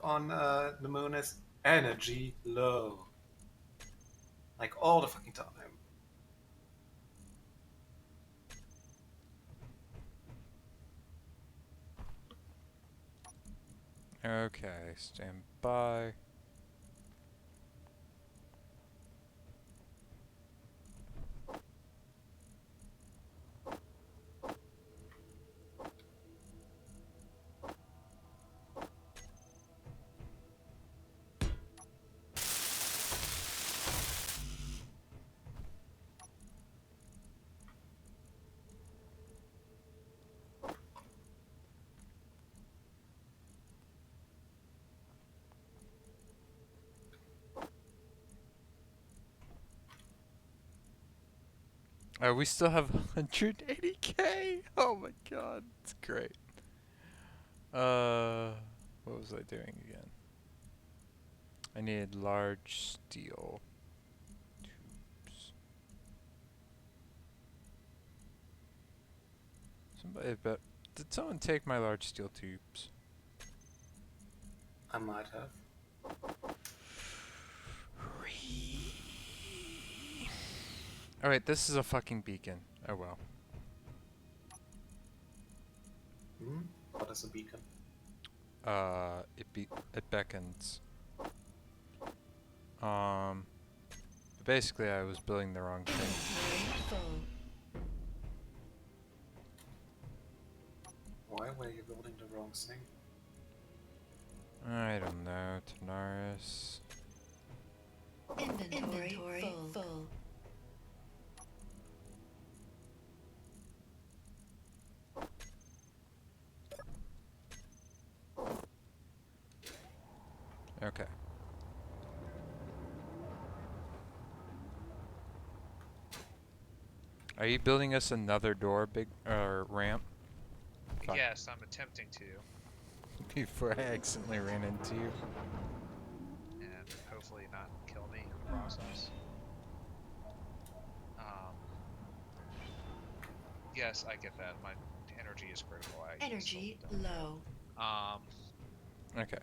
on the moon is energy low. Like all the fucking time. Okay, stand by. We still have 180k. Oh my god, it's great. What was I doing again? I needed large steel tubes. Somebody bet. Did someone take my large steel tubes? I might have. Oh wait, this is a fucking beacon. Oh well. Hmm? What is a beacon? It beckons. Basically I was building the wrong thing. Why were you building the wrong thing? I don't know, Tanaris. Inventory full. Okay. Are you building us another door, ramp? Fuck. Yes, I'm attempting to. Before I accidentally ran into you. And hopefully not kill me in the process. Yes, I get that. My energy is critical. Energy low. Okay.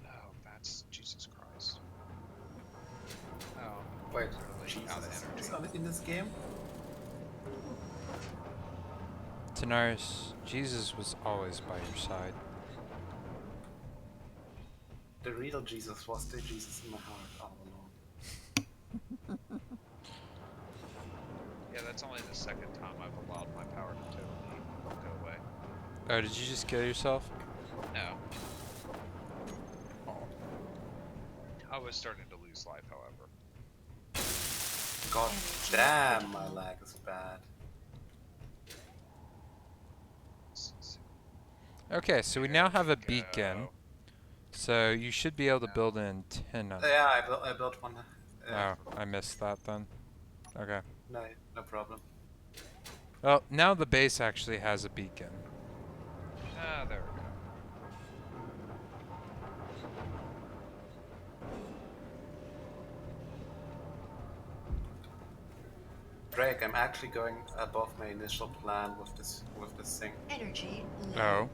Oh, that's Jesus Christ. Oh, Wait, totally out of Jesus is energy. in this game? Tanaris, Jesus was always by your side. The real Jesus was the Jesus in my heart all along. Yeah, that's only the second time I've allowed my power to totally go away. Oh, did you just kill yourself? No. Oh. I was starting to lose life, however. God damn, my lag is bad. Okay, so we now have a beacon. So you should be able to build an antenna. Yeah, I built one. Oh, I missed that then. Okay. No problem. Well, now the base actually has a beacon. Ah, there we go. Drake, I'm actually going above my initial plan with this thing. Energy low.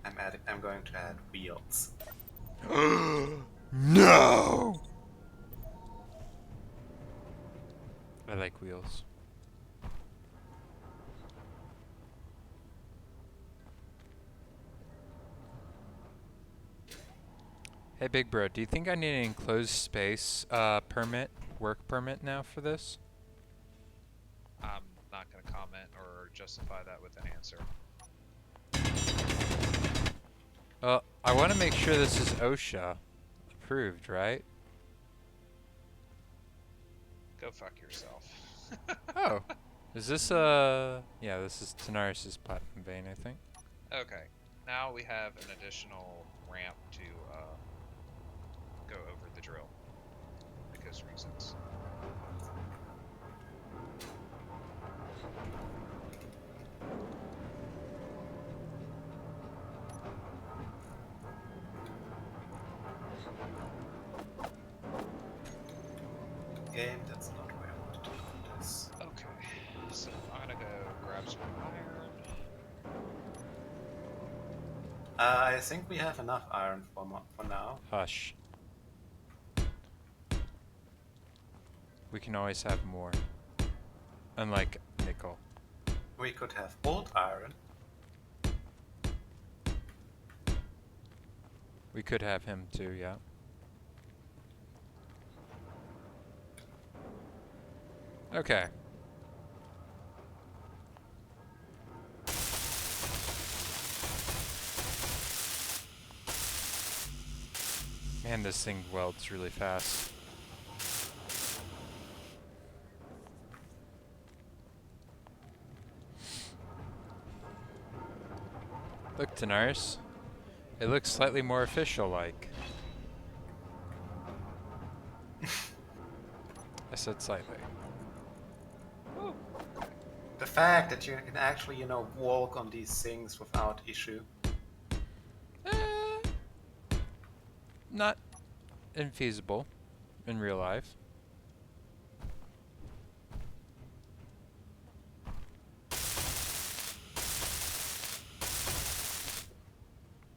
I'm going to add wheels. Oh. No! I like wheels. Hey, big bro, do you think I need an enclosed space permit, work permit now for this? I'm not going to comment or justify that with an answer. I want to make sure this is OSHA approved, right? Go fuck yourself. Oh. Is this, yeah, this is Tanaris' platinum vein, I think. Okay, now we have an additional ramp to go over the drill because reasons. Game, that's not where I wanted to put this. Okay, so I'm gonna go grab some iron. I think we have enough iron for now. Hush. We can always have more. Unlike nickel. We could have old iron. We could have him too, yeah. Okay. Man, this thing welds really fast. Look, Tanaris. It looks slightly more official-like. I said slightly. The fact that you can actually, walk on these things without issue. Not infeasible in real life.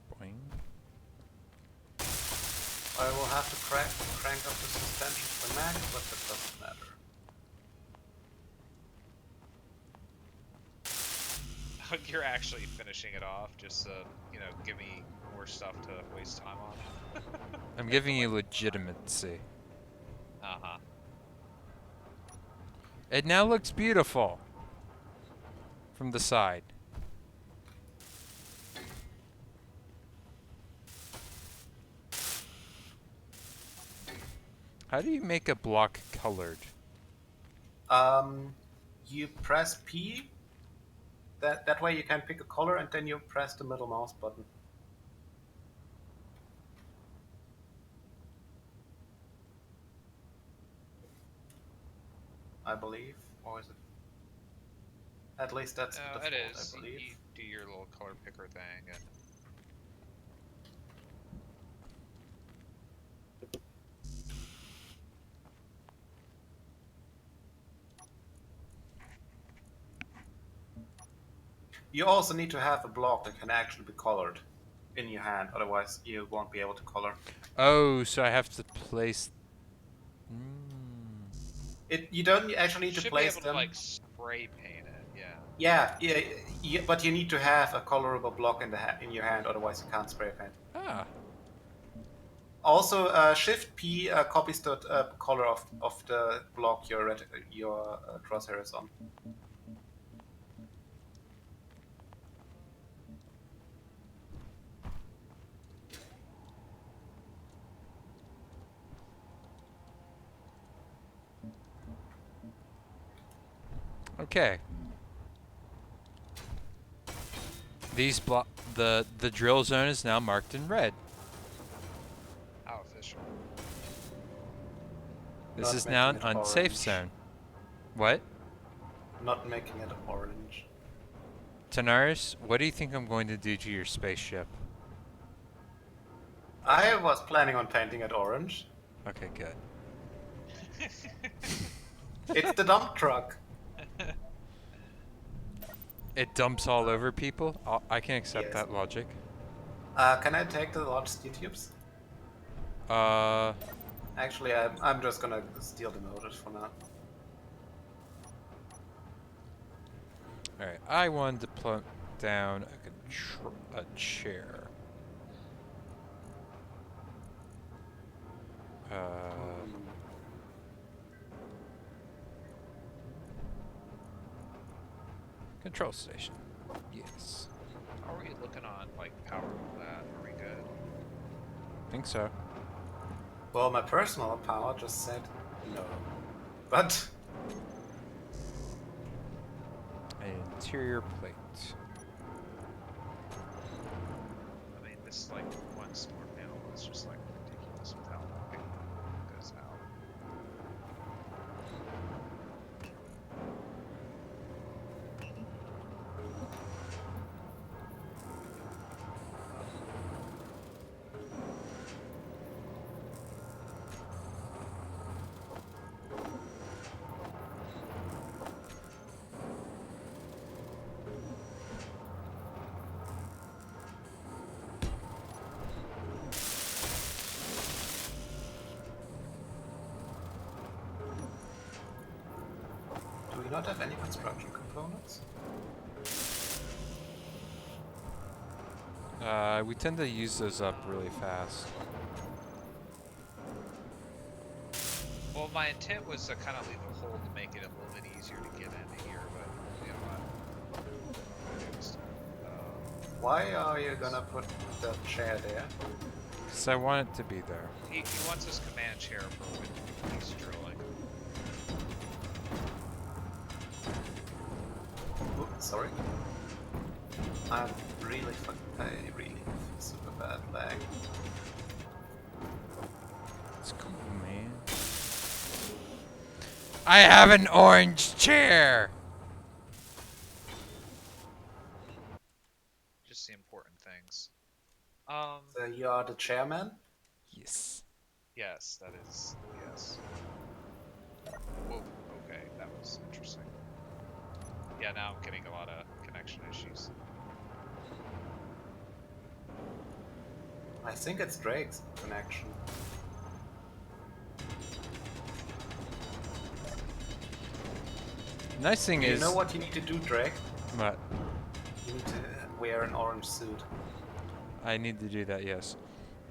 Boing. I will have to crank up the suspension for max, but that doesn't matter. You're actually finishing it off, just give me more stuff to waste time on. I'm giving you legitimacy. Uh-huh. It now looks beautiful from the side. How do you make a block colored? You press P. That way you can pick a color, and then you press the middle mouse button. I believe, or is it? At least that's the It default, is. I believe. You do your little color picker thing, and You also need to have a block that can actually be colored in your hand, otherwise you won't be able to color. Oh, so I have to place... You don't actually need to should place be able them. to like spray paint it. Yeah. Yeah, but you need to have a colorable block in your hand, otherwise you can't spray paint. Ah. Also, Shift P copies the color of the block your crosshair is on. Okay. These the drill zone is now marked in red. How official. This Not is now an making it unsafe orange. zone. What? Not making it orange. Tanaris, what do you think I'm going to do to your spaceship? I was planning on painting it orange. Okay, good. It's the dump truck. It dumps all over people? I can accept Yes. that logic. Can I take the large steel tubes? Uh, Actually, I'm just gonna steal the motors for now. Alright, I wanted to plunk down a chair. Control station. Yes. How are we looking on like power with that? Are we good? Think so. Well, my personal power just said no. But An interior plate. I mean, this like one smart panel is just like ridiculous with how long it goes out. do we not have any construction components? We tend to use those up really fast. Well, my intent was to kind of leave a hole to make it a little bit easier to get into here, but you know what? Why are you gonna put the chair there? Because I want it to be there. He wants his command chair for when he's drilling. Oops, sorry. I'm really super bad lag. It's cool, man. I have an orange chair! Just the important things. So you are the chairman? Yes. Yes, that is yes. Whoa, okay, that was interesting. Yeah, now I'm getting a lot of connection issues. I think it's Drake's connection. Nice thing You is... know what you need to do, Drake? What? You need to wear an orange suit. I need to do that, yes.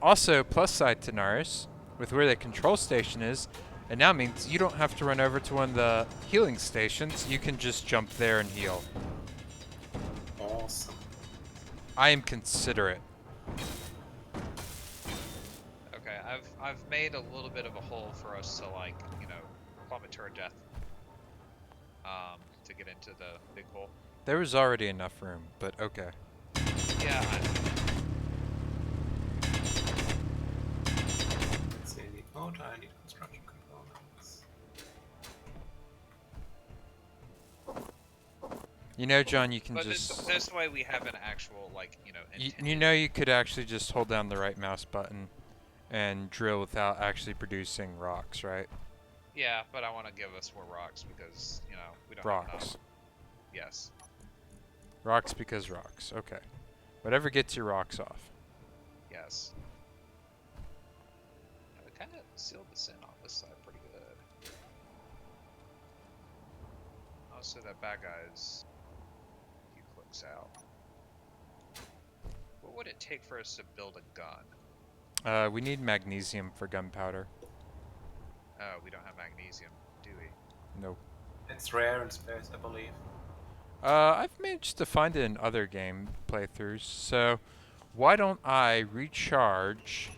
Also, plus side to Naris, with where the control station is, it now means you don't have to run over to one of the healing stations. You can just jump there and heal. Awesome. I am considerate. Okay, I've made a little bit of a hole for us to like, you know, plummet to our death. To get into the big hole. There was already enough room, but okay. Yeah, Let's see, I need motor, I need construction components. You know, John, you can but just... this way we have an actual, like, you know, You know you could actually just hold down the right mouse button and drill without actually producing rocks, right? Yeah, but I want to give us more rocks because, you know, we don't have Rocks. enough. Yes. Rocks because rocks. Okay. Whatever gets your rocks off. Yes. Yeah, we kind of sealed this in on this side pretty good. Also, that bad guy's a few clicks out. What would it take for us to build a gun? We need magnesium for gunpowder. Oh, we don't have magnesium, do we? Nope. It's rare in space, I believe. I've managed to find it in other game playthroughs, so why don't I recharge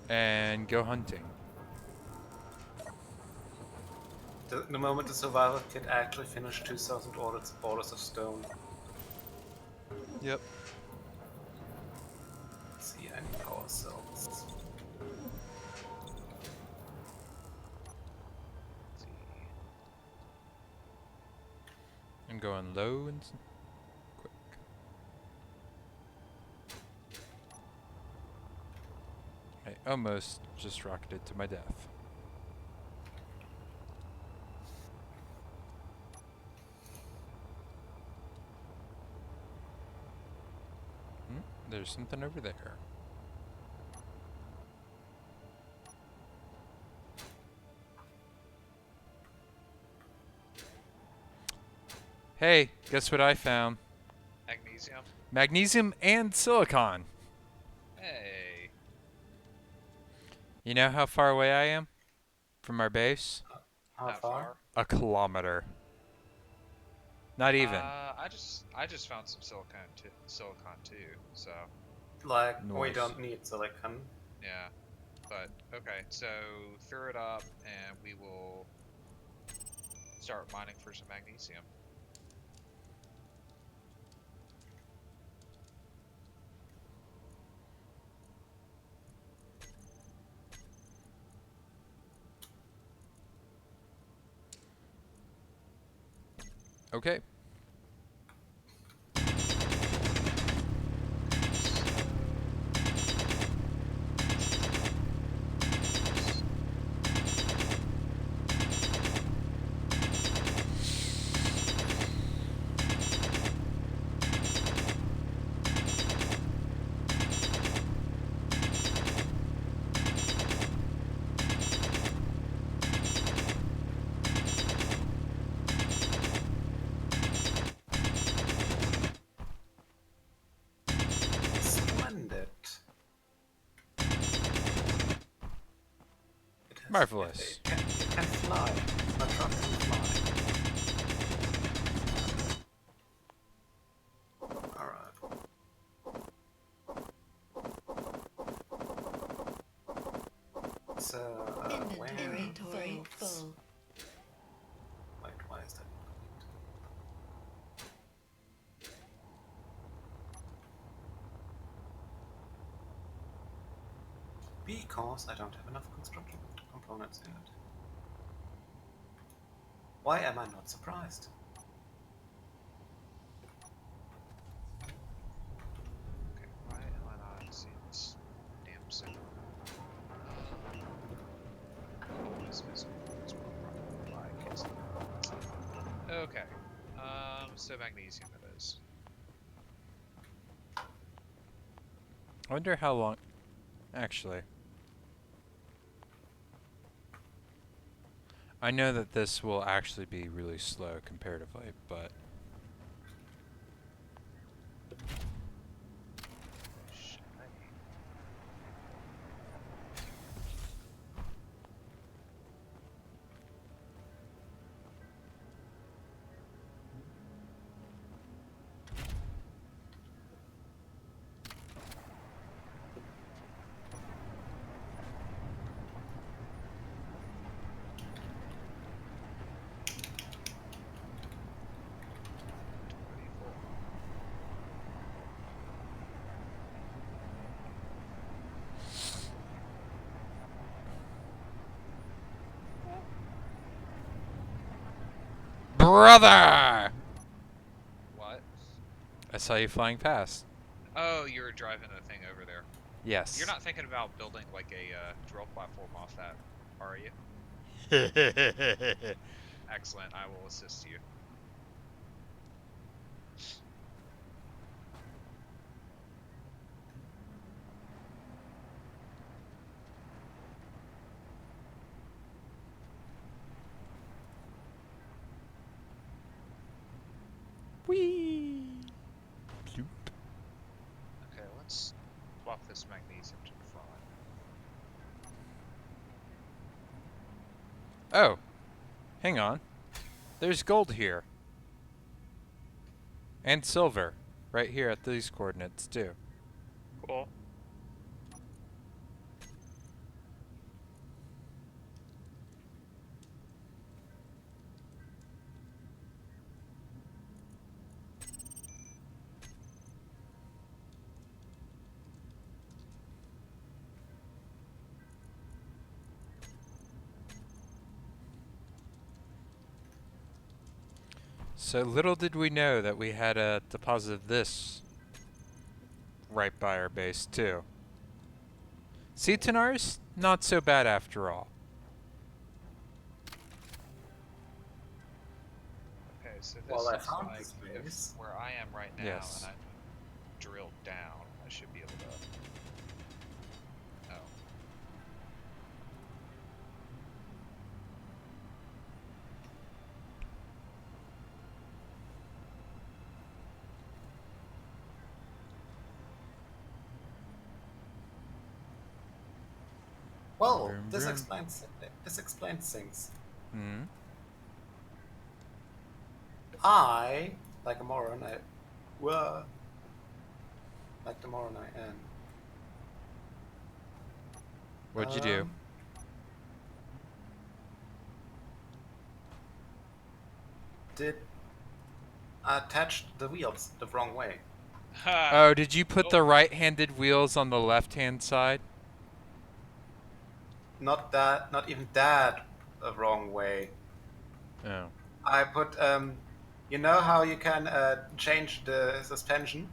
and go hunting? The moment the survivor kit actually finished 2,000 orders of stone. Yep. Let's see, I need power cells. Let's see. I'm going low and quick. I almost just rocketed to my death. there's something over there. Hey, guess what I found? Magnesium. Magnesium and silicon. Hey. You know how far away I am from our base? How Not far? A kilometer. Not even. I just found some silicon too. So Like, we Nice. don't need silicon. yeah. But okay, so throw it up, and we will start mining for some magnesium. Okay. Splendid. Marvelous. It can fly. My truck can fly. Alright. So, Inventory full. Wait, why is that? Because I don't have enough construction components in it. Why am I not surprised? Okay, why am I not seeing this damn signal? Always visible. That's what probably why I can't see it. Okay. So magnesium it is. I wonder how long. Actually, I know that this will actually be really slow comparatively, but Shiny. brother, What? I saw you flying past. Oh, you're driving the thing over there. Yes. You're not thinking about building like a drill platform off that, are you? Excellent. I will assist you. Whee! Bloop. Okay, let's swap this magnesium to the front. Oh, hang on. There's gold here. And silver. Right here at these coordinates, too. Cool. So little did we know that we had a deposit of this right by our base, too. See, Tanaris? Not so bad after all. Okay, so this Well, I is found like this if base. where I am right now, Yes. and I drill down. I should be able to. Oh. Well, Vroom, this vroom. explains things. Hmm. I, like a moron, well, like the moron I am. What'd you do? Did attach the wheels the wrong way. Ha! Oh, did you put Oh. the right-handed wheels on the left-hand side? Not that, not even that, the wrong way. Oh. I put, you know how you can change the suspension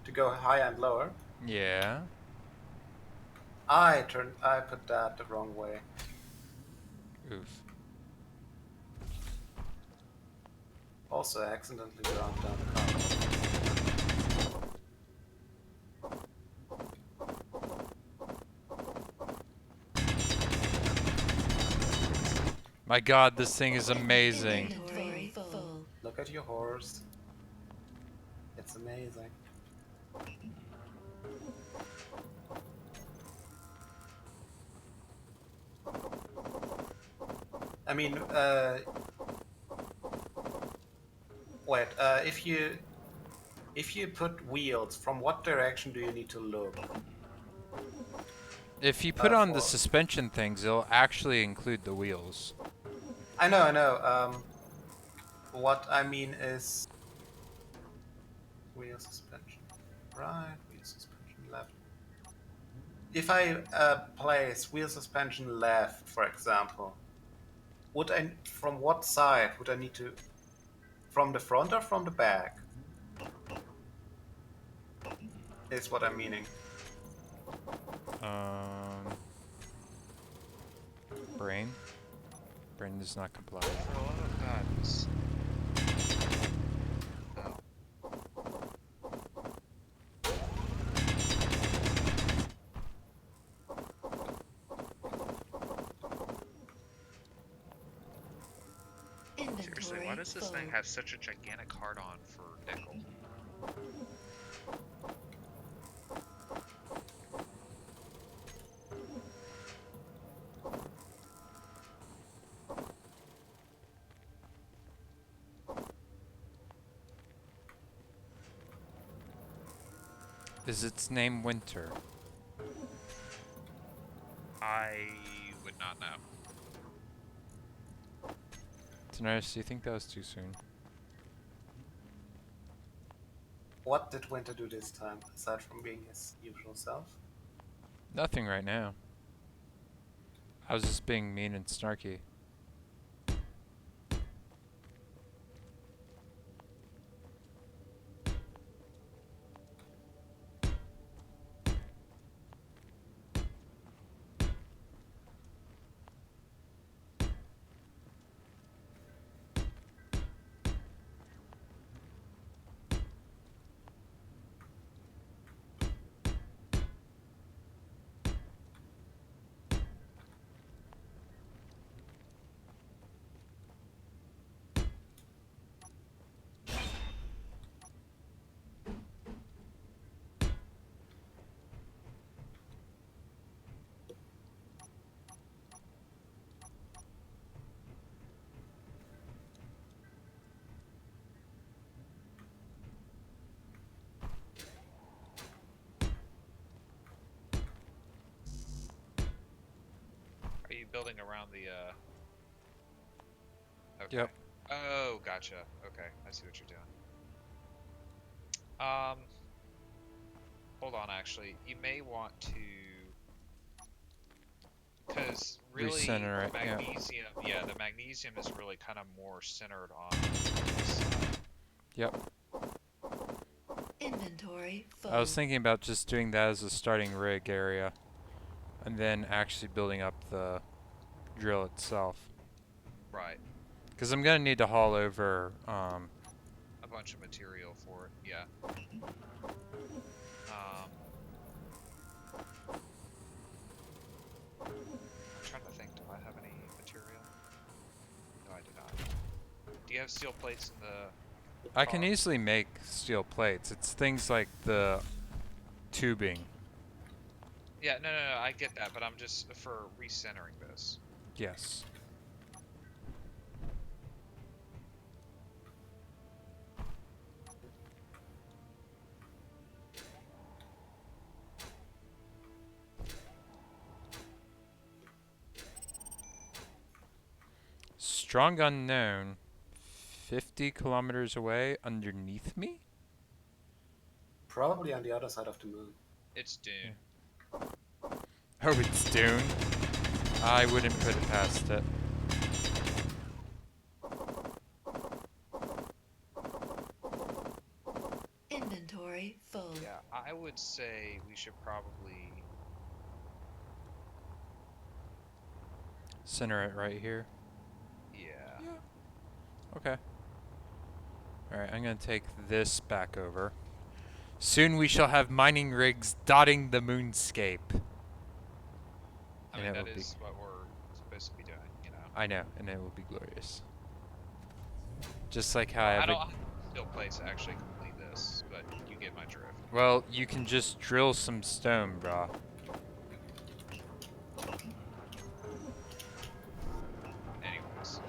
to go higher and lower? Yeah. I put that the wrong way. Oof. Also, I accidentally ground down the car. My God, this thing is amazing. Inventory full. Look at your horse. It's amazing. I mean, wait. If you put wheels, from what direction do you need to look? If you put on the For suspension things, it'll actually include the wheels. I know, I know. What I mean is wheel suspension right, wheel suspension left. If I place wheel suspension left, for example, would I from what side would I need to? From the front or from the back? Is what I'm meaning. Brain? Brain does not comply. For a lot of guns. Oh. Seriously, why Inventory does this full. thing have such a gigantic hard-on for nickel? Is its name Winter? I would not know. Daenerys, do you think that was too soon? What did Winter do this time, aside from being his usual self? Nothing right now. I was just being mean and snarky. Are you building around the, Okay. Yep. Oh, gotcha. Okay, I see what you're doing. Hold on, actually. You may want to... Because really, Recenter it, the yeah. magnesium, the magnesium is really kind of more centered on this side. Yep. Inventory full. I was thinking about just doing that as a starting rig area. And then actually building up the drill itself. Right. Because I'm going to need to haul over... A bunch of material for it, yeah. you have steel plates in the? I can car? easily make steel plates. It's things like the tubing. Yeah, no, I get that, but I'm just for recentering this. Yes. Strong unknown. 50 kilometers away underneath me? Probably on the other side of the moon. It's Dune. Oh, it's Dune. I wouldn't put it past it. Inventory full. Yeah, I would say we should probably. Center it right here. Yeah. Okay. Alright, I'm gonna take this back over. Soon we shall have mining rigs dotting the moonscape. I And mean, it that will be. is what we're supposed to be doing, you know. I know, and it will be glorious. Just like how Well, I have I a. don't have steel plates to actually complete this, but you get my drift. Well, you can just drill some stone, brah. Anyways.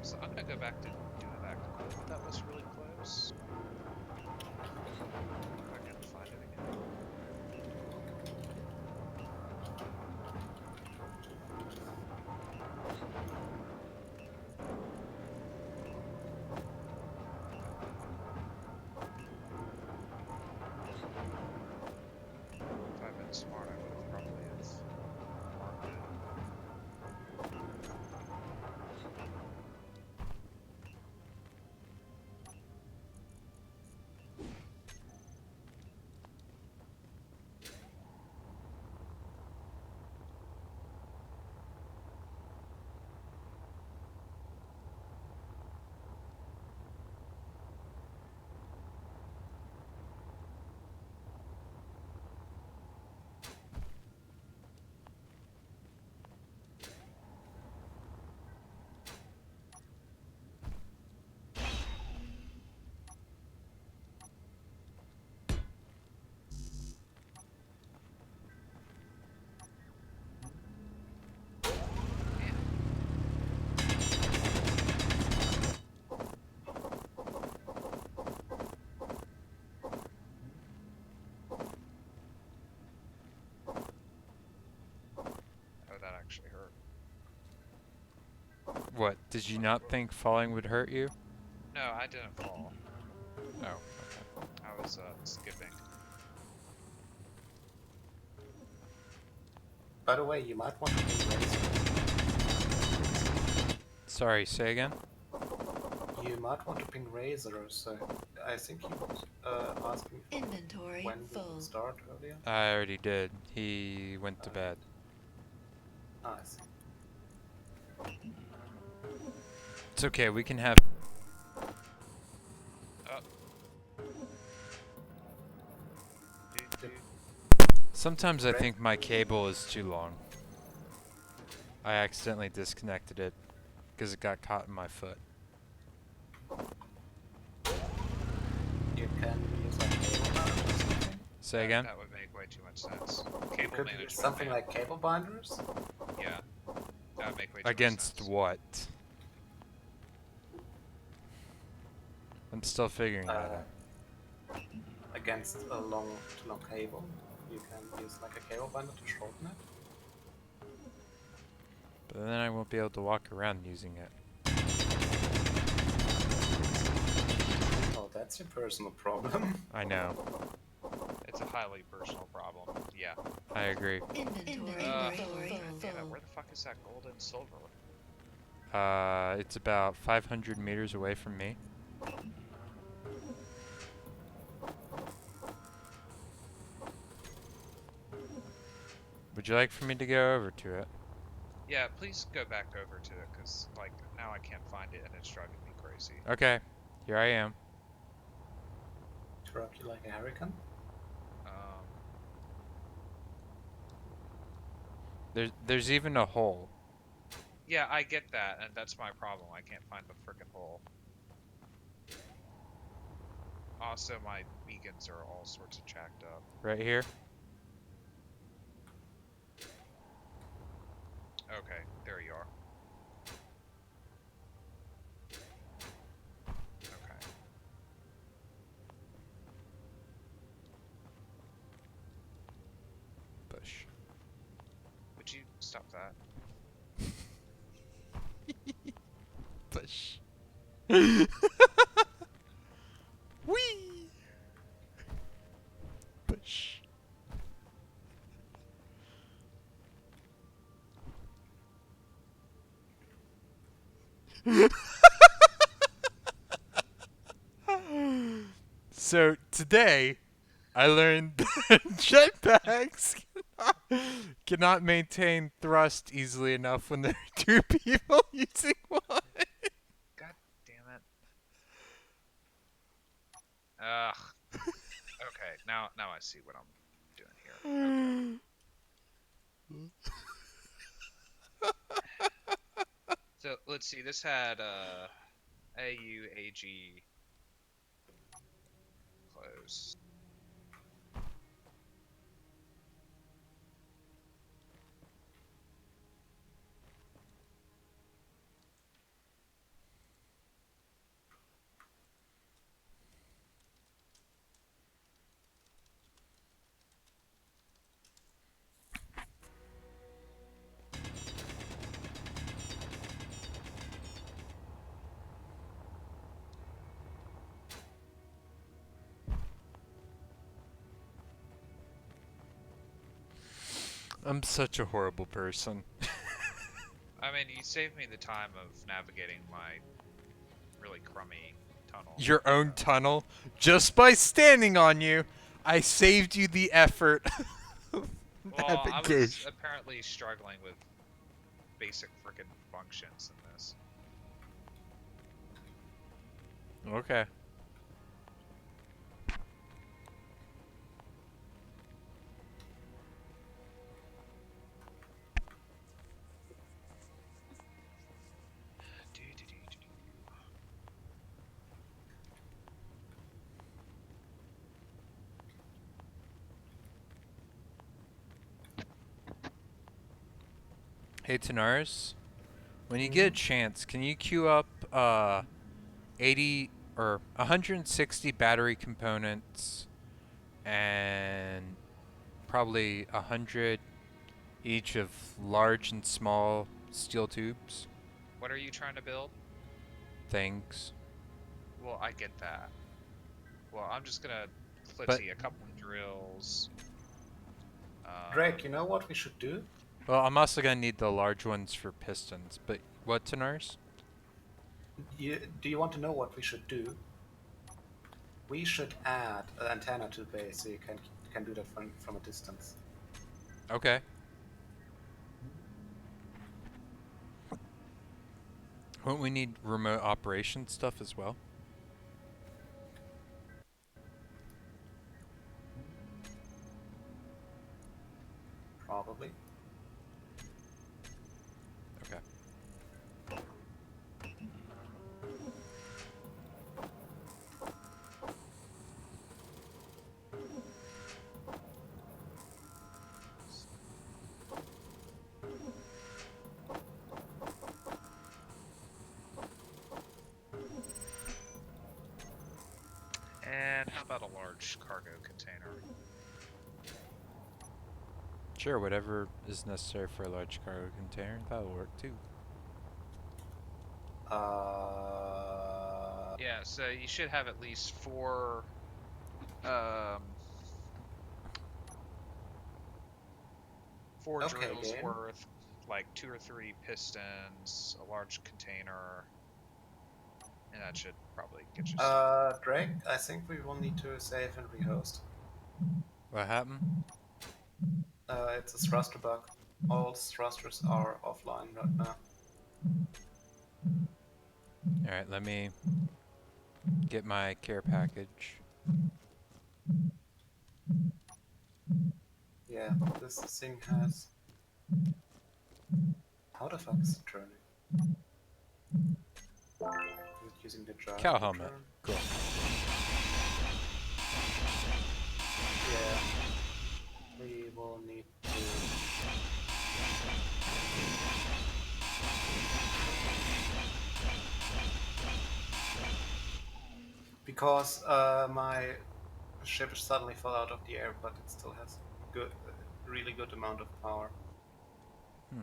So I'm gonna go back to doing that gold that was really close. If I can find it again. If I'd been smart, I would have probably have marked it. Oh, that actually hurt. What? Did you not think falling would hurt you? No, I didn't fall. Oh, okay. I was skipping. By the way, you might want to ping Razor. Sorry, say again? You might want to ping Razor, so I think he was asking Inventory when we full. would start earlier. I already did. He went to bed. Ah, I see. It's okay, we can have. Oh. Dude. Sometimes I Right. think my cable is too long. I accidentally disconnected it because it got caught in my foot. You can use like cable binders or something. Say again? That would make way too much sense. You Cable could management. use something man. like cable binders. Yeah. That would make way too Against much sense. what? I'm still figuring that out. Against a long cable, you can use like a cable binder to shorten it. But then I won't be able to walk around using it. Oh, that's your personal problem. I know. It's a highly personal problem. Yeah. I agree. Inventory God damn it, where the fuck is that gold and silver? It's about 500 meters away from me. Would you like for me to go over to it? Yeah, please go back over to it, because, like, now I can't find it and it's driving me crazy. Okay, here I am. Drop you like a hurricane. There's even a hole. Yeah, I get that, and that's my problem. I can't find the frickin' hole. Also, my beacons are all sorts of jacked up. Right here. Okay, there you are. Okay. Push. Would you stop that? Push. Whee! Push. So today, I learned that jetpacks cannot maintain thrust easily enough when there are two people using one. God damn it. Ugh. Okay, now I see what I'm doing here. So let's see. This had AU AG close. I'm such a horrible person. I mean, you saved me the time of navigating my really crummy tunnel. Your own tunnel? Just by standing on you, I saved you the effort of Well, I was navigation. apparently struggling with basic frickin' functions in this. Okay. Hey, Tanaris, when you get a chance, can you queue up 80 or 160 battery components and probably 100 each of large and small steel tubes What are you trying to build? things? Well, I get that. Well, I'm just gonna, let's But see, a couple of drills. Drake, you know what we should do? well, I'm also gonna need the large ones for pistons. But what, Tanaris? Do you want to know what we should do? We should add an antenna to the base so you can do that from a distance. Okay. Won't we need remote operation stuff as well? Probably. Okay. And how about a large cargo container? Sure, whatever is necessary for a large cargo container, that'll work too. Yeah, so you should have at least um, four Okay, drills game. worth, like 2 or 3 pistons, a large container, and that should probably get you started. Drake, I think we will need to save and rehost. What happened? It's a thruster bug. All thrusters are offline right now. Alright, let me get my care package. Yeah, this thing has... How How the fuck is it turning? Is it using the gyro Cow to helmet. turn? Cool. Yeah. We will need to... Because my ship suddenly fell out of the air, but it still has good, really good amount of power. Hmm.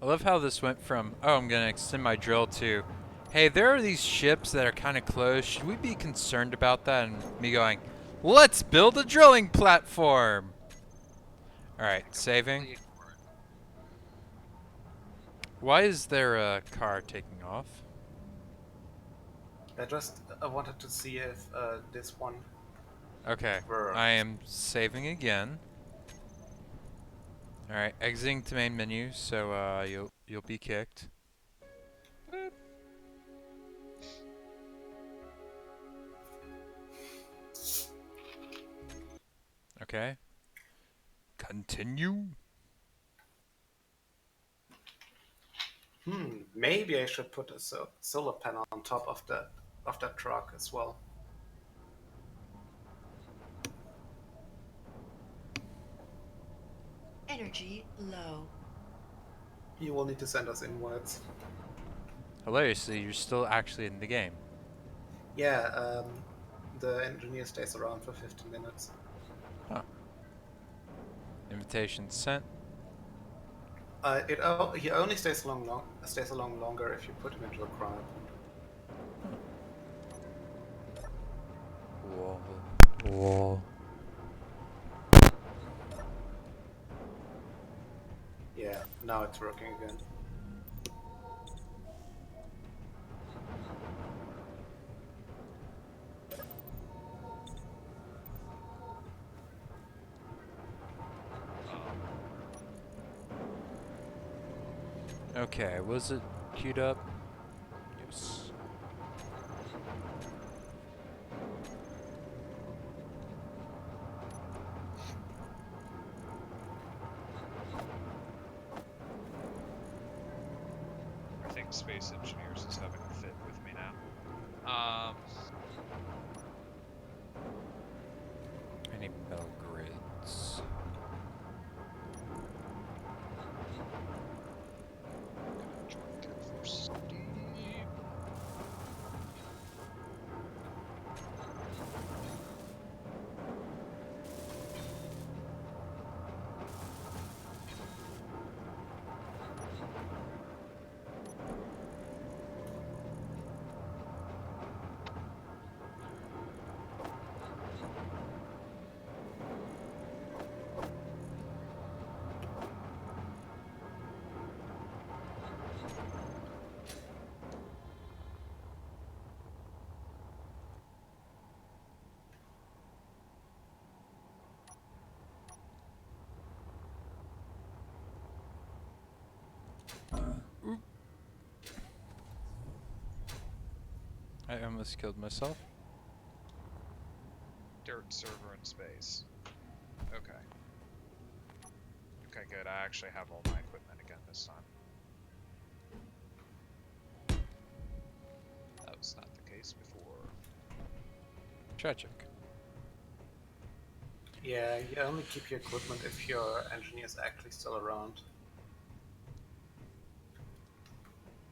I love how this went from, oh, I'm going to extend my drill to, hey, there are these ships that are kind of close. Should we be concerned about that? And me going, let's build a drilling platform. All right, saving. Completely ignore it. Why is there a car taking off? I just wanted to see if this one Okay, I works. am saving again. All right, exiting to main menu, so you'll be kicked. Boop. Okay. Continue. Maybe I should put a solar panel on top of that truck as well. Energy low. You will need to send us invites. Hilariously, you're still actually in the game. Yeah, the engineer stays around for 15 minutes. Huh. Invitation sent. He only stays along longer if you put him into a cryo pool. Whoa. Whoa. Yeah, now it's working again. Okay, was it queued up? Yes. I think Space Engineers is having a fit with me now. I need metal grids. Gonna join Care Force Steve. I almost killed myself. Dirt server in space. Okay. Okay, good. I actually have all my equipment again this time. That was not the case before. Tragic. Yeah, you only keep your equipment if your engineer is actually still around.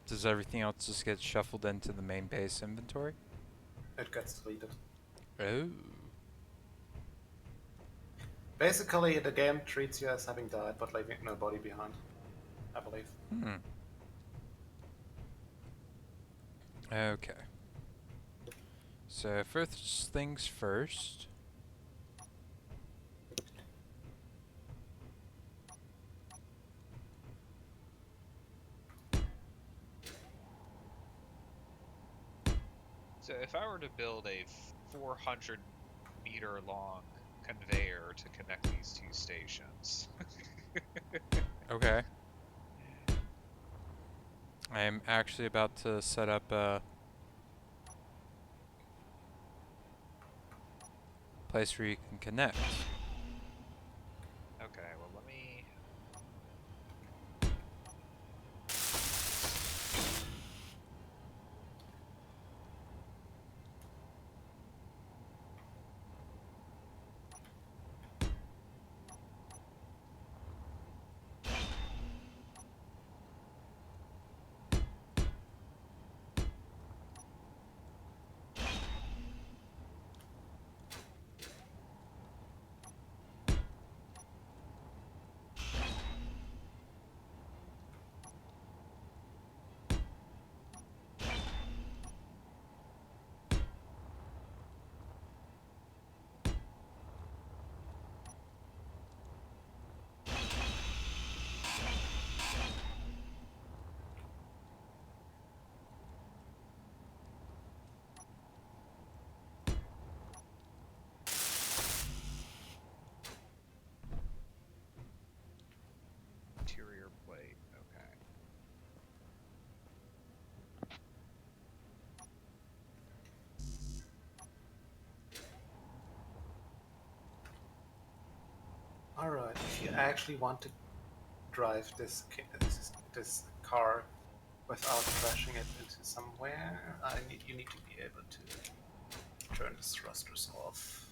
Does everything else just get shuffled into the main base inventory? It gets deleted. Oh. Basically, the game treats you as having died, but leaving no body behind, I believe. Hmm. Okay. So first things first. So if I were to build a 400-meter long conveyor to connect these two stations, Okay. I am actually about to set up a place where you can connect. okay, well let me. Interior plate, okay. Alright, if you actually want to drive this car without crashing it into somewhere, you need to be able to turn the thrusters off.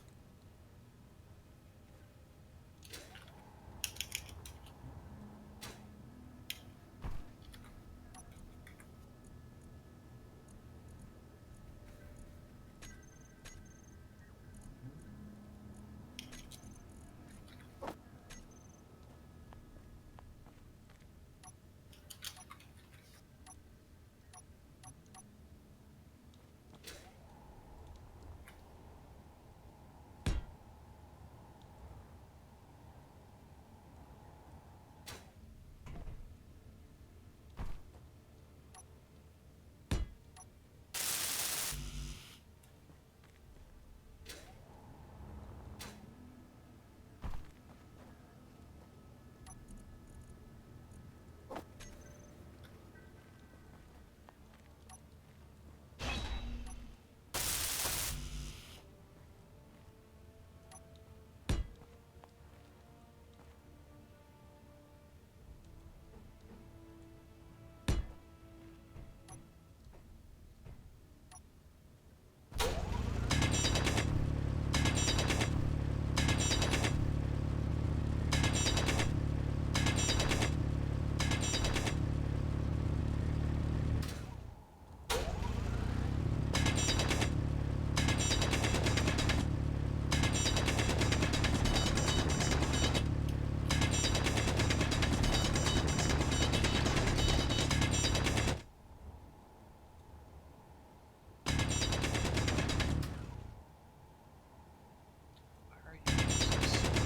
Why are you being so slow?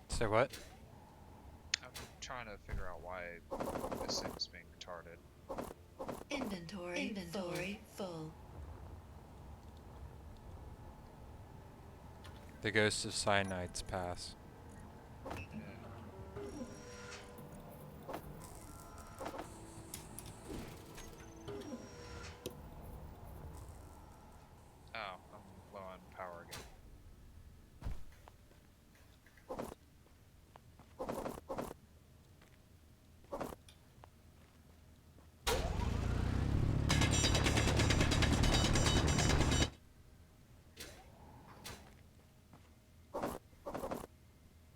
Say what? I'm trying to figure out why this thing's being retarded. Inventory full. The ghost of cyanides pass. Yeah. Oh, I'm low on power again.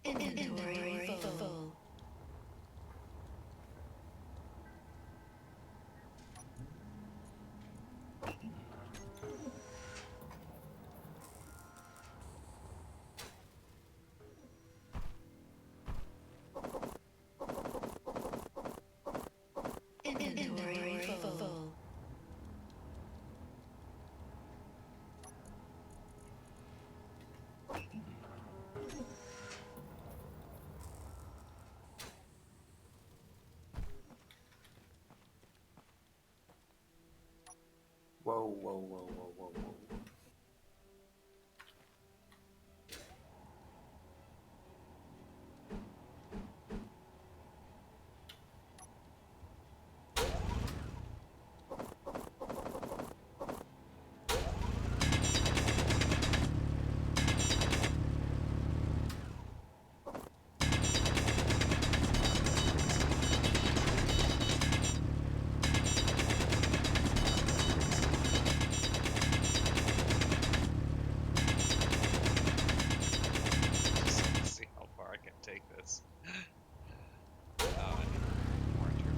Inventory full. Inventory full. whoa, whoa, whoa, whoa, whoa. Just see how far I can take this. I need more interpret.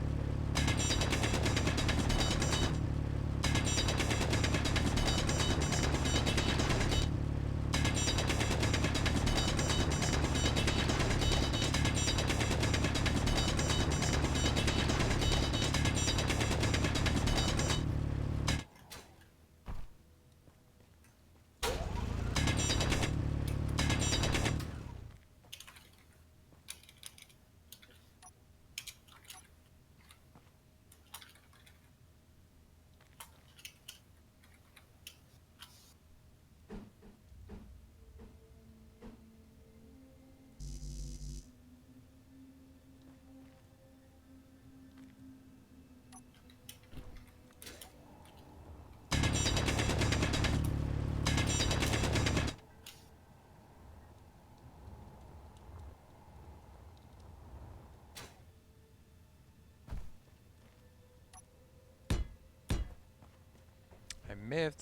I may have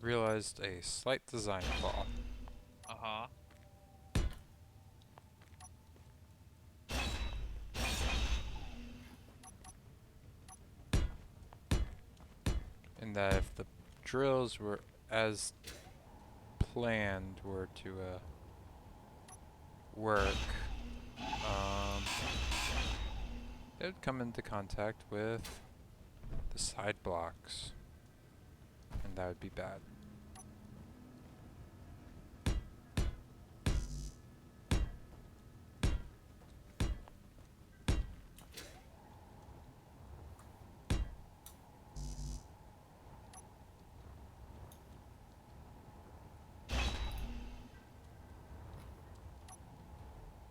realized a slight design flaw. Uh-huh. In that if the drills were as planned were to work, it would come into contact with the side blocks, and that would be bad.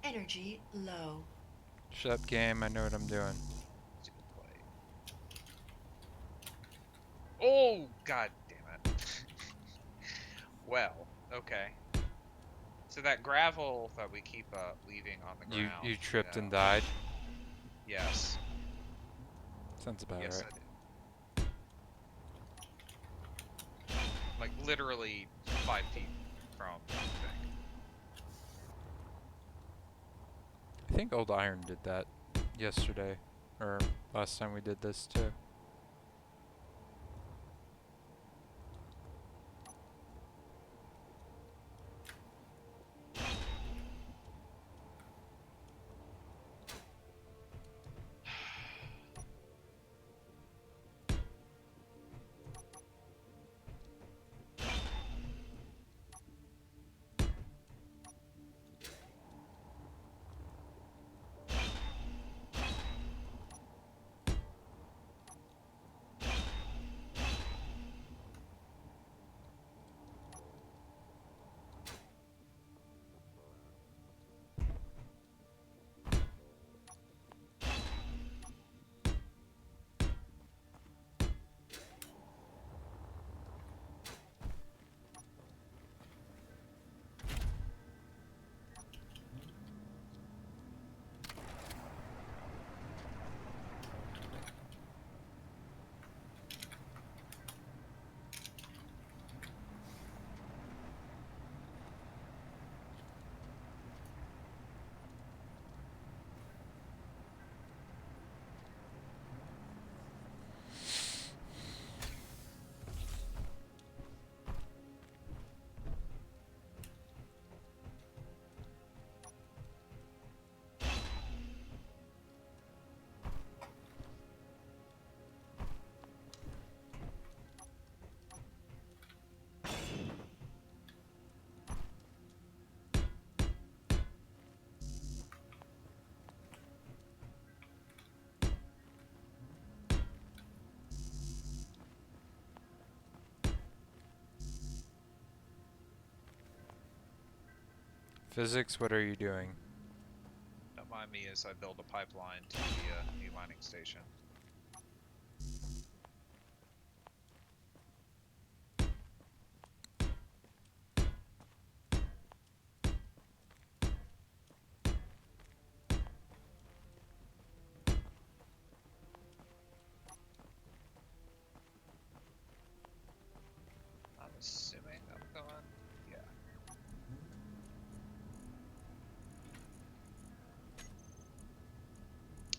Energy low. Shut up, game. I know what I'm doing. Stupid play. Oh, god damn it. Well, okay. So that gravel that we keep leaving on the You ground, you tripped and died. Yes. Sounds about Yes, right. I did. Like literally 5 feet from the thing. I think Old Iron did that yesterday, or last time we did this too. Physics, what are you doing? Don't mind me as I build a pipeline to the new mining station. I'm assuming I'm going. Yeah.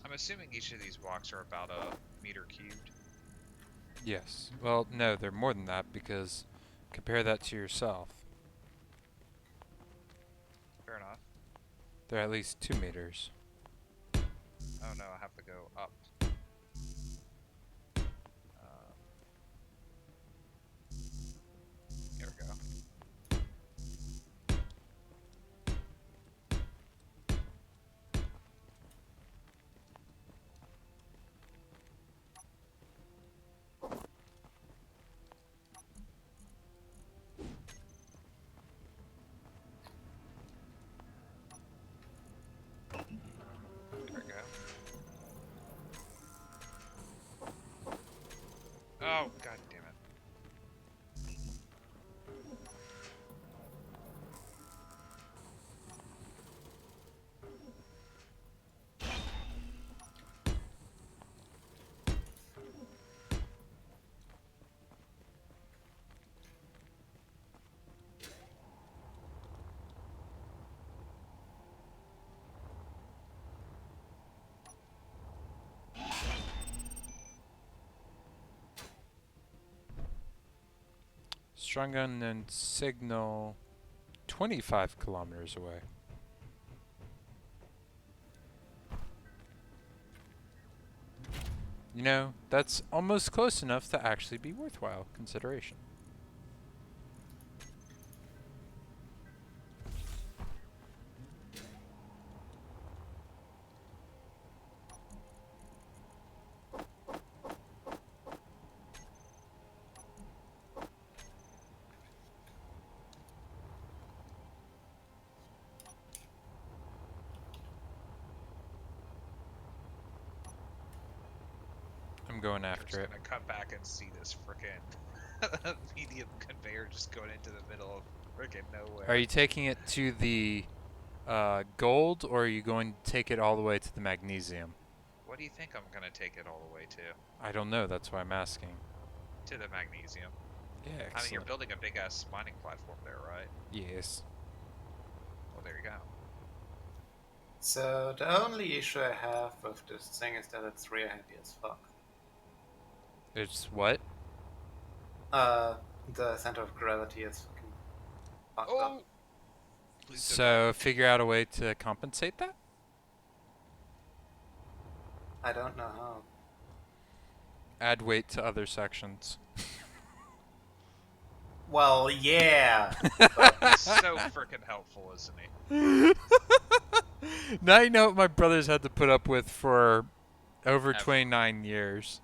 I'm assuming each of these blocks are about a meter cubed. Yes. Well, no, they're more than that because compare that to yourself. Fair enough. They're at least 2 meters. Oh no, I have to go up. Um, here we go. There we go. Oh, god damn it. Strong gun and signal 25 kilometers away. You know, that's almost close enough to actually be worthwhile consideration. I'm going We're after just it. gonna cut back and see this frickin' medium conveyor just going into the middle of frickin' nowhere. Are you taking it to the gold, or are you going to take it all the way to the magnesium? What do you think I'm gonna take it all the way to? I don't know, that's why I'm asking. To the magnesium. Yeah, I mean, you're excellent. building a big ass mining platform there, right? Yes. Well, there you go. So the only issue I have with this thing is that it's rear heavy as fuck. It's what? The center of gravity is fucking fucked Oh! up. Please So figure out a way to compensate that? I don't know how. Add weight to other sections. Well, yeah. He's so frickin' helpful, isn't he? Now you know what my brothers had to put up with for over Ever. 29 years.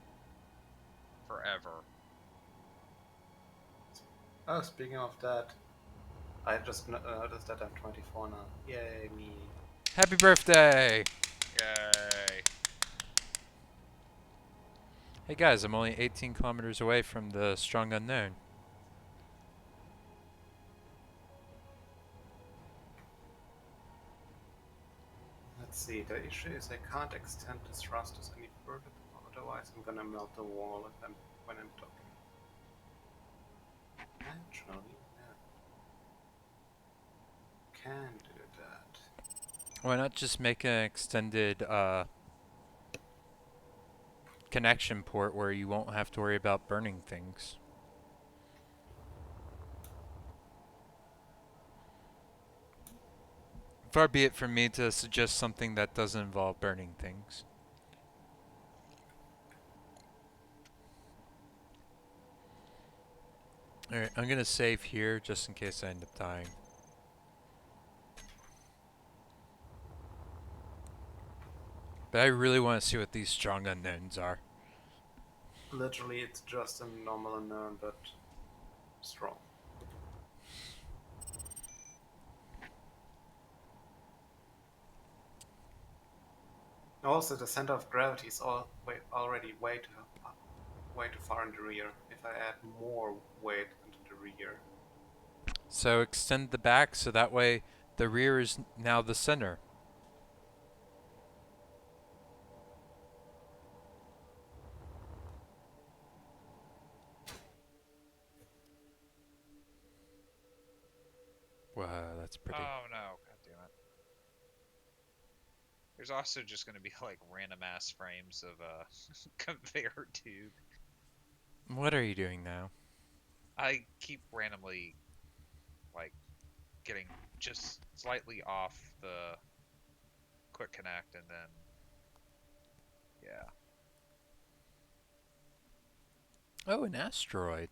Forever. Oh, speaking of that, I just noticed that I'm 24 now. Yay, me. Happy birthday! Yay. Hey guys, I'm only 18 kilometers away from the strong unknown. Let's see, the issue is I can't extend this thrusters any further, otherwise I'm gonna melt the wall when I'm talking. Actually, yeah. Can do that. Why not just make an extended connection port where you won't have to worry about burning things? Far be it from me to suggest something that doesn't involve burning things. Alright, I'm gonna save here just in case I end up dying. But I really want to see what these strong unknowns are. Literally, it's just a normal unknown, but strong. Also, the center of gravity is already way too far in the rear. If I add more weight into the rear, So extend the back so that way the rear is now the center. Wow, that's pretty. Oh no, god damn it. There's also just gonna be like random ass frames of a conveyor tube. What are you doing now? I keep randomly like getting just slightly off the quick connect and then yeah. Oh, an asteroid.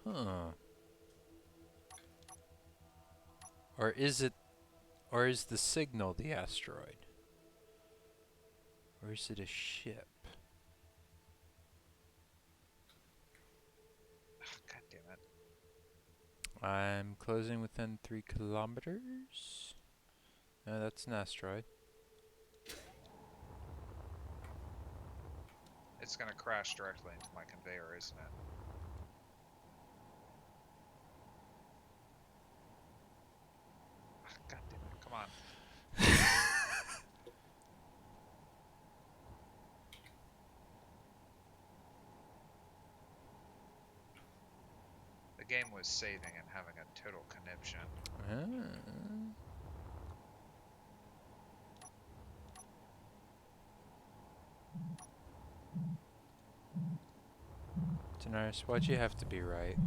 Huh. Or is it, or is the signal the asteroid? Or is it a ship? God damn it. I'm closing within 3 kilometers. No, that's an asteroid. It's gonna crash directly into my conveyor, isn't it? God damn it, come on. The game was saving and having a total conniption. Ah. Daenerys, why'd you have to be right?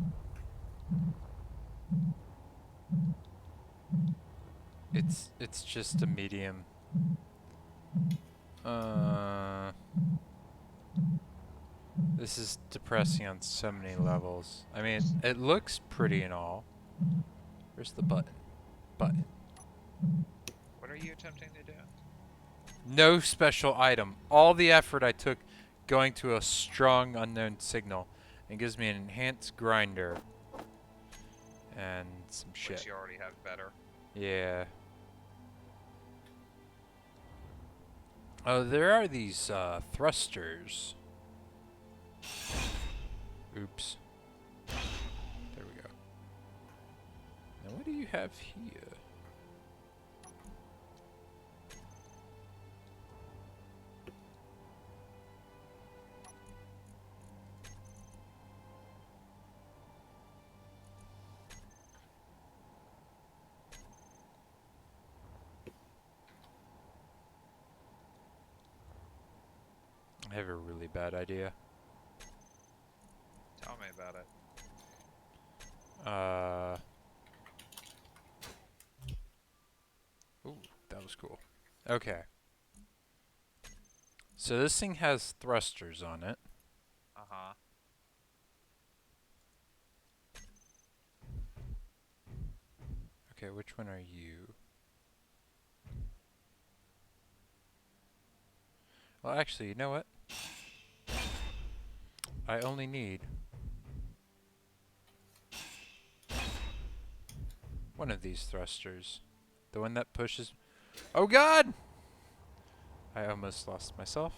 It's just a medium. This is depressing on so many levels. I mean, it looks pretty and all. Where's the button? Button. What are you attempting to do? No special item. All the effort I took going to a strong unknown signal. It gives me an enhanced grinder. And some shit. Which you already have better. Yeah. Oh, there are these thrusters. Oops. There we go. Now what do you have here? I have a really bad idea. Tell me about it. Ooh, that was cool. Okay. So this thing has thrusters on it. Uh-huh. Okay, which one are you? Well, actually, you know what? I only need one of these thrusters. The one that pushes... Oh god! I almost lost myself.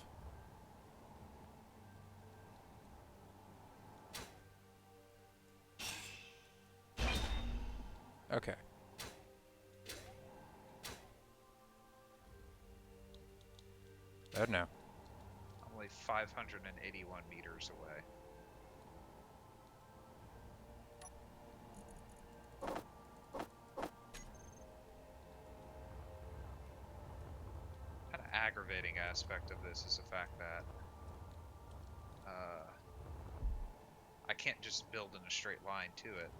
Okay. Oh no. I'm only 581 meters away. Kind of aggravating aspect of this is the fact that I can't just build in a straight line to it.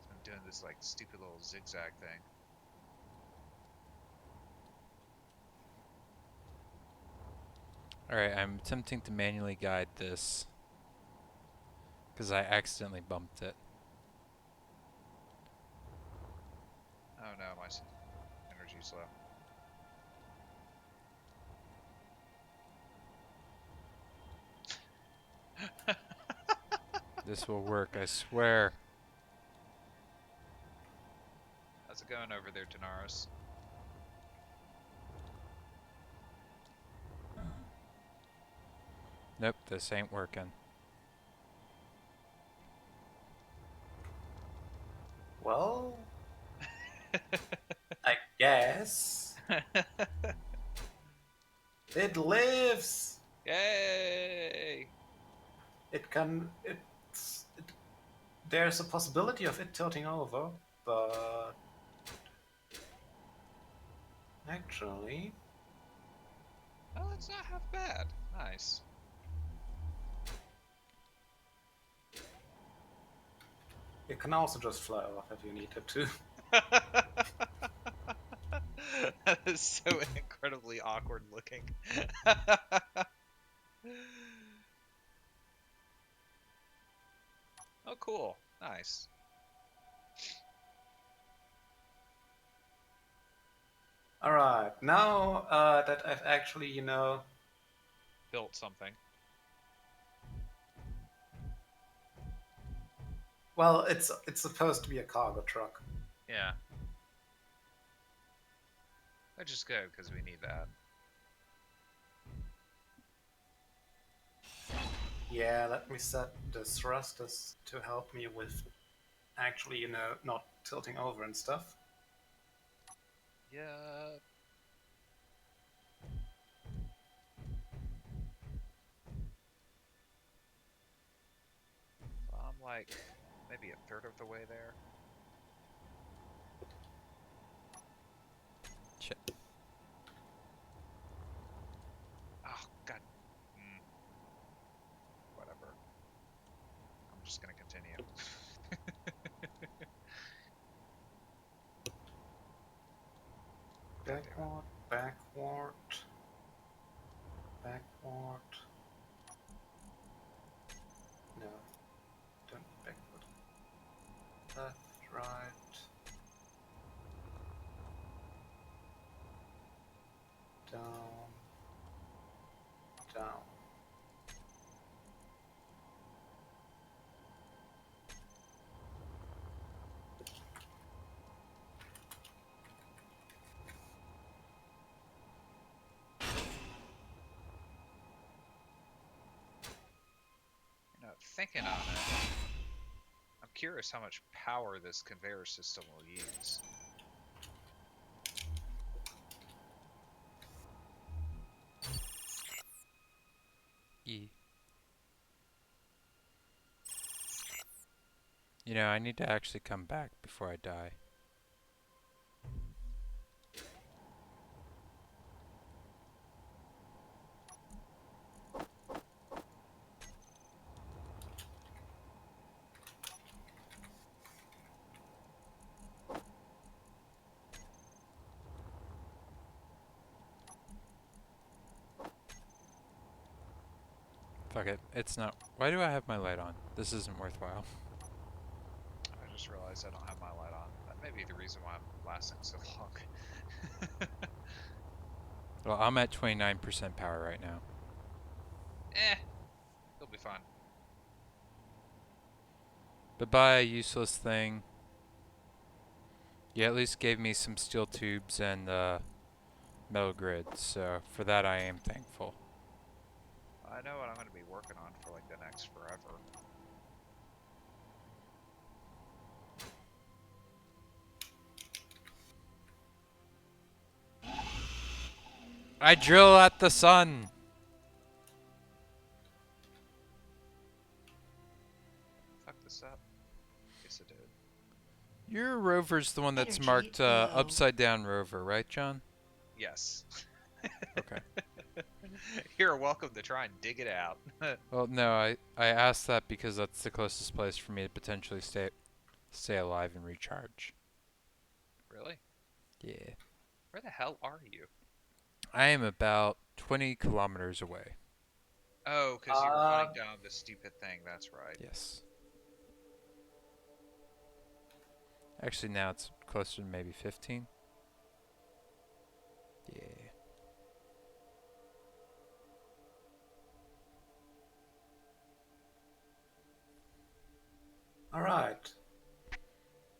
So I'm doing this like stupid little zigzag thing. Alright, I'm attempting to manually guide this. Because I accidentally bumped it. Oh no, my energy's low. This will work, I swear. How's it going over there, Tanaris? Nope, this ain't working. Well, I guess it lives. Yay! It can. There's a possibility of it tilting over, but actually, Oh, that's not half bad. Nice. it can also just fly off if you need it to. That is so incredibly awkward looking. Oh, cool. Nice. All right, now that I've actually, Built something. well, it's supposed to be a cargo truck. Yeah. Which is good, because we need that. Yeah, let me set the thrusters to help me with actually, not tilting over and stuff. Yeah. I'm like maybe a third of the way there. Shit. Oh, God. Mm, whatever. I'm just gonna continue. God damn it. Backward, backward. No, don't backward. Left, right. Down, down. Thinking on it, I'm curious how much power this conveyor system will use. E. You know, I need to actually come back before I die. Fuck it. It's not. Why do I have my light on? This isn't worthwhile. I just realized I don't have my light on. That may be the reason why I'm lasting so long. Well, I'm at 29% power right now. It'll be fine. Bye-bye, useless thing. You at least gave me some steel tubes and metal grid, so for that I am thankful. I know what I'm going to be working on for like the next forever. I drill at the sun! Fuck this up. Yes, it did. Your rover's the one that's Energy marked low. upside down rover, right, John? Yes. Okay. You're welcome to try and dig it out. Well, no, I asked that because that's the closest place for me to potentially stay alive and recharge. Really? Yeah. Where the hell are you? I am about 20 kilometers away. Oh, because you were hunting down this stupid thing. That's right. Yes. Actually, now it's closer to maybe 15. Yeah. All right.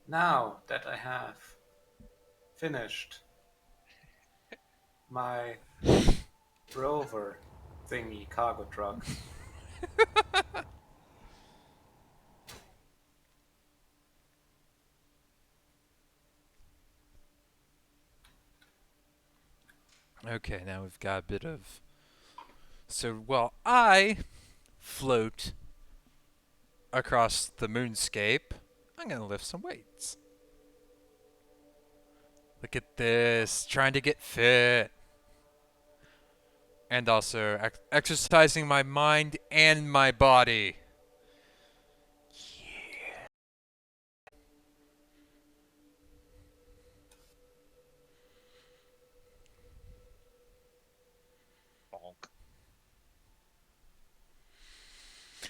Now that I have finished my rover, thingy cargo truck. Okay, now we've got a bit of. So while I float across the moonscape, I'm gonna lift some weights. Look at this, trying to get fit. And also exercising my mind and my body. Bonk. Yeah.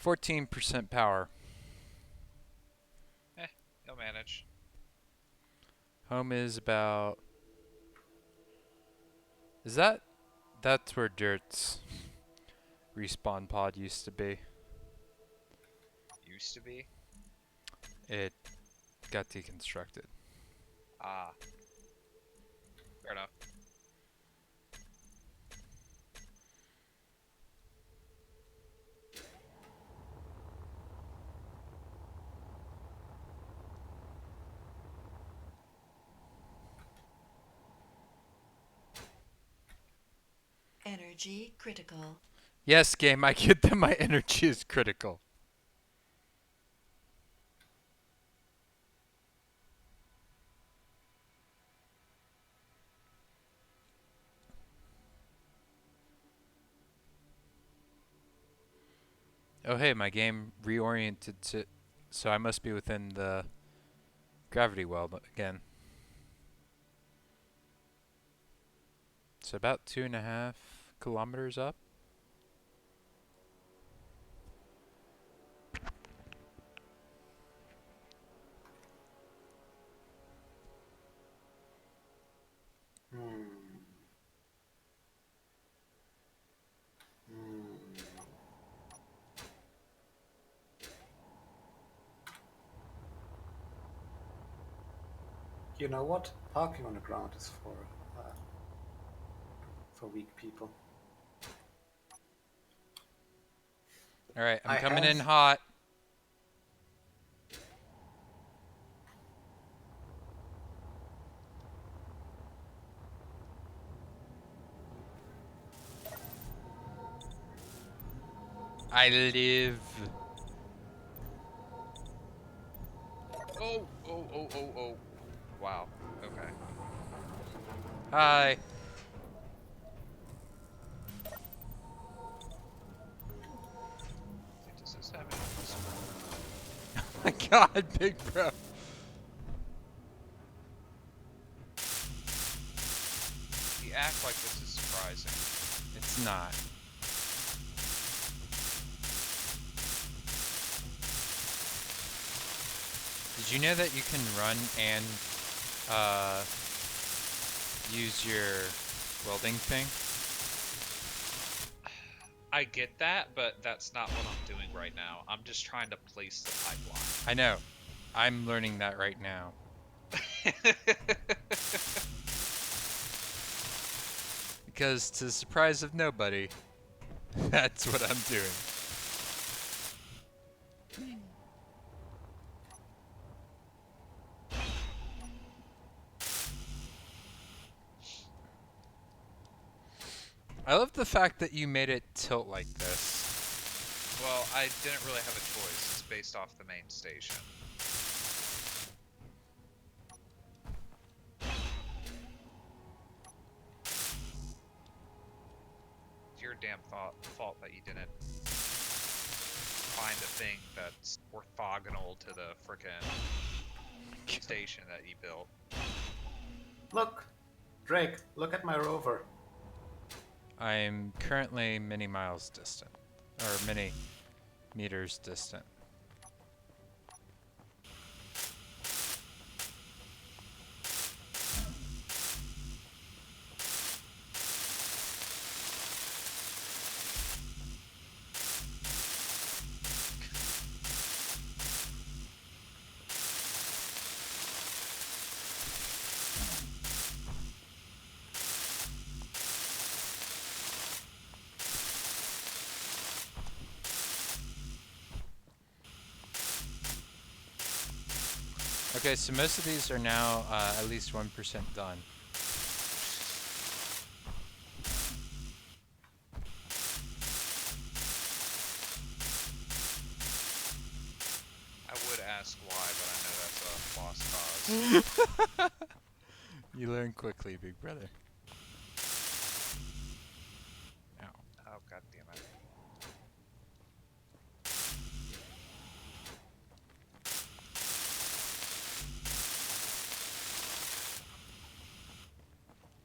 14% power. You'll manage. Home is about. Is that? That's where Dirt's respawn pod used to be. Used to be. It got deconstructed. Ah. Fair enough. Energy critical. Yes, game, I get that my energy is critical. Oh hey, my game reoriented to, so I must be within the gravity well again. So about 2.5 kilometers up. Hmm. Hmm. You know what? Parking on the ground is for weak people. All right, I'm I coming in have hot. I live. Oh, oh, oh, oh, oh. Wow. Okay. Hi. Does this have any useful? Oh my God, big bro. You act like this is surprising. It's not. Did you know that you can run and use your welding thing? I get that, but that's not what I'm doing right now. I'm just trying to place the I know. I'm learning that right now. pipeline. Because to the surprise of nobody, that's what I'm doing. I love the fact that you made it tilt like this. Well, I didn't really have a choice. It's based off the main station. It's your damn fault that you didn't find a thing that's orthogonal to the frickin' station that you built. look, Drake. Look at my rover. I'm currently many miles distant, or many meters distant. Okay, so most of these are now at least 1% done. I would ask why, but I know that's a lost cause. You learn quickly, big brother. Ow. Oh, god damn it.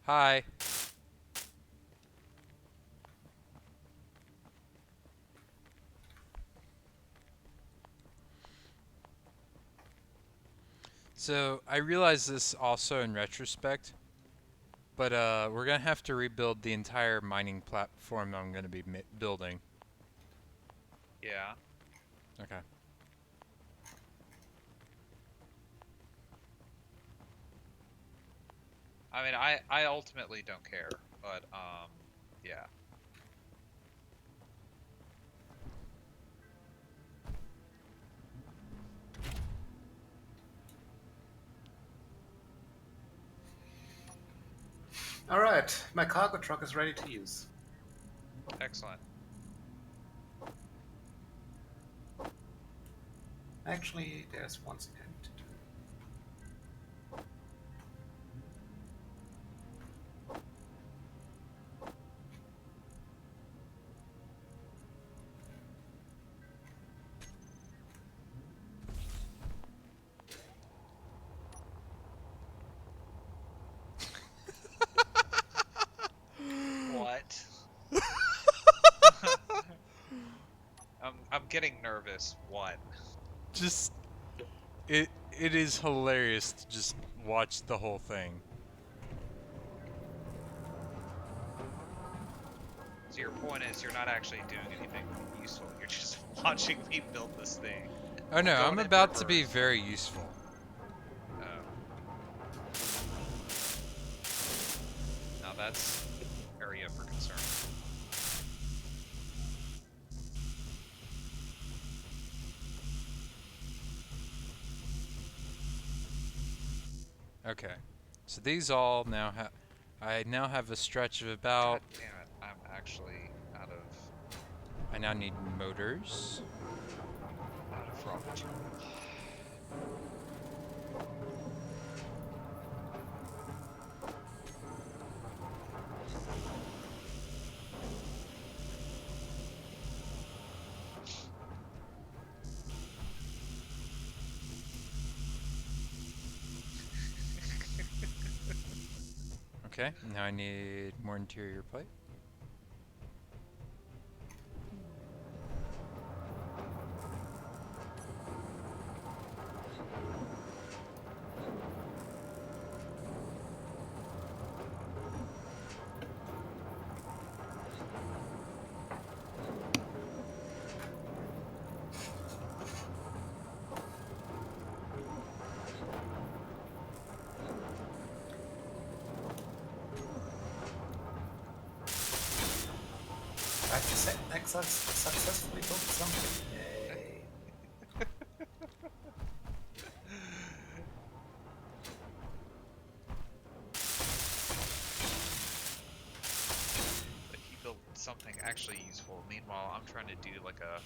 Hi. So I realize this also in retrospect, but we're gonna have to rebuild the entire mining platform I'm gonna be building. Yeah. Okay. I mean, I ultimately don't care, but, yeah. Alright, my cargo truck is ready to use. Excellent. Actually, there's one thing I need to do. What? I'm getting nervous. What? Just it is hilarious to just watch the whole thing. So your point is you're not actually doing anything useful. You're just watching me build this thing. Oh no, Going I'm in about to be reverse. very useful. Oh. Now that's area for concern. Okay. So these all now have I now have a stretch of God about damn it. I'm actually I now need motors. out of raw material. Okay, now I need more interior plate. I've successfully built something. Yay. But he built something actually useful. Meanwhile, I'm trying to do like a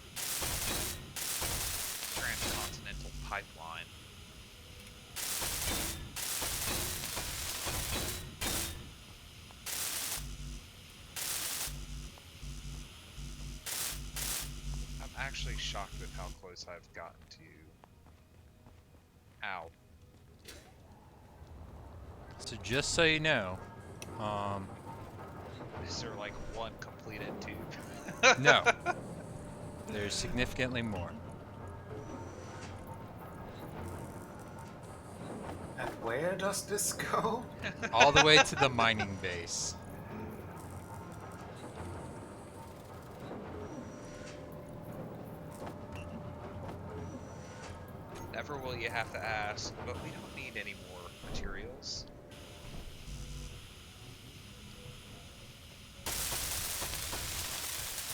transcontinental pipeline. I'm actually shocked with how close I've gotten to. Ow. So just so you know, Is there like one completed tube? no, there's significantly more. And where does this go? All the way to the mining base. Never will you have to ask, but we don't need any more materials.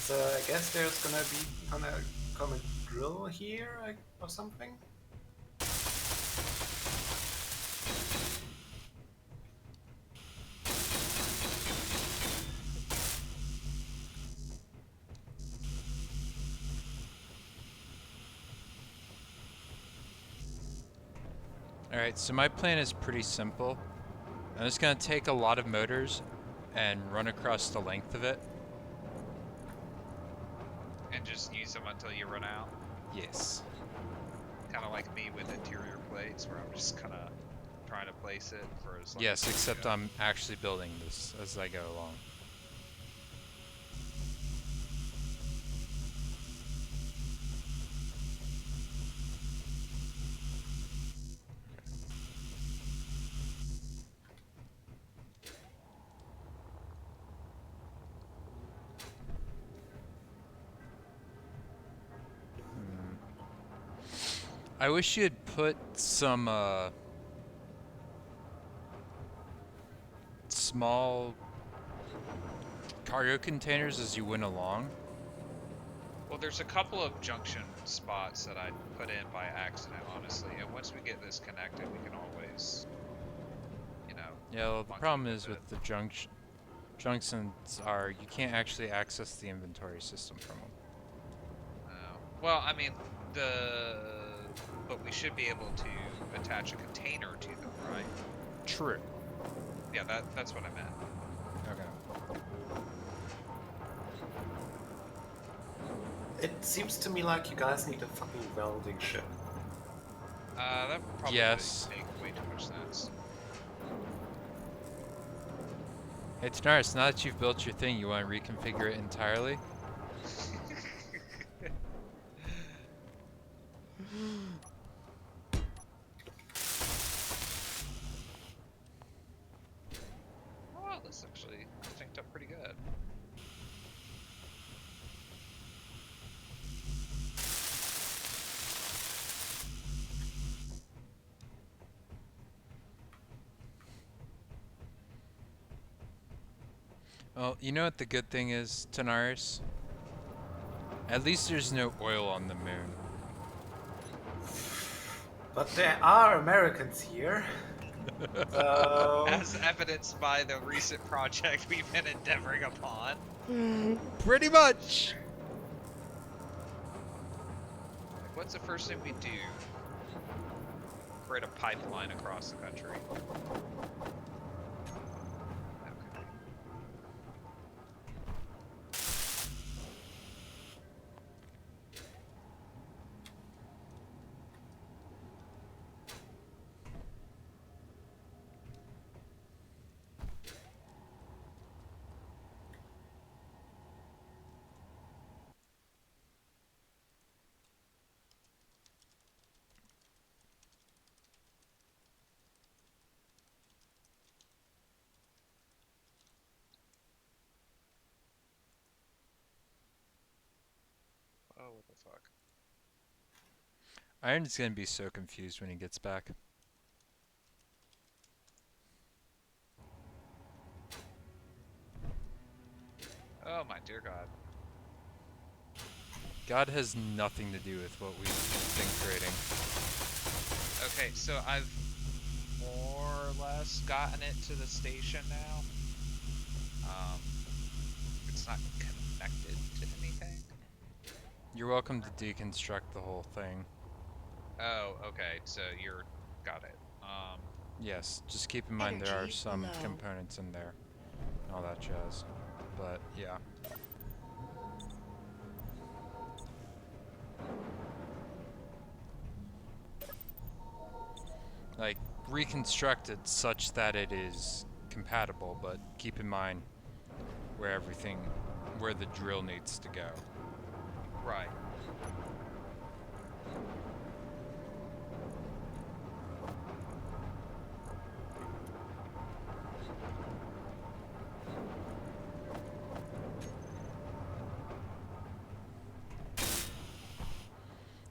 So I guess there's gonna come a drill here or something. Alright, so my plan is pretty simple. I'm just gonna take a lot of motors and run across the length of it. And just use them until you run out. Yes. Kind of like me with interior plates, where I'm just kind of trying to place it for as long Yes, as I except can. I'm actually building this as I go along. I wish you had put some small cargo containers as you went along. Well, there's a couple of junction spots that I put in by accident, honestly. And once we get this connected, we can always, you know, Yeah, well, the monkey problem is with it. with the junctions are you can't actually access the inventory system from them. Well, I mean, but we should be able to attach a container to them, right? True. Yeah, that's what I meant. Okay. It seems to me like you guys need a fucking welding ship. That would probably Yes. make way too much sense. Hey, Tanaris, now that you've built your thing, you want to reconfigure it entirely? Oh, this actually synced up pretty good. Well, you know what the good thing is, Tanaris? At least there's no oil on the moon. But there are Americans here. So As evidenced by the recent project we've been endeavoring upon. Pretty much! Like, what's the first thing we do? Create a pipeline across the country. Okay. Oh, what the fuck? Iron's gonna be so confused when he gets back. Oh my dear god. God has nothing to do with what we've been creating. Okay, so I've more or less gotten it to the station now. It's not connected to anything. You're welcome to deconstruct the whole thing. Oh, okay, so you're got it. Yes, just keep in mind there are Energy some low. components in there. And all that jazz. But, yeah. Like, reconstructed such that it is compatible, but keep in mind where the drill needs to go. Right.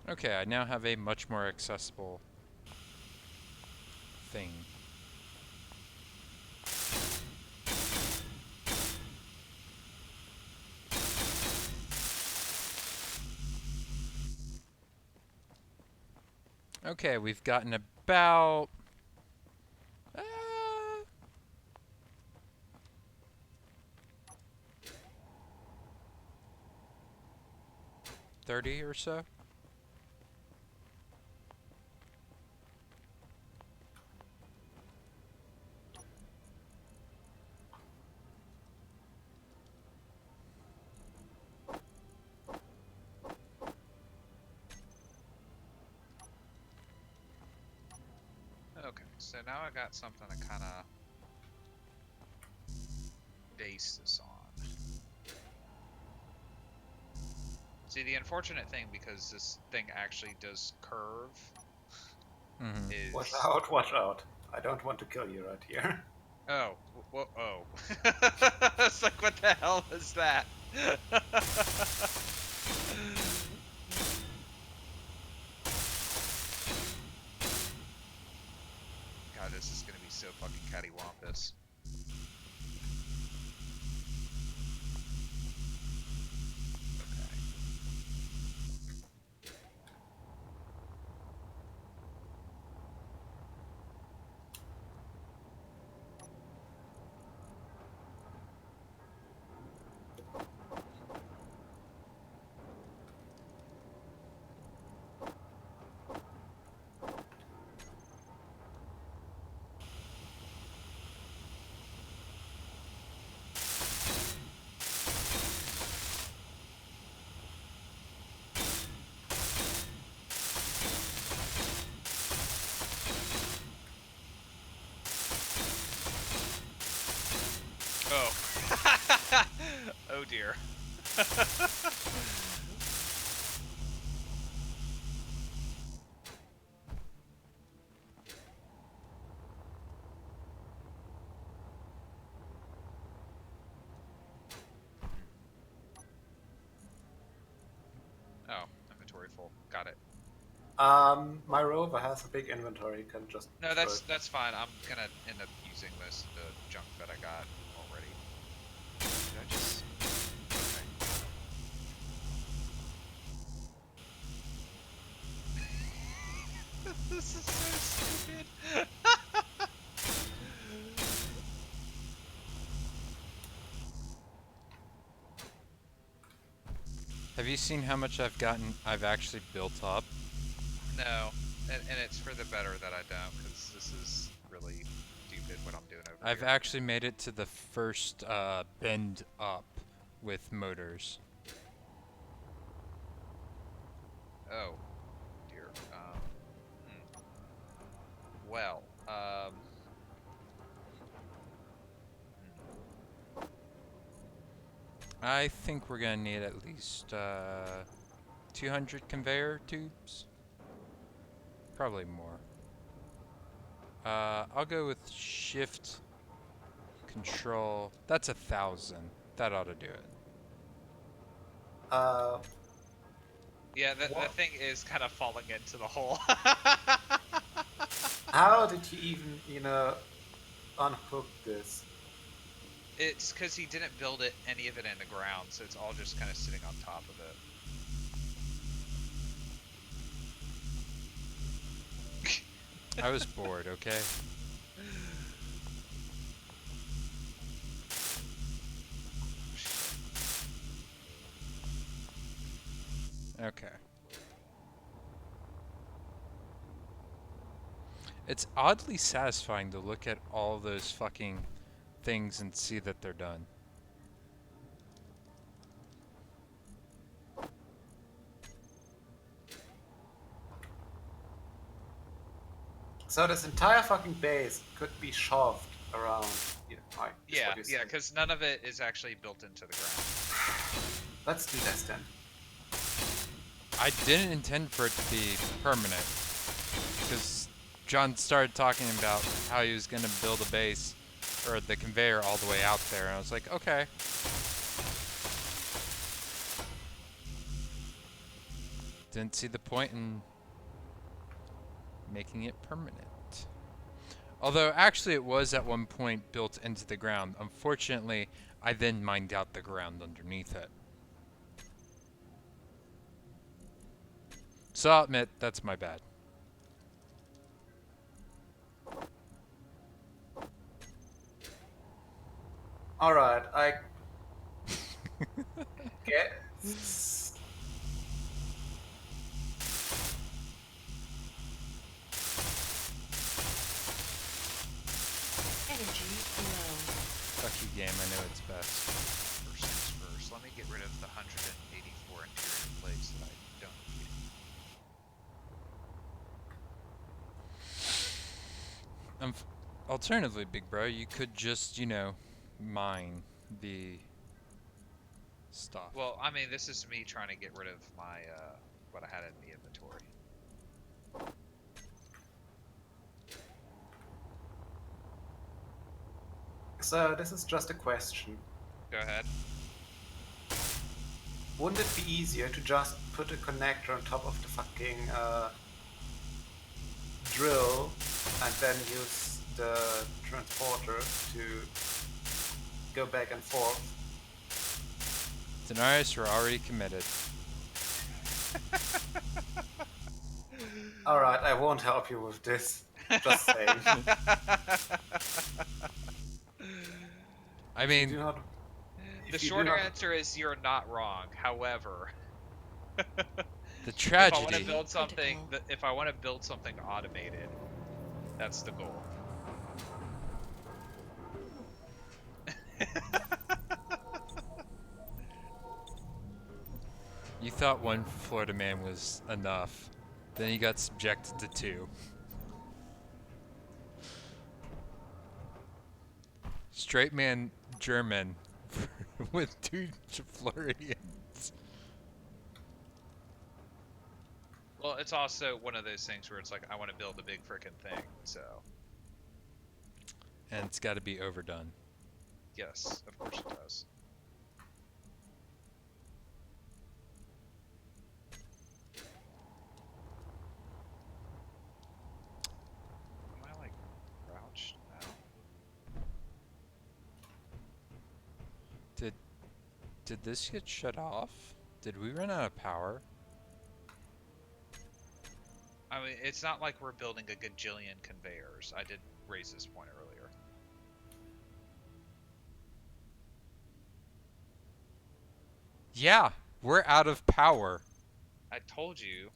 Okay, I now have a much more accessible thing. Okay, we've gotten about... Uh, 30 or so. So now I got something to kind of base this on. See, the unfortunate thing, because this thing actually does curve, Mm-hmm. is... Watch out. I don't want to kill you right here. Oh, oh. It's like, what the hell is that? God, this is gonna be so fucking cattywampus. Okay. Oh. Oh dear. Oh, inventory full. Got it. My rover has a big inventory. You can just No, throw it. that's fine. I'm gonna end up using most of the junk that I got already. Did I just... Okay. This is so stupid. Have you seen how much I've actually built up? No, and it's for the better that I don't, because this is really stupid what I'm doing over I've here. actually made it to the first bend up with motors. Oh, dear. Well, I think we're gonna need at least 200 conveyor tubes. Probably more. I'll go with shift control. That's 1,000. That ought to do it. Uh, yeah, the What? thing is kind of falling into the hole. how did you even, unhook this? It's because he didn't build any of it in the ground, so it's all just kind of sitting on top of it. I was bored, okay? Okay. It's oddly satisfying to look at all those fucking things and see that they're done. So this entire fucking base could be shoved around. Is Yeah, what you yeah, said. because none of it is actually built into the ground. Let's do this then. I didn't intend for it to be permanent, because John started talking about how he was going to build a base, or the conveyor all the way out there, and I was like, okay. Didn't see the point in making it permanent. Although, actually, it was at one point built into the ground. Unfortunately, I then mined out the ground underneath it. So I'll admit, that's my bad. Alright, I guess. Energy low. Fuck you, game. I know it's best. First things first, let me get rid of the 184 interior plates that I don't need. Alternatively, big bro, you could just, mine the stuff. Well, I mean, this is me trying to get rid of my what I had in the inventory. So this is just a question. Go ahead. Wouldn't it be easier to just put a connector on top of the fucking drill and then use the transporter to go back and forth? Daenerys, we're already committed. Alright, I won't help you with this. Just saying. I If you mean, do not, The if you do shorter not, answer is you're not wrong. However, the if I want to tragedy. build something, Critical. if I want to build something automated, that's the goal. You thought one Florida man was enough. Then you got subjected to two. Straight man German with two Floridians. Well, it's also one of those things where it's like I want to build a big freaking thing. So And it's got to be overdone. yes, of course it does. Am I like crouched now? Did this get shut off? Did we run out of power? I mean, it's not like we're building a gajillion conveyors. I did raise this point earlier. Yeah, we're out of power. I told you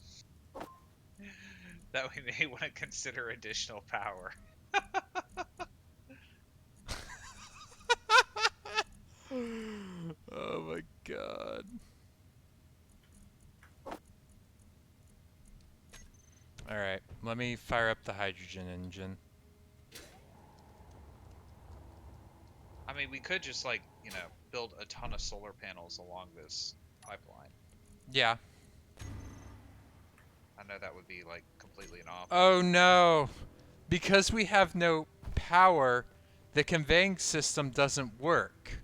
that we may want to consider additional power. Oh my god. Alright, let me fire up the hydrogen engine. I mean, we could just like, build a ton of solar panels along this pipeline. Yeah. I know that would be like completely an off. Oh no! Because we have no power, the conveying system doesn't work.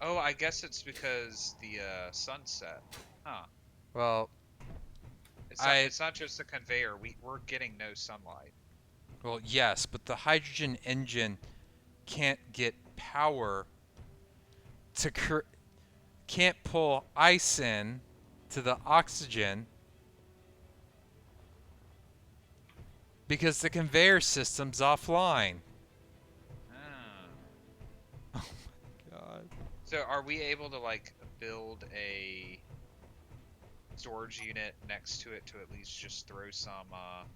Oh, I guess it's because the sunset. Huh. Well, It's not, it's not just a conveyor. We're getting no sunlight. well, yes, but the hydrogen engine can't get power to can't pull ice in to the oxygen because the conveyor system's offline. Ah. Oh my god. So are we able to like build a storage unit next to it to at least just throw some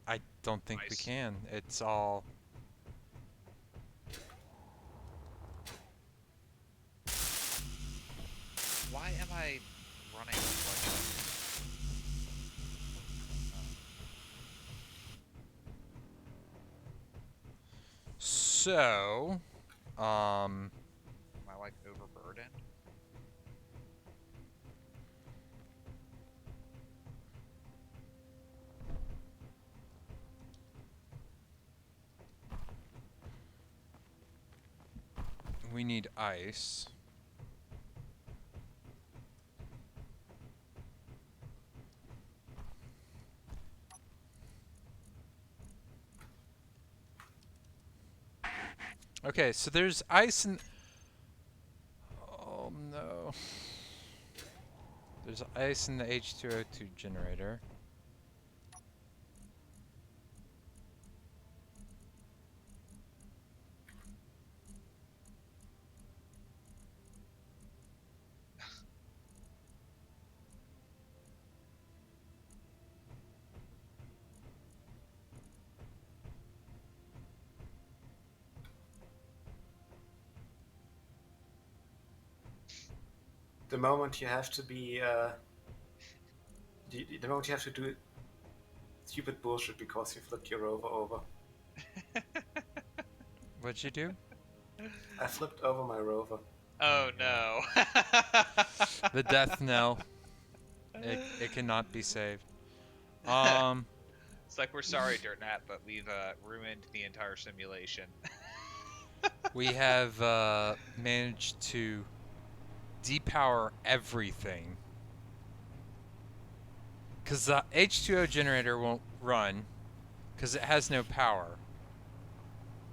I don't think we ice? can. It's all. Why am I running like So, am I like overburdened? we need ice. Okay, so there's ice in. Oh no. There's ice in the H2O2 generator. the moment you have to be, the moment you have to do stupid bullshit because you flipped your rover over. What'd you do? I flipped over my rover. Oh God. no. The death knell. It cannot be saved. It's like, we're sorry, Dirtnat, but we've ruined the entire simulation. We have managed to depower everything. Because the H2O generator won't run because it has no power.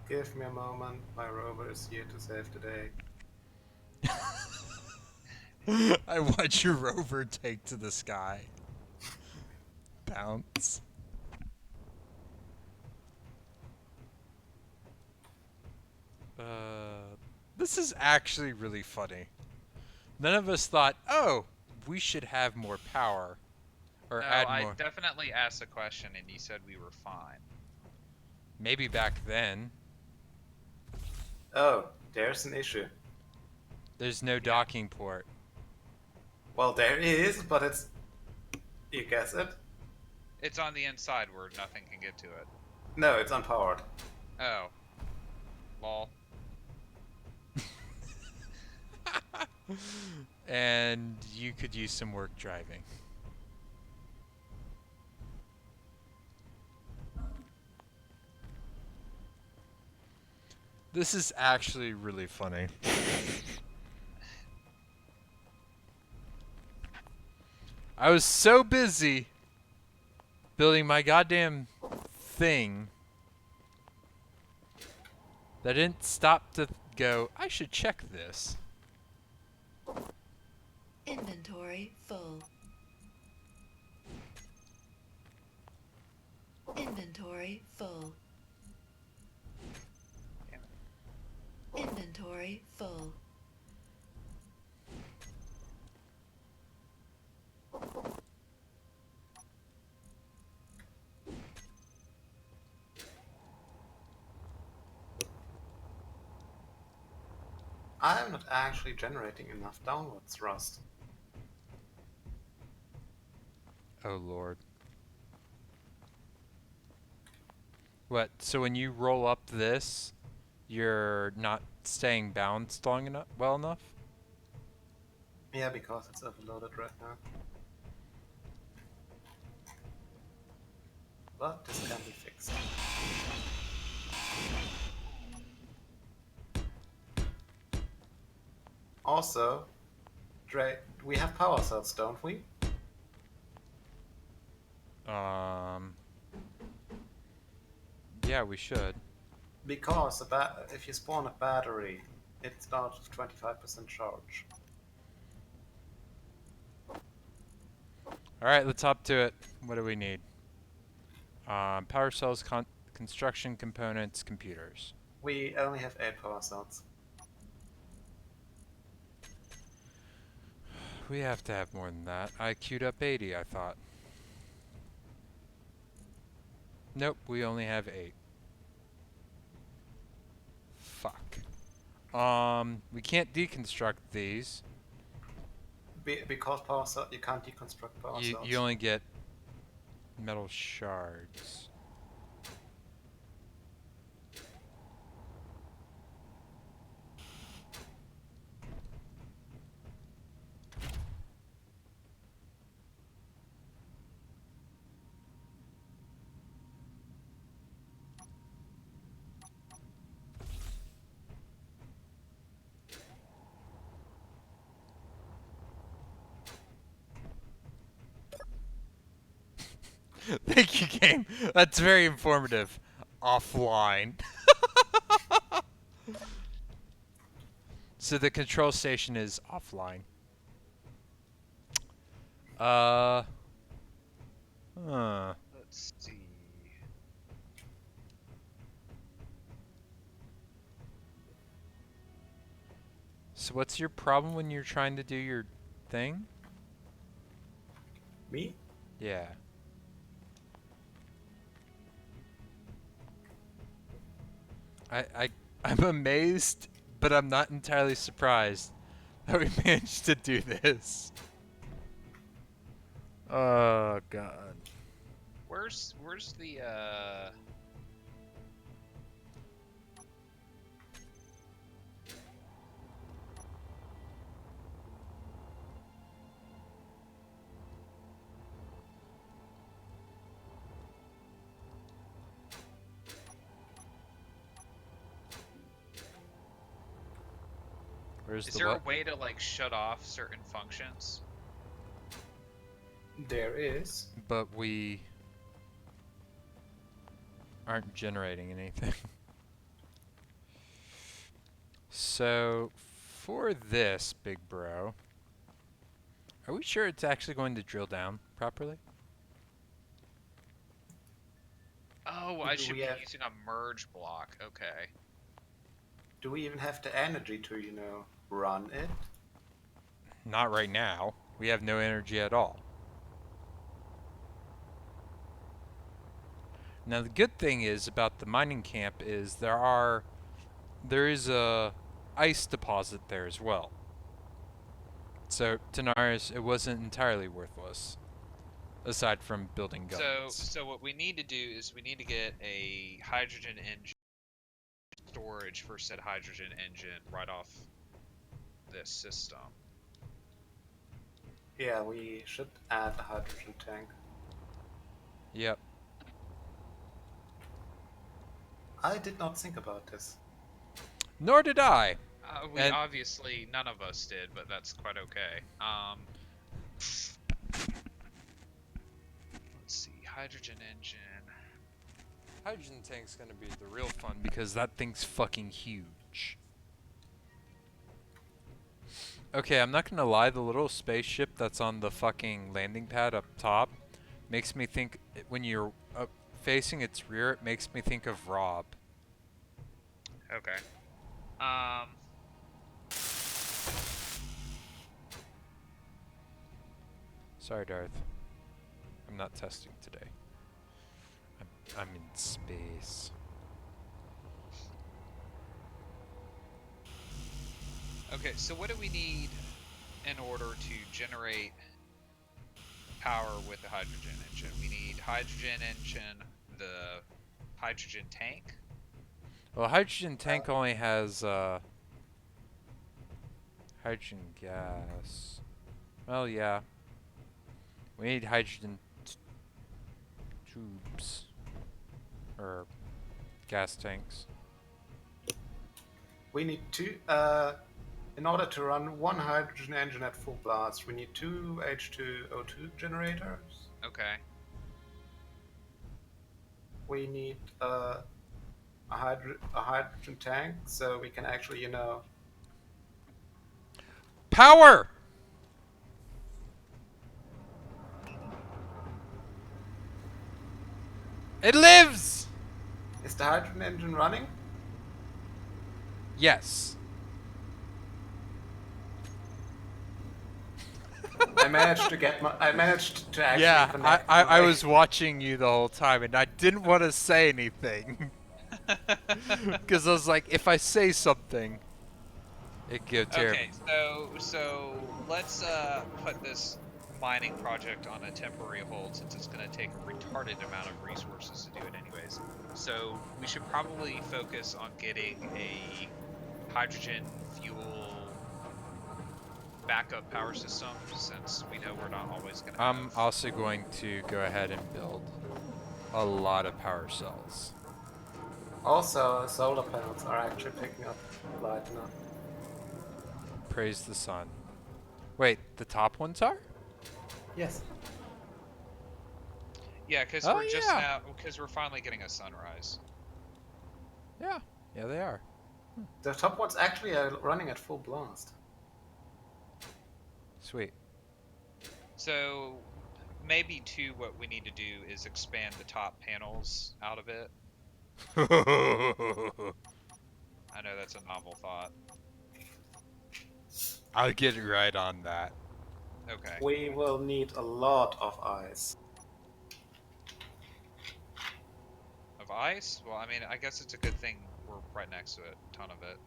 Give me a moment. My rover is here to save the day. I watch your rover take to the sky. Bounce. This is actually really funny. None of us thought, oh, we should have more power. Or No, add I more. definitely asked a question and you said we were fine. Maybe back then. Oh, there's an issue. There's no docking port. Well, there is, but it's... You guess it? It's on the inside where nothing can get to it. No, it's unpowered. Oh. Lol. And you could use some work driving. This is actually really funny. I was so busy building my goddamn thing that I didn't stop to go, I should check this. Inventory full. Inventory full. Inventory full. I am not actually generating enough downward thrust. Oh lord. What? So when you roll up this, you're not staying balanced long enough, well enough? Yeah, because it's overloaded right now. But this can be fixed. Also, we have power cells, don't we? Yeah, we should. Because if you spawn a battery, it starts with 25% charge. Alright, let's hop to it. What do we need? Power cells, construction components, computers. We only have 8 power cells. We have to have more than that. I queued up 80, I thought. Nope, we only have 8. Fuck. We can't deconstruct these. Because power cell, you can't deconstruct power cells. You only get metal shards. Thank you, game. That's very informative. Offline. So the control station is offline. Huh. Let's see. So what's your problem when you're trying to do your thing? Me? Yeah. I'm amazed, but I'm not entirely surprised that we managed to do this. Oh god. Where's the Where's is the there a what? way to like shut off certain functions? There is. But we aren't generating anything. So, for this, big bro, are we sure it's actually going to drill down properly? Oh, I Do should we be have? using a merge block. Okay. Do we even have the energy to, run it? Not right now. We have no energy at all. Now the good thing is about the mining camp is there is a ice deposit there as well. So Tanaris, it wasn't entirely worthless, aside from building guns. So what we need to do is we need to get a hydrogen engine storage for said hydrogen engine right off this system. Yeah, we should add a hydrogen tank. Yep. I did not think about this. Nor did I. We And obviously none of us did, but that's quite okay. Let's see, hydrogen engine. hydrogen tank's gonna be the real fun because that thing's fucking huge. Okay, I'm not gonna lie, the little spaceship that's on the fucking landing pad up top makes me think, when you're facing its rear, it makes me think of Rob. Okay. Sorry, Darth. I'm not testing today. I'm in space. Okay, so what do we need in order to generate power with the hydrogen engine? We need hydrogen engine, the hydrogen tank. Well, hydrogen tank only has hydrogen gas. Well, yeah. We need hydrogen tubes or gas tanks. We need two. In order to run one hydrogen engine at full blast, we need two H2O2 generators. Okay. We need a hydrogen tank, so we can actually, Power! It lives! Is the hydrogen engine running? Yes. I managed to actually Yeah, connect. I was watching you the whole time and I didn't want to say anything. Because I was like, if I say something, it could go terrible. Okay, so let's put this mining project on a temporary hold since it's going to take a retarded amount of resources to do it anyways. So we should probably focus on getting a hydrogen fuel backup power system since we know we're not always going to I'm also going to go ahead and build a lot of power cells. Also, solar panels are actually picking up light enough. Praise the sun. Wait, the top ones are? Yes. Yeah, because Oh, we're just yeah. now because we're finally getting a sunrise. Yeah. Yeah, they are. The top ones actually are running at full blast. Sweet. So maybe too, what we need to do is expand the top panels out of it. I know that's a novel thought. I'll get right on that. Okay. We will need a lot of ice. Of ice? Well, I mean, I guess it's a good thing we're right next to it. A ton of it.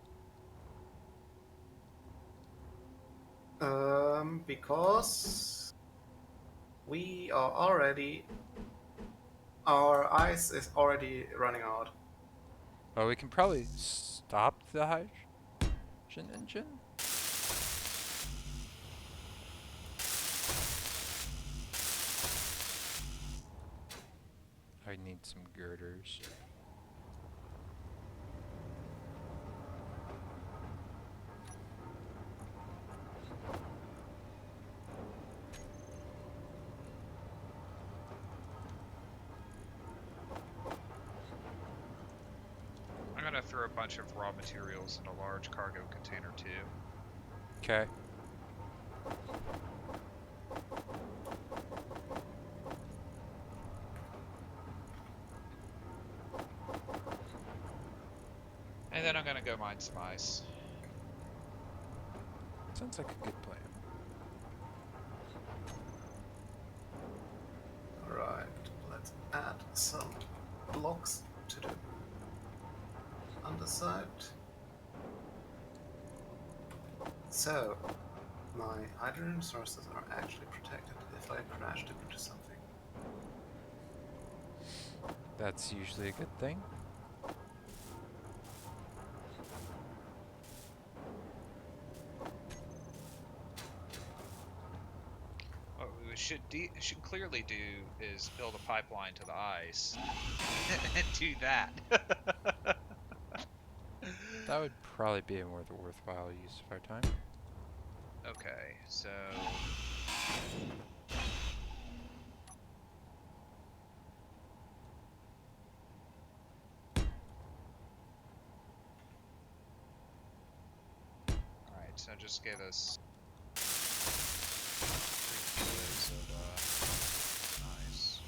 Because we are already Our ice is already running out. Oh, we can probably stop the hydrogen engine? I need some girders. I'm gonna throw a bunch of raw materials in a large cargo container too. Okay. And then I'm gonna go mine some ice. Sounds like a good plan. Alright, let's add some blocks to the underside. So, my hydrogen sources are actually protected if I crash into something. That's usually a good thing. What we should clearly do is build a pipeline to the ice and do that. That would probably be a more worthwhile use of our time. Okay, so alright, so just give us 3 kilos of ice.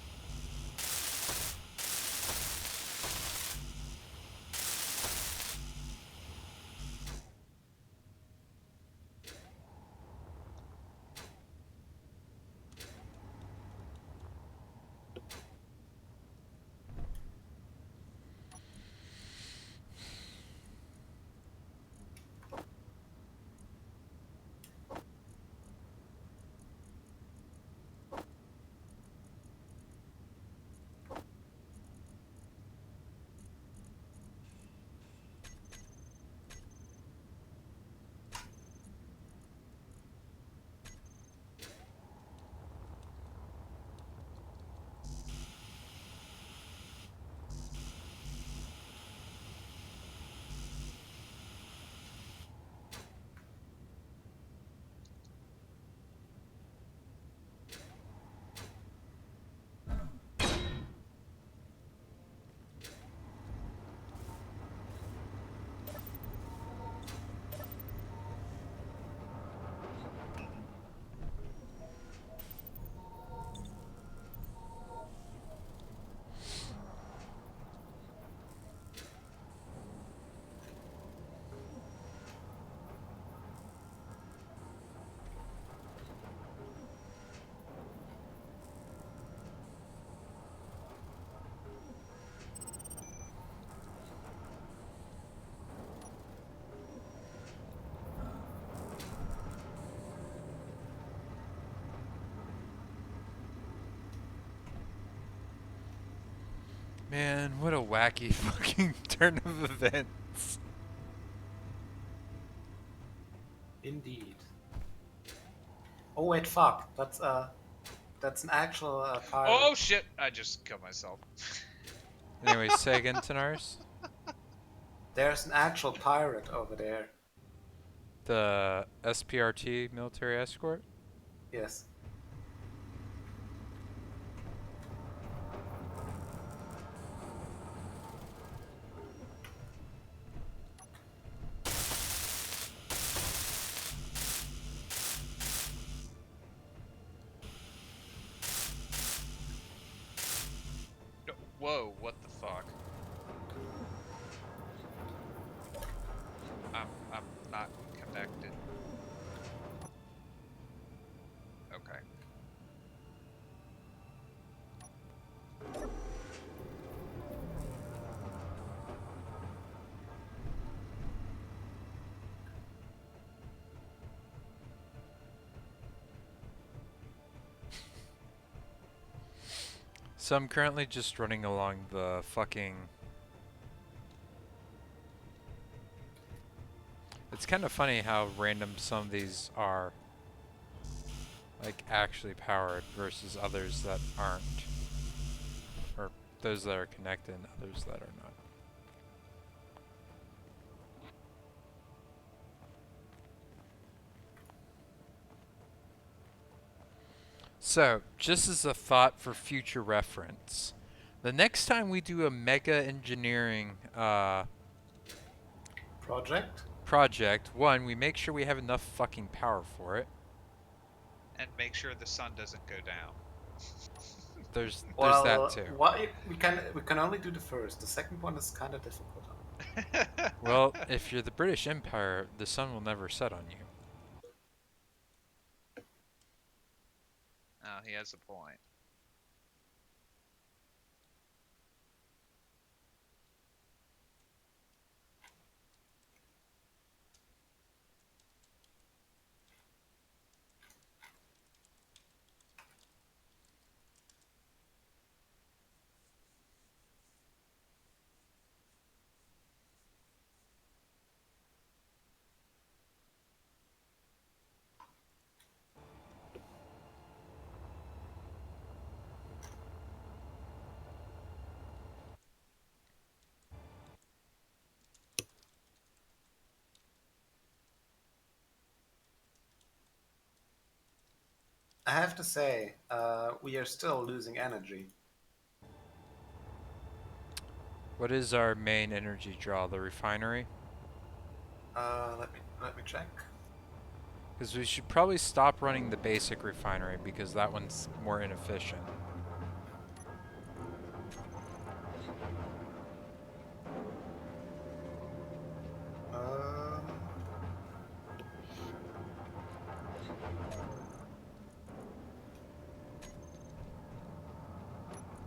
Man, what a wacky fucking turn of events. Indeed. Oh wait, fuck. That's an actual pirate. Oh shit! I just killed myself. Anyway, say again, Tanaris. There's an actual pirate over there. The SPRT military escort? Yes. No, whoa! What the fuck? I'm not connected. Okay. So I'm currently just running along the fucking... It's kind of funny how random some of these are, like, actually powered versus others that aren't. Or those that are connected and others that are not. So, just as a thought for future reference, the next time we do a mega engineering Project? one, we make sure we have enough fucking power for it. And make sure the sun doesn't go down. There's that Well, too. we can only do the first. The second one is kind of difficult. Well, if you're the British Empire, the sun will never set on you. Oh, he has a point. I have to say, we are still losing energy. What is our main energy draw? The refinery? Let me check. Because we should probably stop running the basic refinery because that one's more inefficient. Um,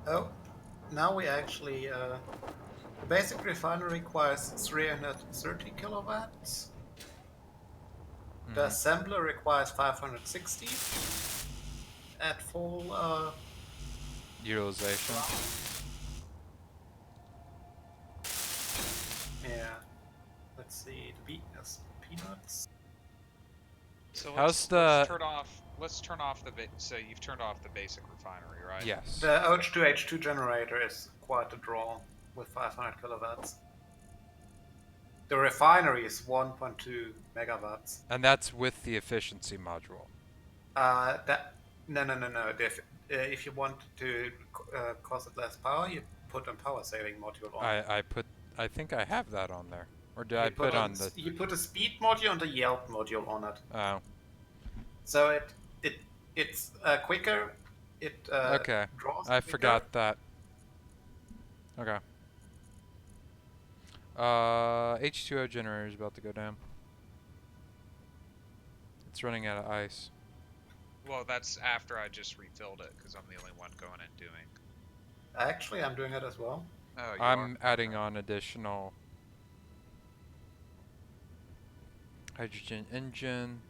oh, now we actually the basic refinery requires 330 kilowatts. The assembler requires 560 at full Utilization. yeah. Let's see, the peanuts. So How's let's turn off. Let's turn off the. So you've turned off the basic refinery, right? Yes. The H2H2 generator is quite a draw with 500 kilowatts. The refinery is 1.2 megawatts. And that's with the efficiency module. No. If you want to cost it less power, you put a power saving module on. I think I have that on there. Or did You I put on the... You put a speed module and a Yelp module on it. Oh. So it's quicker. It Okay. draws I quicker. forgot that. Okay. H2O generator is about to go down. It's running out of ice. Well, that's after I just refilled it because I'm the only one going and doing. Actually, I'm doing it as well. Oh, you I'm are? adding on additional hydrogen engine.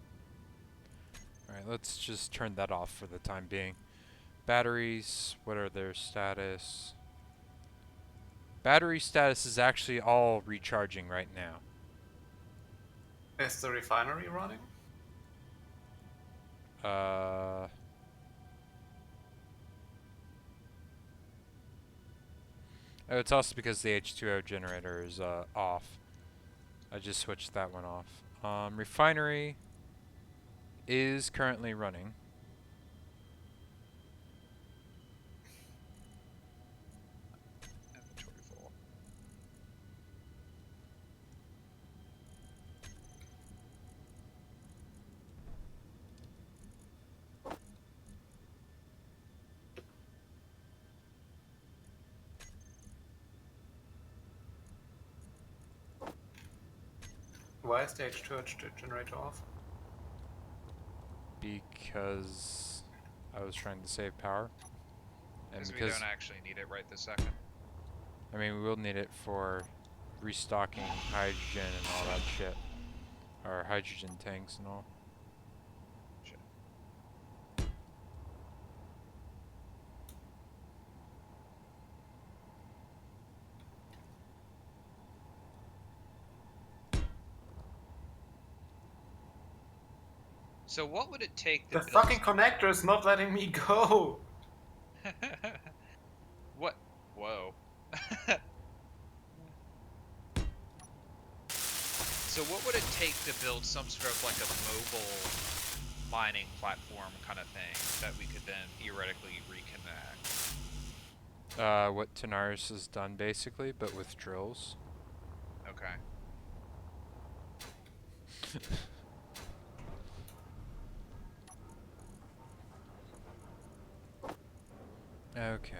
Alright, let's just turn that off for the time being. Batteries, what are their status? Battery status is actually all recharging right now. Is the refinery running? Oh, it's also because the H2O generator is off. I just switched that one off. Refinery is currently running. Inventory full. Why is the H2H generator off? Because I was trying to save power. And Because we because, don't actually need it right this second. I mean, we will need it for restocking hydrogen and all that shit. Or hydrogen tanks and all. Shit. So what would it take to The build fucking connector is not letting me go. What? Whoa. So what would it take to build some sort of like a mobile mining platform kind of thing that we could then theoretically reconnect? What Tanaris has done basically, but with drills. Okay. Okay.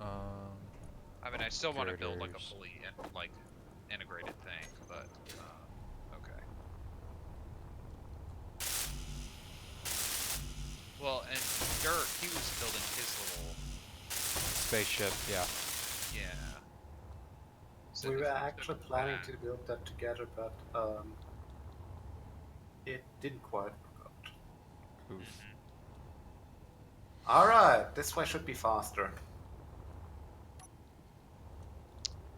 I mean, I still want to build like a Girders. fully like integrated thing, but okay. Well, and Dirt, he was building his little Spaceship, yeah. yeah. So We if were we took actually planning that, to build that together, but it didn't quite work out. Oof. Alright, this way should be faster.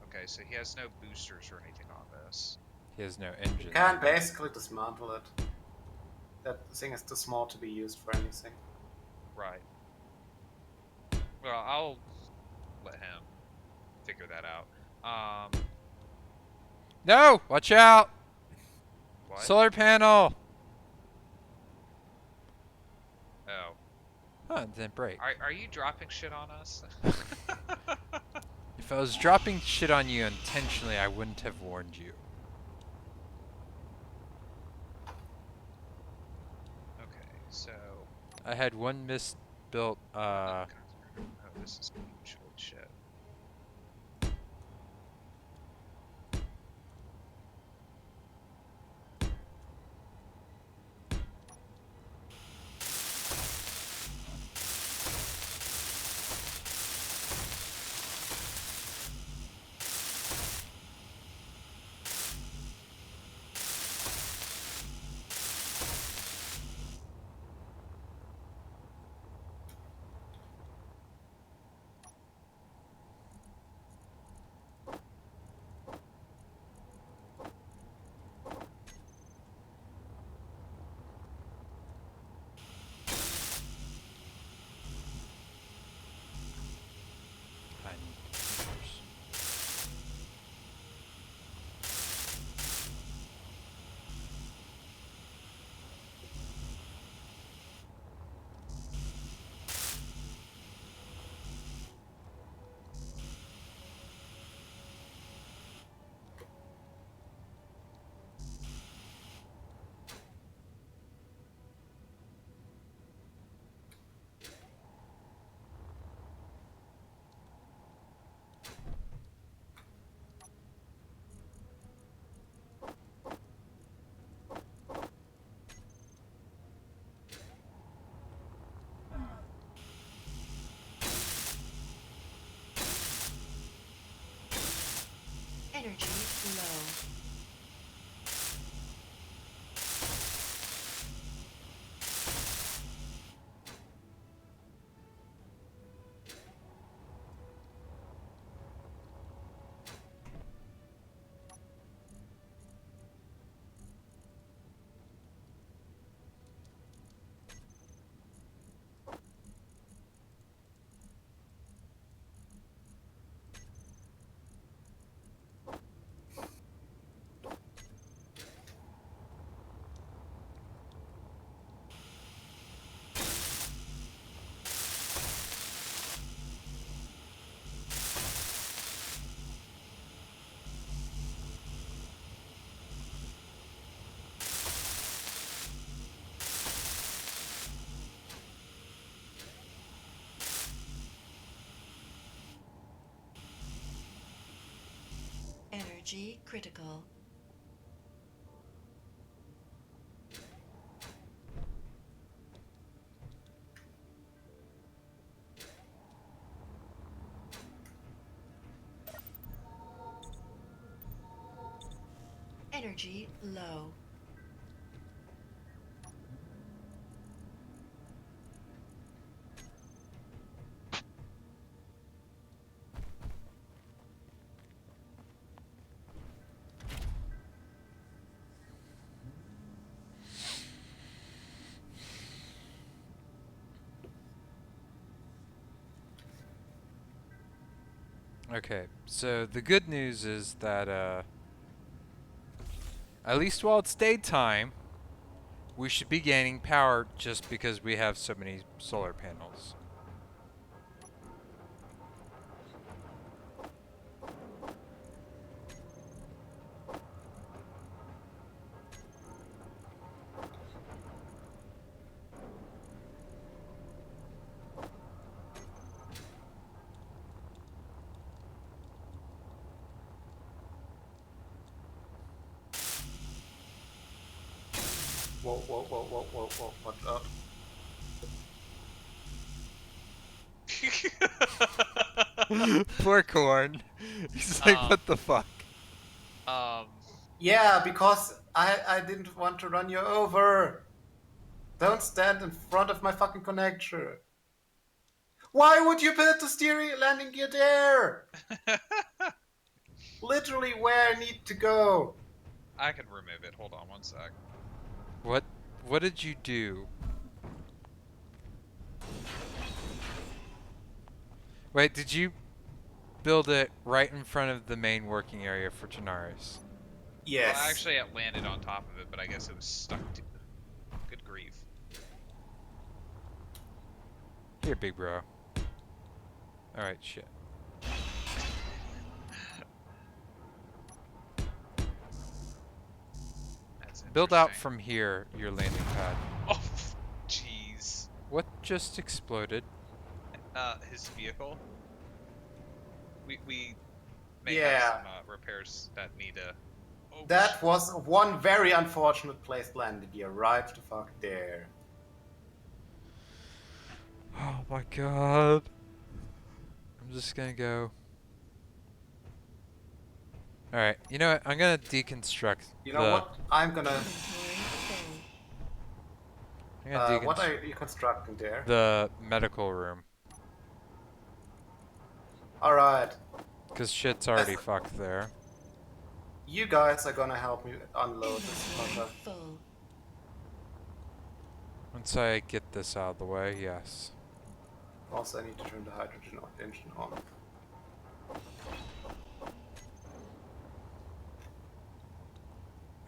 okay, so he has no boosters or anything on this. He has no You engines. can basically dismantle it. That thing is too small to be used for anything. Right. Well, I'll let him figure that out. No! Watch out! What? Solar panel! Oh. Huh, it didn't break. Are you dropping shit on us? If I was dropping shit on you intentionally, I wouldn't have warned you. Okay, so I had one misbuilt, oh, this is huge. Holy shit. I need computers. Energy low. Energy critical. Energy low. Okay, so the good news is that at least while it's daytime, we should be gaining power just because we have so many solar panels. Whoa, whoa, whoa, whoa, whoa, whoa, what up? Poor Corn. He's like, um, what the fuck? um, Yeah, because I didn't want to run you over. Don't stand in front of my fucking connector. Why would you put the steering landing gear there? Literally where I need to go. I can remove it. Hold on one sec. What? What did you do? Wait, did you build it right in front of the main working area for Tanaris? Well, Yes. actually, it landed on top of it, but I guess it was stuck to. Good grief. Here, big bro. Alright, shit. That's Build out interesting. from here your landing pad. Oh, jeez. What just exploded? His vehicle. We may have Yeah. some repairs that need a. Oh, That was one very unfortunate place landing gear right the fuck there. Oh my god. I'm just gonna go. Alright, you know what? I'm gonna deconstruct You know the. what? I'm gonna. Inventory full. I'm gonna What deconstruct are you constructing there? the medical room. Alright. Cause shit's already fucked there. You guys are gonna help me unload this Inventory fucker. full. Once I get this out of the way, yes. Also, I need to turn the hydrogen engine on.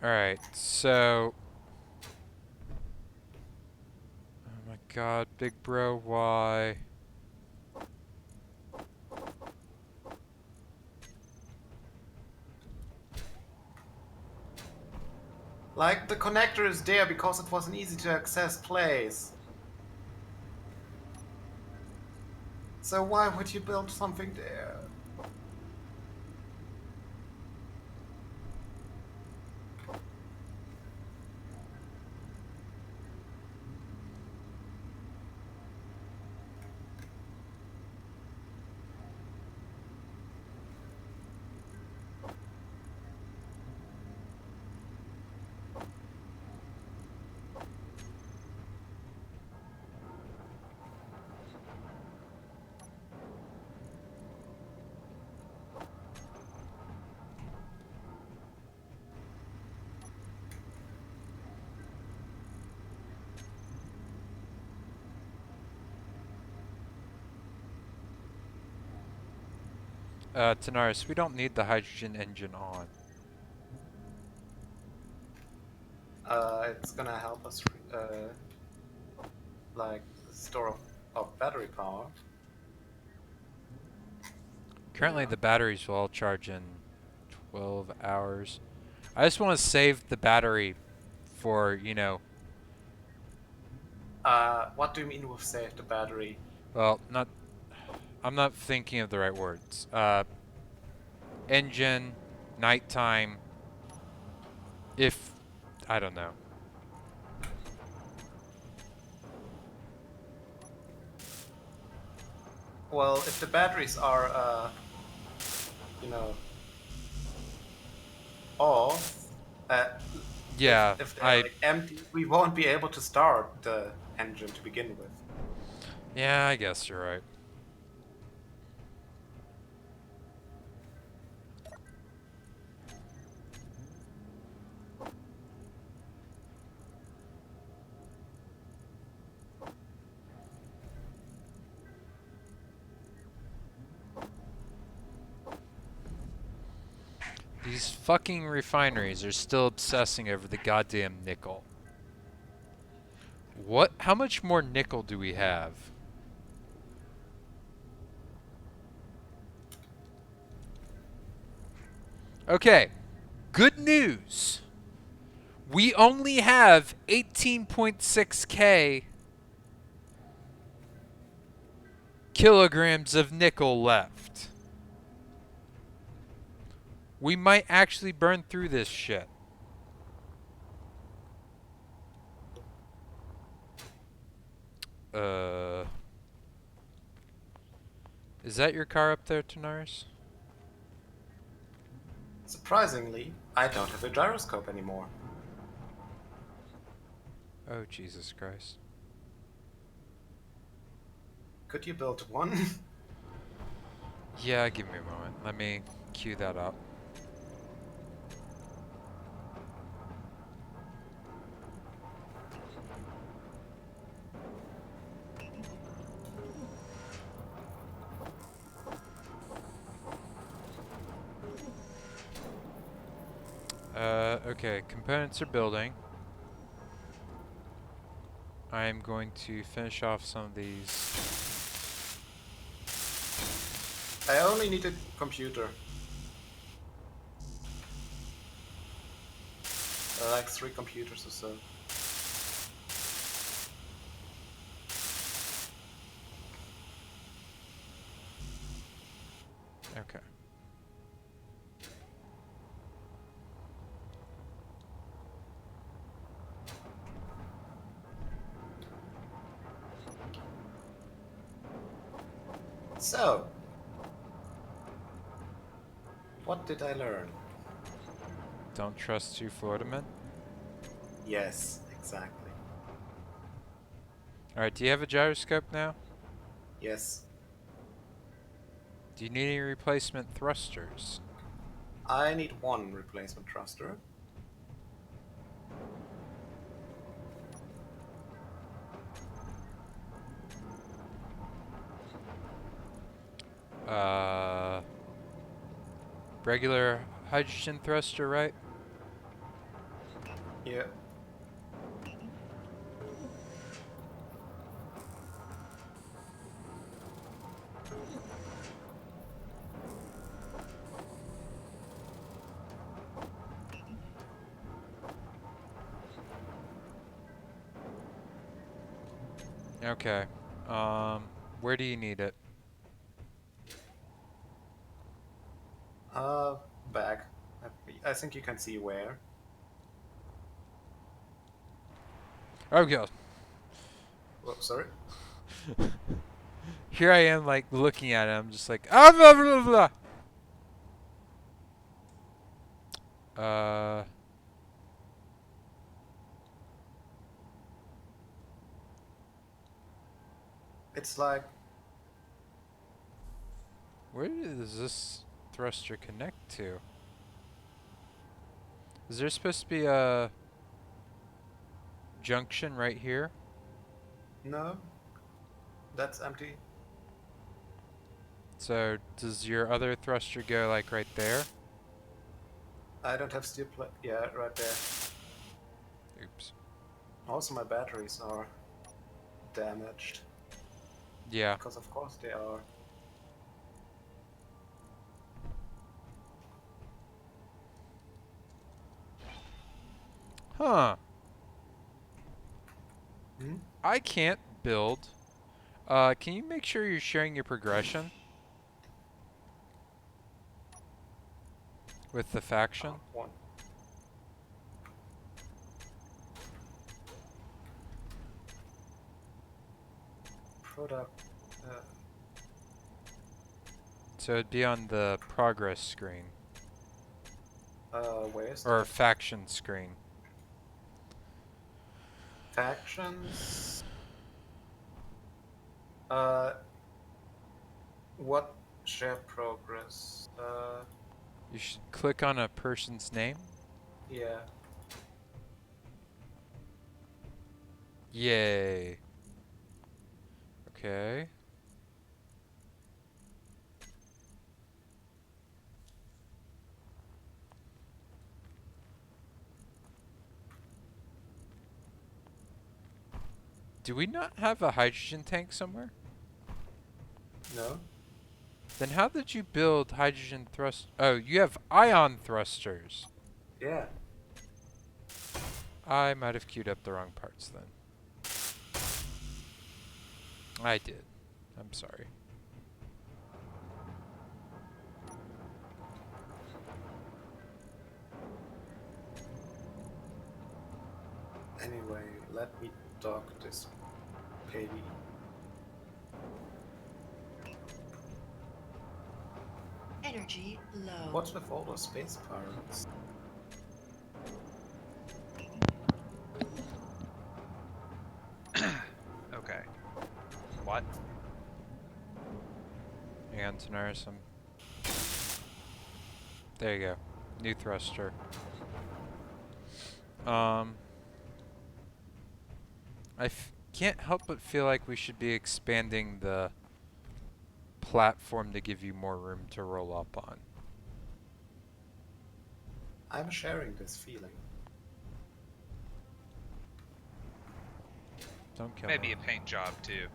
Alright, so. Oh my god, big bro, why? Like, the connector is there because it was an easy to access place. So why would you build something there? Tanaris, we don't need the hydrogen engine on. It's gonna help us, like, store of battery power. Currently, Yeah. the batteries will all charge in 12 hours. I just want to save the battery for, you know, What do you mean with save the battery? well, not. I'm not thinking of the right words. Engine, nighttime. If I don't know. Well, if the batteries are, you know, off, Yeah, if they're I. like empty, we won't be able to start the engine to begin with. Yeah, I guess you're right. These fucking refineries are still obsessing over the goddamn nickel. What? How much more nickel do we have? Okay. Good news. We only have 18.6k kilograms of nickel left. We might actually burn through this shit. Is that your car up there, Tanaris? Surprisingly, I don't have a gyroscope anymore. Oh, Jesus Christ. Could you build one? Yeah, give me a moment. Let me cue that up. Okay, components are building. I am going to finish off some of these. I only need a computer. Like 3 computers or so. Okay. So, what did I learn? Don't trust two Florida men. Yes, exactly. Alright, do you have a gyroscope now? Yes. Do you need any replacement thrusters? I need 1 replacement thruster. Uh, regular hydrogen thruster, right? Yeah. Okay. Where do you need it? Back. I think you can see where. Oh, God. Oh, sorry. Here I am, like, looking at it. I'm just like, ah, blah, blah, blah. It's like, Where does this thruster connect to? Is there supposed to be a junction right here? no, that's empty. So does your other thruster go like right there? I don't have steel plate. Yeah, right there. Oops. Also, my batteries are damaged. Yeah. Because of course they are. Huh. Hmm? I can't build. Can you make sure you're sharing your progression with the faction? 1. Product. So it'd be on the progress screen Where's or that? faction screen. Factions. What share progress? You should click on a person's name. Yeah. Yay. Okay. Do we not have a hydrogen tank somewhere? No? Then how did you build hydrogen thrust? Oh, you have ion thrusters. Yeah. I might have queued up the wrong parts then. I did. I'm sorry. Anyway, let me dock this baby. Energy low. What's with all those space pirates? Okay. What? Hang on, Tanaris. There you go. New thruster. Can't help but feel like we should be expanding the platform to give you more room to roll up on. I'm sharing this feeling. Don't kill Maybe me. a paint job too.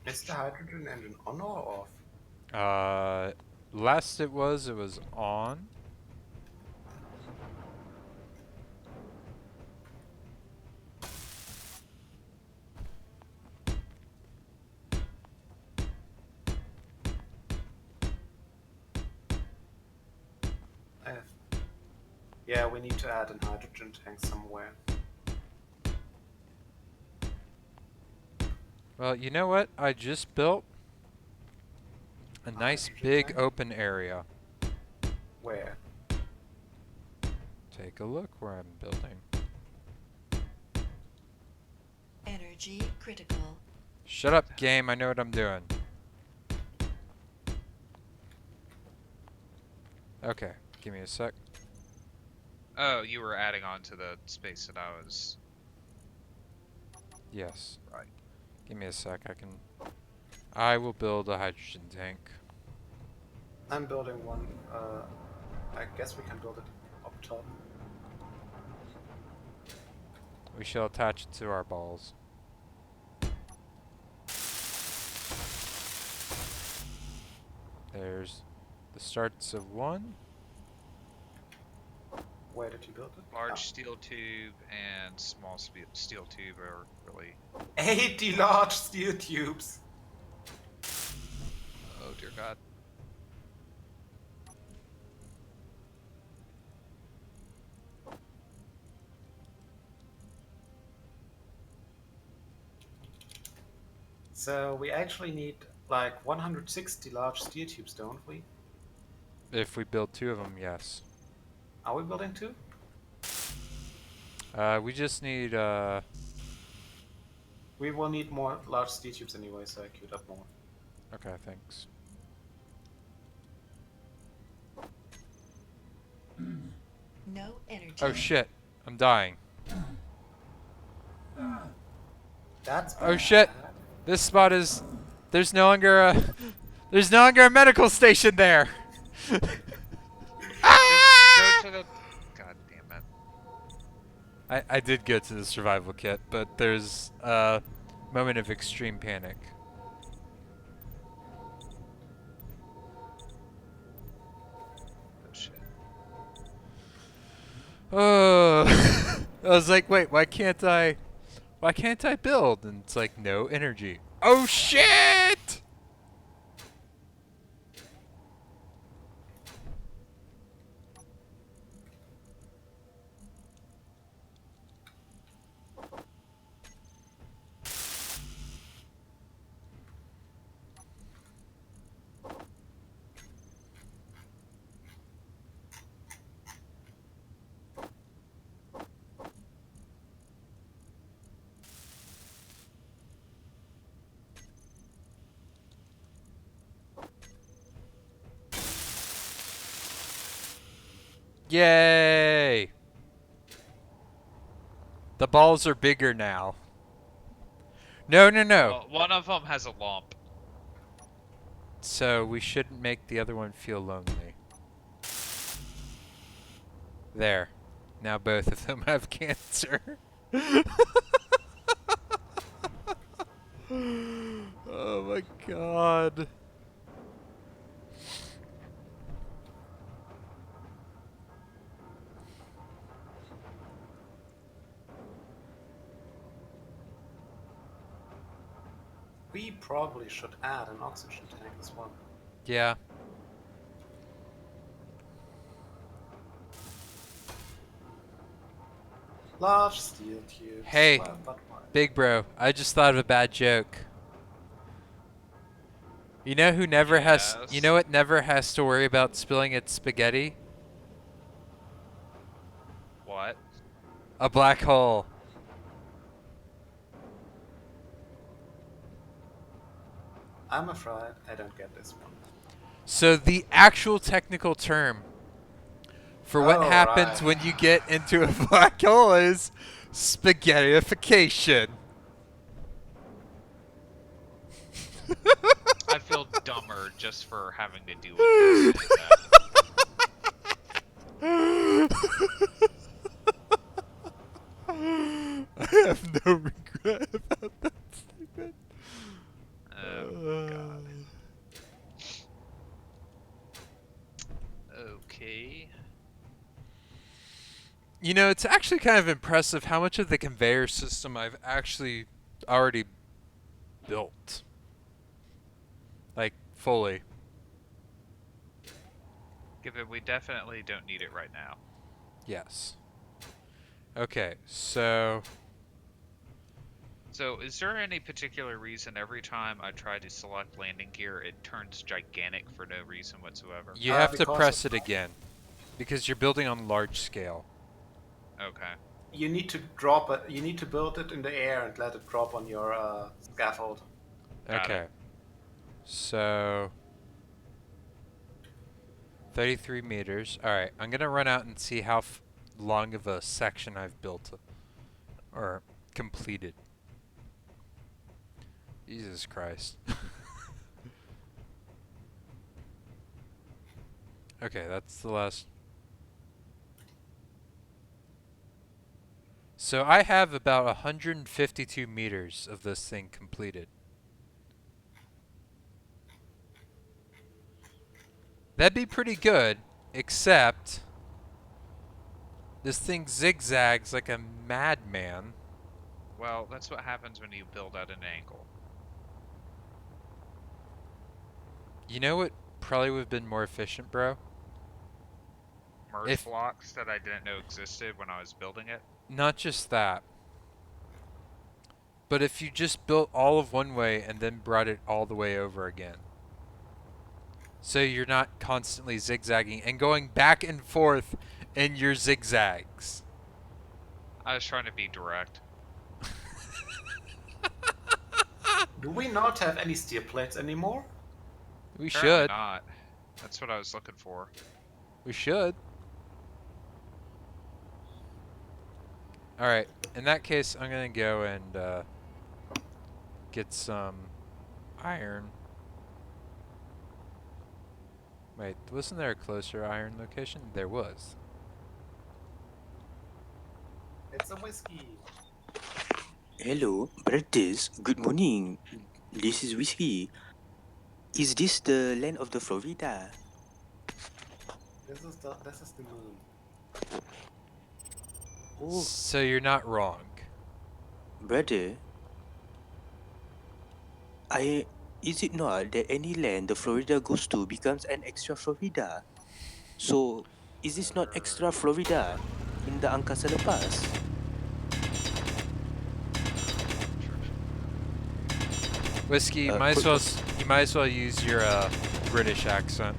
Is the hydrogen engine on or off? Last it was on. I have... Yeah, we need to add a hydrogen tank somewhere. Well, you know what? I just built a nice Hydrogen big tank? open area. Where? Take a look where I'm building. Energy critical. Shut up, game. I know what I'm doing. Okay, give me a sec. Oh, you were adding on to the space that I was. Yes. Right. Give me a sec. I will build a hydrogen tank. I'm building one. I guess we can build it up top. We shall attach it to our balls. There's the starts of one. Where did you build it? Large steel tube and small steel tube are really. 80 large steel tubes! Oh dear God. So we actually need like 160 large steel tubes, don't we? If we build two of them, yes. Are we building two? We just need, We will need more large steel tubes anyway, so I queued up more. okay, thanks. No energy. Oh shit, I'm dying. That's Oh shit, this spot is, there's no longer a medical station there. Just go to the. God damn it. I did go to the survival kit, but there's a moment of extreme panic. Oh shit. Oh, I was like, wait, why can't I build? And it's like, no energy. Oh shit! Yay! The balls are bigger now. No, no, no. Well, one of them has a lump. So we shouldn't make the other one feel lonely. There. Now both of them have cancer. Oh my god. We probably should add an oxygen tank as well. Yeah. Large steel tubes. Hey. Well, but why? Big bro, I just thought of a bad joke. You know who never has, you know Yes. what never has to worry about spilling its spaghetti? What? A black hole. I'm afraid I don't get this one. So the actual technical term for what Oh, happens right. when you get into a black hole is spaghettification. I feel dumber just for having to do it like that. I have no regret about that statement. Oh god. Okay. You know, it's actually kind of impressive how much of the conveyor system I've actually already built. Like, fully. Given we definitely don't need it right now. Yes. Okay, so... So, is there any particular reason every time I try to select landing gear, it turns gigantic for no reason whatsoever? You have to Because press of- it again. Because you're building on large scale. Okay. You need to drop it. You need to build it in the air and let it drop on your scaffold. Got Okay. it. So... 33 meters. Alright, I'm gonna run out and see how long of a section I've built. Or completed. Jesus Christ. Okay, that's the last. So I have about 152 meters of this thing completed. That'd be pretty good, except this thing zigzags like a madman. Well, that's what happens when you build at an angle. You know what probably would have been more efficient, bro? Merge If- blocks that I didn't know existed when I was building it. Not just that. But if you just built all of one way and then brought it all the way over again. So you're not constantly zigzagging and going back and forth in your zigzags. I was trying to be direct. Do we not have any steel plates anymore? We Apparently should. not. That's what I was looking for. We should. Alright, in that case, I'm gonna go and get some iron. Wait, wasn't there a closer iron location? There was. It's a whiskey. Hello, brothers. Good morning. This is Whiskey. Is this the land of the Florida? This is the moon. Oh, So you're not wrong. brother. Is it not that any land the Florida goes to becomes an extra Florida? So, is this not extra Florida in the angkasa lepas? Whiskey, you might as quick- well you might as well use your British accent.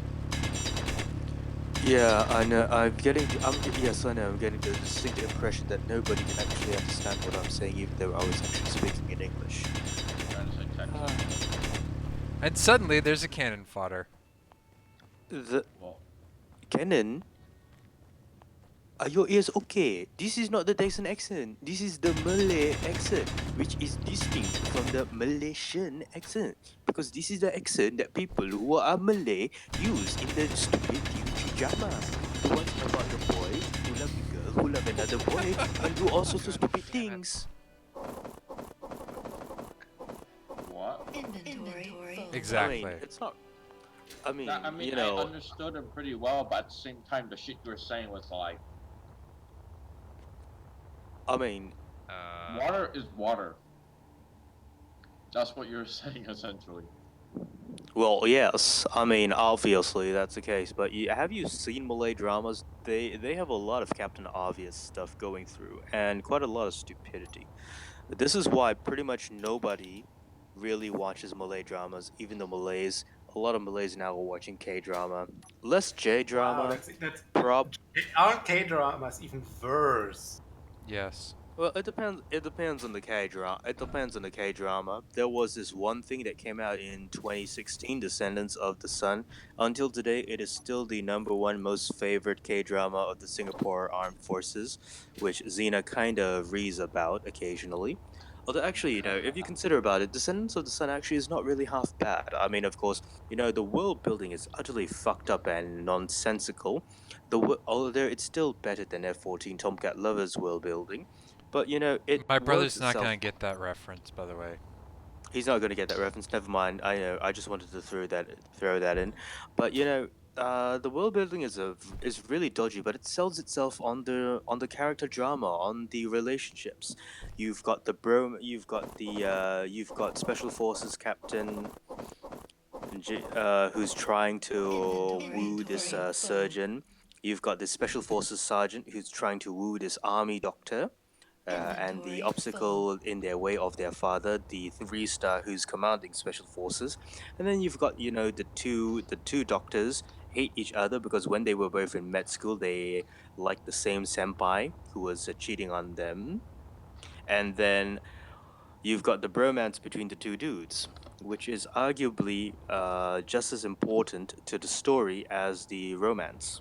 Yeah, and I'm getting the distinct impression that nobody can actually understand what I'm saying, even though I was actually speaking in English. And suddenly there's a cannon fodder. The cannon. Are your ears okay? This is not the Texan accent. This is the Malay accent, which is distinct from the Malaysian accent. Because this is the accent that people who are Malay use in the stupid TV drama. The ones about the boy who love the girl who love another boy and do all sorts of stupid Damn it. things. What? Inventory full. Exactly. I mean, it's not. I mean, I mean, you I know, understood him pretty well, but at the same time, the shit you were saying was like, I mean, water is water. That's what you're saying essentially. well, yes. I mean, obviously that's the case. But have you seen Malay dramas? They have a lot of Captain Obvious stuff going through, and quite a lot of stupidity. This is why pretty much nobody really watches Malay dramas. Even the Malays, a lot of Malays now are watching K drama, less J Wow, drama. that's Prob aren't K dramas even worse? Yes. Well, it depends. It depends on the K drama. It depends on the K drama. There was this one thing that came out in 2016, Descendants of the Sun. Until today, it is still the number one most favorite K drama of the Singapore Armed Forces, which Xena kind of reads about occasionally. Although, actually, if you consider about it, Descendants of the Sun actually is not really half bad. I mean, of course, the world building is utterly fucked up and nonsensical. Although it's still better than F-14 Tomcat Lover's world building. But it My works brother's not itself. gonna get that reference, by the way. He's not going to get that reference. Never mind. I know. I just wanted to throw that in. But the world building is really dodgy. But it sells itself on the character drama, on the relationships. You've got special forces captain, who's trying to woo this surgeon. You've got this special forces sergeant who's trying to woo this army doctor. And the Inventory obstacle in their way of their father, the 3-star who's commanding special forces, and then you've got the two doctors hate each other because when they were both in med school, they liked the same senpai who was cheating on them, and then you've got the bromance between the two dudes, which is arguably just as important to the story as the romance.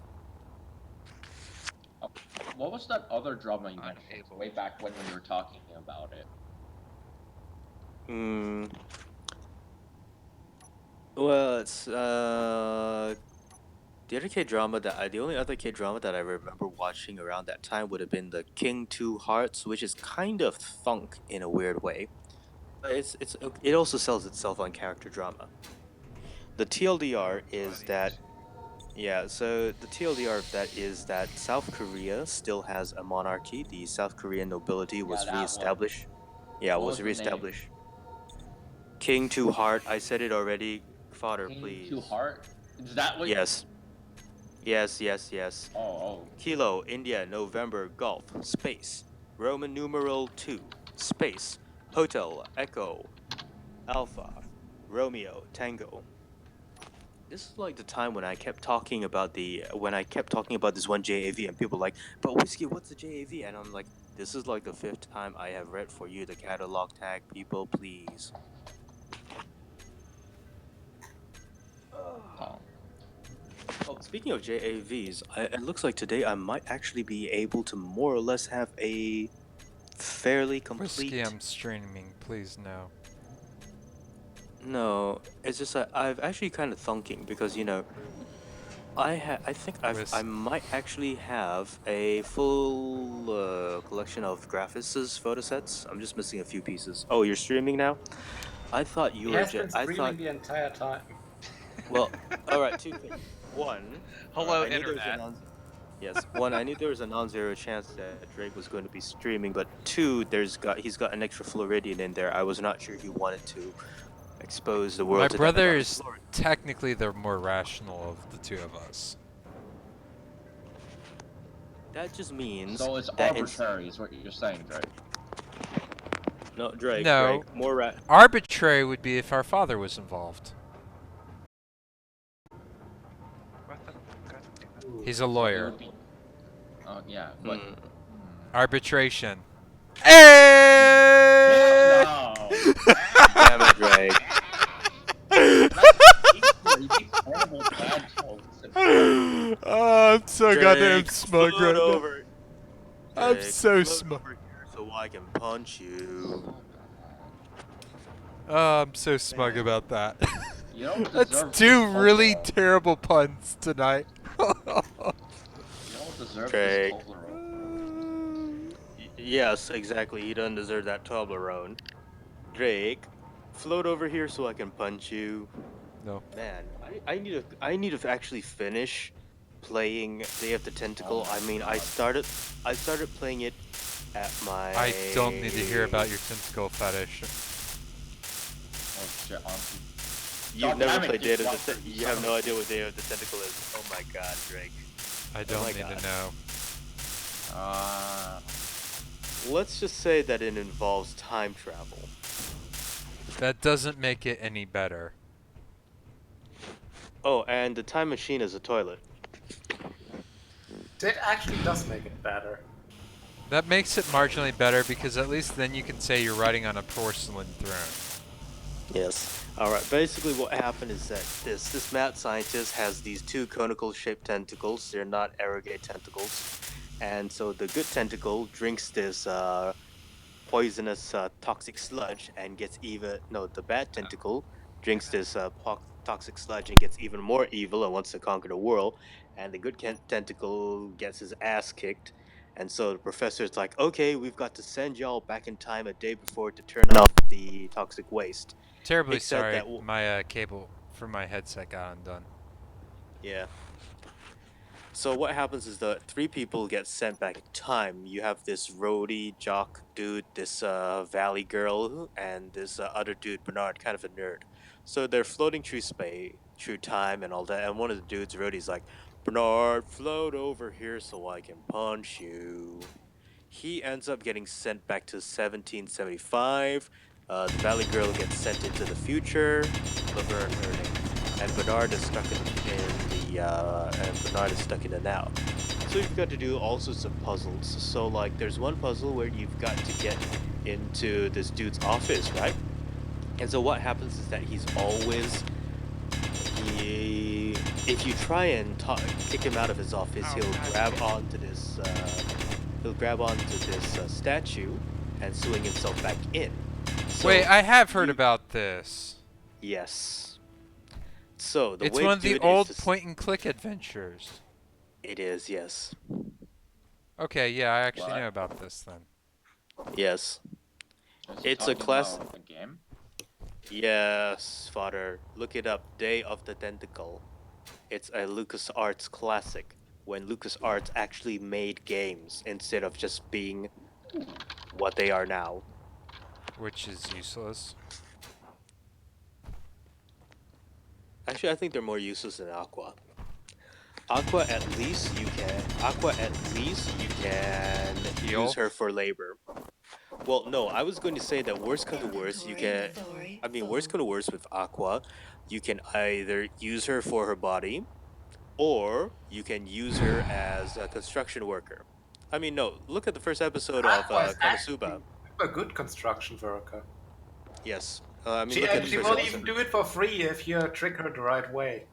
What was that other drama you mentioned Unable. way back when we were talking about it? Mm. Well, it's the only other K drama that I remember watching around that time would have been the King Two Hearts, which is kind of funk in a weird way. But it also sells itself on character drama. The TLDR is that so the TLDR of that is that South Korea still has a monarchy. The South Korean nobility was that one. reestablished. Yeah, What was was the name? reestablished. King Two Heart. I said it already. Father, King please. to Heart? Is that what? Yes. Yes. Oh. Kilo, India, November, Golf, Space, Roman numeral 2, Space, Hotel, Echo, Alpha, Romeo, Tango. This is like the time when I kept talking about this one JAV and people were like, but Whiskey, what's the JAV? And I'm like, this is like the 5th time I have read for you the catalog tag, people, please. Oh. Oh, speaking of JAVs, it looks like today I might actually be able to more or less have a fairly complete. Whiskey, I'm streaming. Please no. No, it's just that I've actually kind of thinking because I think I might actually have a full collection of Graphis's photo sets. I'm just missing a few pieces. Oh, you're streaming now? I thought you He were has been streaming the entire time. Well, all right, two things. One, Hello, I knew there was a Internet. yes. One, I knew there was a non-zero chance that Drake was going to be streaming, but two, he's got an extra Floridian in there. I was not sure he wanted to expose the world My to brother that. is technically the more rational of the two of us. That just means So it's that arbitrary, is what you're saying, Drake. No, Drake. No. Drake, more Arbitrary would be if our father was involved. What the fuck? He's a lawyer. Oh yeah, but Arbitration. Hey! no. Damn it, Drake. You make horrible bad jokes. Oh, I'm so goddamn Drake, smug float right now. over. I'm Drake, so float smug. over here so I can punch you. Oh, I'm so smug Man. about that. You don't That's deserve this two really Toblerone. terrible puns tonight. You don't deserve this Drake. Toblerone. Yes, exactly. He doesn't deserve that Toblerone. Drake, float over here so I can punch you. No. Man, I need to actually finish playing Day of the Tentacle. Oh my I mean, God. I started playing it at my. I don't need to hear about your tentacle fetish. Oh shit, auntie. You've God never damn it, played Day Duke of the Watford, you You son have of no a idea bitch. what Day of the Tentacle is. Oh my god, Drake. I Oh don't my need God. to know. Let's just say that it involves time travel. That doesn't make it any better. Oh, and the time machine is a toilet. That actually does make it better. That makes it marginally better because at least then you can say you're riding on a porcelain throne. Yes. All right. Basically, what happened is that this mad scientist has these two conical shaped tentacles. They're not arrogate tentacles, and so the good tentacle drinks this poisonous toxic sludge and gets even. No, the bad tentacle drinks this toxic sludge and gets even more evil and wants to conquer the world. And the good tentacle gets his ass kicked. And so the professor's like, okay, we've got to send y'all back in time a day before to turn off the toxic waste. Terribly Except sorry, that, my cable for my headset got undone. yeah. So what happens is the three people get sent back in time. You have this roadie jock dude, this valley girl, and this other dude, Bernard, kind of a nerd. So they're floating through space, through time, and all that. And one of the dudes, roadie's like, "Bernard, float over here so I can punch you." He ends up getting sent back to 1775. The Valley Girl gets sent into the future. Laverne, her name, and Bernard is stuck in the now. So you've got to do all sorts of puzzles. So like, there's one puzzle where you've got to get into this dude's office, right? And so what happens is that if you try and kick him out of his office, he'll grab onto this statue and swing himself back in. So Wait, I have heard you- about this. Yes. So the It's way one to of do the it is old to. point-and-click adventures. It is, yes. Okay, yeah, I actually What? know about this then. Yes. Is he It's a talking class. about the game? Yes, father. Look it up. Day of the Tentacle. It's a LucasArts classic. When LucasArts actually made games instead of just being what they are now. Which is useless. Actually, I think they're more useless than Aqua. Aqua at least you can Heal? use her for labor. Well, no, I was going to say that worst come to worst, Inventory worst full. come to worst with Aqua, you can either use her for her body, or you can use her as a construction worker. I mean, no, look at the first episode of Aqua is Konosuba. actually a good construction worker. Yes. I mean, She look at the actually first will episode. even do it for free if you trick her the right way.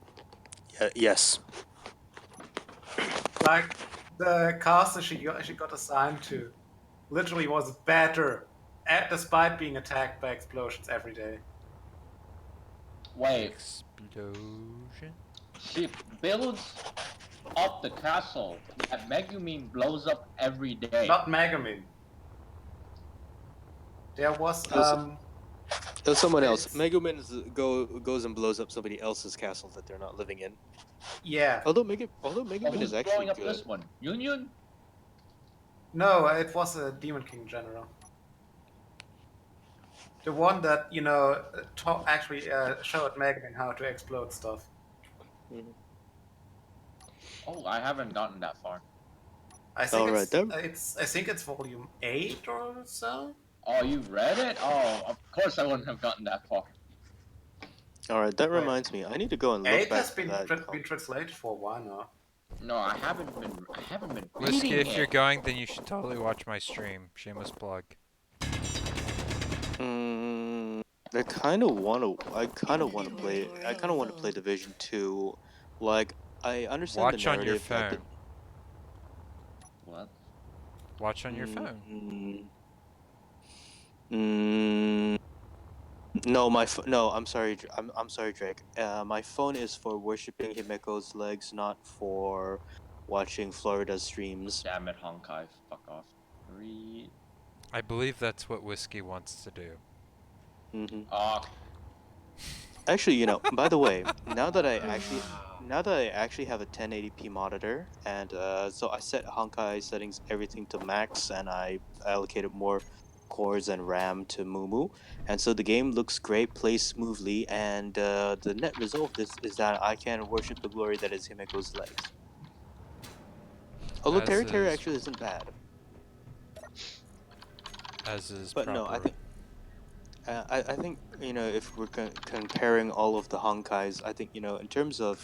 Yes. Like the caster she got assigned to literally was better, despite being attacked by explosions every day. Wait, Explosion? she builds up the castle that Megumin blows up every day. Not Megumin. There was There's someone else. it's- Megumin goes and blows up somebody else's castle that they're not living in. yeah. Although But Megumin who's is actually blowing up good. this one? Union? No, it was a Demon King general. The one that actually showed Megumin how to explode stuff. Oh, I haven't gotten that far. I think Alright, I think it's volume 8 or so. Oh, you read it? Oh, of course I wouldn't have gotten that far. Alright, that Wait. reminds me. I need to go and look 8 back has for been that. been translated for a while now. No, I haven't been Whiskey, reading if you're it. going, then you should totally watch my stream. Shameless plug. I kind of want to play. I kind of want to play Division 2. Like, I understand Watch the on your narrative that phone. What? Watch on your phone. Mm, no, no. I'm sorry. I'm sorry, Drake. My phone is for worshiping Himiko's legs, not for watching Florida streams. Damn it, Honkai. Fuck off. 3. I believe that's what Whiskey wants to do. Hmm Ah. Actually, you know, by the way, now that I actually have a 1080p monitor, and so I set Honkai settings everything to max, and I allocated more cores and RAM to Mumu, and so the game looks great, plays smoothly, and the net result of this is that I can worship the glory that is Himiko's legs. Although As Terry is, actually isn't bad, as is but no, I proper. think. I think, you know, if we're comparing all of the Honkais, I think, you know, in terms of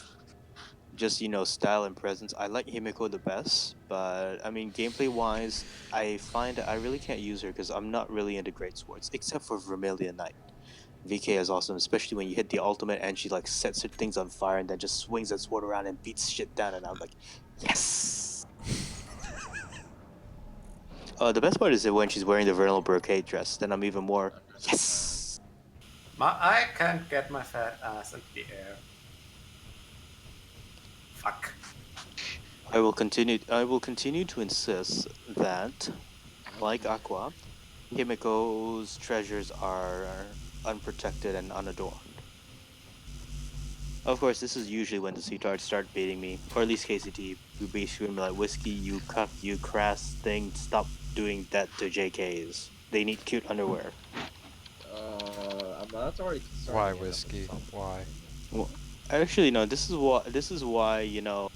just, you know, style and presence, I like Himiko the best, but I mean, gameplay wise, I find that I really can't use her because I'm not really into great swords, except for Vermilion Knight. VK is awesome, especially when you hit the ultimate and she like sets her things on fire and then just swings that sword around and beats shit down, and I'm like, yes. The best part is that when she's wearing the vernal brocade dress, then I'm even more yes. I can't get my fat ass into the air. Fuck. I will continue to insist that, like Aqua, Himiko's treasures are unprotected and unadorned. Of course, this is usually when the Cetards start baiting me, or at least KCT, who basically be like, Whiskey, you cuck, you crass thing, stop doing that to JKs. They need cute underwear. That's already Why, concerning enough Whiskey? itself. Why? Well, actually, no. This is why, you know,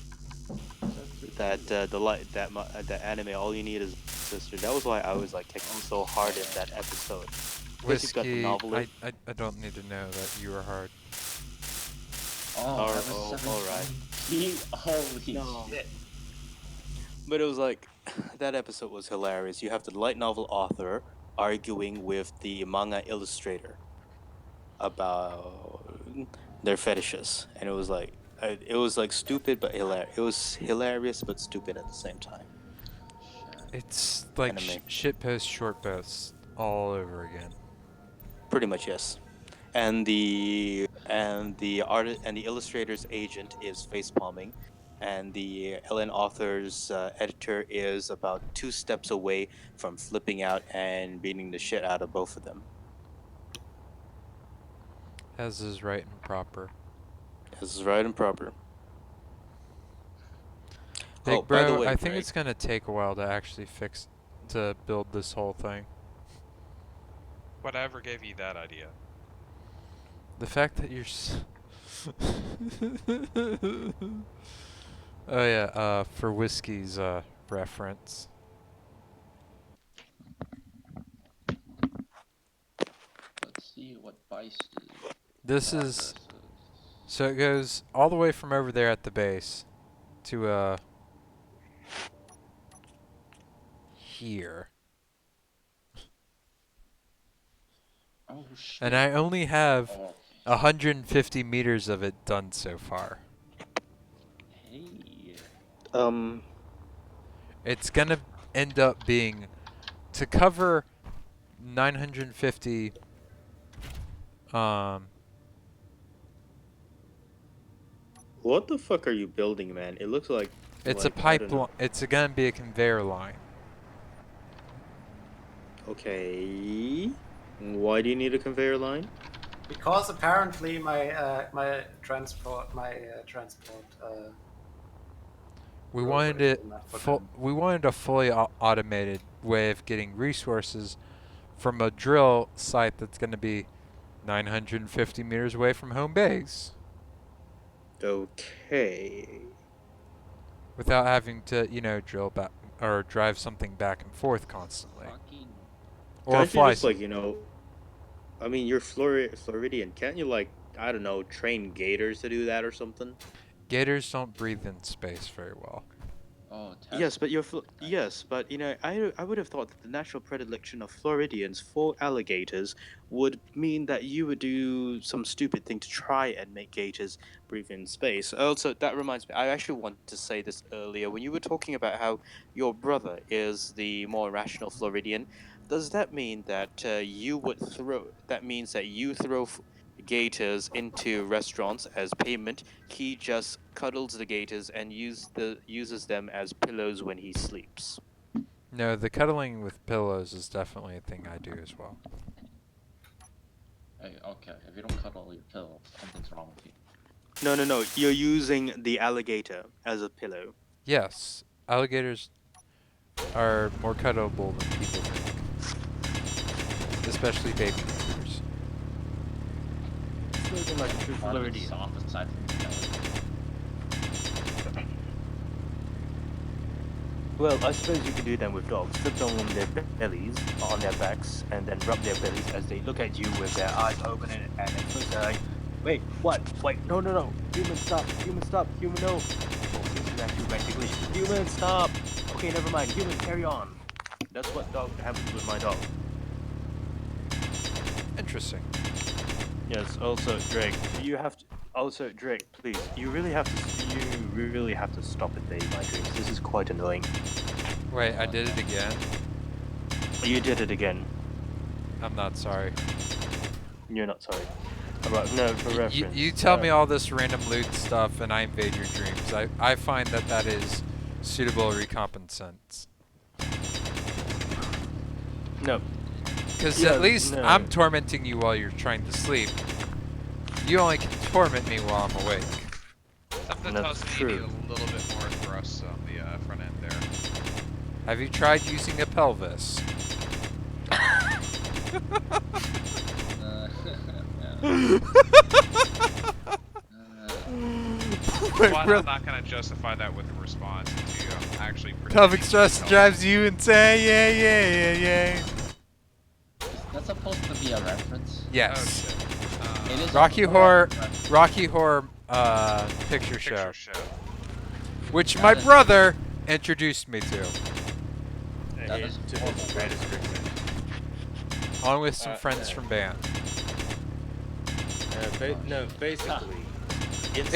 that that anime. All you need is sister. That was why I was like kicking so hard in that episode. Because you've got the Whiskey, novelist. I don't need to know that you were hard. Oh, I have a 17. Alright. Holy No. shit. But it was like, that episode was hilarious. You have the light novel author arguing with the manga illustrator about their fetishes, and it was like stupid but hilarious. It was hilarious but stupid at the same time. It's like Anime, shit post, short posts all over again. pretty much, yes. And the illustrator's agent is face palming, and the LN author's editor is about 2 steps away from flipping out and beating the shit out of both of them. As is right and proper. This is right and proper. Big Oh, by the bro, way, I think Drake. it's gonna take a while to actually to build this whole thing. Whatever gave you that idea? The fact that you're oh yeah, for Whiskey's reference. Let's see what Vice is. This is so it goes all the way from over there at the base to here. Oh shit. And I only have Oh, 150 meters of it done so far. hey. It's gonna end up being to cover 950 What the fuck are you building, man? It looks like it's like, a I don't know. pipeline. It's gonna be a conveyor line. Okay. Why do you need a conveyor line? Because apparently my transport We rover wanted is it good enough for them. we wanted a fully automated way of getting resources from a drill site that's going to be 950 meters away from home base Okay. without having to, drill back or drive something back and forth constantly Fucking. or Can't you fly just, like, some. you know, I mean, you're Floridian. Can't you, like, I don't know, train gators to do that or something? Gators don't breathe in space very well. Oh, test. Yes, but Nice. yes, but I would have thought that the natural predilection of Floridians for alligators would mean that you would do some stupid thing to try and make gators breathe in space. Also, that reminds me, I actually wanted to say this earlier when you were talking about how your brother is the more rational Floridian. Does that mean that you would throw? That means that you throw gators into restaurants as payment. He just cuddles the gators and uses them as pillows when he sleeps. No, the cuddling with pillows is definitely a thing I do as well. Hey, okay. If you don't cuddle your pillow, something's wrong with you. No. You're using the alligator as a pillow. Yes, alligators are more cuddleable than people think, especially baby gators. Spoken like a true Part of it's Floridian. soft aside from the belly. Well, I suppose you could do them with dogs. Flip them on their bellies, on their backs, and then rub their bellies as they look at you with their eyes open and at first they're like, wait, what? Wait, no. Human, stop. Human, stop. Human, no. Oh, this is actually bad English. Human, stop. Okay, never mind. Human, carry on. That's what dog happens with my dog. Interesting. Yes. Also, Drake, you have to. Also, Drake, please, you really have to. You really have to stop invading my dreams. This is quite annoying. Wait, I did it again? You did it again. I'm not sorry. You're not sorry. Alright, no, for reference. You tell me all this random loot stuff and I invade your dreams. I find that is suitable recompensance. No. Because Yeah, at least no. I'm tormenting you while you're trying to sleep. You only can torment me while I'm awake. Something That's tells me true. you need a little bit more thrust on the front end there. Have you tried using a pelvis? One, I'm not going to justify that with a response. And two, I'm actually Pelvic pretending thrust to drives you insane. Yeah. Is that supposed to be a reference? Oh Yes. shit. It is Rocky a Horror, reference. Rocky Horror Picture Show, Picture show. which That my is- brother introduced me to, That is To horrible. his greatest regret. along with some friends from band. No, basically. It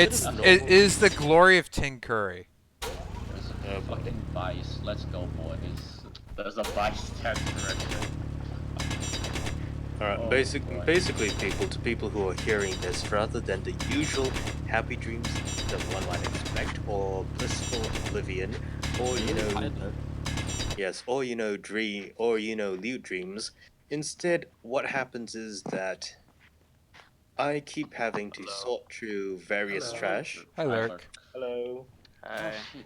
is the glory of Tim Curry. There's a boy. fucking vice. Let's go, boys. There's a vice test direction. Alright, Oh, boy. basically, people, to people who are hearing this, rather than the usual happy dreams that one might expect, or blissful oblivion, or yes, or lewd dreams. Instead, what happens is that I keep having to sort through various Hello. trash. Hi, Lurk. Hello. Oh shit.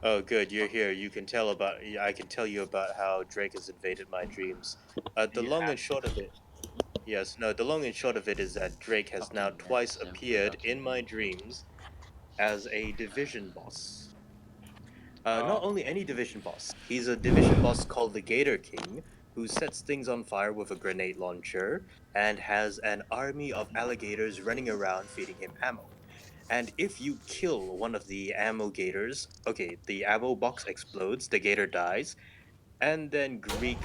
Oh, good, you're here. I can tell you about how Drake has invaded my dreams. The long and short of it. Yes, no, the long and short of it is that Drake has now Fucking twice Nexus appeared in introduction. my dreams as a division boss. Oh. Not only any division boss, he's a division boss called the Gator King, who sets things on fire with a grenade launcher and has an army of alligators running around feeding him ammo. And if you kill one of the ammo gators, okay, the ammo box explodes, the gator dies, and then Drake.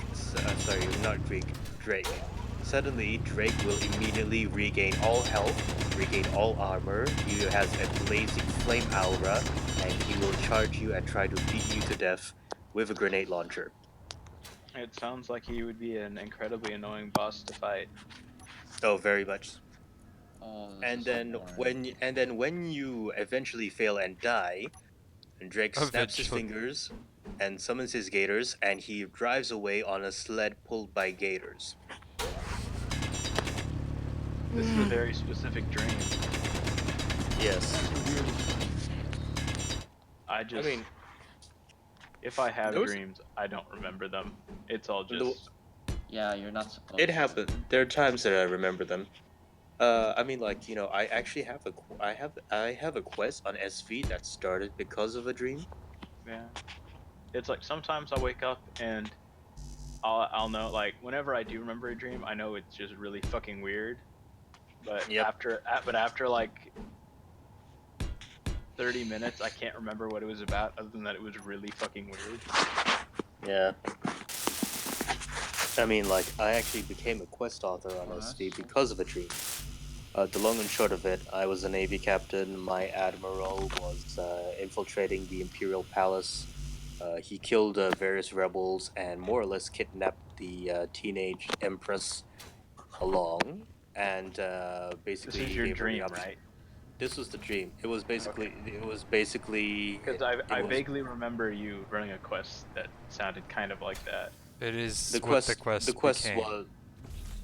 Suddenly, Drake will immediately regain all health, regain all armor, he has a blazing flame aura, and he will charge you and try to beat you to death with a grenade launcher. It sounds like he would be an incredibly annoying boss to fight. Oh, very much. Oh, this And is so then boring. when you eventually fail and die, Drake snaps his Eventually. fingers and summons his gators, and he drives away on a sled pulled by gators. This is a very specific dream. Yes. I just, mean, if I have those- dreams, I don't remember them. It's all The- just, Yeah, you're not supposed It to. happened. There are times that I remember them. I mean, like, I actually have I have a quest on SV that started because of a dream. yeah. It's like sometimes I wake up and I'll know, like, whenever I do remember a dream, I know it's just really fucking weird. But Yep. after like 30 minutes. I can't remember what it was about, other than that it was really fucking weird. Yeah. I mean, like, I actually became a quest author on Oh, that's SV so because of a dream. The long and short of it, I was a Navy captain. My admiral was infiltrating the Imperial Palace. He killed various rebels and more or less kidnapped the teenage Empress along, and This basically is he your gave her the dream, option. right? This was the dream. It was basically. Okay. It was basically. Because It I was vaguely remember you running a quest that sounded kind of like that. It is the what the quest. The quest quest became. was.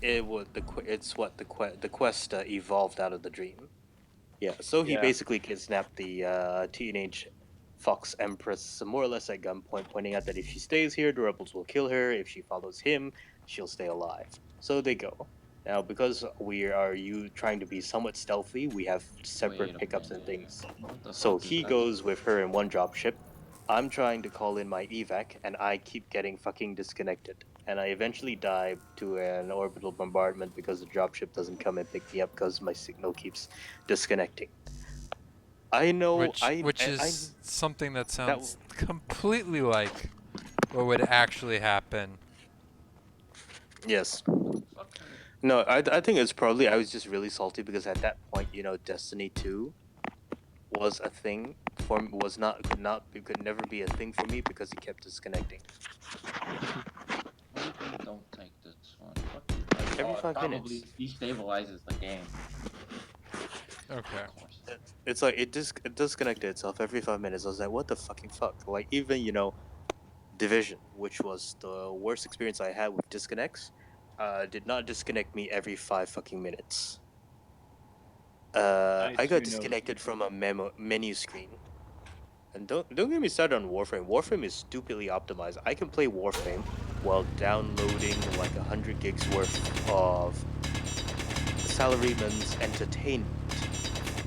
It was It's what the quest evolved out of the dream. Yeah, so he Yeah. basically kidnapped the teenage Fox Empress more or less at gunpoint, pointing out that if she stays here, the rebels will kill her. If she follows him, she'll stay alive. So they go. Now, because we are you trying to be somewhat stealthy, we have separate Wait a pickups and minute. things. What the So fuck is he that? goes with her in one dropship. I'm trying to call in my evac, and I keep getting fucking disconnected. And I eventually die to an orbital bombardment because the dropship doesn't come and pick me up because my signal keeps disconnecting. I know. Which I is something that that sounds completely like what would actually happen. yes. Fuck. No, I think it's probably I was just really salty because at that point, Destiny 2 was a thing for was not could never be a thing for me because it kept disconnecting Maybe don't take this one. Fuck you. Like, every oh, it 5 minutes. probably destabilizes the game. Okay. Of course. It's like it disconnected itself every 5 minutes. I was like, what the fucking fuck? Like even Division, which was the worst experience I had with disconnects, did not disconnect me every 5 fucking minutes. I I got too know. disconnected from a menu screen. And don't get me started on Warframe. Warframe is stupidly optimized. I can play Warframe while downloading like 100 gigs worth of Salaryman's Entertainment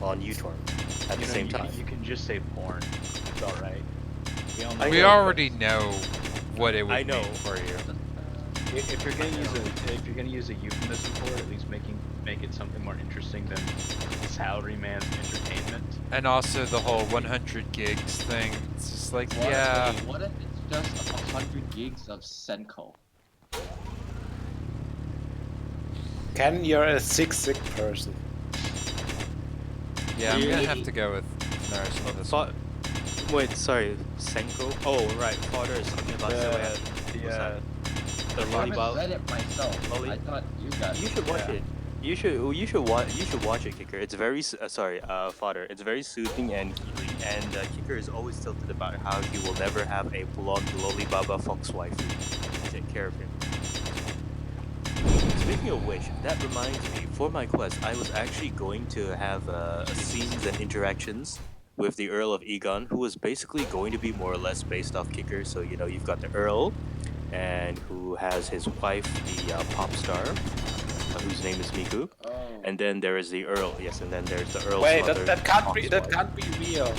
on uTorrent at the same time. You can just say porn. It's all right. We all know. I We know, already know what it would I know. mean for you. If you're gonna use a euphemism for it, at least make it something more interesting than salaryman's entertainment. And also the whole 100 gigs thing. It's just like, What yeah. If, what if it's just 100 gigs of Senko? Ken, you're a sick person. Yeah, I'm gonna Really? have to go with Naris on this one. Wait, sorry, Senko? Oh, right, Father is talking about the I haven't Lollipop. read it myself. Lolly- I thought you guys. You should watch Yeah. it. You should watch it, Kicker. It's very Fodder. It's very soothing and healing, and Kicker is always tilted about how he will never have a blonde Lollibaba fox wife to take care of him. Speaking of which, that reminds me, for my quest, I was actually going to have scenes and interactions with the Earl of Egon, who was basically going to be more or less based off Kicker. So you've got the Earl, and who has his wife, the pop star, whose name is Miku. Oh. And then there is the Earl. Yes, and then there's the Earl's Wait, mother. that can't be Fox wife. real.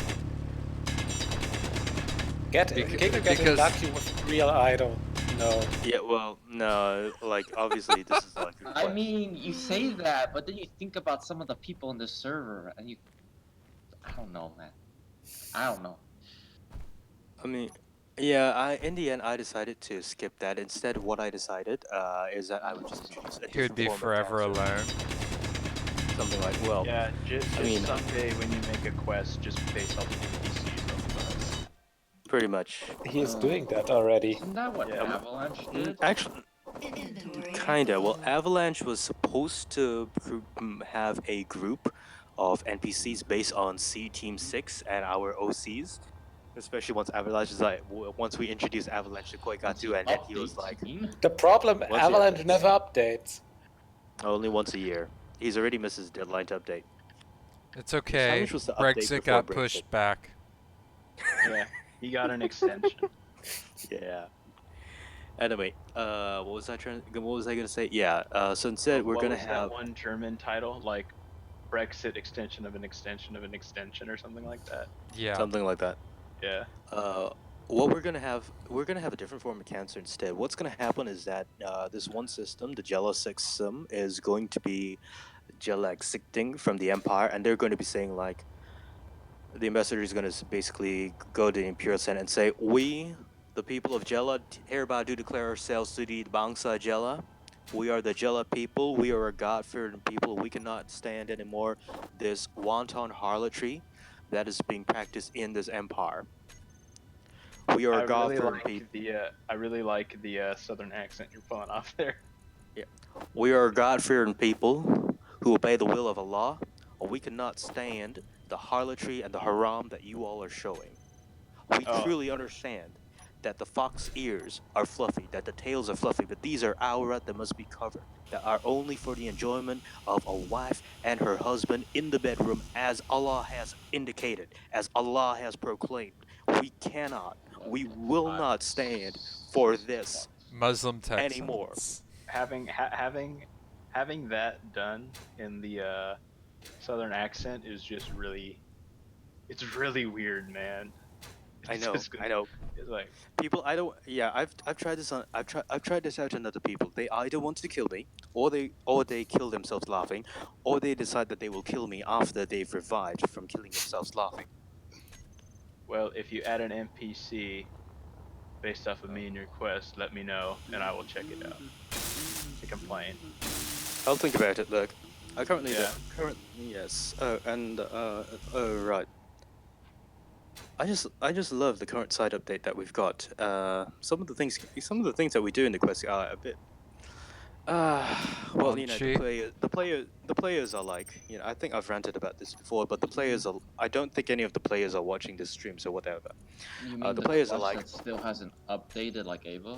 Get it? Beca- Kicker getting because- lucky with real idol. No. Yeah, well, no, like obviously this is like. I mean, you say that, but then you think about some of the people in this server, and you. I don't know, man. I don't know. I mean, yeah. In the end, I decided to skip that. Instead, what I decided is that I would just introduce a He would different be form of forever cancer. alone. Something like, well, Yeah, just I mean, someday when you make a quest, just base all the NPCs off of us. pretty much. He is doing that already. Isn't that what Yeah. Avalanche did? Actually, Inventory. kinda. Well, full. Avalanche was supposed to have a group of NPCs based on C Team 6 and our OCs. Especially once Avalanche is like, once we introduced Avalanche to Koikatsu, and then he was like, The problem, What's the Avalanche updates? never updates. only once a year. He's already missed his deadline to update. It's okay. challenge was to update Brexit before got Brexit. pushed back. Yeah, he got an extension. Yeah. Anyway, what was I gonna say? Yeah. So instead, we're What gonna was have. that one German title, like Brexit extension of an extension of an extension or something like that? Yeah. Something like that. Yeah. What we're gonna have a different form of cancer instead. What's gonna happen is that this one system, the Jello system, is going to be Jelexicting from the Empire, and they're going to be saying like, the ambassador is going to basically go to the Imperial Senate and say, "We, the people of Jella, hereby do declare ourselves to the Bangsa Jella. We are the Jella people. We are a God-fearing people. We cannot stand anymore this wanton harlotry that is being practiced in this empire. We are I a really God-fearing like people. the southern accent you're pulling off there. We are a God-fearing people who obey the will of Allah, or we cannot stand the harlotry and the haram that you all are showing. We Oh. truly understand that the fox ears are fluffy, that the tails are fluffy, but these are awrat that must be covered, that are only for the enjoyment of a wife and her husband in the bedroom, as Allah has indicated, as Allah has proclaimed. We cannot, we will not stand for this Muslim anymore. Texans. Having that done in the southern accent is just really, it's really weird, man. I It's know, just I know. it's like, People, I don't. Yeah, I've tried this on. I've tried this out on other people. They either want to kill me, or they kill themselves laughing, or they decide that they will kill me after they've revived from killing themselves laughing. well, if you add an NPC based off of me and your quest, let me know and I will check it out to complain. I'll think about it. Look, I currently Yeah. current yes. Oh right. I just love the current side update that we've got. Some of the things that we do in the quest are a bit. Well, you know, Raunchy. the players are like, you know, I think I've ranted about this before, but the players are. I don't think any of the players are watching this stream, so whatever. You mean The the players are quest like, that still hasn't updated like Ava?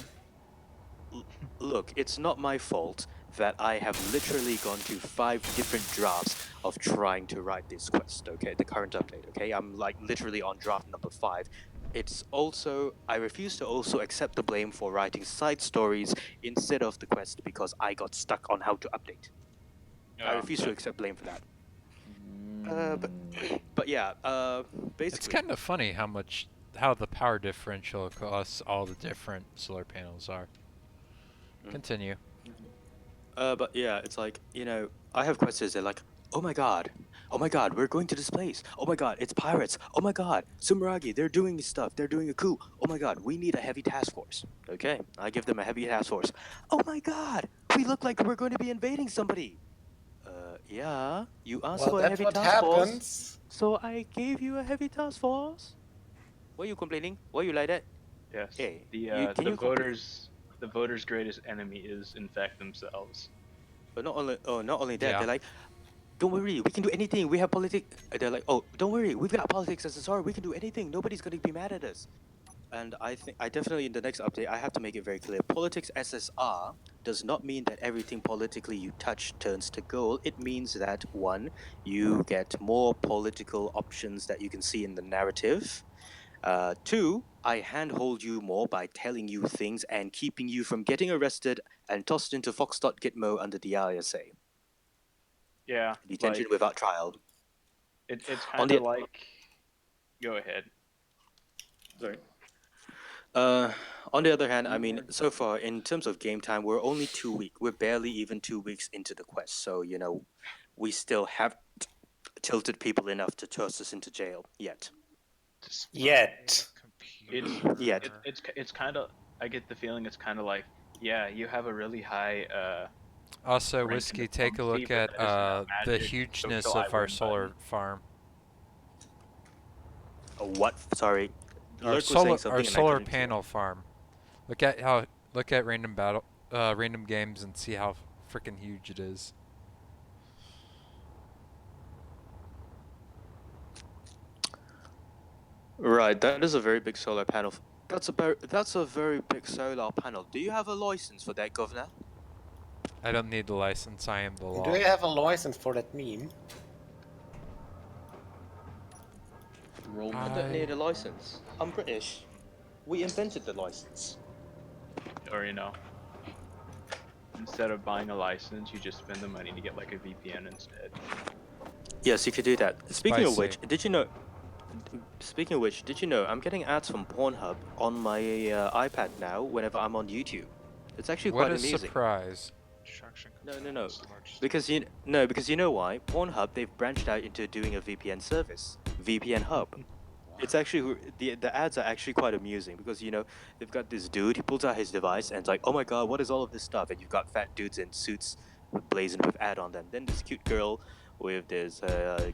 look, it's not my fault that I have literally gone to 5 different drafts of trying to write this quest. Okay, the current update. Okay, I'm like literally on draft number 5. It's also I refuse to also accept the blame for writing side stories instead of the quest because I got stuck on how to update. I Oh, refuse to accept blame for that. But Mm. but yeah, It's basically, kind of funny how the power differential across all the different solar panels are. Mm. Continue. But yeah, it's like, you know, I have questions. They're like, oh my god, we're going to this place. Oh my god, it's pirates. Oh my god, Sumeragi, they're doing stuff. They're doing a coup. Oh my god, we need a heavy task force. Okay, I give them a heavy task force. Oh my god, we look like we're going to be invading somebody. Yeah, you asked Well, for a that's heavy what task force, happens. so I gave you a heavy task force. Why are you complaining? Why you like that? yes. Hey, you can The you complain? voters' greatest enemy is in fact themselves. But not only that, Yeah. they're like, don't worry, we can do anything. We have politics. They're like, oh, don't worry, we've got politics SSR. We can do anything. Nobody's gonna be mad at us. And I definitely in the next update I have to make it very clear. Politics SSR does not mean that everything politically you touch turns to gold. It means that one, you get more political options that you can see in the narrative. Two, I handhold you more by telling you things and keeping you from getting arrested and tossed into Fox.gitmo under the ISA. Yeah, Detention like without trial. it's On kind the of like. Go ahead. Sorry. Uh, on the other hand, I mean, so far in terms of game time, we're only 2 weeks. We're barely even 2 weeks into the quest, so you know, we still have tilted people enough to toss us into jail yet. Yet. It's Yet. it's kind of. I get the feeling it's kind of like, yeah, you have a really high Also, rank in Whiskey, take a diplomacy, look but at that doesn't have the magic, so hugeness kill I of our win solar button. farm. What? Sorry, Our Lurk was saying our something and I solar couldn't hear. panel farm. Look at random games and see how freaking huge it is. Right, that is a very big solar panel. That's a very big solar panel. Do you have a license for that, Governor? I don't need the license. I am the Do law. you have a license for that meme? I don't need a license. I'm British. We invented the license. Or you know, instead of buying a license, you just spend the money to get like a VPN instead. Yes, you could do that. Speaking of Spicy. which, did you know? Speaking of which, did you know I'm getting ads from Pornhub on my iPad now whenever I'm on YouTube? It's actually What quite a amusing. surprise. No. Because you know why? Pornhub, they've branched out into doing a VPN service. VPN hub. It's actually the ads are actually quite amusing because they've got this dude. He pulls out his device and it's like, oh my god, what is all of this stuff? And you've got fat dudes in suits blazing with ad on them. Then this cute girl with this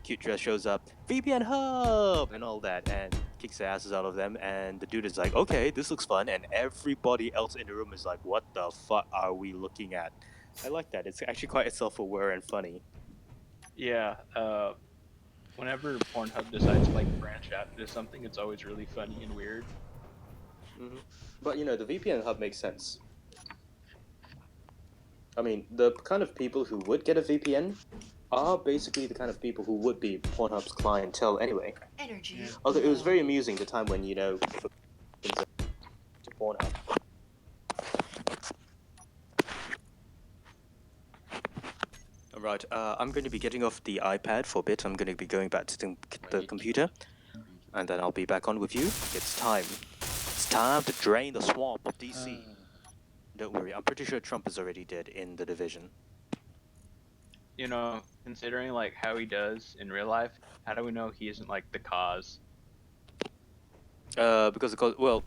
cute dress shows up, VPN hub and all that, and kicks the asses out of them. And the dude is like, okay, this looks fun. And everybody else in the room is like, what the fuck are we looking at? I like that. It's actually quite self-aware and funny. Yeah. Whenever Pornhub decides to like branch out into something, it's always really funny and weird. But the VPN hub makes sense. I mean, the kind of people who would get a VPN are basically the kind of people who would be Pornhub's clientele anyway. Energy Although it was low. very amusing the time when to Pornhub. Alright, I'm going to be getting off the iPad for a bit. I'm going to be going back to the computer, and then I'll be back on with you. It's time. It's time to drain the swamp of DC. Don't worry, I'm pretty sure Trump is already dead in The Division. Considering like how he does in real life, how do we know he isn't like the cause? Because well,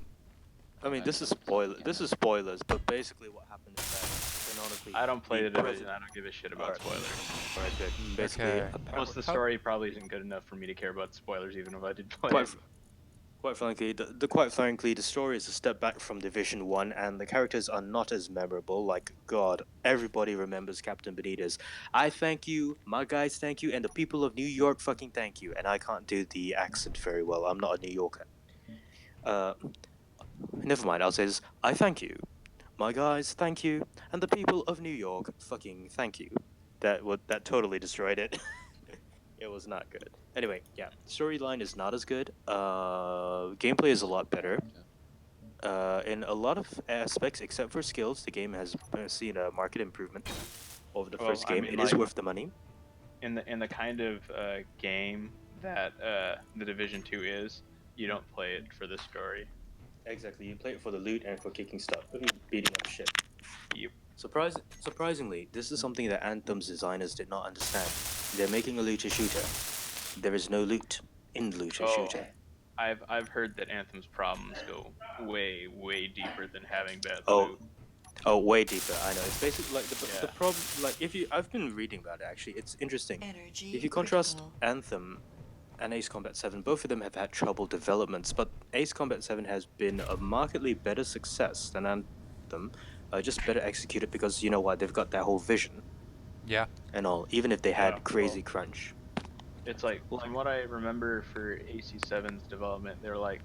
I mean, this is spoilers, but basically what happened is that canonically. I don't play the The Division. I don't give a shit about Alright. spoilers. Alright, good. Basically, Okay. Plus, the story probably isn't good enough for me to care about spoilers, even if I did play quite, it. quite frankly, the story is a step back from Division 1, and the characters are not as memorable. Like, God, everybody remembers Captain Benitez. I thank you, my guys thank you, and the people of New York fucking thank you. And I can't do the accent very well. I'm not a New Yorker. Never mind, I'll say this. I thank you. My guys, thank you. And the people of New York, fucking thank you. That totally destroyed it. It was not good. Anyway, yeah, storyline is not as good. Gameplay is a lot better. In a lot of aspects, except for skills, the game has seen a market improvement over the first game. It is worth the money. In the kind of game that the Division 2 is, you don't play it for the story. Exactly, you play it for the loot and for kicking stuff, beating up shit. Yep. Surprisingly, this is something that Anthem's designers did not understand. They're making a looter shooter. There is no loot in looter shooter. I've heard that Anthem's problems go way deeper than having bad loot. Oh, way deeper. I know. It's basically like the problem. Like I've been reading about it actually. It's interesting. Energy If you contrast critical. Anthem and Ace Combat 7, both of them have had troubled developments, but Ace Combat 7 has been a markedly better success than Anthem, just better executed because you know what, they've got that whole vision. Yeah. And all, even if they had crazy crunch. It's like, from what I remember for AC7's development, they're like,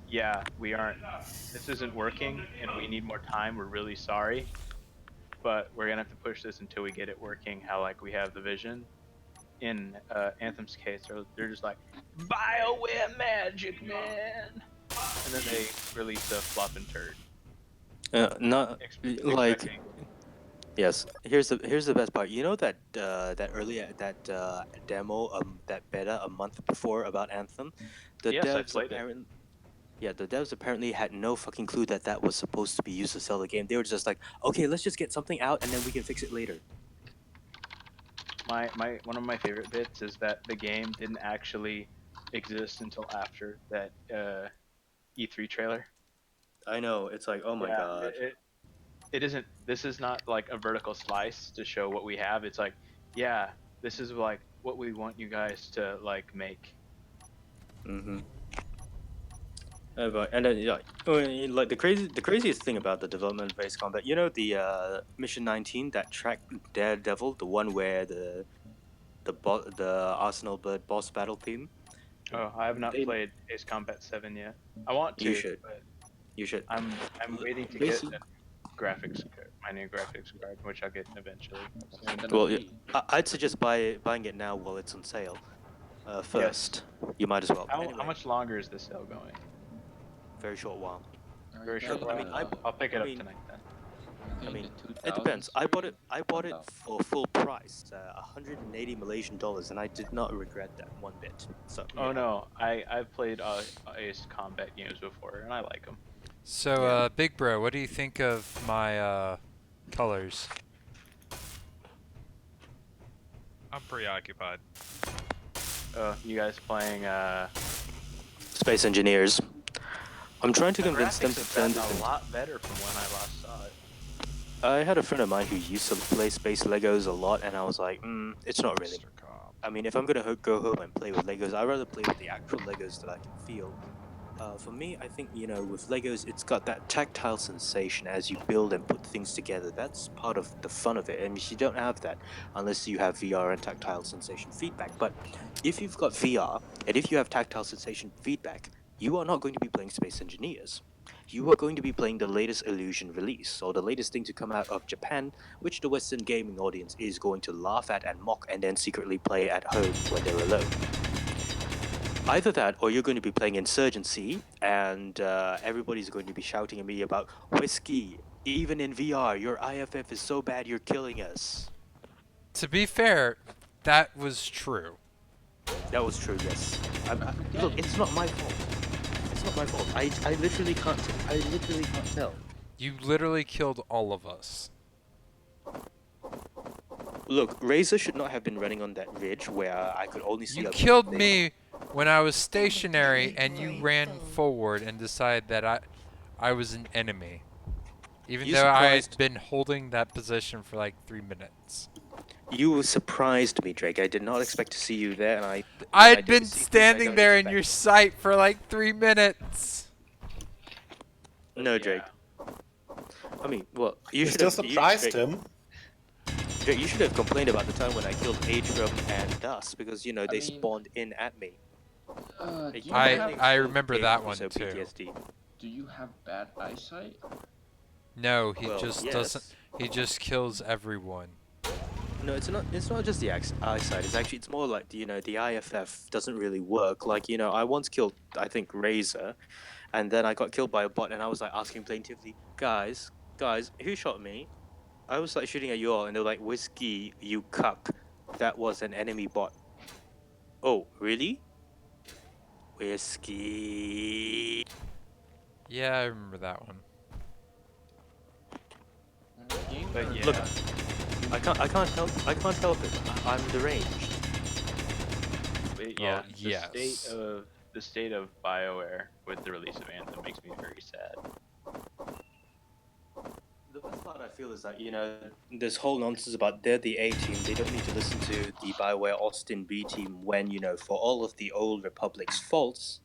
yeah, this isn't working, and we need more time, we're really sorry, but we're gonna have to push this until we get it working how like we have the vision. In Anthem's case, they're just like, BioWare magic, man! And then they release a flopping turd. Not like Expecting. yes. Here's the best part. You know that demo that beta a month before about Anthem, Yes, I played it. Yeah, the devs apparently had no fucking clue that was supposed to be used to sell the game. They were just like, okay, let's just get something out and then we can fix it later. One of my favorite bits is that the game didn't actually exist until after that E3 trailer. I know, it's like, oh my god. It isn't. This is not like a vertical slice to show what we have. It's like, yeah, this is like what we want you guys to like make. Mm-hmm. And then like the craziest thing about the development of Ace Combat, you know the Mission 19, that track Daredevil, the one where the Arsenal Bird boss battle theme. Oh, I have not played Ace Combat 7 yet. I want to. You should. But You should. I'm waiting to get my new graphics card, which I'll get eventually. Well, I'd suggest buying it now while it's on sale. First, you might as well. How Anyway, much longer is this sale going? Very short while. Very short. I mean, I'll pick it up tonight then. I mean, it depends. I bought it for full price, 180 Malaysian dollars, and I did not regret that one bit. So. Oh no, I've played Ace Combat games before, and I like them. So, Big Bro, what do you think of my colors? I'm preoccupied. You guys playing? Space Engineers. I'm trying to The convince them graphics to have turn gotten this a lot better from when I last saw it. I had a friend of mine who used to play Space Legos a lot, and I was like, it's not really. Mr. Cobb. I mean, if I'm gonna go home and play with Legos, I'd rather play with the actual Legos that I can feel. For me, I think, with Legos, it's got that tactile sensation as you build and put things together. That's part of the fun of it, and you don't have that unless you have VR and tactile sensation feedback. But if you've got VR and if you have tactile sensation feedback, you are not going to be playing Space Engineers. You are going to be playing the latest Illusion release, or the latest thing to come out of Japan, which the Western gaming audience is going to laugh at and mock and then secretly play at home when they're alone. Either that, or you're going to be playing Insurgency, and everybody's going to be shouting at me about whiskey. Even in VR, your IFF is so bad you're killing us. To be fair, that was true. That was true, yes. Look, it's not my fault. It's not my fault. I literally can't. I literally can't tell. You literally killed all of us. Look, Razor should not have been running on that ridge where I could only see. You a killed thing. me when I was stationary, and you Inventory ran full. forward and decided that I was an enemy. Even You though I had surprised- been holding that position for like 3 minutes. You surprised me, Drake. I did not expect to see you there, and I I'd did been see things I standing don't there in expect. your sight for like 3 minutes. No, Drake. I mean, well, You still surprised him. Drake, you should have complained about the time when I killed Atrum and Dust because they mean- spawned in at me. Do you I- have, I remember gave that me one so too. PTSD. do you have bad eyesight? No, he Well, just yes. doesn't. He just kills everyone. No, it's not. It's not just the eyesight. It's more like the IFF doesn't really work. Like I once killed I think Razor, and then I got killed by a bot, and I was like asking plaintively, guys, who shot me? I was like shooting at you all, and they're like, whiskey, you cuck. That was an enemy bot. Oh, really? Whiskey. Yeah, I remember that one. But yeah. Look, I can't help it. I'm deranged. But yeah, yes. the state of BioWare with the release of Anthem makes me very sad. The best part I feel is that this whole nonsense about they're the A team. They don't need to listen to the BioWare Austin B team when for all of the old Republic's faults,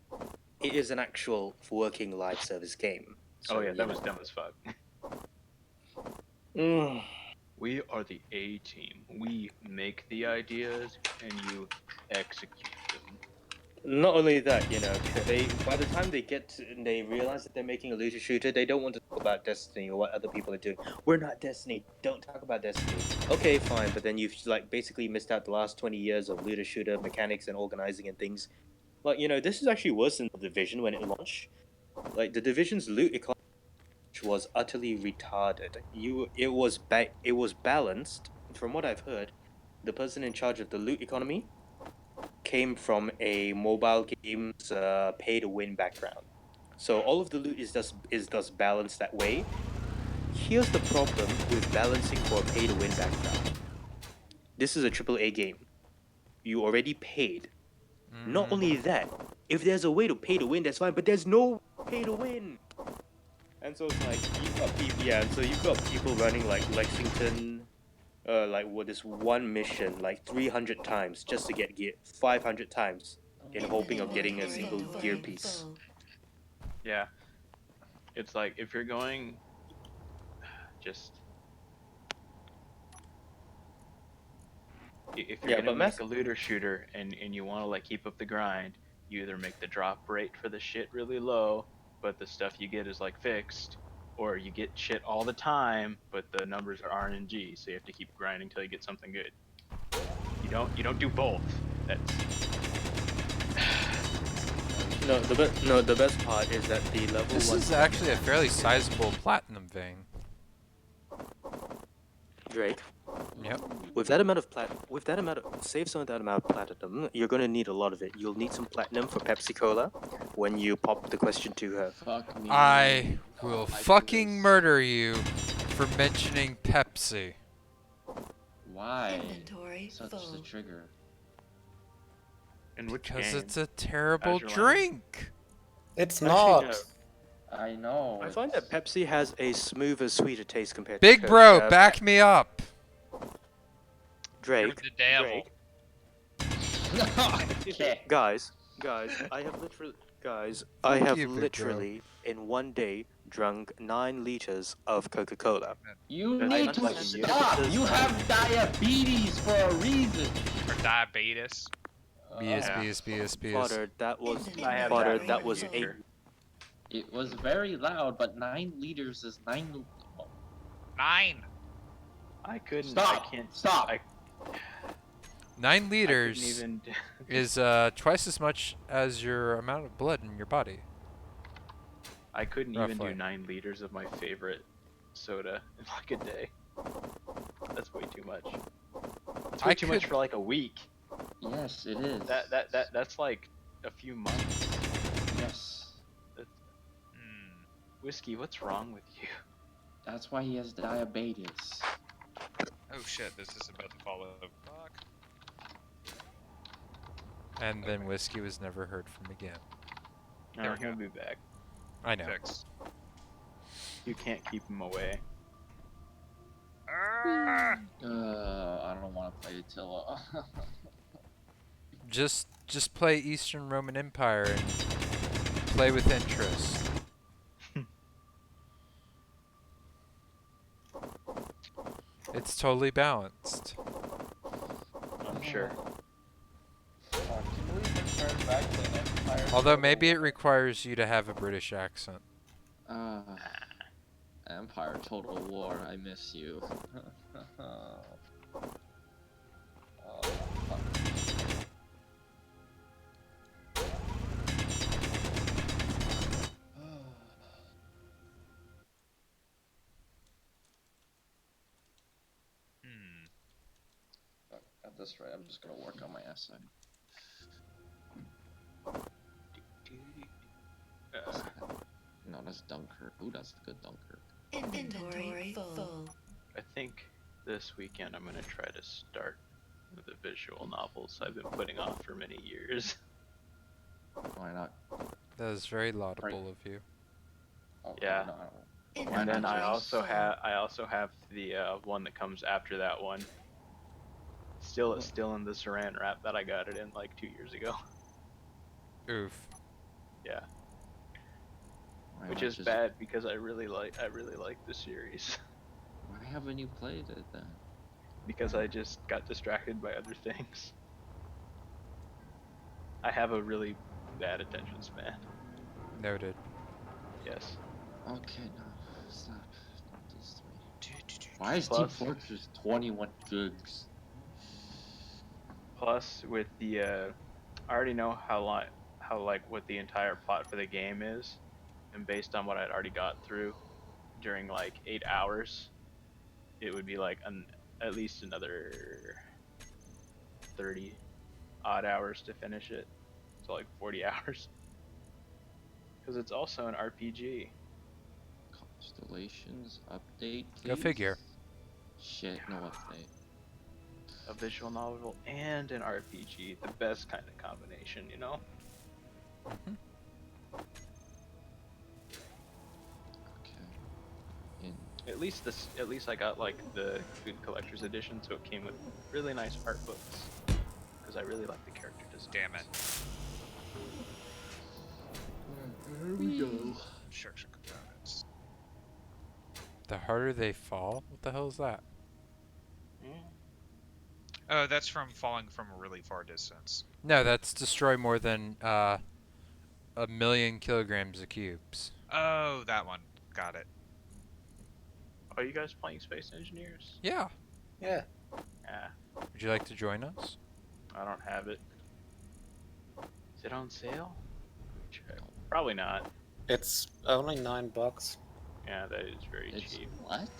it is an actual working live service game. So, Oh yeah, that was dumb as fuck. Mm. We are the A team. We make the ideas and you execute them. Not only that, they by the time they realize that they're making a looter shooter, they don't want to talk about Destiny or what other people are doing. We're not Destiny. Don't talk about Destiny. Okay, fine, but then you've basically missed out the last 20 years of looter shooter mechanics and organizing and things. Like this is actually worse than the Division when it launched. Like the Division's loot economy was utterly retarded. It was balanced. From what I've heard, the person in charge of the loot economy came from a mobile games pay-to-win background. So all of the loot is thus balanced that way. Here's the problem with balancing for a pay-to-win background. This is a AAA game. You already paid. Not only that, if there's a way to pay to win, that's fine, but there's no pay to win. And so it's like you've got people running like Lexington, this one mission like 300 times just to get gear, 500 times in hoping of getting a single gear piece. Full. Yeah. It's like if you're going just if you're Yeah, gonna but make a looter shooter and you wanna keep up the grind, you either make the drop rate for the shit really low, but the stuff you get is fixed, or you get shit all the time, but the numbers are RNG, so you have to keep grinding until you get something good. You don't do both. That's the best part is that the level This one is actually a fairly sizable platinum vein. Drake. Yep. With that amount of save some of that amount of platinum, you're gonna need a lot of it. You'll need some platinum for Pepsi Cola when you pop the question to her. Fuck me. I will do fucking this. murder you for mentioning Pepsi. Why? Inventory Such full. a trigger. In which Because game? it's a terrible Azure Lane? drink. It's Actually, not. no. I know. I find that it's- Pepsi has a smoother, sweeter taste compared Big to Coke. bro, back me up. Drake. You're the devil. okay. Guys, I have Fuck you, big bro. literally in one day drunk 9 liters of Coca-Cola. You That's need like to like you. stop. You have diabetes for a reason. Or diabetes. BS. Father, that was I have Father, that that in was the 8. future. It was very loud, but 9 liters is 9. 9. I couldn't. Stop. I can't. Stop. 9 I couldn't liters even. is twice as much as your amount of blood in your body. I couldn't even Roughly. do 9 liters of my favorite soda in like a day. That's way too much. It's way I too much could- for like a week. Yes, it is. That's like a few months. Yes. Hmm. Whiskey, what's wrong with you? That's why he has diabetes. Oh shit, this is about to fall over. Fuck. And then Whiskey was never heard from again. No, There we he'll go. be back. I know. Fixed. You can't keep him away. Ah! I don't want to play Attila. Just play Eastern Roman Empire and play with interest. It's totally balanced. I'm sure. Can we return back to Empire? Although maybe it requires you to have a British accent. Empire Total War, I miss you. Oh, fuck. Hmm. At this rate, I'm just gonna work on my essay. No, that's Dunkirk. Ooh, that's the good Dunkirk. Inventory full. I think this weekend I'm gonna try to start the visual novels I've been putting off for many years. Why not? That is very laudable of you. Oh, Yeah. no, I don't- And then I Inventory also full. have the one that comes after that one. Still in the Saran wrap that I got it in like 2 years ago. Oof. Yeah, why which not is just- bad because I really like the series. Why haven't you played it then? Because I just got distracted by other things. I have a really bad attention span. Noted. Yes. Okay, no, stop. Not these three. Why is Team Plus- Fortress 21 gigs? Plus, with the I already know how what the entire plot for the game is, and based on what I'd already got through during like 8 hours, it would be like at least another 30 odd hours to finish it, so like 40 hours. Because it's also an RPG. Constellations update, please. Go figure. Shit, no update. A visual novel and an RPG, the best kind of combination, you know? Mhm. Okay. At least I got like the good collector's edition, so it came with really nice art books. Because I really like the character design. Damn it. Here we go. Structure components. The harder they fall? What the hell is that? Oh, that's from falling from a really far distance. No, that's destroy more than 1,000,000 kilograms of cubes. Oh, that one. Got it. Are you guys playing Space Engineers? Yeah. Yeah. Yeah, Would you like to join us? I don't have it. Is it on sale? Check. Probably not. It's only $9. Yeah, that is very It's cheap. what? What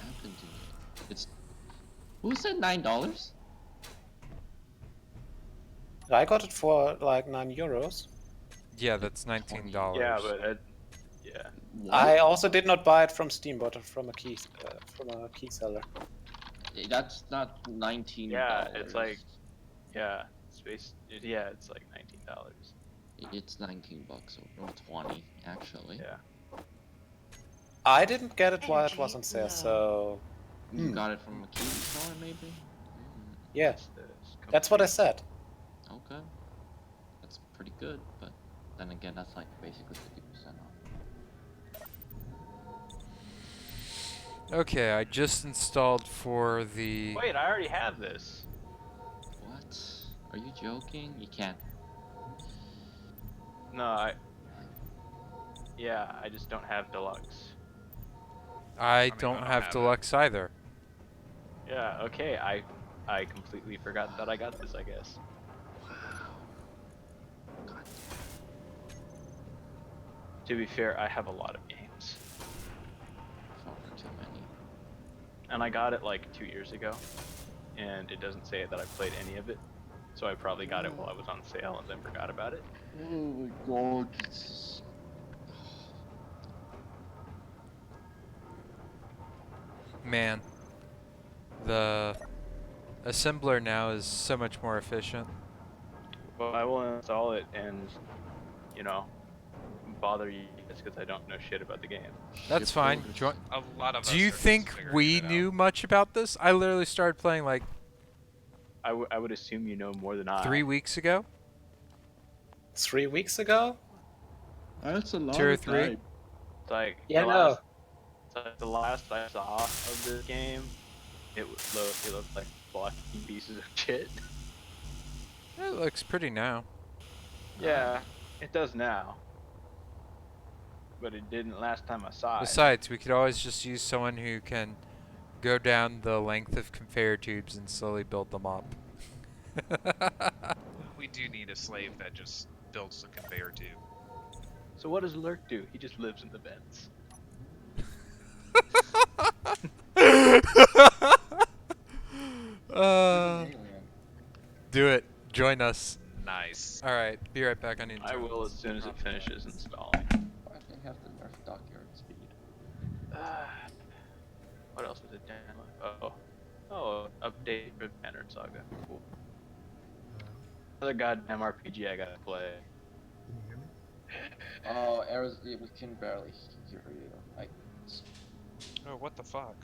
happened to me? It's. Who said $9? I got it for like €9. Yeah, that's $19. Yeah, but yeah. What? I also did not buy it from Steam, but from a key seller. That's not $19. Yeah, it's like, yeah, Space. Yeah, it's like $19. It's $19 or 20 actually. Yeah. I didn't get it while it was Energy on sale, low. so You got it from a Kiwi store, maybe? yeah, What's this? that's what I Complete. said. Okay. That's pretty good, but then again, that's like basically 50% off. Okay, I just installed for the. Wait, I already have this. What? Are you joking? You can't. No, yeah, I just don't have deluxe. I mean, don't I don't have have it. deluxe either. Yeah, okay, I completely forgot that I got this, I guess. God. To be fair, I have a lot of games. Far too many. And I got it like 2 years ago, and it doesn't say that I played any of it. So I probably got it while I was on sale and then forgot about it. Oh my god. Man, the assembler now is so much more efficient. Well, I will install it and, you know, bother you just because I don't know shit about the game. That's fine. Shipbuilders. A lot of us Do you are just think figuring we it out. knew much about this? I literally started playing like I would assume you know more than I. 3 weeks ago. 3 weeks ago? That's a lot 2 or of 3. time. It's like Yeah, the no. last, it's like the last I saw of this game, it looked like blocky pieces of shit. It looks pretty now. Yeah, it does now. But it didn't last time I saw it. Besides, we could always just use someone who can go down the length of conveyor tubes and slowly build them up. We do need a slave that just builds the conveyor tube. So what does Lurk do? He just lives in the vents. Alien. Do it. Join us. Nice. All right. Be right back on the I intro. will as soon as it finishes installing. Why do they have the nerf dockyard speed? What else was it down? Oh, update for Banner Saga. Cool. Another goddamn RPG I gotta play. Can you hear me? Oh, we can barely hear you. Like, Oh, what the fuck?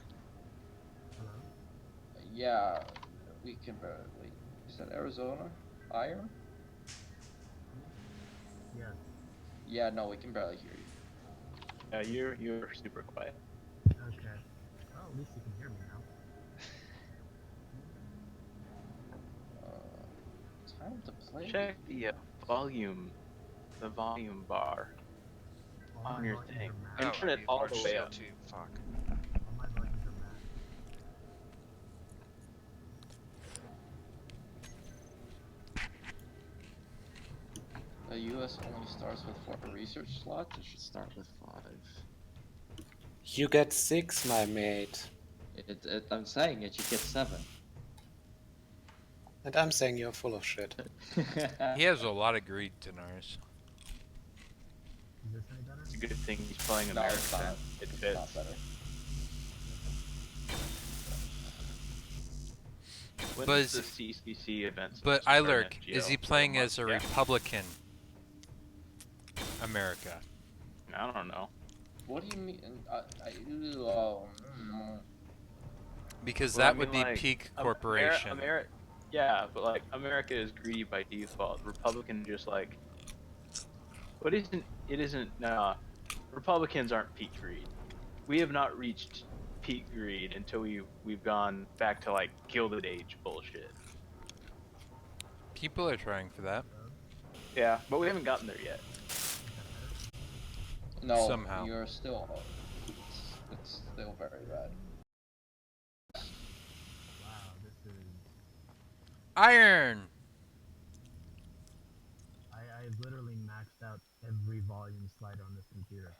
Hello? yeah, we can barely. Wait, is that Arizona? Iron? Yes. Yeah, no, we can barely hear you. You're super quiet. Okay. Well, at least you can hear me now. Time to play. Check the volume bar All on my your volumes thing. are And maxed. turn it all the way up. Too. Fuck. All my volumes are maxed. The US only starts with 4 research slots. It should start with 5. You get 6, my mate. I'm saying it. You get 7. And I'm saying you're full of shit. He has a lot of greed, Denars. Is this any better? It's a good thing he's playing No, American. it's not. It It's fits. not better. When But does is- the CCC events? But start Ilurk, in is he GL? playing Month? as a Yeah. Republican America? I don't know. What do you mean? Because Well, I that would mean, be like, peak corporation. Yeah, but like America is greedy by default. Republican just like, but it isn't. Republicans aren't peak greed. We have not reached peak greed until we've gone back to like Gilded Age bullshit. People are trying for that. Yeah, but we haven't gotten there yet. No, Somehow. you're still. It's still very bad. Wow, this is... Iron! I literally maxed out every volume slider on this computer.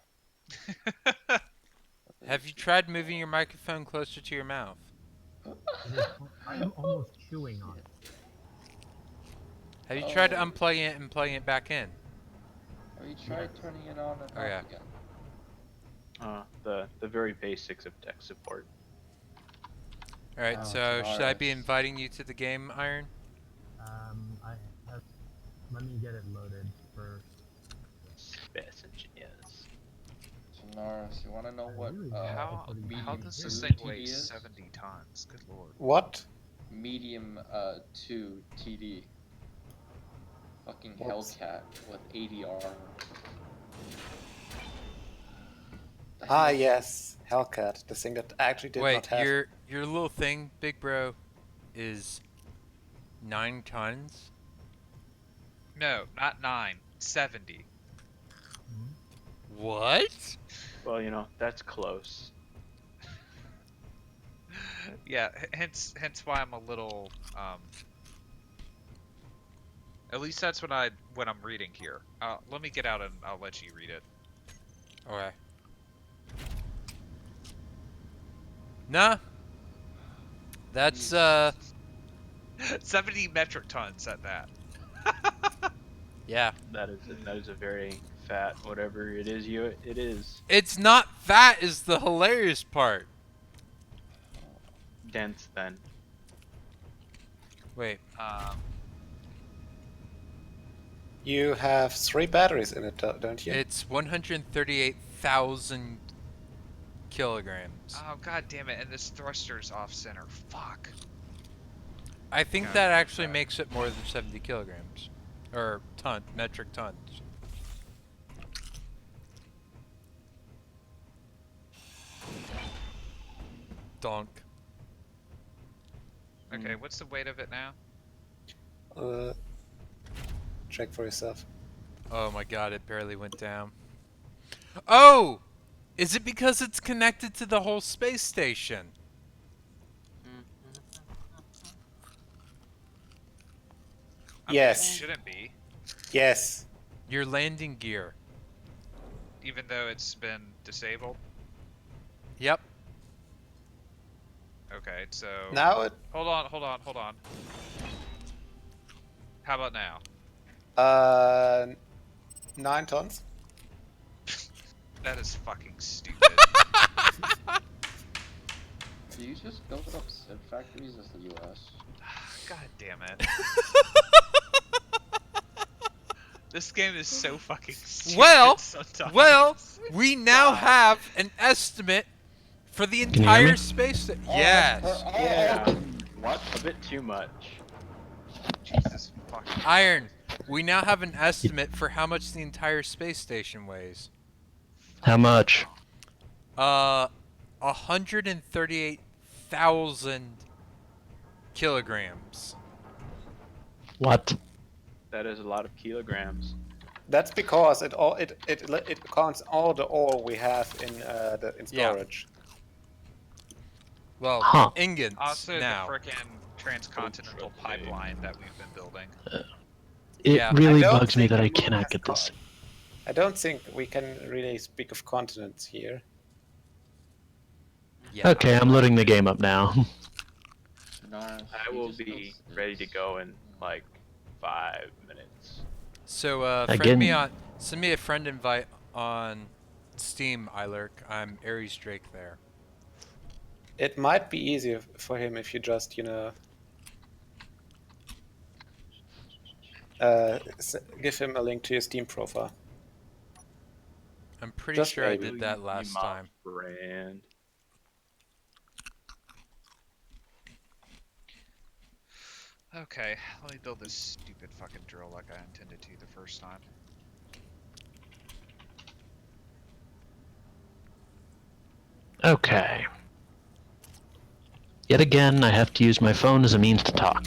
Have you tried moving your microphone closer to your mouth? It is, I am almost chewing on it. Have you tried Oh. unplugging it and plugging it back in? Have you tried turning it on and Oh, off yeah. again? The very basics of tech support. Alright, Oh, so should I be Denars. inviting you to the game, Iron? I let me get it loaded first. Space engineers. So Nars, you want to know I what really want to How put these how medium things does here. this 2 thing weigh TD is? 70 tons? Good lord. What? Medium 2 TD. Fucking What's- Hellcat with 80 armor. Ah, yes, Hellcat, the thing that actually did Wait, not have. your little thing, big bro, is 9 tons? No, not 9. 70. Hmm? What? Well, you know, that's close. Yeah, hence why I'm a little at least that's what I'm reading here. Let me get out and I'll let you read it. Okay. Nah. That's 70 metric tons at that. yeah. That is a very fat whatever it is. It is It's not fat is the hilarious part. dense then. Wait. You have 3 batteries in it, don't you? It's 138,000 kilograms. Oh god damn it, and this thruster's off center. Fuck. I think God, that fuck actually that. makes it more than 70 kilograms. Or metric tons. Donk. Okay, what's the weight of it now? Check for yourself. Oh my god, it barely went down. Oh! Is it because it's connected to the whole space station? I mean, it Yes. shouldn't be, Yes. Your landing gear. even though it's been disabled. Yep. Okay, so Now it. hold on. How about now? 9 tons. That is fucking stupid. Do you just build up Civ factories as the US? God damn it. This game is so fucking stupid sometimes. Well, we now God. have an estimate for the you hear entire me? space station. Oh, Yes. Yeah. What? A bit too much. Jesus fucking Iron, we now have an estimate for how much the entire space station weighs. How much? 138,000 kilograms. What? That is a lot of kilograms. That's because it counts all the ore we have in Yeah. storage. Well, Huh. ingots Also, now. the frickin' transcontinental Interesting. pipeline that we've been building. It Yeah. really I don't bugs me think that I we cannot have get this. I don't think we can really speak of continents here. Yeah. Okay, I'm loading the game up now. Nars, I you will just be built ready to Civs. go in like 5 minutes. So, Again. send me a friend invite on Steam, Ilurk. I'm Aries Drake there. It might be easier for him if you just, give him a link to your Steam profile. I'm pretty Just sure I maybe. did that last time. Friend. Okay, let me build this stupid fucking drill like I intended to the first time. Okay. Yet again, I have to use my phone as a means to talk.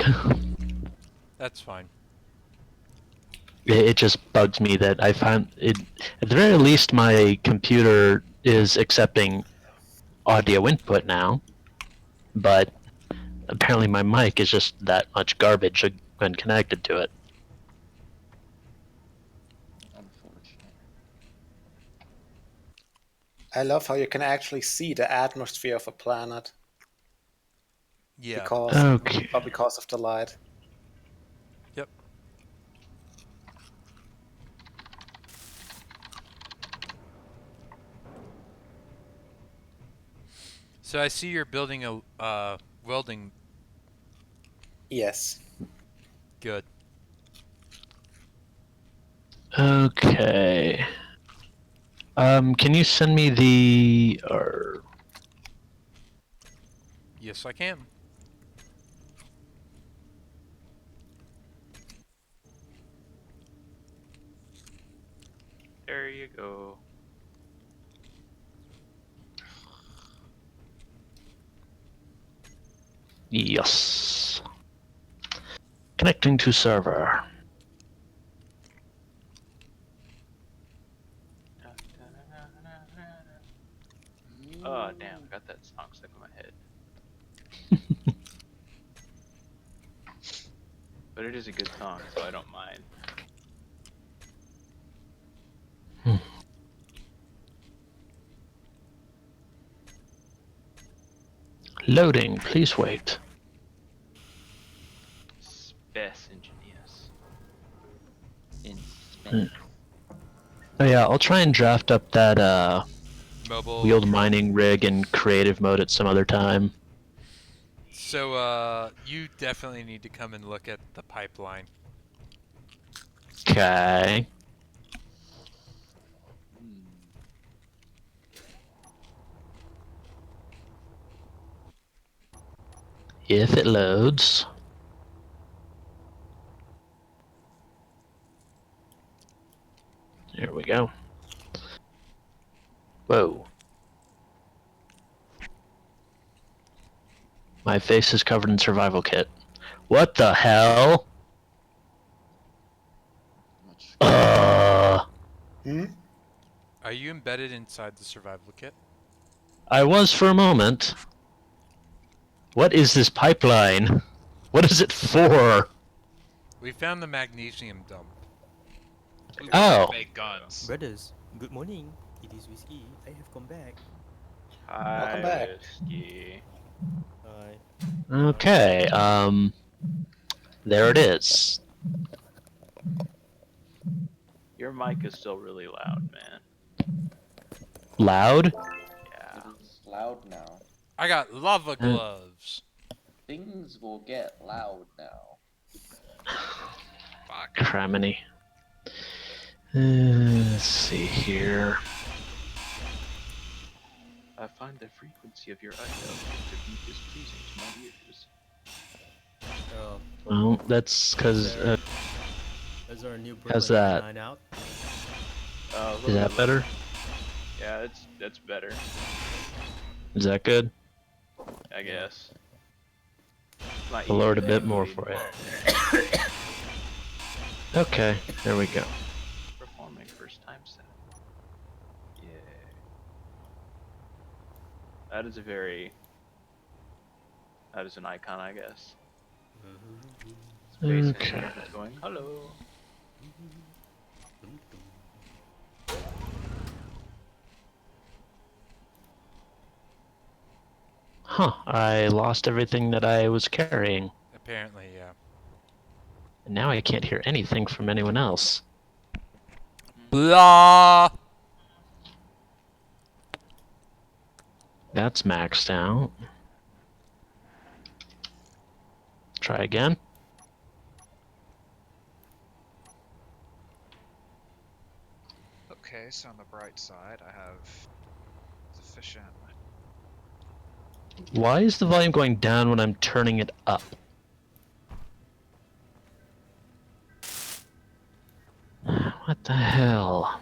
That's fine. It just bugs me that I find it. At the very least, my computer is accepting audio input now, but apparently my mic is just that much garbage when connected to it. Unfortunate. I love how you can actually see the atmosphere of a planet Yeah. because of the light. Yep. So I see you're building a welding. Yes. Good. Okay. Can you send me the Yes, I can. There you go. Yes. Connecting to server. Oh damn, I got that song stuck in my head. But it is a good song, so I don't mind. Loading, please wait. Space engineers. In Hmm. Spain. Oh yeah, I'll try and draft up that Mobile. wheeled mining rig in creative mode at some other time. So, you definitely need to come and look at the pipeline. Okay. If it loads. There we go. Whoa. My face is covered in survival kit. What the hell? Much. Hmm? Are you embedded inside the survival kit? I was for a moment. What is this pipeline? What is it for? We found the magnesium dump. We Oh. wanted to make guns. Brothers, good morning. It is Whiskey. I have come back. Welcome Hi, back. Whiskey. Hi. Okay, there it is. Your mic is still really loud, man. Loud? Yeah. It is loud now. I got lava gloves. Things will get loud now. Fuck. Criminy. Let's see here. I find the frequency of your audio to be displeasing to my ears. Oh, Well, that's because. is our new How's Brooklyn that? Nine-Nine out? A Is little that bit better? low. Yeah, that's better, Is that good? I guess. My I'll lower it a ears bit are more bleeding. for you. Okay, there we go. Performing first time set. Yeah. That is an icon, I guess. Space Okay. engineer is going, hello. Huh, I lost everything that I was carrying. Apparently, yeah. And now I can't hear anything from anyone else. Blah! That's maxed out. Try again. Okay, so on the bright side, I have sufficient. Why is the volume going down when I'm turning it up? What the hell?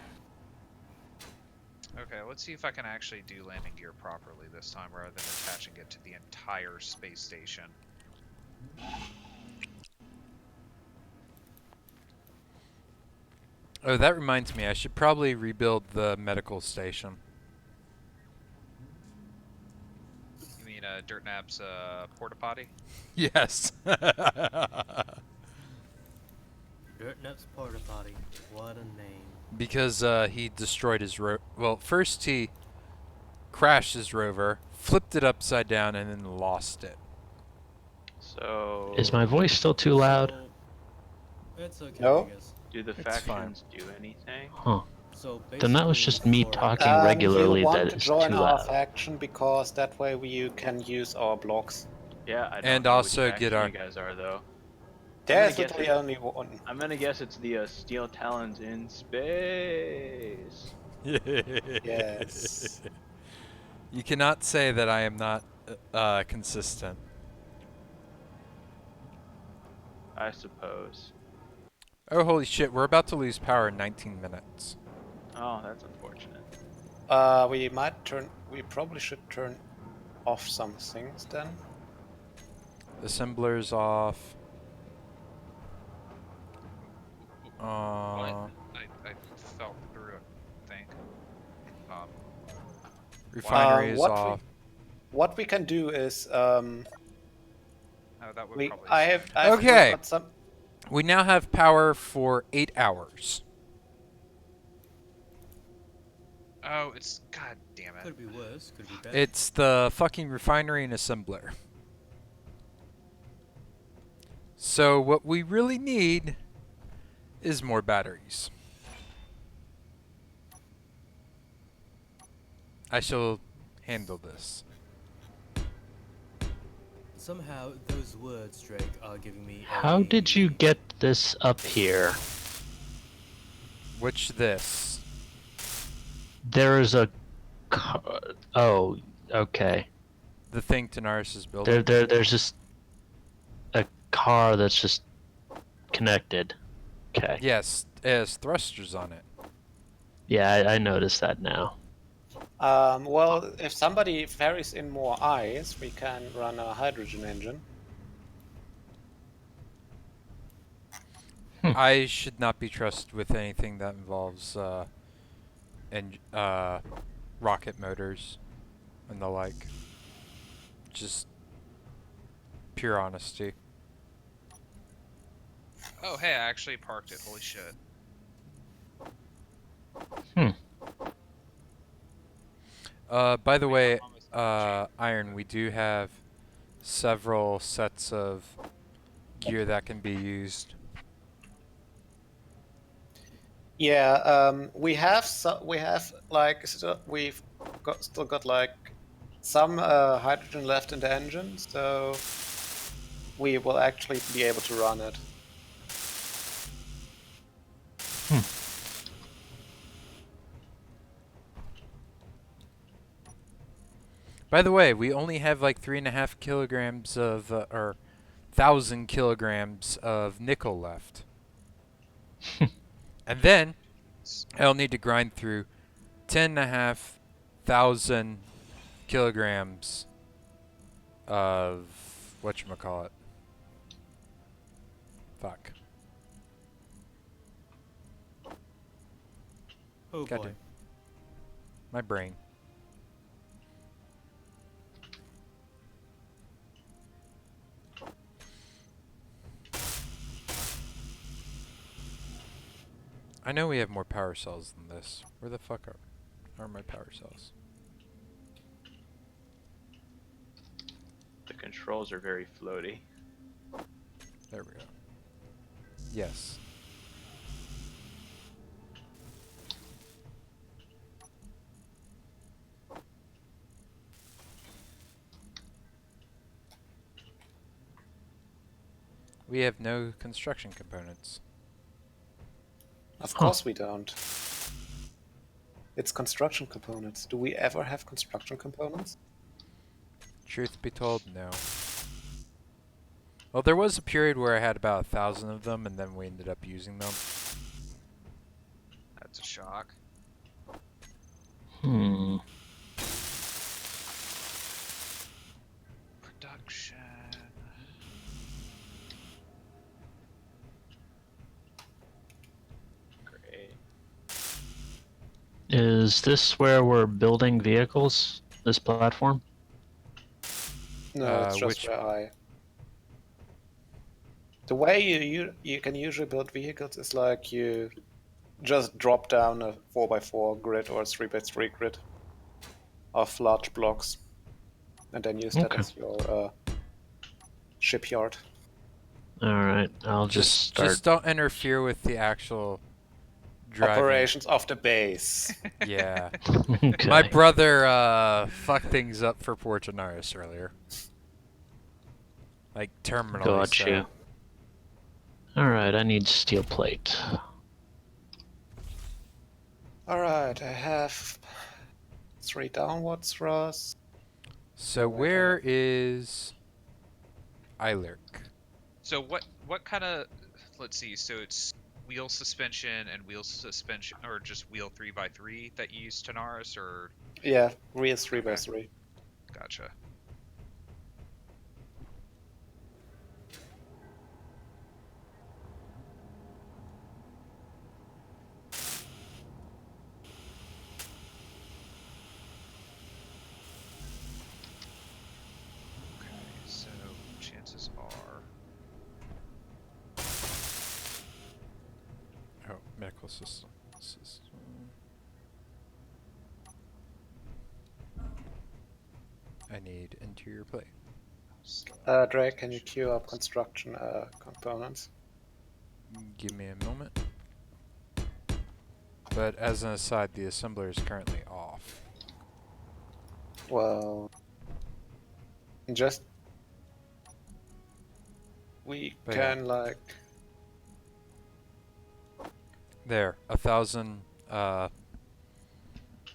Okay, let's see if I can actually do landing gear properly this time rather than attaching it to the entire space station. Oh, that reminds me, I should probably rebuild the medical station. You mean Dirt Nap's porta potty? Yes. Dirtnut's Porta Potty. What a name. Because he destroyed his well, first he crashed his rover, flipped it upside down, and then lost it. So Is my voice still too loud? So, it's okay, No? I guess. do the It's fine. factions do anything? Huh. So Then that was basically, just me for- talking regularly You'll want that to is join too our loud. faction because that way you can use our blocks. Yeah, I don't And know also which get faction our- you guys are though. There's guess literally it- only one. I'm gonna guess it's the steel talons in space. Yes. You cannot say that I am not consistent. I suppose. Oh, holy shit, we're about to lose power in 19 minutes. Oh, that's unfortunate. We probably should turn off some things then. Assembler's off. What? I felt through a thing. Refinery is what off. What we can do is No, that would probably. I've Okay. got some. We now have power for 8 hours. Oh, it's god damn it. Could be worse, could be better. It's the fucking refinery and assembler. So what we really need is more batteries. I shall handle this. Somehow, those words, Drake, are giving me. How did you get this up here? Which this? There is a. Oh, okay. The thing Tanaris is building? There's just a car that's just connected. Okay. Yes, it has thrusters on it. Yeah, I noticed that now. Well, if somebody ferries in more ice, we can run a hydrogen engine. I should not be trusted with anything that involves rocket motors and the like. Just pure honesty. Oh, hey, I actually parked it. Holy shit. By the way, Iron, we do have several sets of gear that can be used. Yeah, we have like we've still got like some hydrogen left in the engine, so we will actually be able to run it. By the way, we only have like 3.5 kilograms of, or 1,000 kilograms of nickel left. And then I'll need to grind through 10,500 kilograms of whatchamacallit. Fuck. Oh boy. Goddamn. My brain. I know we have more power cells than this. Where the fuck are my power cells? The controls are very floaty. There we go. Yes. We have no construction components. Of course we don't. It's construction components. Do we ever have construction components? Truth be told, no. Well, there was a period where I had about 1,000 of them, and then we ended up using them. That's a shock. Production. Great. Is this where we're building vehicles? This platform? No, it's just which- where The way you can usually build vehicles is like you just drop down a 4x4 grid or a 3x3 grid of large blocks, and then use that Okay. as your shipyard. Alright, I'll just start. Just don't interfere with the actual driving. Operations of the base. Yeah. Okay. My brother fucked things up for Portunaris earlier. Like terminally Got so. you. Alright, I need steel plate. Alright, I have 3 downward thrusts. So Wait, where is Eilert? So what kind of, let's see, so it's wheel suspension and wheel suspension, or just wheel 3x3 that you use Tanaris, or Yeah, real 3 by Okay. 3. gotcha. Okay, so chances are Oh, medical system. I need interior plate. Drake, can you queue up construction components? Give me a moment. But as an aside, the assembler is currently off. Well, just we But can like There, 1,000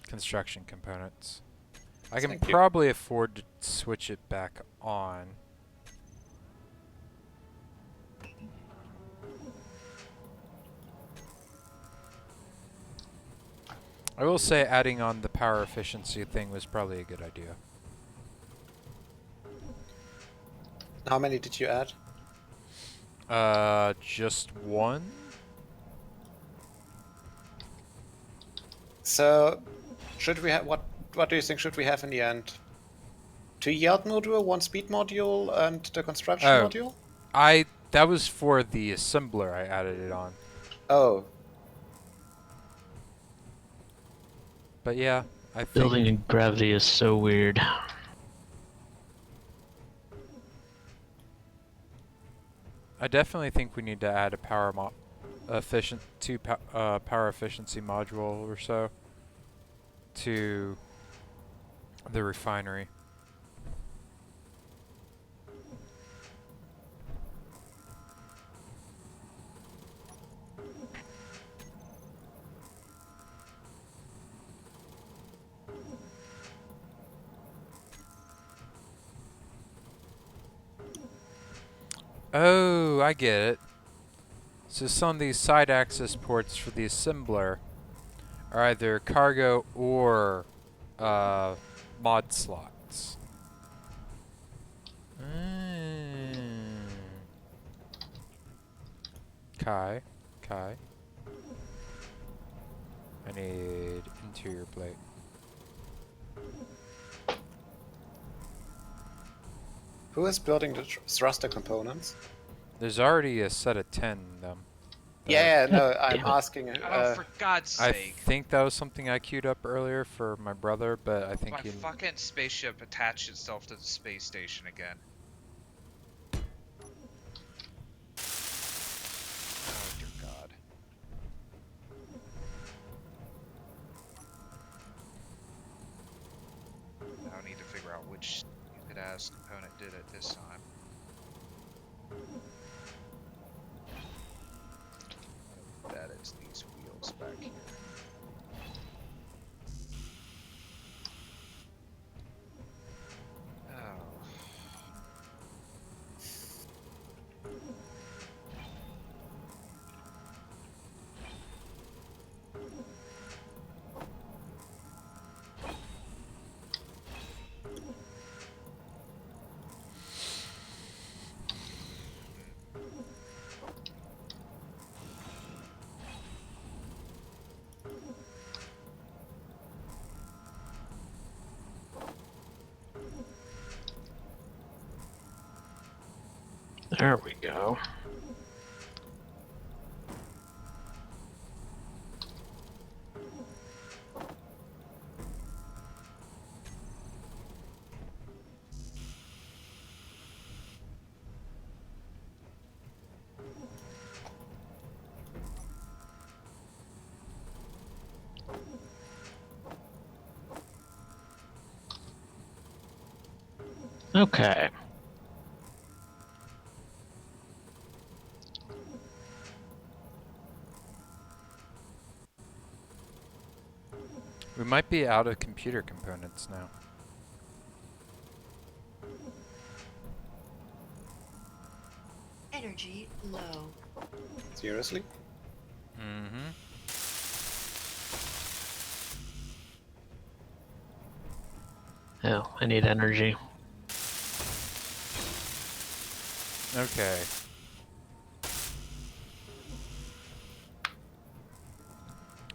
construction components. I can Thank you. probably afford to switch it back on. I will say adding on the power efficiency thing was probably a good idea. How many did you add? Just one? So, should we have what do you think should we have in the end? 2 yield module, 1 speed module, and the construction Oh. module? That was for the assembler I added it on. Oh, But yeah, I think Building in gravity is so weird. I definitely think we need to add a power power efficiency module or so to the refinery. Oh, I get it. So some of these side access ports for the assembler are either cargo or mod slots. Mm. Kai. I need interior plate. who is building the thruster components? There's already a set of 10 in them. Yeah, no, I'm Damn it. asking. Oh, for God's I sake! think that was something I queued up earlier for my brother, but I think My he... fucking spaceship attached itself to the space station again. Oh dear God. Now I need to figure out which stupid ass component did it this time. I bet it's these wheels back here. Oh. There we go. Okay. might be out of computer components now. Energy low. Seriously? Mm-hmm. Oh, I need energy. Okay.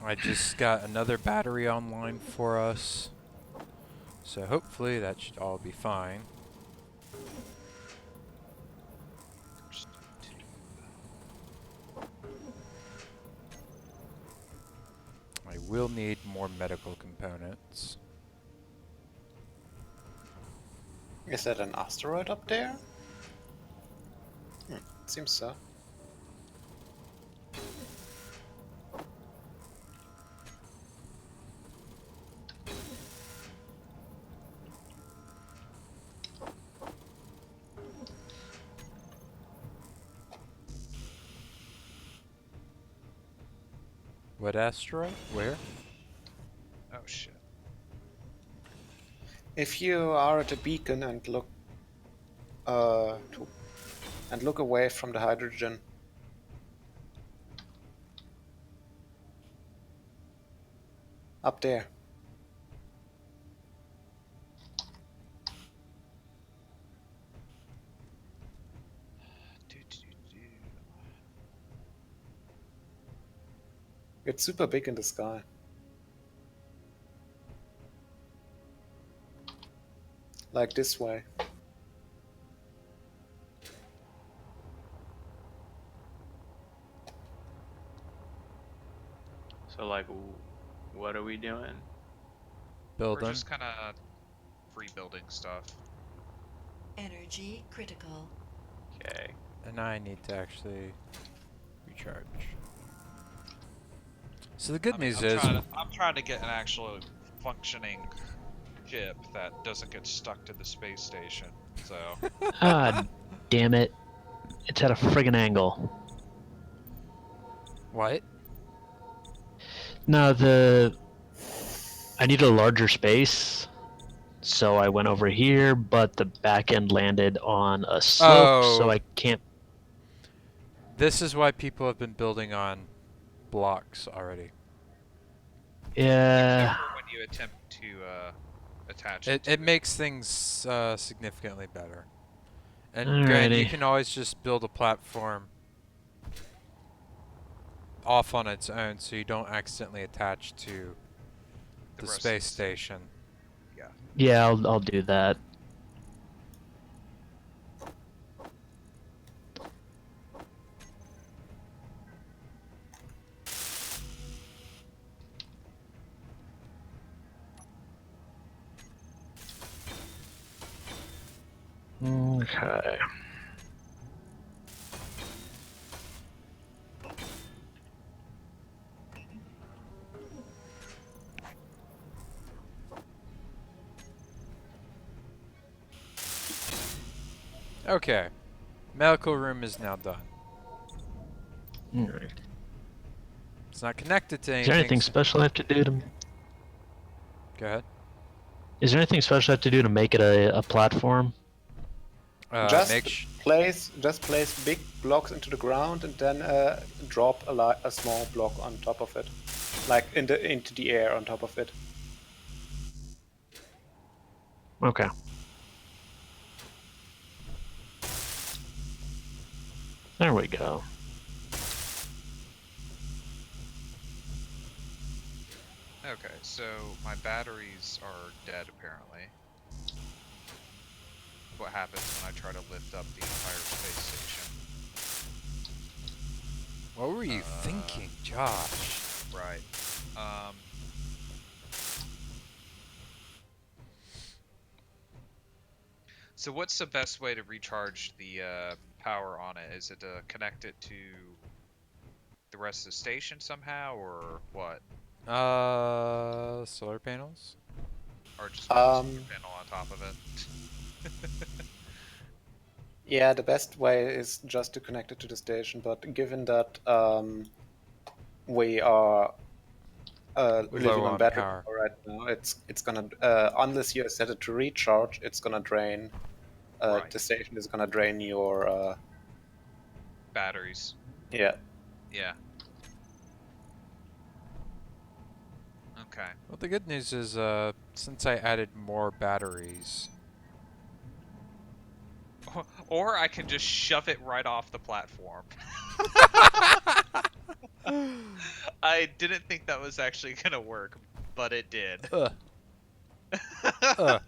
I just got another battery online for us. So hopefully that should all be fine. I will need more medical components. Is that an asteroid up there? Seems so. What asteroid? Where? Oh shit. If you are at a beacon and look look away from the hydrogen. Up there. It's super big in the sky. Like this way. So like, what are we doing? We're Building. just kind of rebuilding stuff. Energy critical. Okay. And I need to actually recharge. So the good news is, I'm trying to get an actual functioning ship that doesn't get stuck to the space station. So Ah, damn it. It's at a friggin' angle. what? No, I need a larger space, so I went over here, but the back end landed on a slope, so Oh. I can't. This is why people have been building on blocks already. Yeah. when you attempt to attach it. It makes things significantly better. And granted, you Alrighty. can always just build a platform off on its own so you don't accidentally attach to the rest of space the station. Yeah. Yeah, I'll do that. Okay. Okay. Medical room is now done. Alright. It's not connected to Is there anything so- special I have to do to? Go ahead. Is there anything special I have to do to make it a platform? Just Make place big blocks into the ground and then drop a small block on top of it, like into the air on top of it. Okay. There we go. Okay, so my batteries are dead apparently. What happens when I try to lift up the entire space station? What were you thinking, Josh? Right. So what's the best way to recharge the power on it? Is it to connect it to the rest of the station somehow, or what? Solar panels? Or just put a solar panel on top of it? Yeah, the best way is just to connect it to the station, but given that we are living Low on on battery power. power right now. It's gonna unless you set it to recharge, it's gonna drain. Right. The station is gonna drain your Batteries. yeah. Yeah. Okay. Well, the good news is, since I added more batteries, Or I can just shove it right off the platform. I didn't think that was actually gonna work, but it did. ugh, ugh.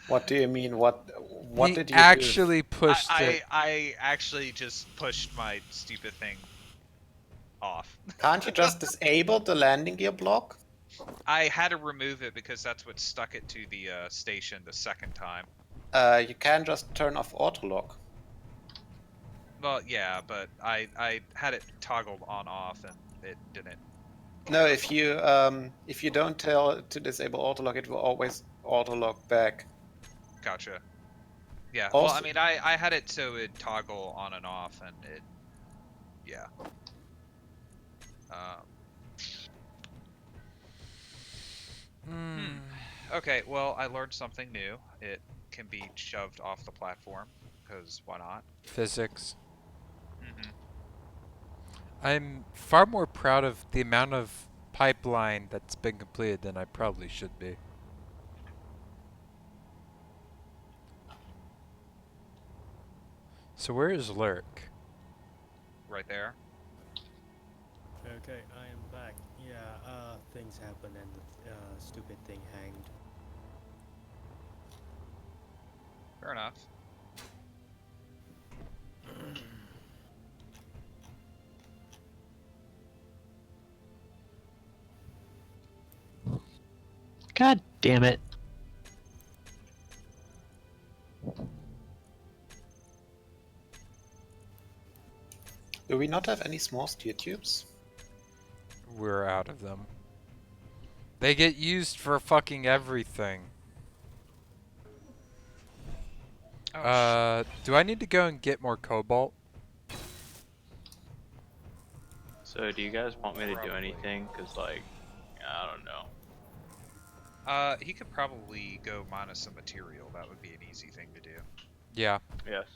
What do you mean? What He did you do? actually pushed it. I actually just pushed my stupid thing off. Can't you just disable the landing gear block? I had to remove it because that's what stuck it to the station the second time. You can just turn off autolock. Well, yeah, but I had it toggled on off and it didn't. No, if you don't tell it to disable autolock, it will always autolock back. Gotcha. Yeah. Well, I Also, mean, I had it so it toggle on and off, and it. Yeah. Hmm. Okay. Well, I learned something new. It can be shoved off the platform, because why not? Physics. Mm-hmm. I'm far more proud of the amount of pipeline that's been completed than I probably should be. So where is Lurk? Right there. Okay, I am back. Yeah, things happened and the stupid thing hanged. Fair enough. God damn it. do we not have any small steel tubes? We're out of them. They get used for fucking everything. Oh, Do I need to go and get more cobalt? So do you guys want me to do Probably. anything? Cause like, I don't know. he could probably go mine some material. That would be an easy thing to do. Yeah. Yes.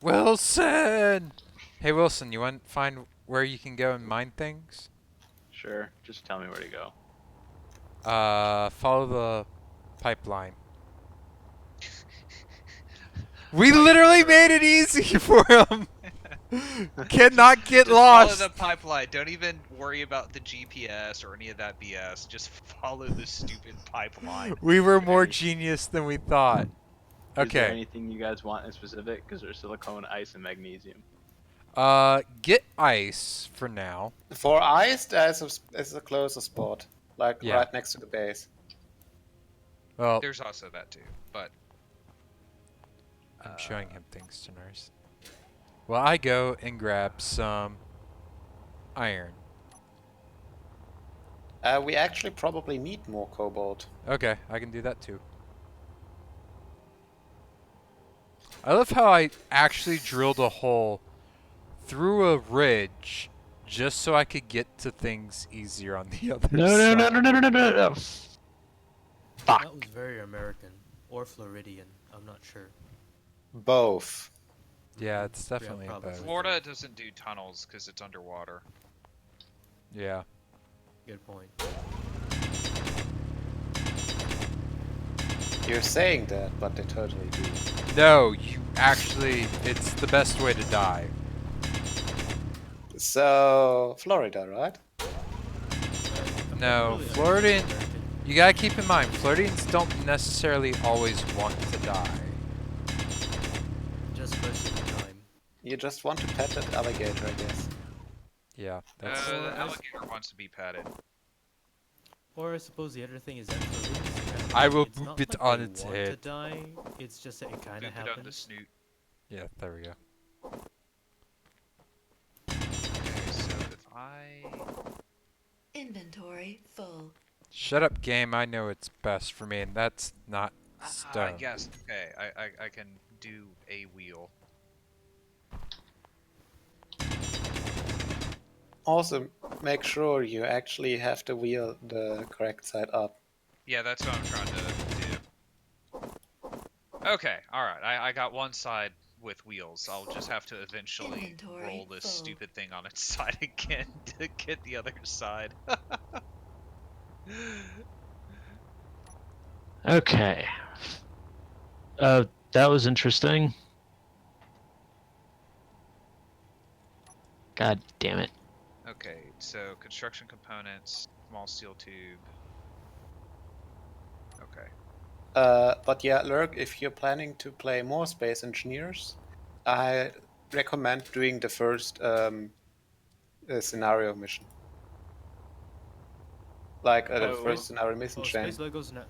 Wilson! Hey Wilson, you want to find where you can go and mine things? Sure. Just tell me where to go. Follow the pipeline. We literally made it easy for him! Cannot get Just lost! follow the pipeline. Don't even worry about the GPS or any of that BS. Just follow the stupid pipeline. We were more Any- genius than we thought. Is there Okay. anything you guys want in specific? Because there's silicone, ice, and magnesium. Get ice for now. For ice, there's a closer spot, like Yeah. right next to the base. Well, There's also that too, but I'm showing him things to nurse. Well, I go and grab some iron. We actually probably need more cobalt. Okay, I can do that too. I love how I actually drilled a hole through a ridge just so I could get to things easier on the other No, side. no. Fuck. That was very American. Or Floridian, I'm not sure. Both. Yeah, it's definitely probably. both. Florida doesn't do tunnels because it's underwater. Yeah. Good point. You're saying that, but they totally do. No, you actually, it's the best way to die. So, Florida, right? No, Really, Floridian, American. you gotta keep in mind, Floridians don't necessarily always want to die. Just most of the time. You just want to pet that alligator, I guess. Yeah, that's The alligator wants to be petted. Or I suppose the other thing is that Floridians kind of I will it's boop not it like on they its want head. to die, it's just that it kind of Poop it on the happens. snoot. Yeah, there we go. Okay, so if I Inventory full. Shut up, game. I know it's best for me, and that's not stone. yes, okay, I can do a wheel. Also, make sure you actually have the wheel the correct side up. Yeah, that's what I'm trying to do. Okay, alright. I got one side with wheels. I'll just have to eventually Inventory roll this full. stupid thing on its side again to get the other side. Okay. That was interesting. God damn it. Okay, so construction components, small steel tube. Okay. But yeah, Lurk, if you're planning to play more Space Engineers, I recommend doing the first scenario mission. Like the Oh, first scenario mission chain.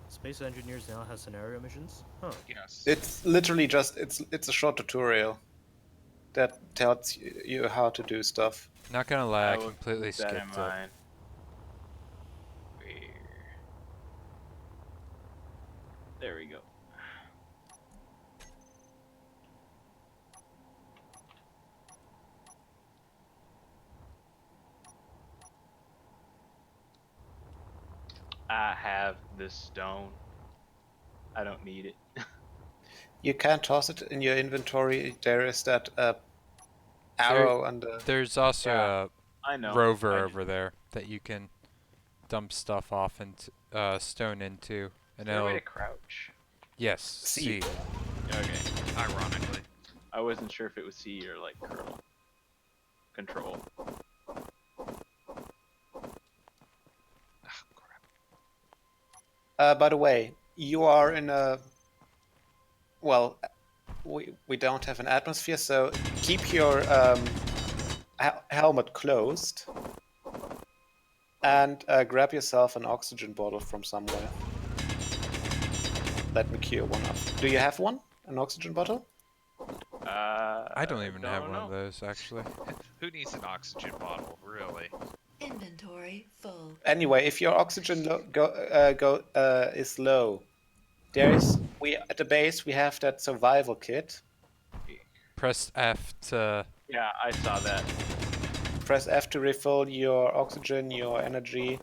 Space Engineers now has scenario missions? Huh. Yes. It's literally just it's a short tutorial that tells you how to do stuff. Not gonna lie, I will completely keep that in skipped it. mind. There we go. I have this stone. I don't need it. You can toss it in your inventory. There is that arrow on the. There's also Yeah, I a know. rover over there that you can dump stuff off into stone into, and Is there a way it'll to crouch? yes, C. C. Okay. Ironically. I wasn't sure if it was C or like curl. Control. Ah, crap. By the way, you are in a. Well, we don't have an atmosphere, so keep your helmet closed and grab yourself an oxygen bottle from somewhere. Let me cure one up. Do you have one? An oxygen bottle? I don't even have one of those actually. Who needs an oxygen bottle, really? Inventory full. Anyway, if your oxygen is low, at the base we have that survival kit. Press F to. Yeah, I saw that. Press F to refill your oxygen, your energy.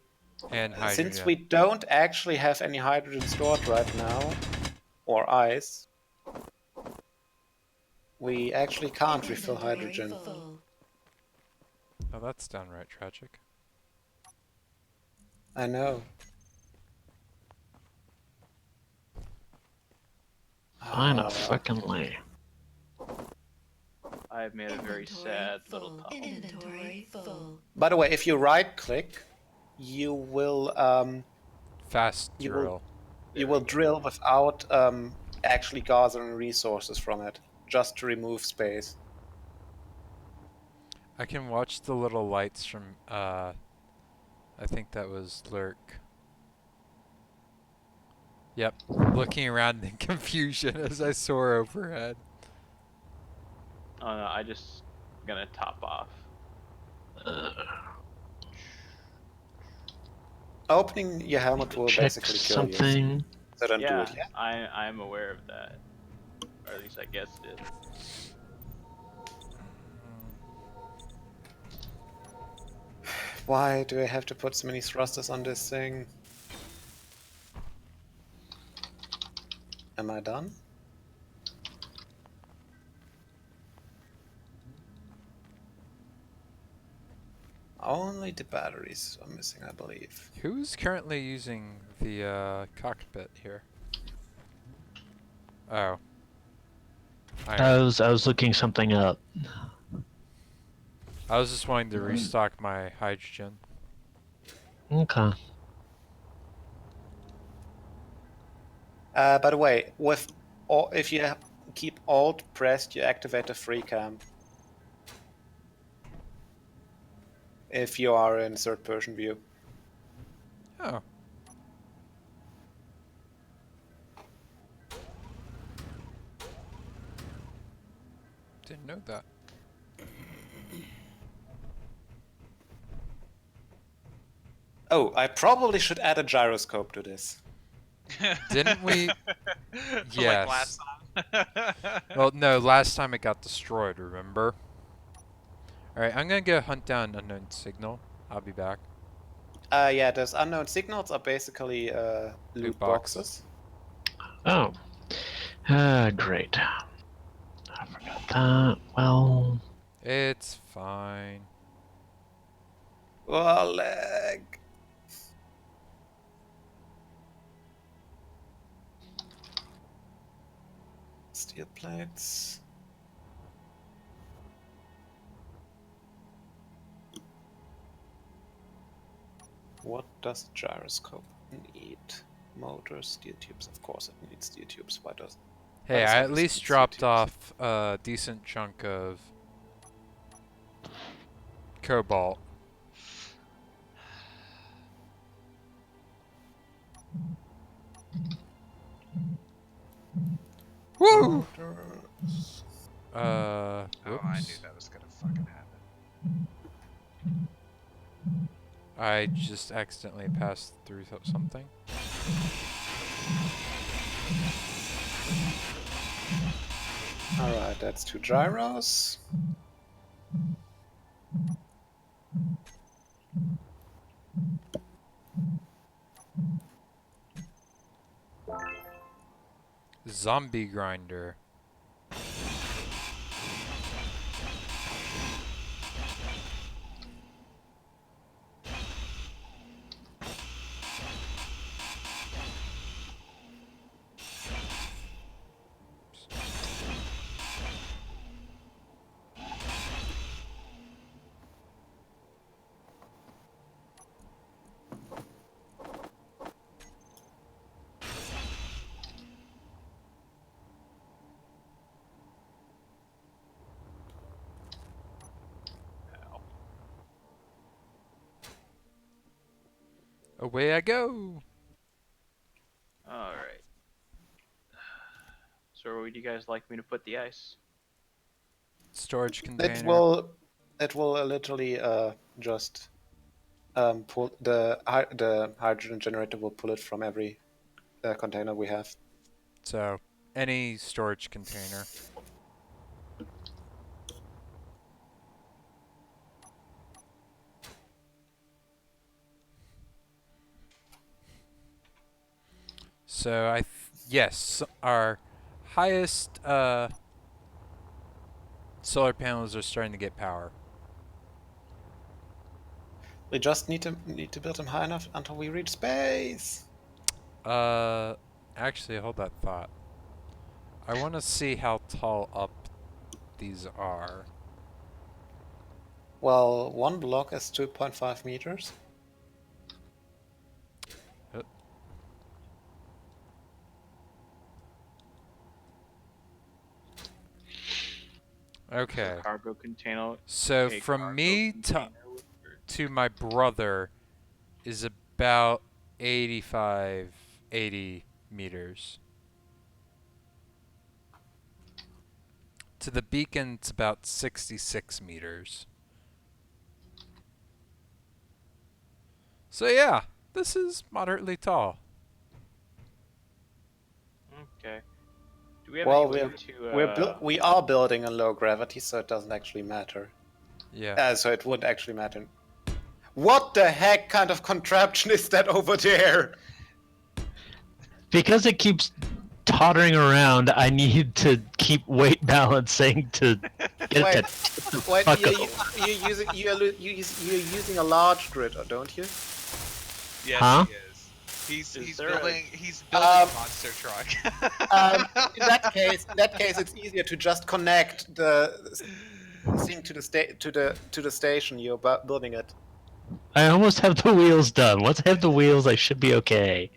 And hydrogen. Since we don't actually have any hydrogen stored right now, or ice, we actually can't refill Inventory hydrogen. full. Oh, that's downright tragic. I know. Fine, fucking I have made a very Inventory sad full. little tunnel. Inventory full. By the way, if you right click, you will Fast you drill. will drill without actually gathering resources from it, just to remove space. I can watch the little lights from I think that was Lurk. Yep, looking around in confusion as I soar overhead. Oh no, I just gonna top off. Opening your helmet will check basically kill you. something. So don't do Yeah, it yet. I'm aware of that. Or at least I guessed it. Why do I have to put so many thrusters on this thing? Am I done? Only the batteries are missing, I believe. Who's currently using the cockpit here? Oh. I was looking something up. I was just wanting to restock my hydrogen. Okay. By the way, if you keep Alt pressed, you activate the free cam. If you are in third-person view. Oh. Didn't know that. Oh, I probably should add a gyroscope to this. Didn't we? Like Yes. last time. Well, no, last time it got destroyed, remember? Alright, I'm gonna go hunt down unknown signal. I'll be back. Yeah, those unknown signals are basically loot box. boxes. Oh. Great. I forgot that. Well, It's fine. Well, leg. Steel plates. What does a gyroscope need? Motors, steel tubes. Of course, it needs steel tubes. Why does? Hey, does I at everything least need steel dropped tubes? off a decent chunk of cobalt. Woo! Motors. Oh, Whoops. I knew that was gonna fucking happen. I just accidentally passed through something. Alright, that's 2 gyros. Zombie grinder. Away I go. All right. So where would you guys like me to put the ice? Storage It container. will literally just pull the hydrogen generator will pull it from every container we have. So, any storage container. So yes, our highest solar panels are starting to get power. We just need to build them high enough until we reach space. Actually, hold that thought. I want to see how tall up these are. Well, one block is 2.5 meters. Okay. Cargo container. So a from cargo me container would work. to my brother is about 80 meters. To the beacon, it's about 66 meters. So yeah, this is moderately tall. Okay. Do we have Well, any way to? we are building in low gravity, so it doesn't actually matter. Yeah. So it wouldn't actually matter. What the heck kind of contraption is that over there? because it keeps tottering around, I need to keep weight balancing to get it to Wait, fuck you're using a large grid, don't you? Yes, Huh? he is. He's Is there a- building a monster truck. In that case, it's easier to just connect the thing to the station you're building it. I almost have the wheels done. Once I have the wheels, I should be okay.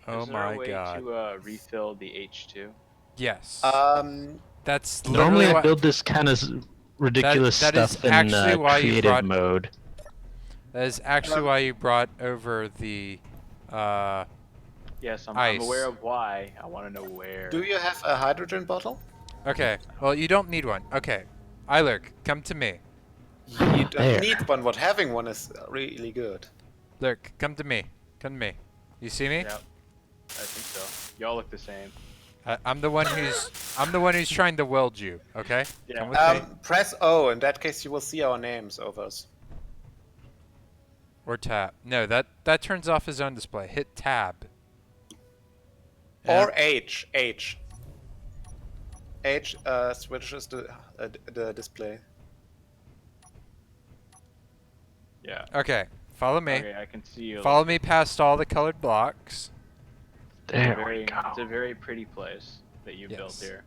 Oh Is there a my way god. to refill the H2? Yes. Um, That's Normally, literally I what build this kind of ridiculous that is stuff in actually why you creative brought- mode. that is actually why you brought over the Yes, I'm ice. aware of why. I want to know where. do you have a hydrogen bottle? Okay. Well, you don't need one. Okay. Lurk, come to me. You don't There. need one, but having one is really good. Lurk, come to me. Come to me. You see me? Yep. I think so. Y'all look the same. I'm the one who's I'm the one who's trying to weld you. Okay. Yeah. Come with me. Press O. In that case, you will see our names over us. Or tab. No, that turns off his own display. Hit tab. Or And- H. H. H switches the display. Yeah. Okay. Follow me. Okay, I can see you. Follow like, me past all the colored blocks. There we go. It's a very pretty place that you built Yes. here.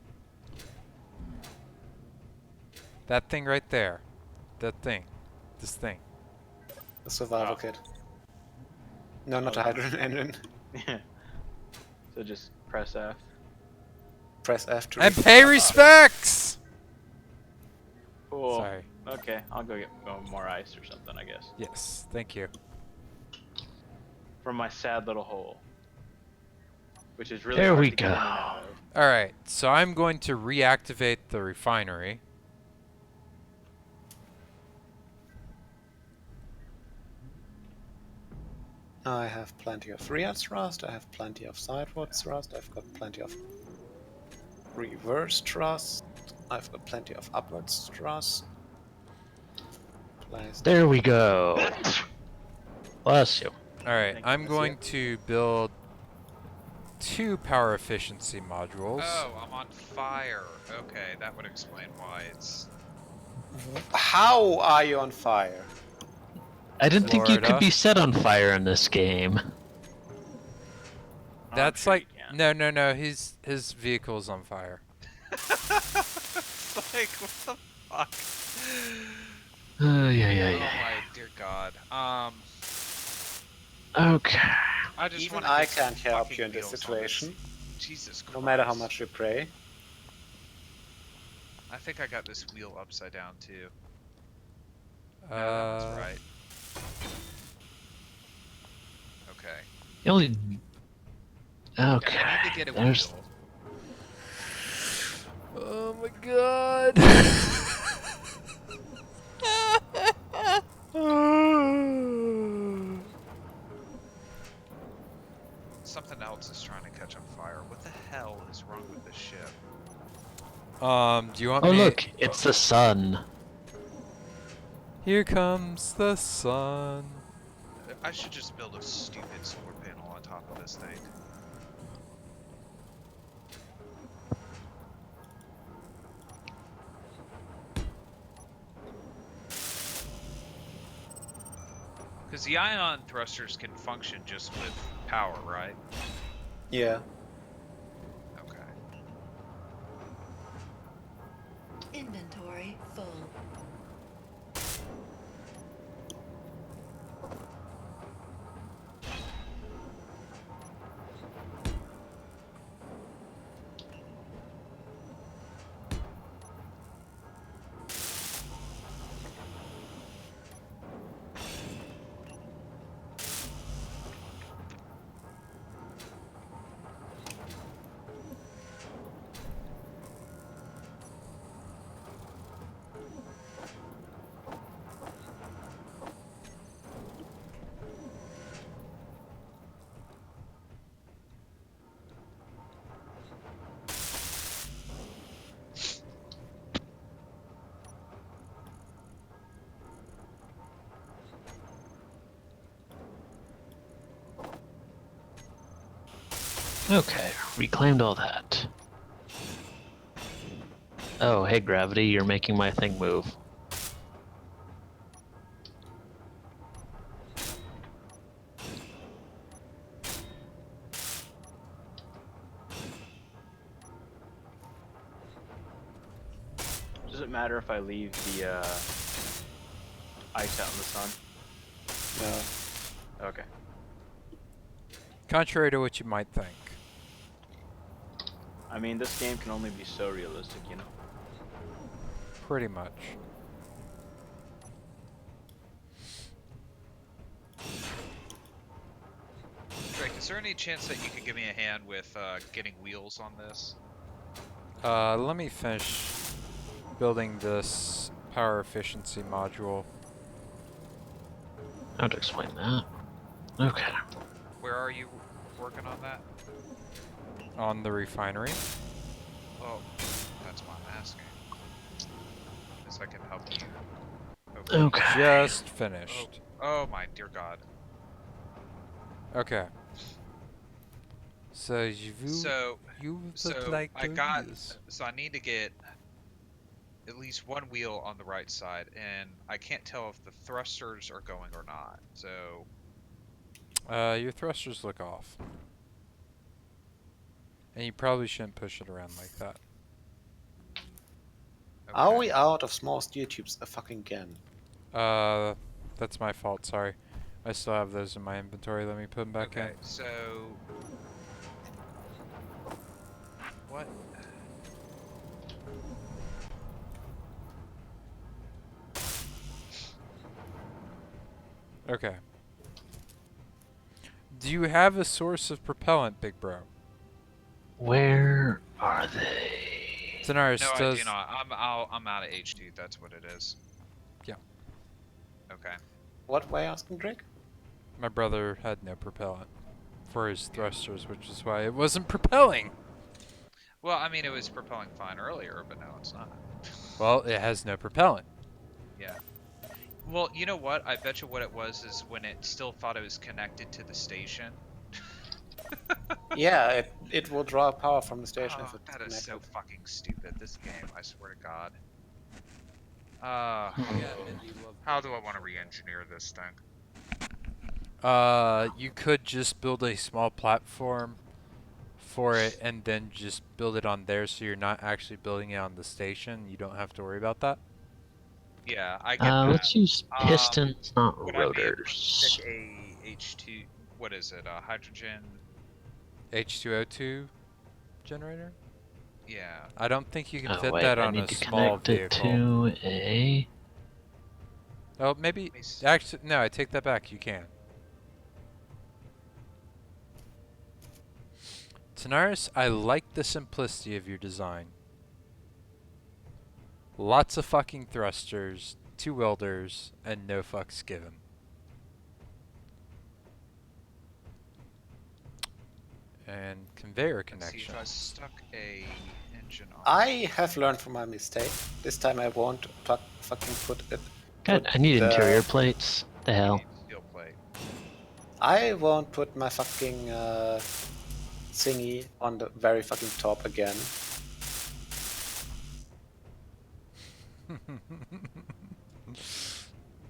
That thing right there. That thing. This thing. The survival Oh. kit. No, not Oh, a hydrogen engine. So just press F. Press F to. And pay respects! Cool. Sorry. Okay, I'll go get more ice or something, I guess. Yes, thank you. From my sad little hole. Which is really There hard we to get in and go. out of. Alright, so I'm going to reactivate the refinery. I have plenty of rear thrust, I have plenty of sideward thrust, I've got plenty of reverse thrust, I've got plenty of upward thrust. Place. There we go. Bless you. Alright, Thank you, I'm Monsieur. going to build 2 power efficiency modules. Oh, I'm on fire. Okay, that would explain why it's. How are you on fire? I didn't think you could Florida. be set on fire in this game. Oh, I'm That's sure you like can. no, his vehicle's on fire. It's like, what the fuck? Yeah, yeah, Oh yeah. my dear god. Okay. I just Even wanna I get some can't help fucking you in this wheels on situation, Jesus Christ. no matter how much you pray. I think I got this wheel upside down too. No, that one's right. Okay. The only. Okay. Yeah, I need to get a There's. wheel. Oh my god. Something else is trying to catch on fire. What the hell is wrong with this ship? Do you want Oh me? look, it's the sun. Here comes the sun. I should just build a stupid solar panel on top of this thing. Because the ion thrusters can function just with power, right? Yeah. Okay. Inventory full. Okay, reclaimed all that. Oh, hey gravity, you're making my thing move. Does it matter if I leave the ice out in the sun? No. Okay. Contrary to what you might think. I mean, this game can only be so realistic, you know? Pretty much. Drake, is there any chance that you could give me a hand with getting wheels on this? Let me finish building this power efficiency module. How to explain that? Okay. Where are you working on that? On the refinery. Well, that's why I'm asking. Because I can help you. Hopefully. Okay. Just finished. Oh my dear God. Okay. So So you would so like I to got use. so I need to get at least one wheel on the right side, and I can't tell if the thrusters are going or not. So Your thrusters look off. And you probably shouldn't push it around like that. Are okay. we out of small steel tubes fucking again? That's my fault, sorry. I still have those in my inventory. Let me put them back Okay, in. so what? Okay. Do you have a source of propellant, big bro? Where are they? Tanaris No, I does. do not. I'm out of H2. That's what it is. Yeah. Okay. What way, asking Drake? My brother had no propellant for his thrusters, which is why it wasn't propelling. Well, I mean, it was propelling fine earlier, but now it's not. Well, it has no propellant. Yeah. Well, you know what? I bet you what it was is when it still thought it was connected to the station. Yeah, it will draw power from the station Oh, if it's that is so connected. fucking stupid. This game, I swear to God. How do I want to re-engineer this thing? You could just build a small platform for it and then just build it on there so you're not actually building it on the station. You don't have to worry about that. Yeah, I get that. Let's use pistons, not Would I be able to rotors. pick a H2? What is it? A hydrogen? H2O2 generator? Yeah. I don't think you can Oh fit wait, that I on need a to small connect it vehicle. to a. Oh, maybe. Let me s- Actually, no, I take that back. You can. Tanaris, I like the simplicity of your design. Lots of fucking thrusters, 2 welders, and no fucks given. And conveyor Let's see if I connections. stuck a engine on. I have learned from my mistake. This time I won't fucking put it. God, put I need the- interior plates. The You hell. need steel plate. I won't put my fucking thingy on the very fucking top again.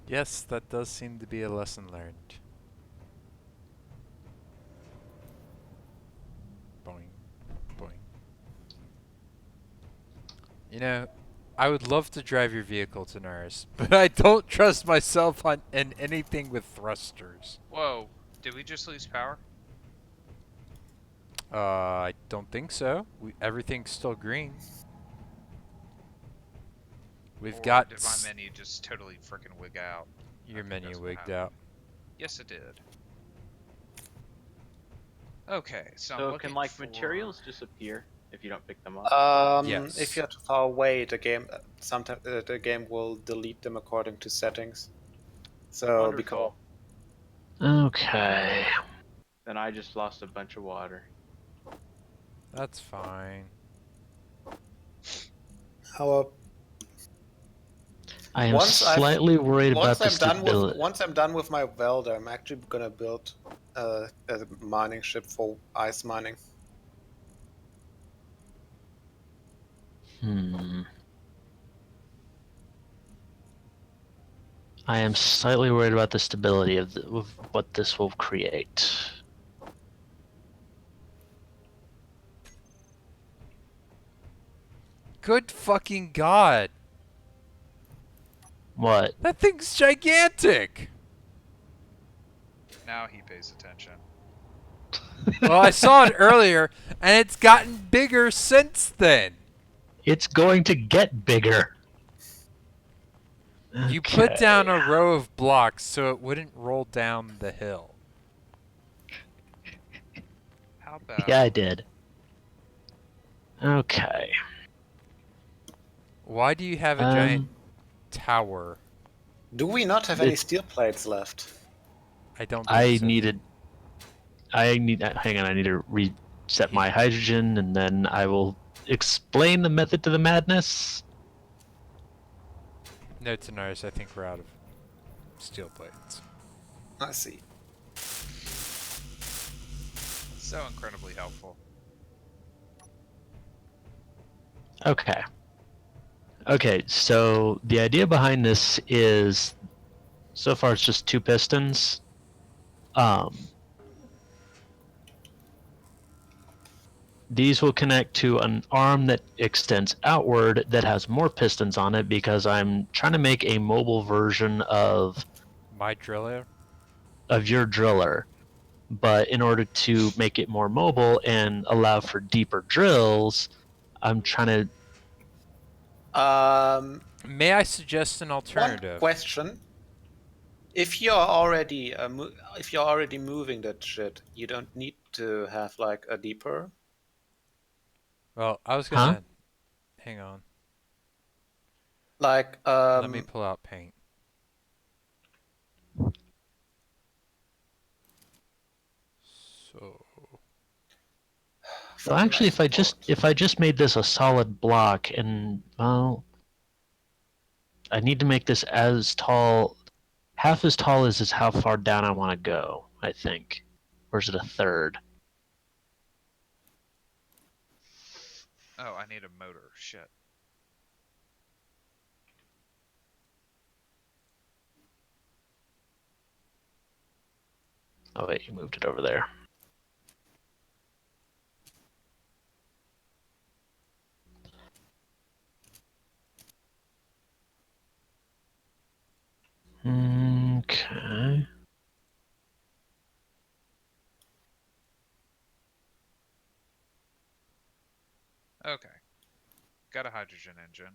Yes, that does seem to be a lesson learned. Boing, boing. You know, I would love to drive your vehicle, Tanaris, but I don't trust myself in anything with thrusters. Whoa! Did we just lose power? I don't think so. Everything's still green. We've Or got did my menu just totally freaking wig out? your I think menu that's what wigged happened. out. Yes, it did. Okay, so I'm So looking can like for... materials disappear if you don't pick them up? Yes. If you're too far away, the game sometimes the game will delete them according to settings. So be Wonderful. careful. Okay. Then I just lost a bunch of water. That's fine. Our I am Once I've- slightly worried about the stability. once I'm done with my welder, I'm actually gonna build a mining ship for ice mining. I am slightly worried about the stability of what this will create. Good fucking god. What? That thing's gigantic. Now he pays attention. Well, I saw it earlier, and it's gotten bigger since then. It's going to get bigger. You put down Okay. a row of blocks so it wouldn't roll down the hill. How about... Yeah, I did. Okay. Why do you have a giant tower? Do we not have any It's- steel plates left? I don't think I so. needed. I need. Hang on. I need to reset my hydrogen, and then I will explain the method to the madness? No, Tanaris, I think we're out of steel plates. I see. So incredibly helpful. Okay. Okay, so the idea behind this is, so far it's just 2 pistons. These will connect to an arm that extends outward that has more pistons on it because I'm trying to make a mobile version of My driller? your driller. But in order to make it more mobile and allow for deeper drills, I'm trying to. May I suggest an One alternative? question: if you're already moving that shit, you don't need to have like a deeper. Well, I was Huh? gonna... Hang on. Like Let me pull out paint. So... Well, actually, if I just made this a solid block, and well, I need to make this as tall, half as tall as is how far down I want to go. I think, or is it a third? Oh, I need a motor. Shit. Oh wait, you moved it over there. Okay. Okay. Got a hydrogen engine.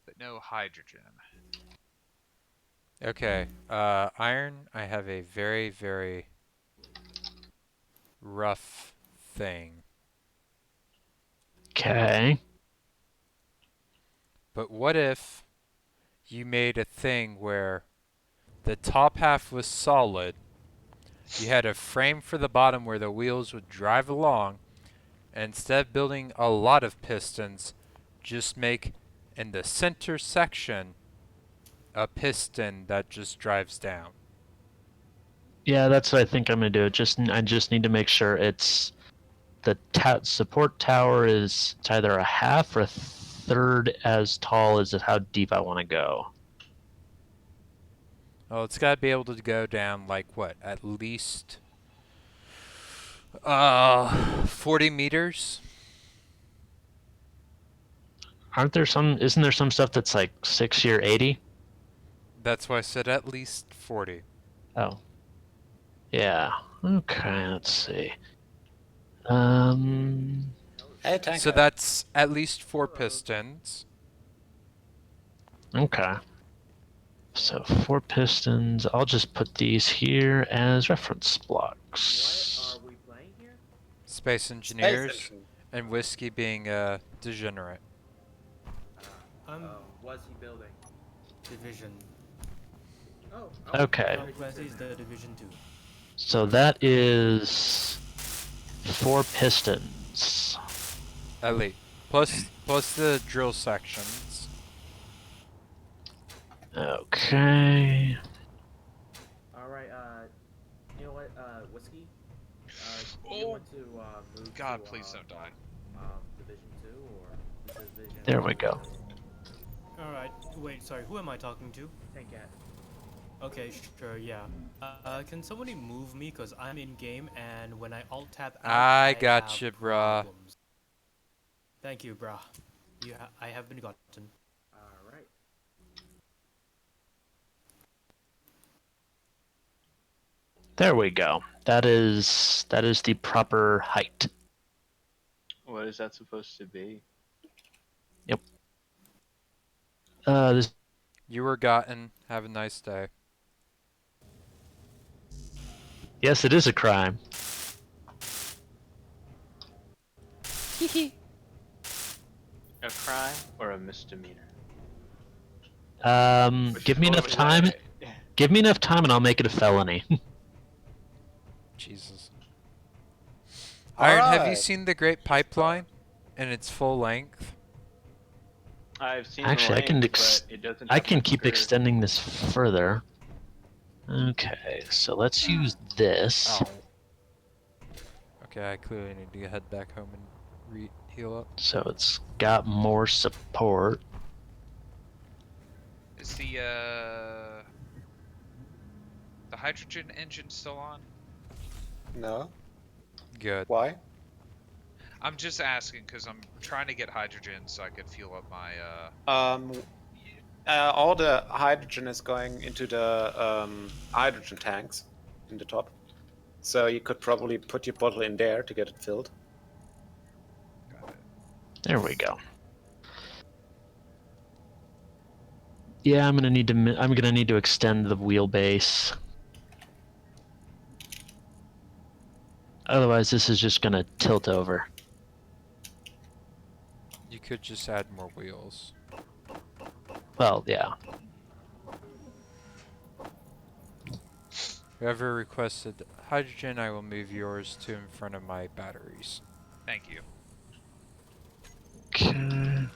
But no hydrogen. Okay, iron, I have a very, very rough thing. Okay. But what if you made a thing where the top half was solid, you had a frame for the bottom where the wheels would drive along, and instead of building a lot of pistons, just make in the center section a piston that just drives down. Yeah, that's what I think I'm gonna do. I just need to make sure it's the support tower is it's either a half or a third as tall as how deep I want to go. Well, it's got to be able to go down like what, at least 40 meters. Isn't there some stuff that's like 60 or 80? That's why I said at least 40. Oh. Yeah. Okay, let's see. hey, tank. So that's at least 4 pistons. Okay. So 4 pistons. I'll just put these here as reference blocks. What are we playing here? Space engineers and whiskey being a degenerate. What's he building? Division. Oh. Okay. Tom Clancy's the Division 2. So that is 4 pistons. At least. Plus the drill sections. Okay. Alright, you know what, Whiskey? You Oh. want to, move God, to, please don't die. Division 2, or Division... There we go. Alright, wait, sorry, who am I talking to? Tank Cat. Okay, sure, yeah. Can somebody move me? Because I'm in game, and when I alt tab out, I have gotcha, brah. problems. Thank you, brah. I have been gotten. Alright. There we go. That is the proper height. What is that supposed to be? Yep. This You were gotten. Have a nice day. yes, it is a crime. A crime or a misdemeanor? Give me enough time. Give me enough time, and I'll make it a felony. Jesus. Iron, have you Alright. seen the Great Pipeline in its full length? I've seen Actually, the length, but it doesn't. I have can the keep curve. extending this further. Okay, so let's use this. Oh. Okay, I clearly need to head back home and heal up. So it's got more support. Is the hydrogen engine still on? No. Good. Why? I'm just asking because I'm trying to get hydrogen so I could fuel up my All the hydrogen is going into the hydrogen tanks in the top. So you could probably put your bottle in there to get it filled. Got it. There we go. Yeah, I'm gonna need to extend the wheelbase. Otherwise, this is just gonna tilt over. You could just add more wheels. Well, yeah. Whoever requested hydrogen, I will move yours to in front of my batteries. Thank you. Okay.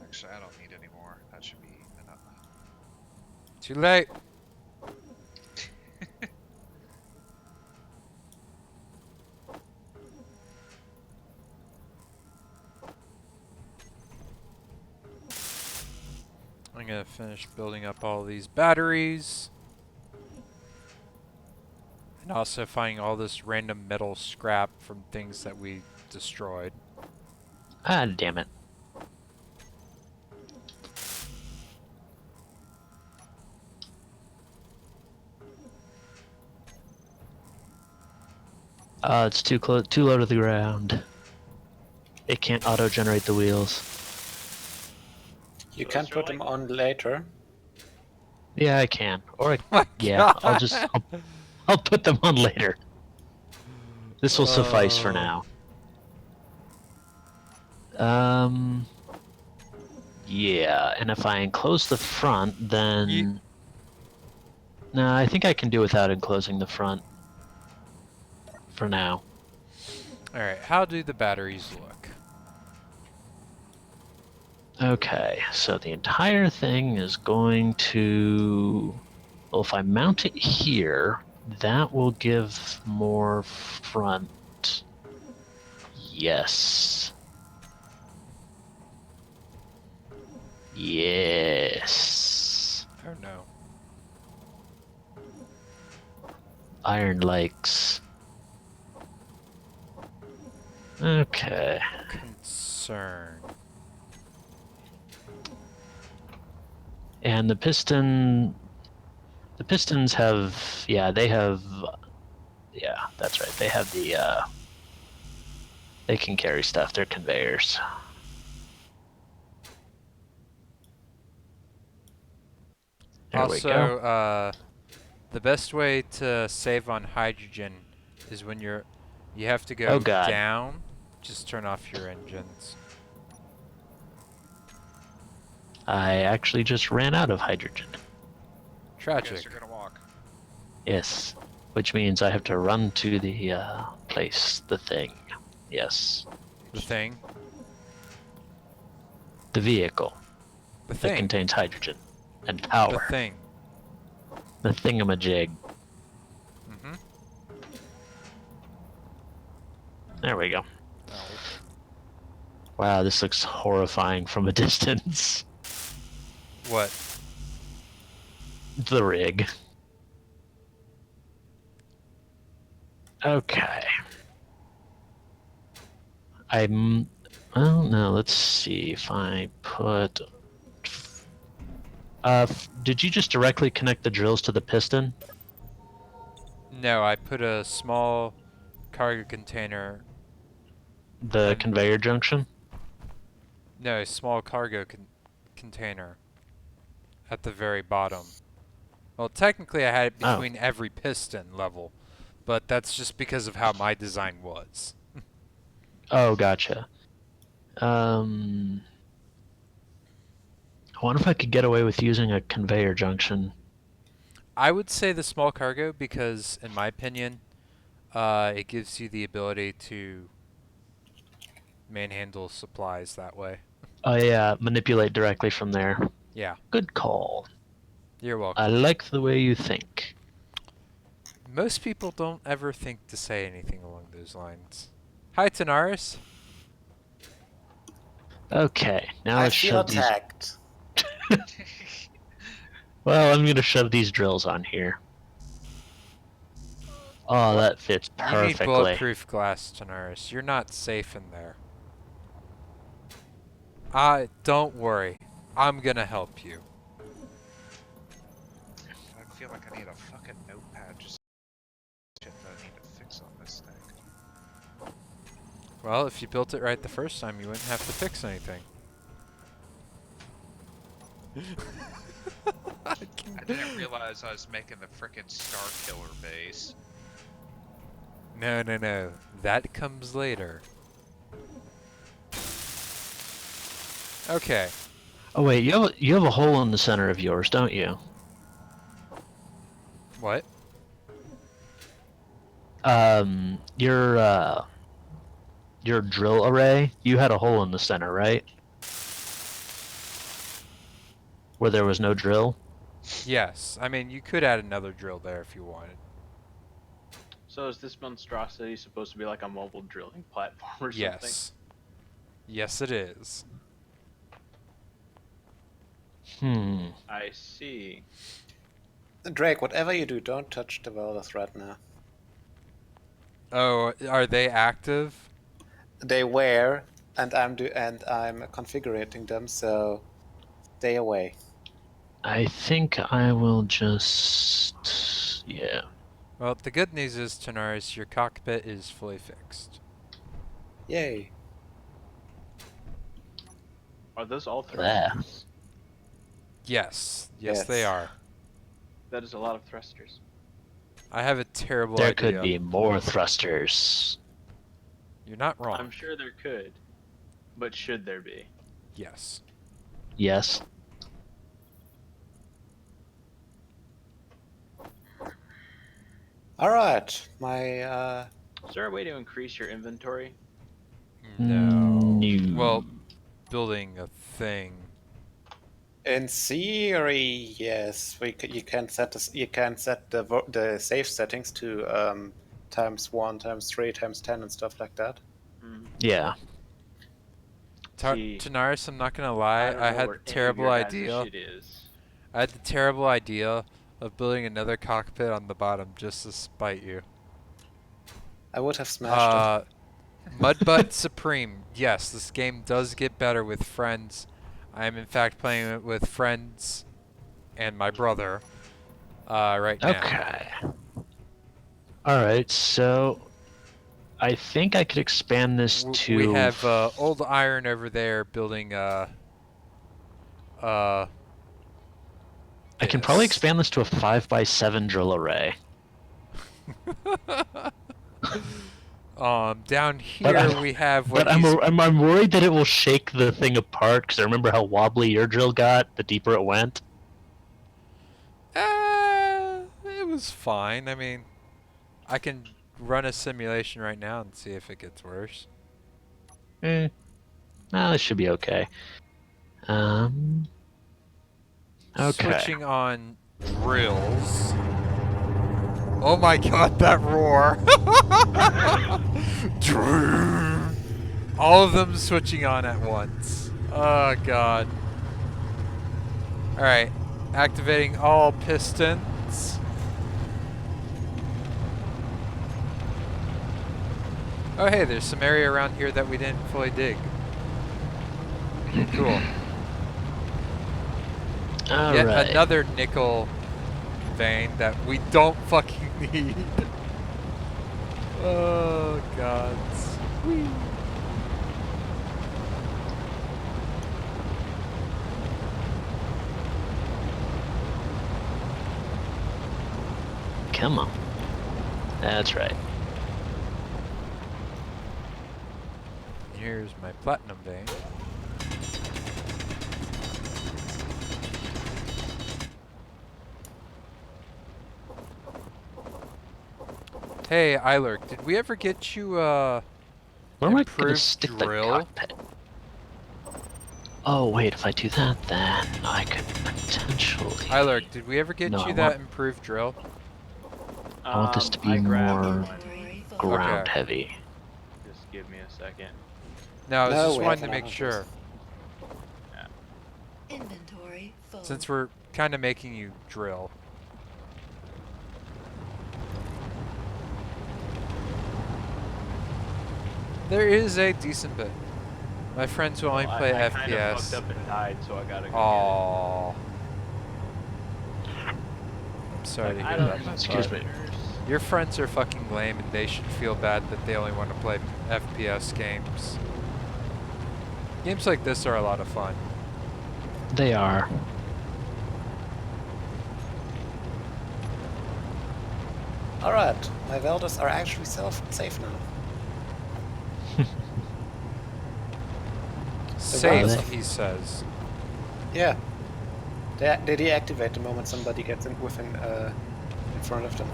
Actually, I don't need any more. That should be enough. Too late. I'm gonna finish building up all these batteries. And also finding all this random metal scrap from things that we destroyed. Ah, damn it. It's too low to the ground. It can't auto-generate the wheels. You So can it's put really- them on later. Yeah, I can. Or My yeah, God. I'll put them on later. This will suffice for now. Yeah, and if I enclose the front, then... No, I think I can do without enclosing the front. For now. Alright, how do the batteries look? Okay, so the entire thing is going to... Well, if I mount it here, that will give more front. Yes. Yes. Oh no. Iron likes. Okay. Concern. And the pistons have, yeah, they have, yeah, that's right. They have the, they can carry stuff. They're conveyors. There we go. Also, the best way to save on hydrogen is when you have to go Oh, God. down. Just turn off your engines. I actually just ran out of hydrogen. Guess Tragic. you're gonna walk. Yes. Which means I have to run to the, place, the thing. Yes. The thing. The vehicle The that thing. contains hydrogen and The power. thing. The thingamajig. Mm-hmm. There we go. Oh. Wow, this looks horrifying from a distance. What? The rig. Okay. Well, no, let's see if I put... did you just directly connect the drills to the piston? No, I put a small cargo container. The And- conveyor junction? No, a small cargo container at the very bottom. Well, technically I had it Oh. between every piston level, but that's just because of how my design was. Oh, gotcha. I wonder if I could get away with using a conveyor junction. I would say the small cargo because, in my opinion, it gives you the ability to manhandle supplies that way. I manipulate directly from there. Yeah, Good call. you're I welcome. like the way you think. Most people don't ever think to say anything along those lines. Hi, Tanaris. Okay, now I let's feel shove these. attacked. Well, I'm gonna shove these drills on here. Oh, What? that fits You need perfectly. bulletproof glass, Tanaris. You're not safe in there. Don't worry. I'm gonna help you. I feel like I need a fucking notepad just shit that I need to fix on this thing. Well, if you built it right the first time, you wouldn't have to fix anything. I didn't realize I was making the frickin' Star Killer base. No, no, no. That comes later. Okay. Oh wait, you have a hole in the center of yours, don't you? What? Your drill array. You had a hole in the center, right? Where there was no drill. Yes. I mean, you could add another drill there if you wanted. So is this monstrosity supposed to be like a mobile drilling platform or something? Yes. Yes, it is. I see. Drake, whatever you do, don't touch the welders right now. Oh, are they active? They were, and I'm configuring them, so stay away. I think I will just... yeah. Well, the good news is, Tanaris, your cockpit is fully fixed. Yay. Are those all There. thrusters? Yes. Yes, they Yes. are. That is a lot of thrusters. I have a terrible There idea. could be more thrusters. You're not wrong. I'm sure there could, but should there be? Yes. Yes. Alright, my Is there a way to increase your inventory? No. No. Well, building a thing. in theory, yes, you can set the save settings to ×1, ×3, ×10 and stuff like that. Yeah. See, Tanaris, I'm not gonna I lie. don't I know had where the any of terrible your guys' idea. shit is. I had the terrible idea of building another cockpit on the bottom just to spite you. I would have smashed it. Mudbutt Supreme. Yes, this game does get better with friends. I am in fact playing it with friends and my brother right now. Okay. Alright, so... I think I could expand this to... We have Old Iron over there building I can probably expand this to a 5x7 drill array. Down here we have what But I'm worried that it will shake the thing apart, because I remember how wobbly your drill got the deeper it went. It was fine. I mean, I can run a simulation right now and see if it gets worse. No, this should be okay. Okay. Switching on drills. Oh my god, that roar! All of them switching on at once. Oh god. Alright, activating all pistons. Oh hey, there's some area around here that we didn't fully dig. Cool. Yet Alright. another nickel vein that we don't fucking need. Oh gods. Whee. Come on. That's right. Here's my platinum vein. Hey, Eilert, did we ever get you Where am I gonna improved stick drill? the cockpit? Oh wait, if I do that, then I could potentially. Eilert, did we ever get No, you I that want improved drill? I want this to be I grabbed more one. Inventory full. ground Okay. heavy. Just give me a second. No, I was No, just we wanting have to make enough of sure. Inventory full. Since we're kind of making you drill. There is a decent bit. My friends who only Well, play I kind of FPS. fucked up and died, so I gotta go Aww. I'm sorry get to it. hear I don't that. need my Excuse bud. me. Your friends are fucking lame and they should feel bad that they only want to play FPS games. Games like this are a lot of fun. They are. Alright, my welders are actually safe now. Safe, welders- he says. Yeah. They deactivate the moment somebody gets in front of them.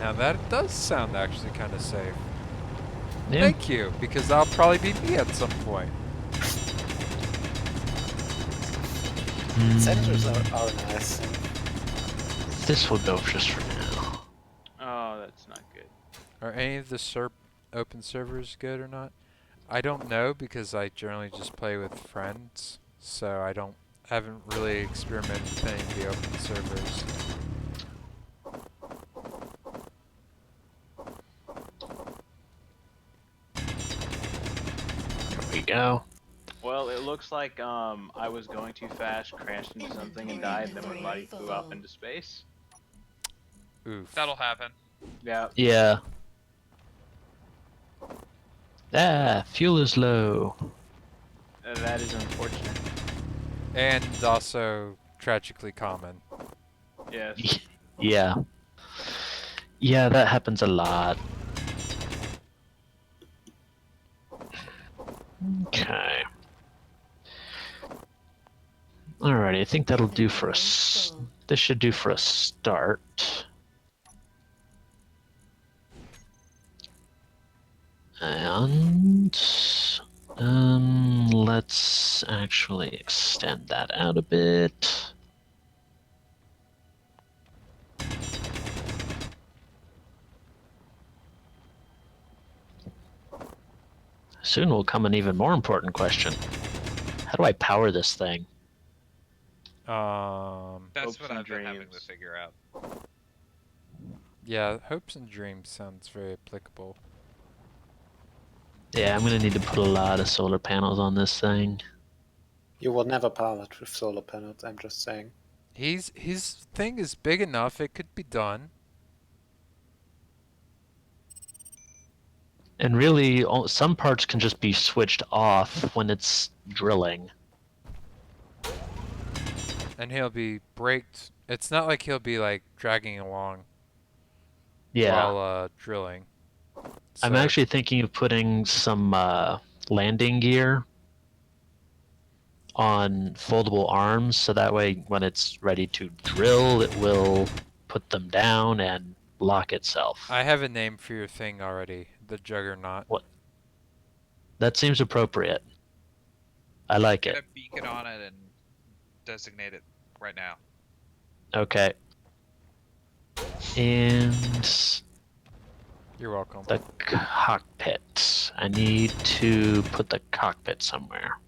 Now that does sound actually kind of safe. Yeah. Thank you, because that'll probably be me at some point. Sensors are nice. This will go just for now. Oh, that's not good. Are any of the open servers good or not? I don't know because I generally just play with friends, so I haven't really experimented with any of the open servers. There we go. Well, it looks like I was going too fast, crashed into something and died, then my body flew off into space. Oof. That'll happen. Yeah. Yeah. Ah, fuel is low. That is unfortunate. And also tragically common. Yes. Yeah. Yeah, that happens a lot. Okay. Alrighty, I think that'll do for us. This should do for a start. And let's actually extend that out a bit. Soon will come an even more important question. How do I power this thing? That's Hopes what and I've been having to dreams. figure out. Yeah, hopes and dreams sounds very applicable. Yeah, I'm gonna need to put a lot of solar panels on this thing. You will never power it with solar panels, I'm just saying. His thing is big enough, it could be done. And really, some parts can just be switched off when it's drilling. And he'll be braked. It's not like he'll be like dragging along Yeah. while drilling. I'm So- actually thinking of putting some landing gear on foldable arms, so that way when it's ready to drill, it will put them down and lock itself. I have a name for your thing already, the Juggernaut. What? That seems appropriate. I like Get it. a beacon on it and designate it right now. Okay. And You're welcome. the cockpit. I need to put the cockpit somewhere.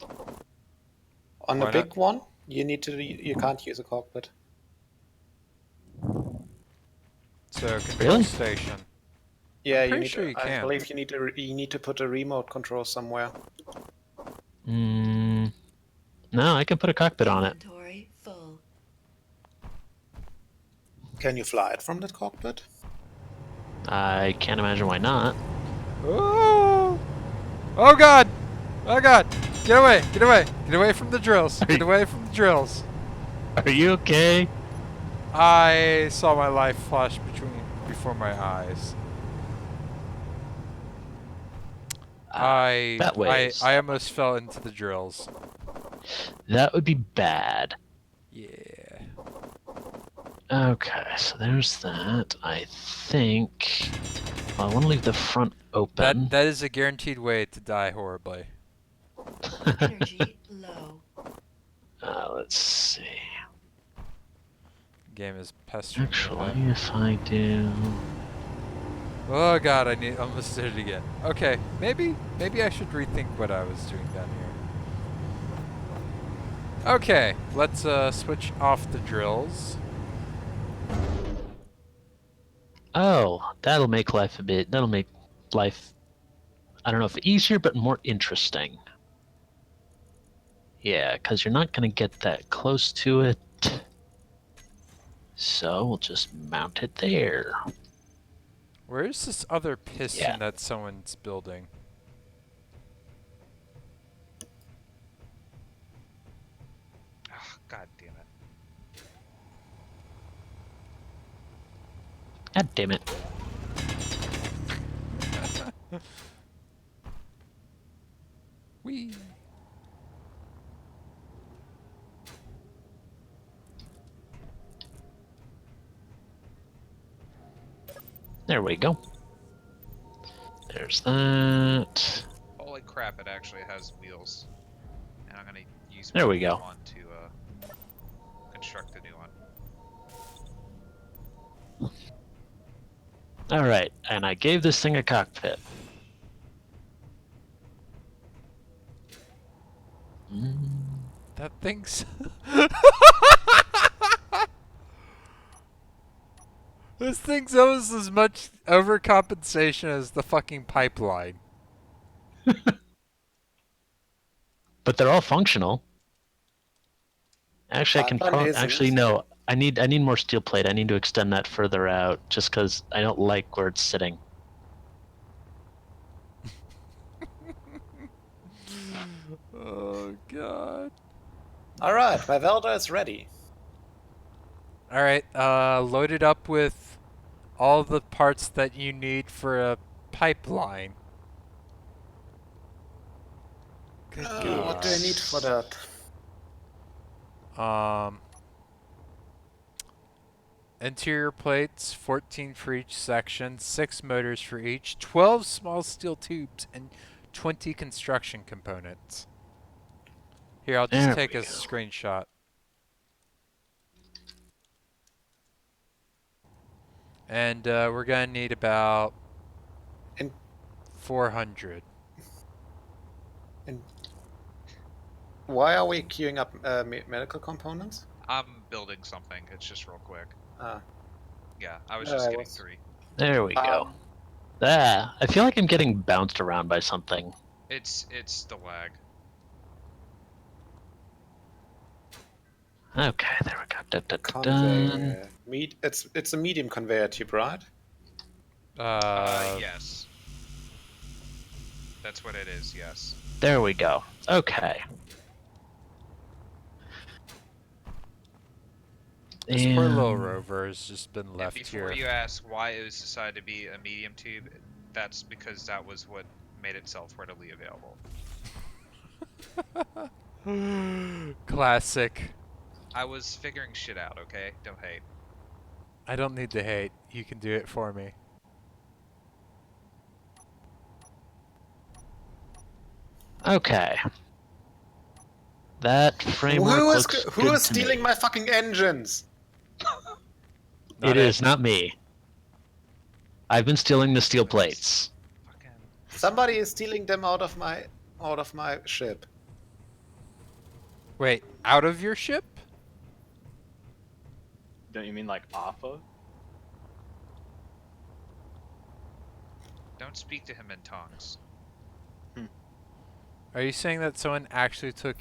On the Why big one, you can't use a cockpit. So control Really? station. Yeah, I'm you pretty need sure to, you I can. believe you need to put a remote control somewhere. No, I can put a cockpit on it. Inventory full. Can you fly it from that cockpit? I can't imagine why not. Oh! Oh god! Oh god! Get away! Get away! Get away from the drills! Get away from the drills! Are you okay? I saw my life flash before my eyes. That ways. I almost fell into the drills. That would be bad. Yeah. Okay, so there's that. I think Well, I want to leave the front open. That is a guaranteed way to die horribly. Energy low. Let's see. Game is pestering me. Actually, if I do... Oh god, I almost did it again. Okay, maybe I should rethink what I was doing down here. Okay, let's switch off the drills. Oh, that'll make life that'll make life, I don't know if easier, but more interesting. Yeah, because you're not going to get that close to it. So we'll just mount it there. Where is this other piston Yeah. that someone's building? Oh, God damn it. God damn it. Whee! There we go. There's that. Holy crap, it actually has wheels. And I'm gonna use There we go. one to construct a new one. Alright, and I gave this thing a cockpit. That thing's... This thing's almost as much overcompensation as the fucking pipeline. But they're all functional. Actually, I can Pipeline actually isn't. no. I need more steel plate. I need to extend that further out just because I don't like where it's sitting. Oh god. Alright, my welder is ready. Alright, load it up with all the parts that you need for a pipeline. Good What do I need for that? Interior plates, 14 for each section, 6 motors for each, 12 small steel tubes, and 20 construction components. Here, I'll just There take we a go. screenshot. And we're gonna need about And 400. and why are we queuing up medical components? I'm building something, it's just real quick. Ah, Yeah, I was No, just I getting was- 3. There we go. Um, I feel like I'm getting bounced around by something. It's the lag. Okay, there we go. conveyor. It's a medium conveyor tube, right? Yes. That's what it is, yes. There we go. Okay. This poor little And- rover has just been And left before here. you ask why it was decided to be a medium tube, that's because that was what made itself readily available. Classic. I was figuring shit out, okay? Don't hate. I don't need to hate. You can do it for me. Okay. That framework looks Who good is to stealing me. my fucking engines? Not It is not me. I've been stealing the steel plates. Fucking... Somebody is stealing them out of my ship. Wait, out of your ship? Don't you mean like off of? Don't speak to him in tongues. Are you saying that someone actually took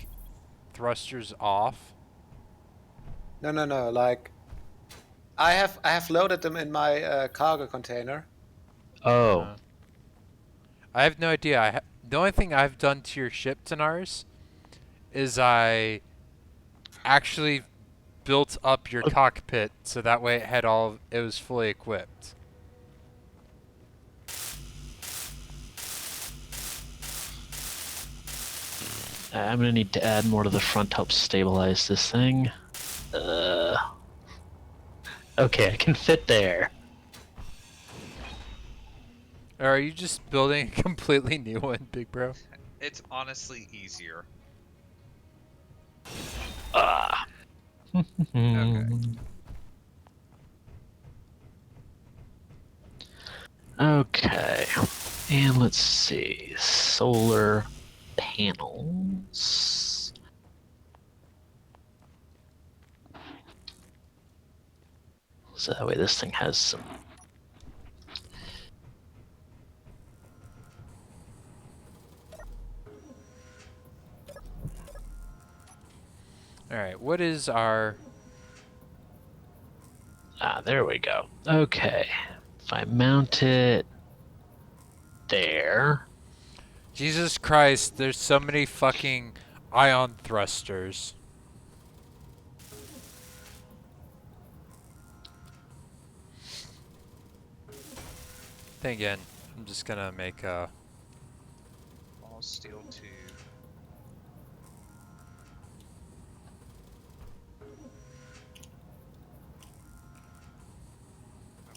thrusters off? No. Like, I have loaded them in my cargo container. Oh. I have no idea. The only thing I've done to your ship, Tanaris, is I actually built up your cockpit so that way it was fully equipped. I'm gonna need to add more to the front to help stabilize this thing. Okay, I can fit there. Or are you just building a completely new one, big bro? It's honestly easier. Ah. Okay. And let's see. Solar panels. So that way this thing has some. Alright, what is our... Ah, there we go. Okay. If I mount it there. Jesus Christ, there's so many fucking ion thrusters. Then again, I'm just gonna make a... All steel tube.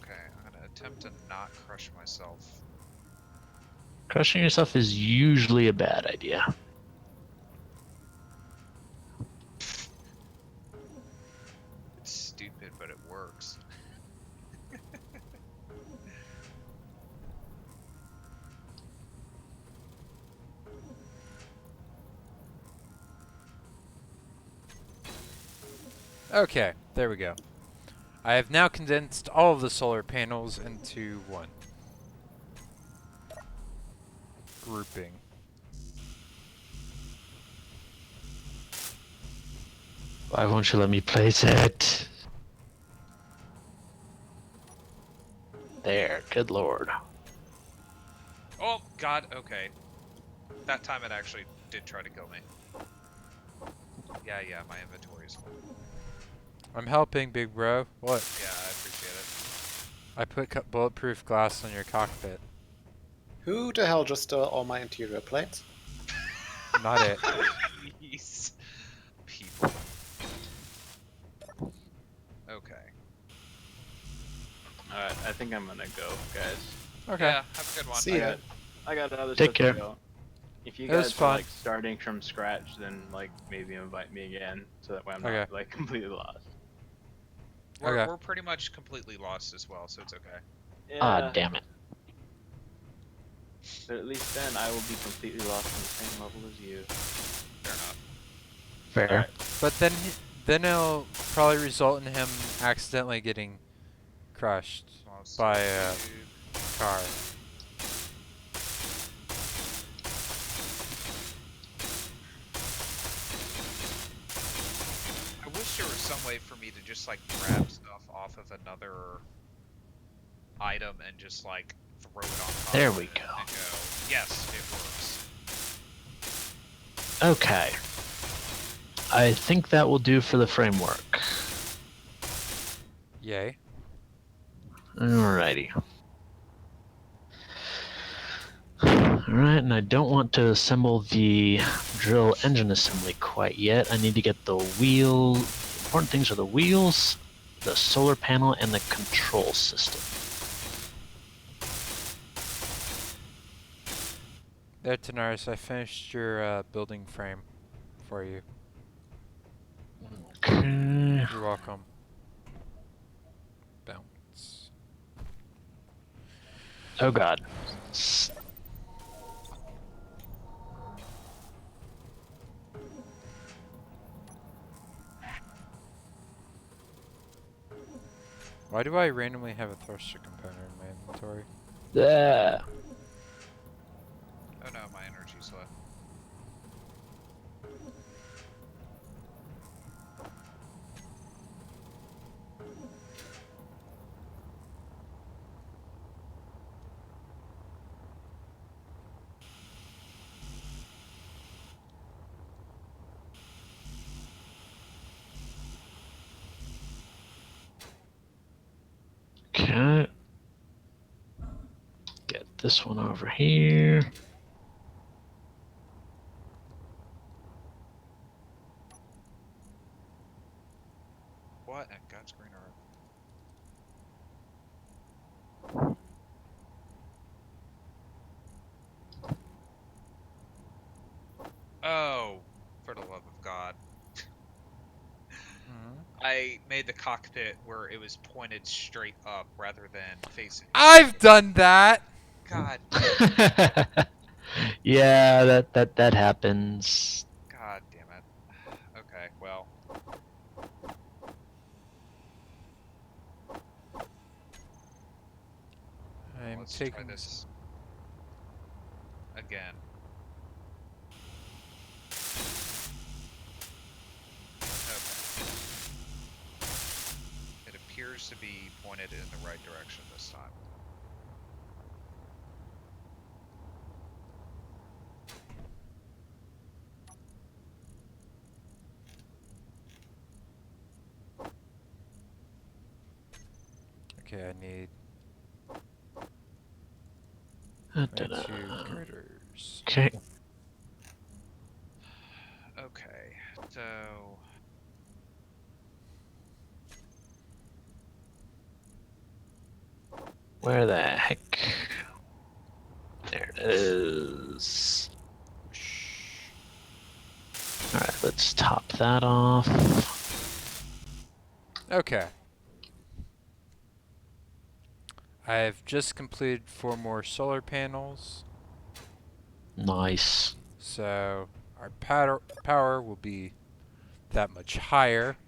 Okay, I'm gonna attempt to not crush myself. Crushing yourself is usually a bad idea. It's stupid, but it works. Okay, there we go. I have now condensed all of the solar panels into one grouping. Why won't you let me place it? There, good lord. Oh, God, okay. That time it actually did try to kill me. Yeah, my inventory is full. I'm helping, big bro. What? Yeah, I appreciate it. I put bulletproof glass on your cockpit. Who the hell just stole all my interior plates? Not it. Jeez. People. Okay. Alright, I think I'm gonna go, guys. Okay. Yeah, have a good one. See ya. I got other Take stuff care. to go. If you It was guys are fun. like starting from scratch, then like maybe invite me again, so that way I'm not Okay. like completely lost. Okay. We're pretty much completely lost as well, so it's okay. Yeah, Ah, damn it. but at least then I will be completely lost on the same level as you. Fair enough. Fair. Alright. But then it'll probably result in him accidentally getting crushed Small by steel a tube. car. I wish there was some way for me to just like grab stuff off of another item and just like throw it on top There of we it go. and go, yes, it works. Okay. I think that will do for the framework. Yay. Alrighty. Alright, and I don't want to assemble the drill engine assembly quite yet. I need to get the wheel. Important things are the wheels, the solar panel, and the control system. There, Tanaris, I finished your building frame for you. Okay. You're welcome. Bounce. Oh god. Why do I randomly have a thruster component in my inventory? Yeah. Oh no, my energy's low. Okay. Get this one over here. What in God's green earth? For the love of God. Mhm. I made the cockpit where it was pointed straight up rather than facing. I've done that. God damn it. Yeah, that happens. God damn it. Okay, well. I'm Let's try taking some. this again. Okay. It appears to be pointed in the right direction this time. Okay, I need my Da-da. 2 girders. Okay. Okay, so Where the heck? There it is. Alright, let's top that off. Okay. I've just completed 4 more solar panels, Nice. so our power will be that much higher.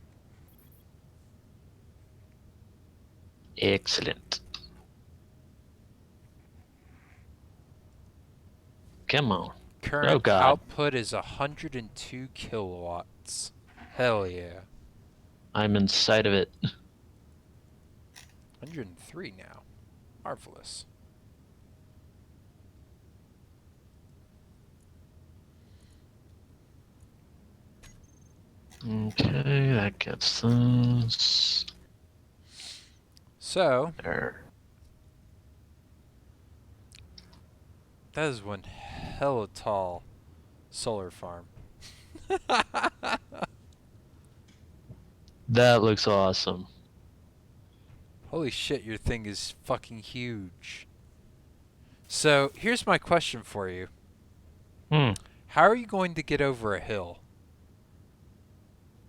Excellent. Come on. Oh Current god. output is 102 kilowatts. Hell yeah. I'm inside of it. 103 now. Marvelous. Okay, that gets those. So, There. that is one hella tall solar farm. That looks awesome. Holy shit, your thing is fucking huge. So, here's my question for you. How are you going to get over a hill?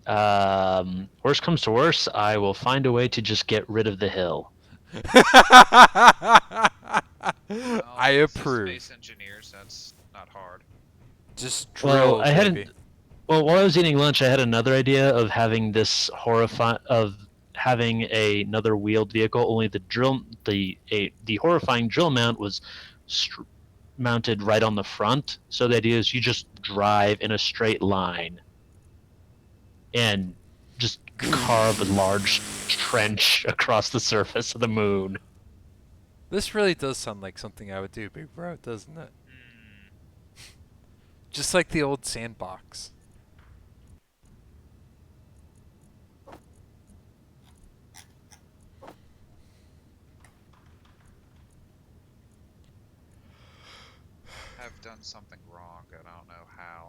Worst comes to worst, I will find a way to just get rid of the hill. I this is approve. Space Engineers, that's not hard. Just Well, drill, I baby. hadn't. Well, while I was eating lunch, I had another idea of having this having another wheeled vehicle. Only the horrifying drill mount was mounted right on the front. So the idea is you just drive in a straight line and just carve a large trench across the surface of the moon. This really does sound like something I would do, big bro, doesn't it? Just like the old sandbox. I've done something wrong, I don't know how.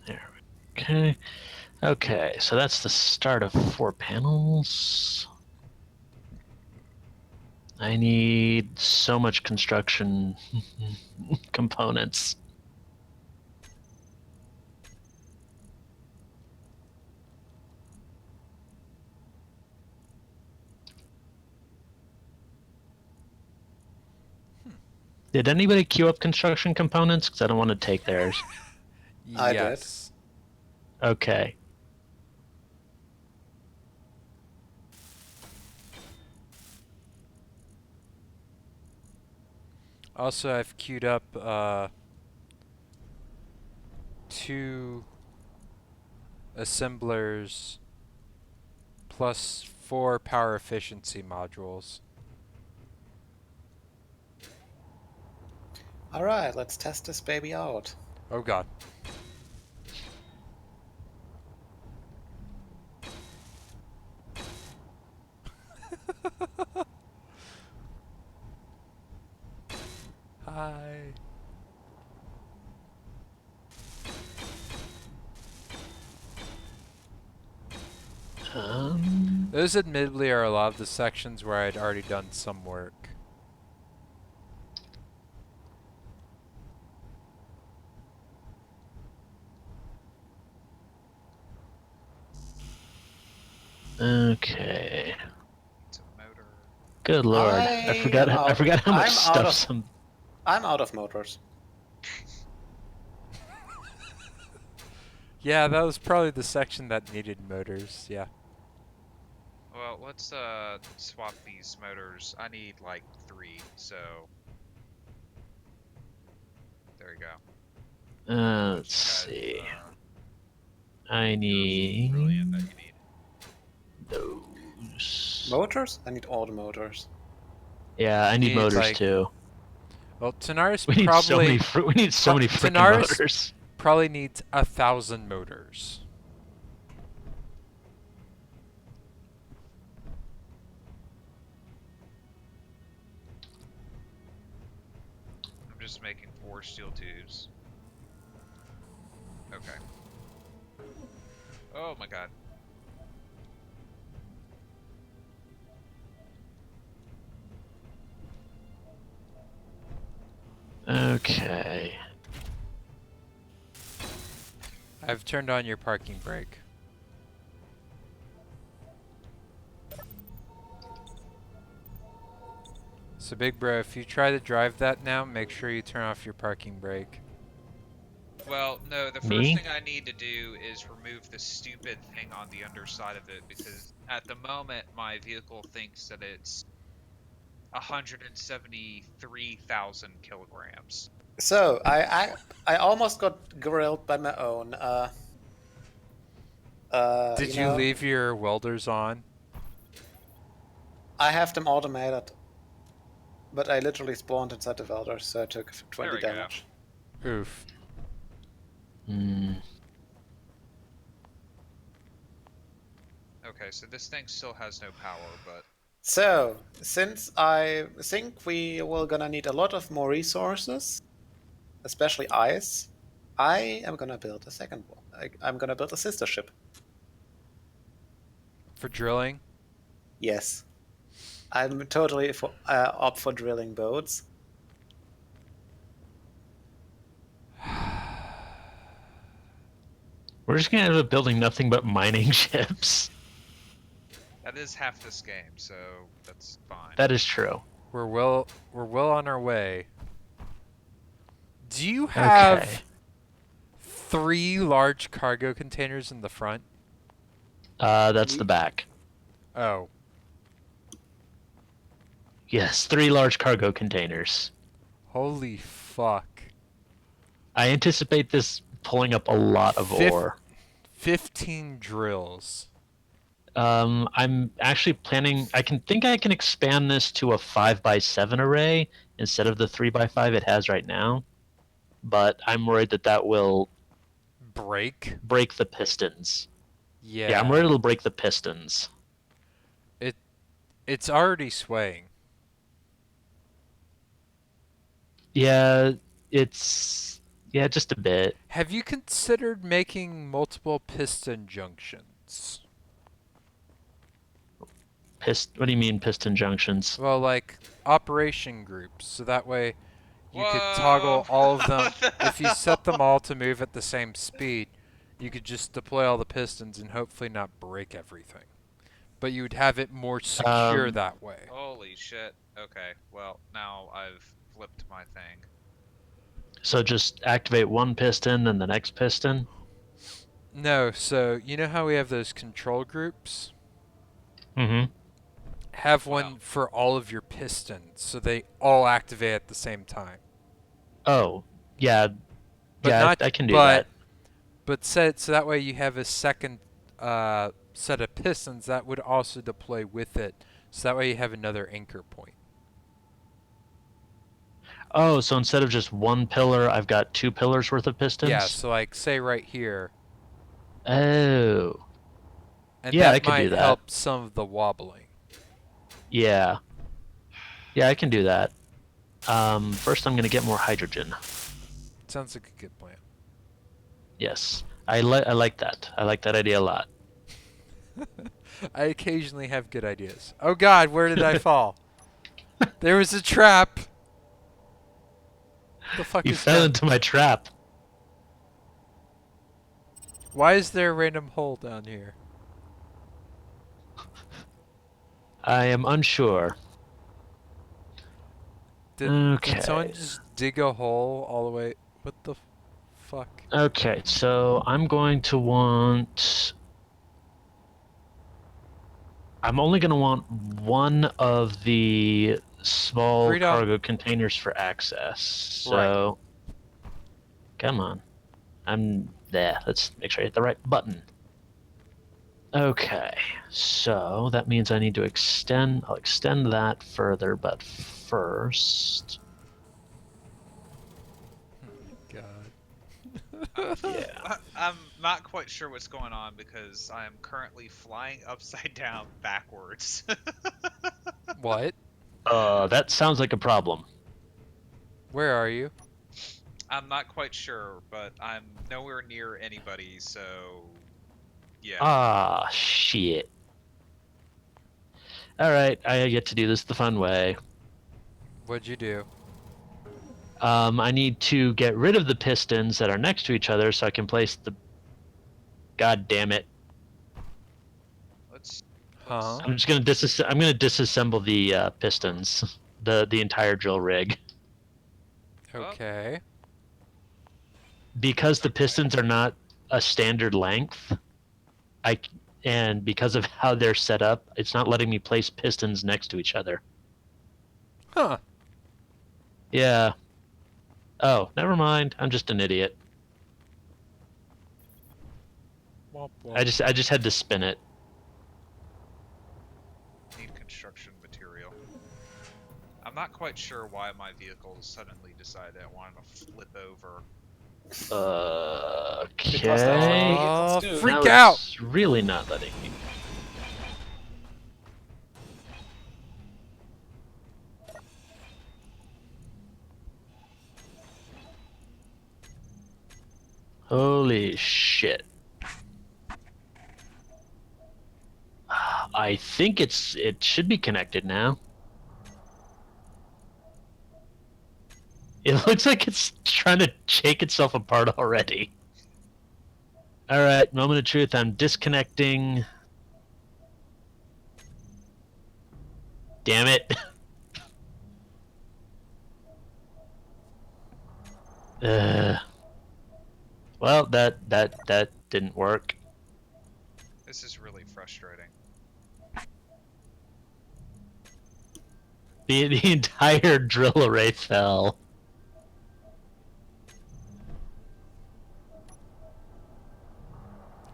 There we go. Okay. Okay, so that's the start of 4 panels. I need so much construction components. Did anybody queue up construction components? Because I don't want to take theirs. I did. Yes. Okay. Also, I've queued up 2 assemblers plus 4 power efficiency modules. Alright, let's test this baby out. Oh god. Hi. Those admittedly are a lot of the sections where I'd already done some work. Okay. It's a motor. Good lord. I forgot. I forgot how much stuff some. I'm out of motors. Yeah, that was probably the section that needed motors. Yeah. Well, let's swap these motors. I need like 3, so there we go. Let's see. Guys, I need brilliant that you need. those. Motors? I need all the motors. Yeah, I need Need, motors like- too. Well, Tanaris We need so probably many. We need so many freaking Tanaris motors. probably needs 1,000 motors. I'm just making 4 steel tubes. Okay. Oh my god. Okay. I've turned on your parking brake. So, big bro, if you try to drive that now, make sure you turn off your parking brake. Well, no, the Me? first thing I need to do is remove the stupid thing on the underside of it, because at the moment my vehicle thinks that it's 173,000 kilograms. So I almost got grilled by my own. Did you you know, leave your welders on? I have them automated, but I literally spawned inside the welder, so I took 20 we go. damage. Oof. Hmm. Okay, so this thing still has no power, but So, since I think we will gonna need a lot of more resources, especially ice, I am gonna build a second one. I'm gonna build a sister ship. For drilling? Yes. I'm totally up for drilling boats. We're just gonna end up building nothing but mining ships. that is half this game, so that's fine. That is true. We're well on our way. Do you have Okay. 3 large cargo containers in the front? That's the back. Oh. Yes, 3 large cargo containers. Holy fuck. I anticipate this pulling up a lot of ore. 15 drills. I'm actually planning. I think I can expand this to a 5x7 array instead of the 3x5 it has right now. But I'm worried that will Break? break the pistons. Yeah. Yeah, I'm worried it'll break the pistons. It's already swaying. Yeah, just a bit. Have you considered making multiple piston junctions? What do you mean piston junctions? Well, like operation groups, so that way you could Whoa! toggle all of them. What the If you set them all to move at the same speed, you could just deploy all the pistons and hopefully not break everything. But you would have it more secure that way. Holy shit. Okay, well, now I've flipped my thing. So just activate one piston, then the next piston? No, so you know how we have those control groups? Mm-hmm. Have Wow. one for all of your pistons, so they all activate at the same time. Oh, yeah. But yeah, not, I can do that. But set so that way you have a second set of pistons that would also deploy with it, so that way you have another anchor point. Oh, so instead of just one pillar, I've got 2 pillars worth of pistons? Yeah, so like say right here, Oh. and Yeah, I that could do might that. help some of the wobbling. Yeah. Yeah, I can do that. First I'm going to get more hydrogen. Sounds like a good plan. Yes. I like that. I like that idea a lot. I occasionally have good ideas. Oh God, where did I fall? There was a trap. The fuck You is fell that? into my trap. Why is there a random hole down here? I am unsure. Did someone just dig a hole all the way? What the fuck? Okay, so I'm going to want. I'm only going to want one of the small Freedom. cargo containers for access. So, come on. I'm there. Let's make sure I hit the right button. Okay, so that means I need to extend. I'll extend that further, but first. God. Yeah. I'm not quite sure what's going on because I am currently flying upside down backwards. What? That sounds like a problem. Where are you? I'm not quite sure, but I'm nowhere near anybody, so yeah. Ah, shit. Alright, I get to do this the fun way. What'd you do? I need to get rid of the pistons that are next to each other so I can place the. God damn it! Let's Huh? I'm just gonna I'm gonna disassemble the pistons, the entire drill rig, Okay. because the pistons are not a standard length. And because of how they're set up, it's not letting me place pistons next to each other. Huh. Yeah. Oh, never mind. I'm just an idiot. Womp I womp. just had to spin it. need construction material. I'm not quite sure why my vehicle suddenly decided it wanted to flip over. Because that's what Okay. vehicles do. Freak Now out! it's really not letting me. Holy shit. I think it should be connected now. It looks like it's trying to shake itself apart already. Alright, moment of truth, I'm disconnecting. Damn it. Well, that didn't work. This is really frustrating. The entire drill array fell.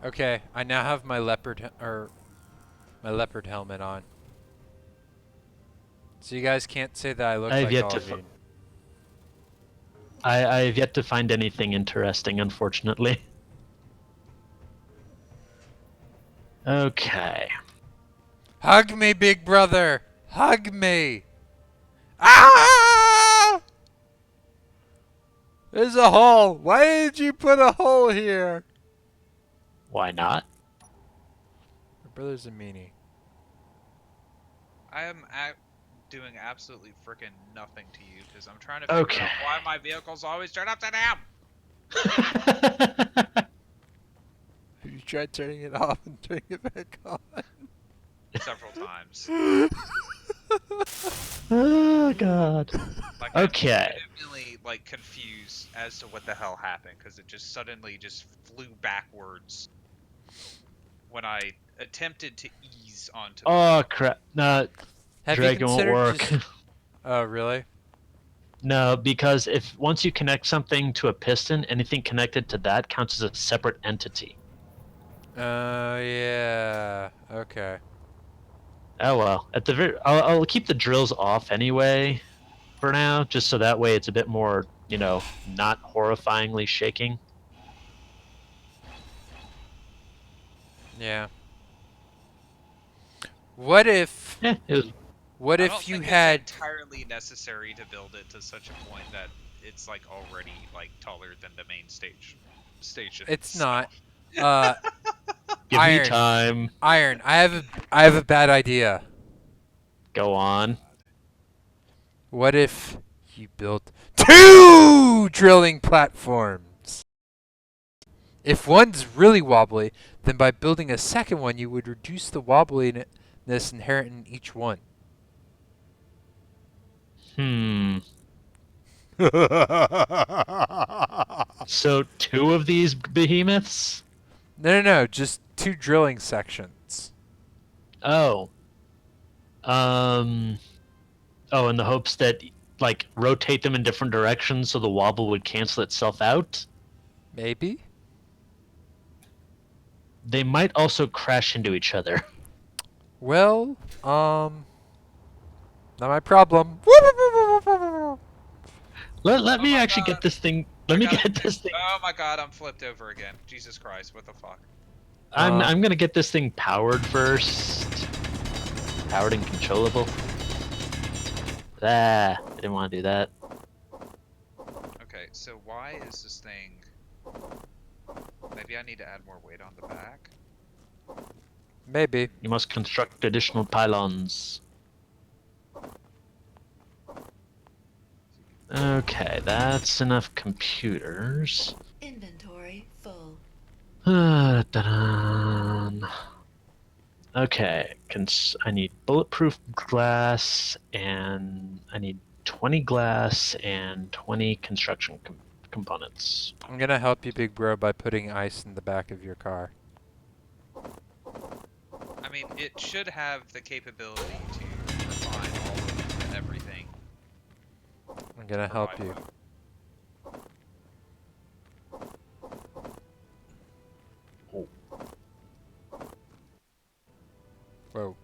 Okay, I now have my leopard helmet on. So you guys can't say that I look I've like yet to Alvin. I've yet to find anything interesting, unfortunately. Okay. Hug me, big brother! Hug me! Ah! There's a hole! Why did you put a hole here? Why not? My brother's a meanie. I am doing absolutely freaking nothing to you because I'm trying to figure out why my vehicles always turn upside down. Have you tried turning it off and turning it back on? Several times. Oh god. Like, Okay. I'm genuinely like confused as to what the hell happened because it just suddenly just flew backwards when I attempted to ease onto. Oh crap! No, Have you Dragon won't considered work. just... Oh, really? No, because if once you connect something to a piston, anything connected to that counts as a separate entity. Yeah. Okay. Oh well. At the I'll keep the drills off anyway, for now, just so that way it's a bit more, not horrifyingly shaking. Yeah. What if... Yeah, it was. What I if don't you think had... it's entirely necessary to build it to such a point that it's like already like taller than the main station. It's itself. not. Give me time. Iron, I have a bad idea. Go on. What if you built 2 drilling platforms? If one's really wobbly, then by building a second one, you would reduce the that's inherent in each one. So 2 of these behemoths? No, just 2 drilling sections. Oh. Oh, in the hopes that, like, rotate them in different directions so the wobble would cancel itself out? Maybe? They might also crash into each other. Well, not my problem. Let Oh me my actually god. get this thing. I Let me gotta get fix- this thing. Oh my god, I'm flipped over again. Jesus Christ, what the fuck? I'm gonna get this thing powered first. Powered and controllable. I didn't want to do that. Okay, so why is this thing... Maybe I need to add more weight on the back? Maybe. You must construct additional pylons. Okay, that's enough computers. Inventory full. Ta-da. Okay, I need bulletproof glass, and I need 20 glass and 20 construction components. I'm gonna help you, big bro, by putting ice in the back of your car. I mean, it should have the capability to refine all of everything. I'm gonna help you. Whoa.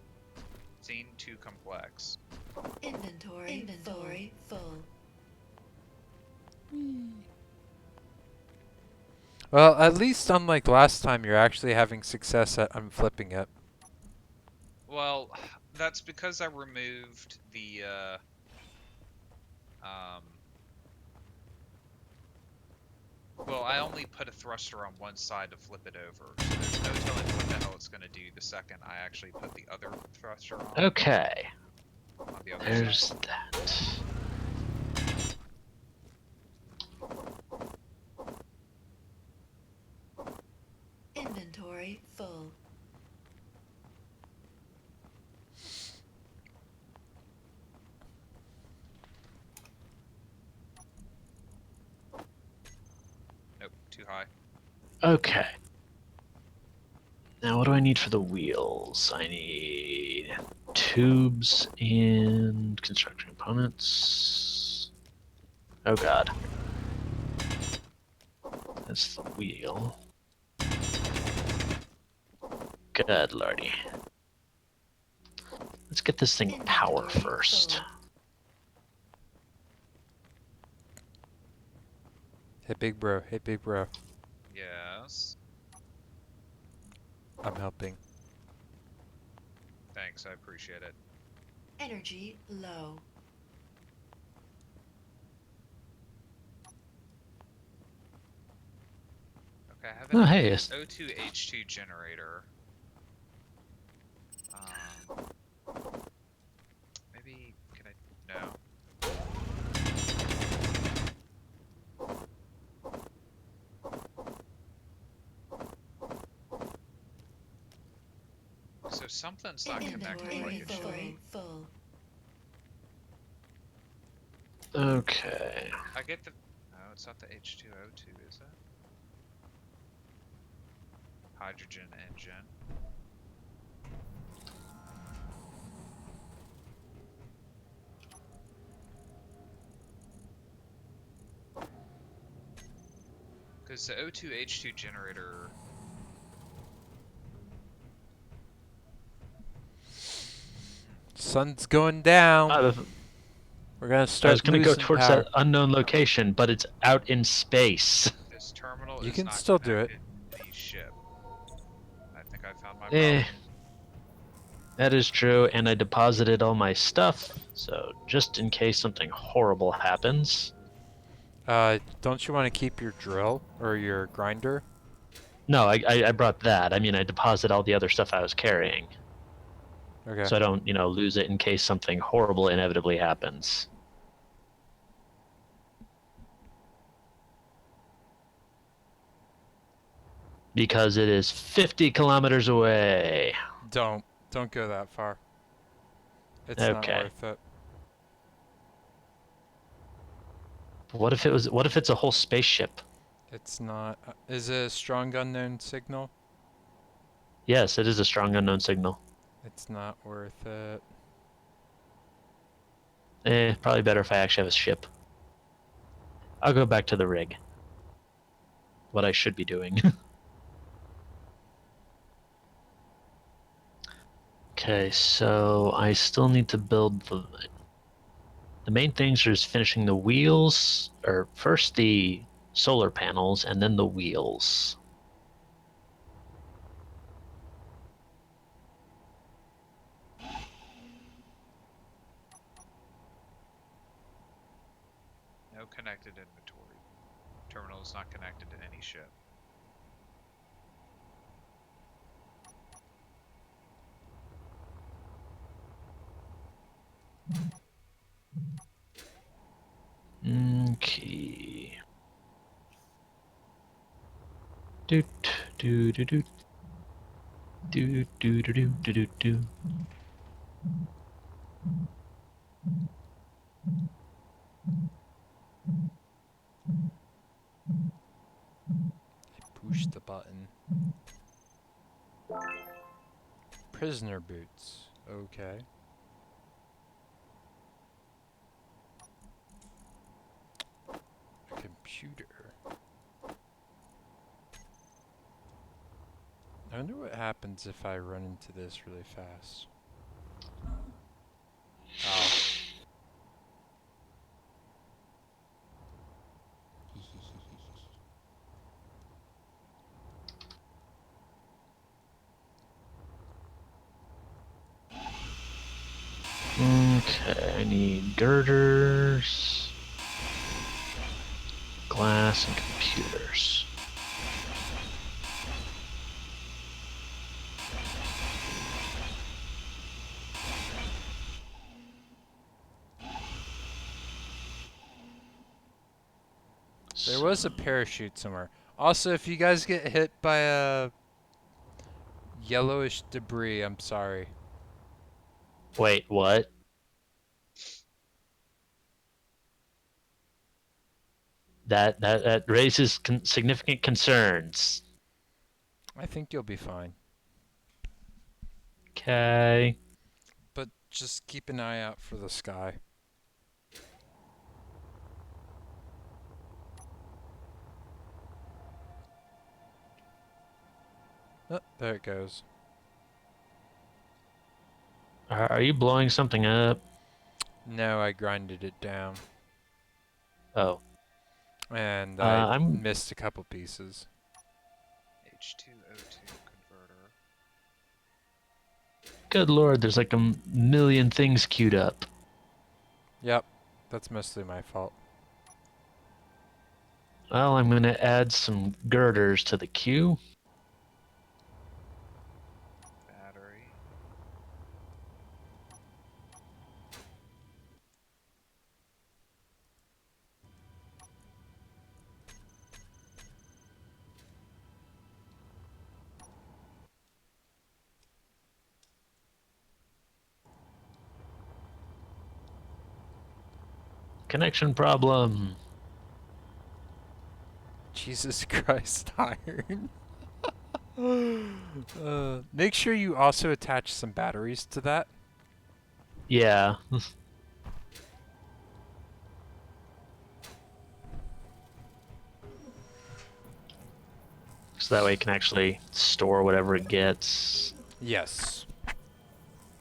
Scene too complex. Inventory full. Well, at least unlike last time, you're actually having success at unflipping it. Well, that's because I removed the, well, I only put a thruster on one side to flip it over, so there's no telling what the hell it's gonna do the second I actually put the other thruster on. Okay. On the other There's side. that. Inventory full. Nope, too high. Okay. Now, what do I need for the wheels? I need tubes and construction components. Oh god. That's the wheel. Good lordy. Let's get this thing power Inventory first. full. Hey, big bro. Hey, big bro. Yes. I'm helping. Thanks, I appreciate it. Energy low. Okay, I have Oh, an hey. O2H2 generator. Maybe, can I, no. So something's not connected like it should be. Full. Okay. I get the, no, it's not the H2O2, is it? Hydrogen engine. Because the O2H2 generator... Sun's going down. We're gonna I start was gonna go losing towards power. that unknown location, but it's out in space. This terminal You is can not still do it. connected to the ship. I think I found my Eh. problem. That is true, and I deposited all my stuff, so just in case something horrible happens. Don't you want to keep your drill or your grinder? No, I brought that. I mean, I deposit all the other stuff I was carrying. Okay. So I don't, lose it in case something horrible inevitably happens. Because it is 50 kilometers away. Don't. Don't go that far. It's not Okay. worth it. What if it's a whole spaceship? It's not. Is it a strong unknown signal? Yes, it is a strong unknown signal. It's not worth it. Probably better if I actually have a ship. I'll go back to the rig. What I should be doing. Okay, so I still need to build the main things are just finishing the wheels, or first the solar panels and then the wheels. No connected inventory. Terminal is not connected to any ship. Okay. Doot doo doo doo doo doo doo doo doo doo doo. Push the button. Prisoner boots. Okay. A computer. I wonder what happens if I run into this really fast. Oh. Okay, I need girders, glass, and computers. There was a parachute somewhere. Also, if you guys get hit by a yellowish debris, I'm sorry. Wait, what? That raises significant concerns. I think you'll be fine. Okay. But just keep an eye out for the sky. Oh, there it goes. Are you blowing something up? No, I grinded it down. Oh. And I I'm missed a couple pieces. H2O2 converter. Good lord, there's like a million things queued up. Yep, that's mostly my fault. Well, I'm gonna add some girders to the queue. Battery. Connection problem. Jesus Christ, iron. Make sure you also attach some batteries to that. Yeah. So that way it can actually store whatever it gets. Yes.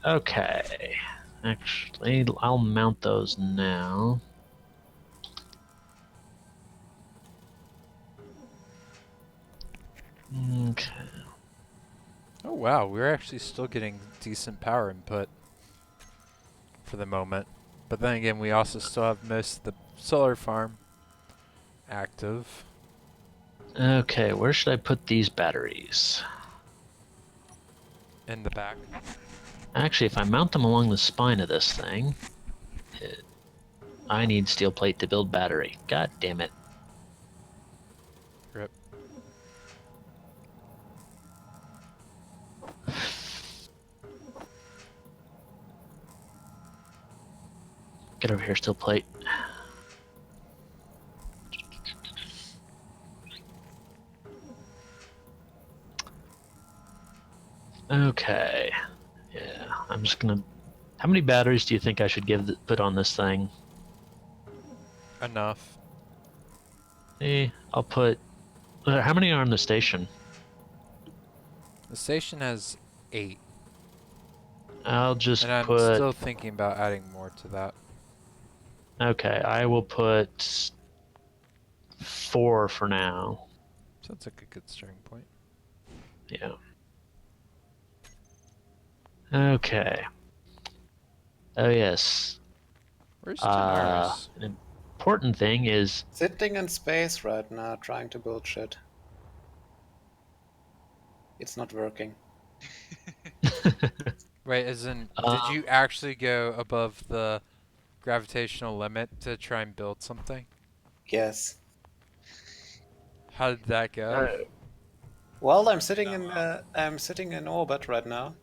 Okay. Actually, I'll mount those now. Okay. Oh wow, we're actually still getting decent power input for the moment. But then again, we also still have most of the solar farm active. Okay, where should I put these batteries? In the back. Actually, if I mount them along the spine of this thing, I need steel plate to build battery. God damn it. Rip. Get over here, steel plate. Okay. Yeah, I'm just gonna. How many batteries do you think I should put on this thing? Enough. I'll put. How many are on the station? The station has 8, I'll just and I'm put. still thinking about adding more to that. Okay, I will put 4 for now. Sounds like a good starting point. Yeah. Okay. Oh yes. Where's Tanaris? An important thing is Sitting in space right now, trying to build shit. It's not working. Wait, as in, Uh, did you actually go above the gravitational limit to try and build something? Yes. How did that go? Well, I'm sitting in orbit right now,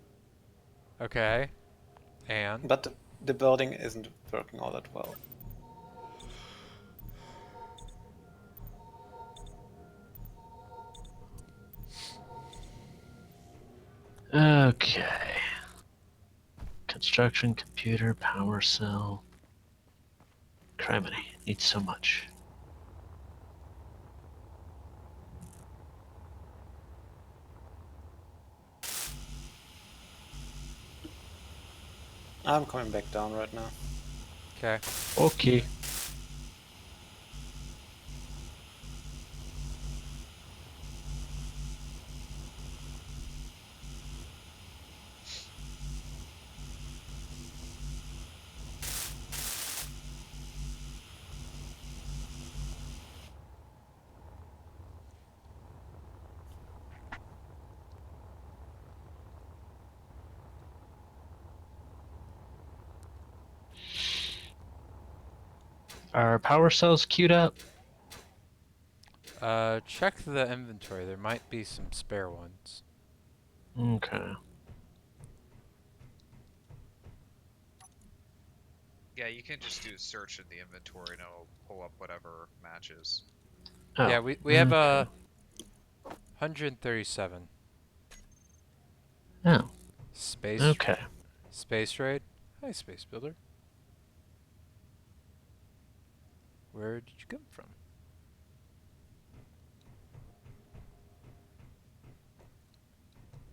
Okay. And? but the building isn't working all that well. okay. Construction, computer, power cell. Criminy, needs so much. I'm coming back down right now. Okay. Okay. Are power cells queued up? Check the inventory. There might be some spare ones. Okay. Yeah, you can just do a search in the inventory and it'll pull up whatever matches. Oh, Yeah, we have okay. 137. Oh, Space okay. Space raid. Hi, Space Builder. Where did you come from?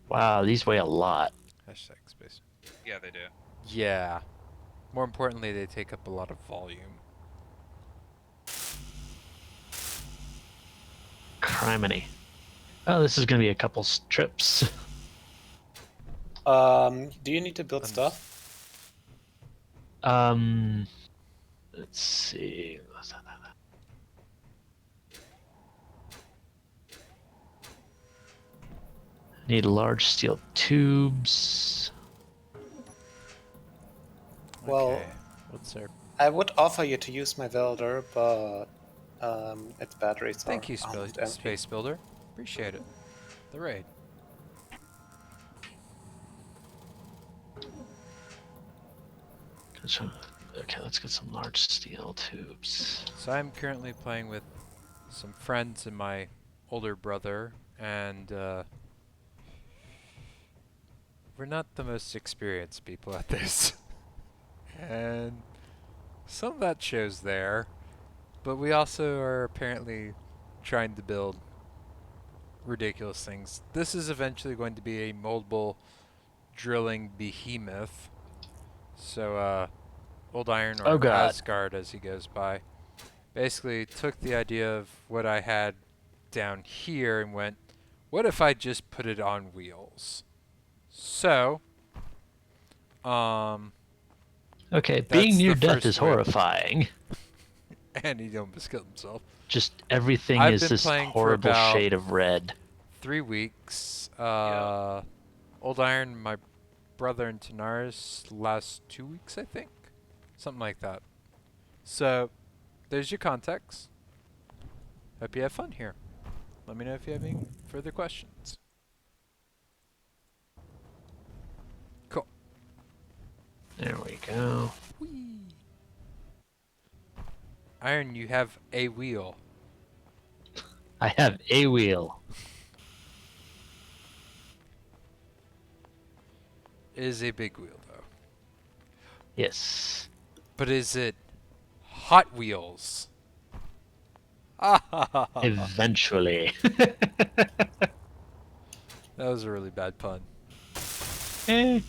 Wow, these weigh a lot. Hashtag space. Yeah, they do. Yeah. More importantly, they take up a lot of volume. Criminy. Oh, this is gonna be a couple trips. Do you need to build stuff? Let's see. Need large steel tubes. Well, Okay. What's our... I would offer you to use my welder, but its batteries Thank are you, almost empty. Space Builder. Appreciate it. The raid. Okay, let's get some large steel tubes. So I'm currently playing with some friends and my older brother, and we're not the most experienced people at this. And some of that shows there, but we also are apparently trying to build ridiculous things. This is eventually going to be a moldable drilling behemoth. So, Old Iron, Oh or god. Asgard as he goes by, basically took the idea of what I had down here and went, what if I just put it on wheels? So, Okay, being that's near the death first is wheel. horrifying. And he almost killed himself. Just everything I've is been this playing for horrible about shade of red. 3 weeks. Old Iron, my brother, and Tanaris last 2 weeks, I think. Something like that. So, there's your context. Hope you have fun here. Let me know if you have any further questions. Cool. There we go. Whee! Iron, you have a wheel. I have a wheel. It is a big wheel, though. Yes. But is it Hot Wheels? Ah, Eventually. that was a really bad pun. Eh.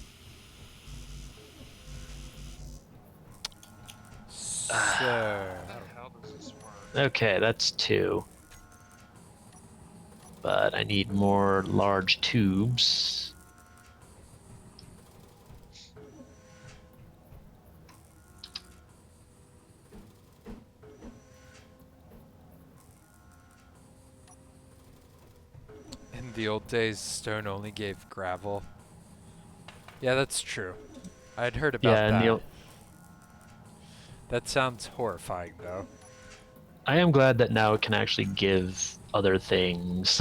So, How the hell does this work? Okay, that's 2. But I need more large tubes. in the old days, stone only gave gravel. Yeah, that's true. I'd heard about Yeah, and that. That sounds horrifying, though. I am glad that now it can actually give other things.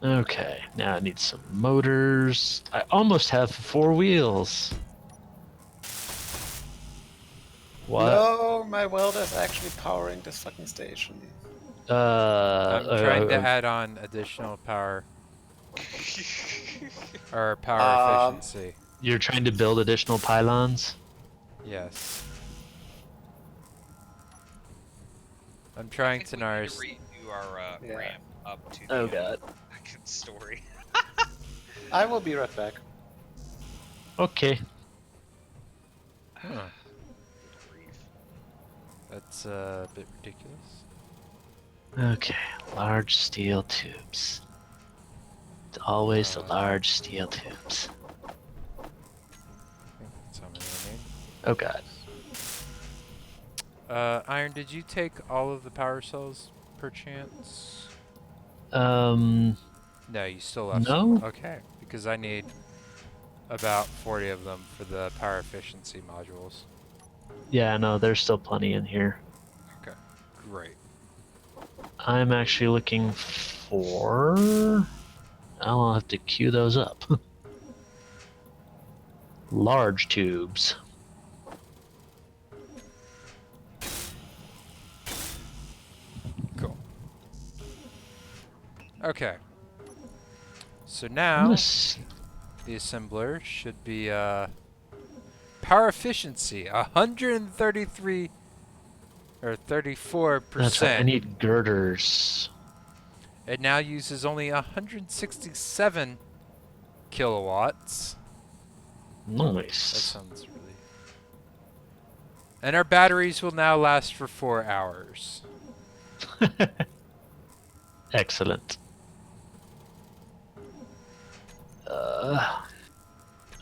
Okay, now I need some motors. I almost have 4 wheels. What? No, my welder's actually powering this fucking station. I'm trying to Uh, add on additional power or power Um, efficiency. you're trying to build additional pylons? Yes. I'm I trying think to we need nurse. to redo our Yeah. ramp up to the Oh god. second story. I will be right back. Okay. Huh. Good grief. That's a bit ridiculous. Okay, large steel tubes. It's always the large steel tubes. I think that's how many I need. Oh god. Iron, did you take all of the power cells, perchance? Um, No, you still left no? some. Okay, because I need about 40 of them for the power efficiency modules. Yeah, no, there's still plenty in here. Okay, great. I'm actually looking for... I'll have to queue those up. Large tubes. Cool. Okay. So I'm now gonna see. the assembler should be power efficiency 133 or 34%. That's right, I need girders. It now uses only 167 kilowatts. That Nice. sounds really. And our batteries will now last for 4 hours. Excellent.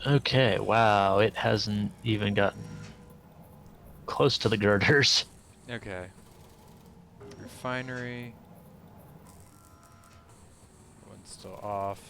Okay, wow, it hasn't even gotten close to the girders. Okay. Refinery. One's still off.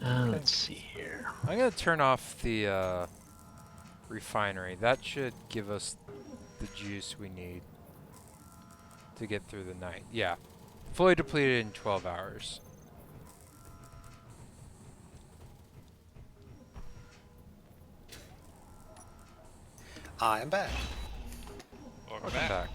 Let's see here. I'm gonna turn off the refinery. That should give us the juice we need to get through the night. Yeah. Fully depleted in 12 hours. I am back. Welcome Welcome back.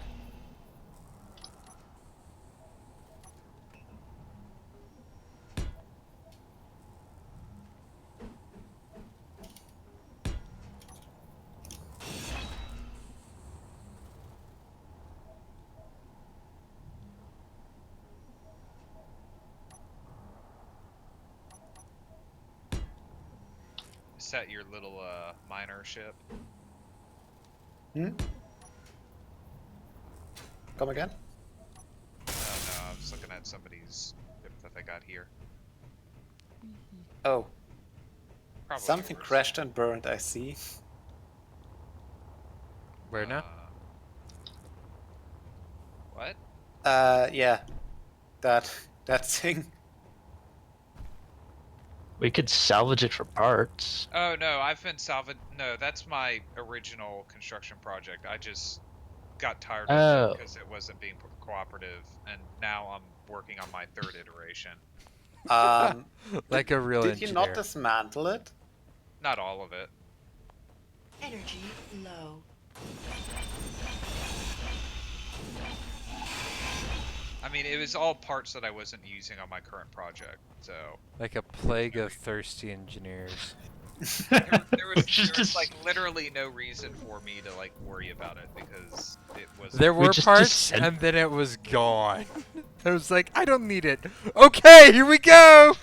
Is that your little miner ship? Hmm? Come again? Oh no, I was looking at somebody's ship that they got here. Oh, Probably something yours. crashed and burned, I see. Where now? What? Yeah. That thing. We could salvage it for parts. Oh no, I've been No, that's my original construction project. I just got tired of it Oh, because it wasn't being cooperative, and now I'm working on my third iteration. Um, Like a real did you not engineer. dismantle it? Not all of it. Energy low. I mean, it was all parts that I wasn't using on my current project, so Like a plague of thirsty engineers. there was which is just like literally no reason for me to like worry about it because it was. There we were just parts, sent- and then it was gone. I was like, I don't need it. Okay, here we go.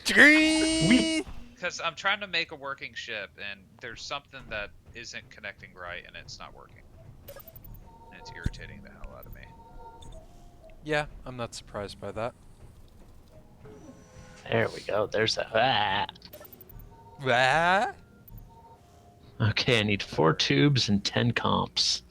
Because I'm trying to make a working ship, and there's something that isn't connecting right, and it's not working. And it's irritating the hell out of me. Yeah, I'm not surprised by that. There we go. There's a. What? Okay, I need 4 tubes and 10 comps.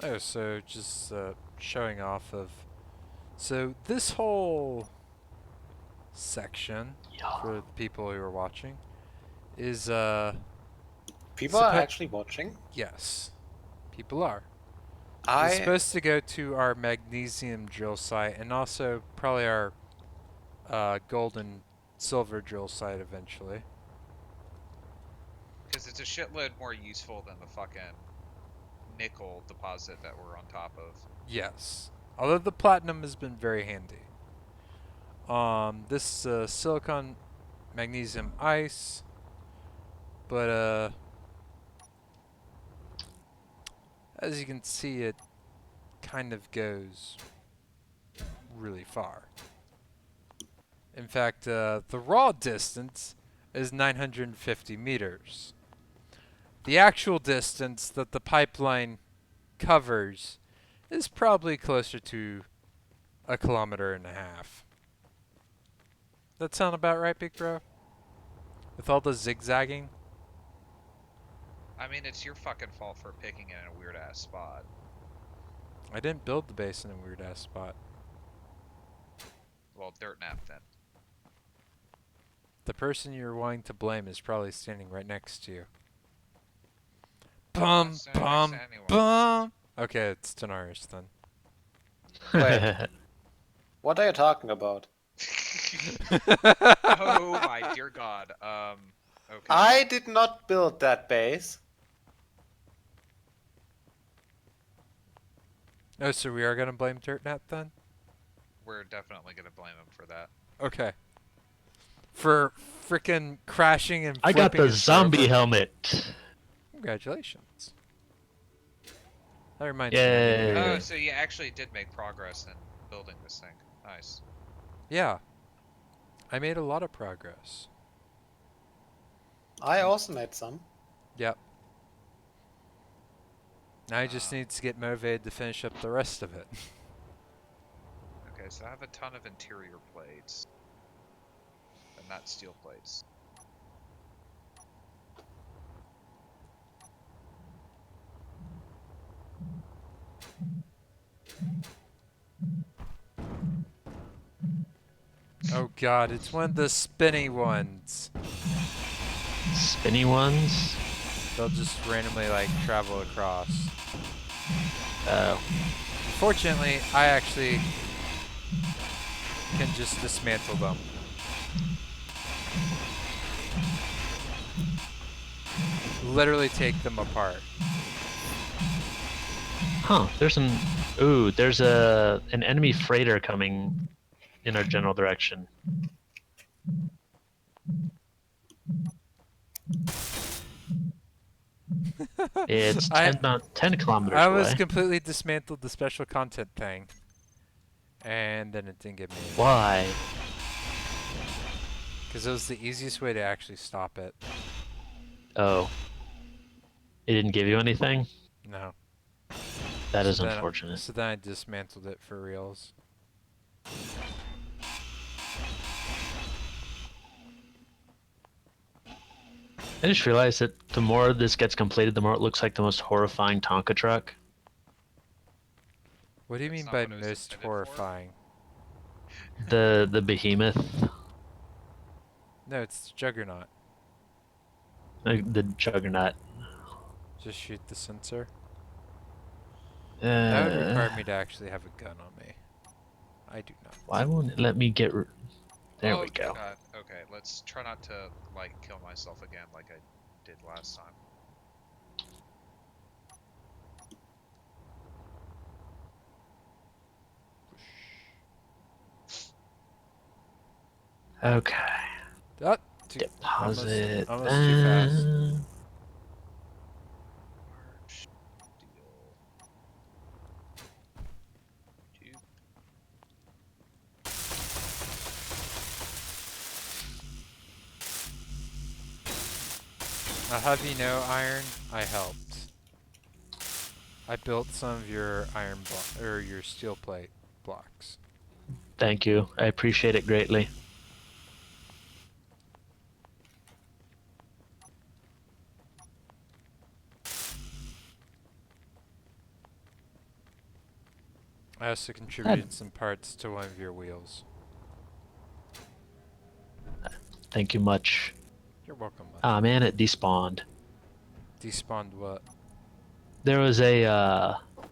Oh, so just showing off of. So this whole section for the people who are watching is People are actually watching. yes, people are. It's I supposed to go to our magnesium drill site and also probably our gold and silver drill site eventually. Because it's a shitload more useful than the fucking nickel deposit that we're on top of. Yes, although the platinum has been very handy. This silicon magnesium ice, but as you can see, it kind of goes really far. In fact, the raw distance is 950 meters. The actual distance that the pipeline covers is probably closer to 1.5 kilometers. That sound about right, Big Bro? With all the zigzagging? I mean, it's your fucking fault for picking it in a weird ass spot. I didn't build the base in a weird ass spot. Well, dirt nap then. The person you're wanting to blame is probably standing right next to you. Bum, Not standing next bum, to anyone. bum. Okay, it's Tanaris then. Wait. What are you talking about? Oh my dear god. Okay. I did not build that base. Oh, so we are gonna blame Dirtnap then? We're definitely gonna blame him for that. Okay. For frickin' crashing and I got flipping the his zombie server. helmet. Congratulations. That reminds me. Yay. Oh, so you actually did make progress in building this thing. Nice. Yeah. I made a lot of progress. I also made some. Yep. Now I just need to get motivated to finish up the rest of it. Okay, so I have a ton of interior plates. But not steel plates. Oh god, it's one of the spinny ones. Spinny ones? They'll just randomly like travel across. Oh. Fortunately, I actually can just dismantle them. Literally take them apart. Huh, there's an enemy freighter coming in our general direction. It's 10 kilometers I away. was completely dismantled the special content thing. And then it didn't give me anything. Why? Because it was the easiest way to actually stop it. Oh. It didn't give you anything? No. That is So then, unfortunate. so then I dismantled it for reals. I just realized that the more this gets completed, the more it looks like the most horrifying Tonka truck. What do you That's mean not by what it was most intended for. horrifying? The behemoth, No, it's Juggernaut. the juggernaut. Just shoot the sensor. That would require me to actually have a gun on me. I do not. Why won't it let me get? There Oh we dear go. God. Okay, let's try not to like kill myself again like I did last time. Okay. Ah, Deposit. almost too fast. March, deal. Two. I'll have you know, Iron, I helped. I built some of your iron or your steel plate blocks. Thank you. I appreciate it greatly. I also contributed some parts to one of your wheels. Thank you much. You're welcome. Ah man, it despawned. Despawned what? There was a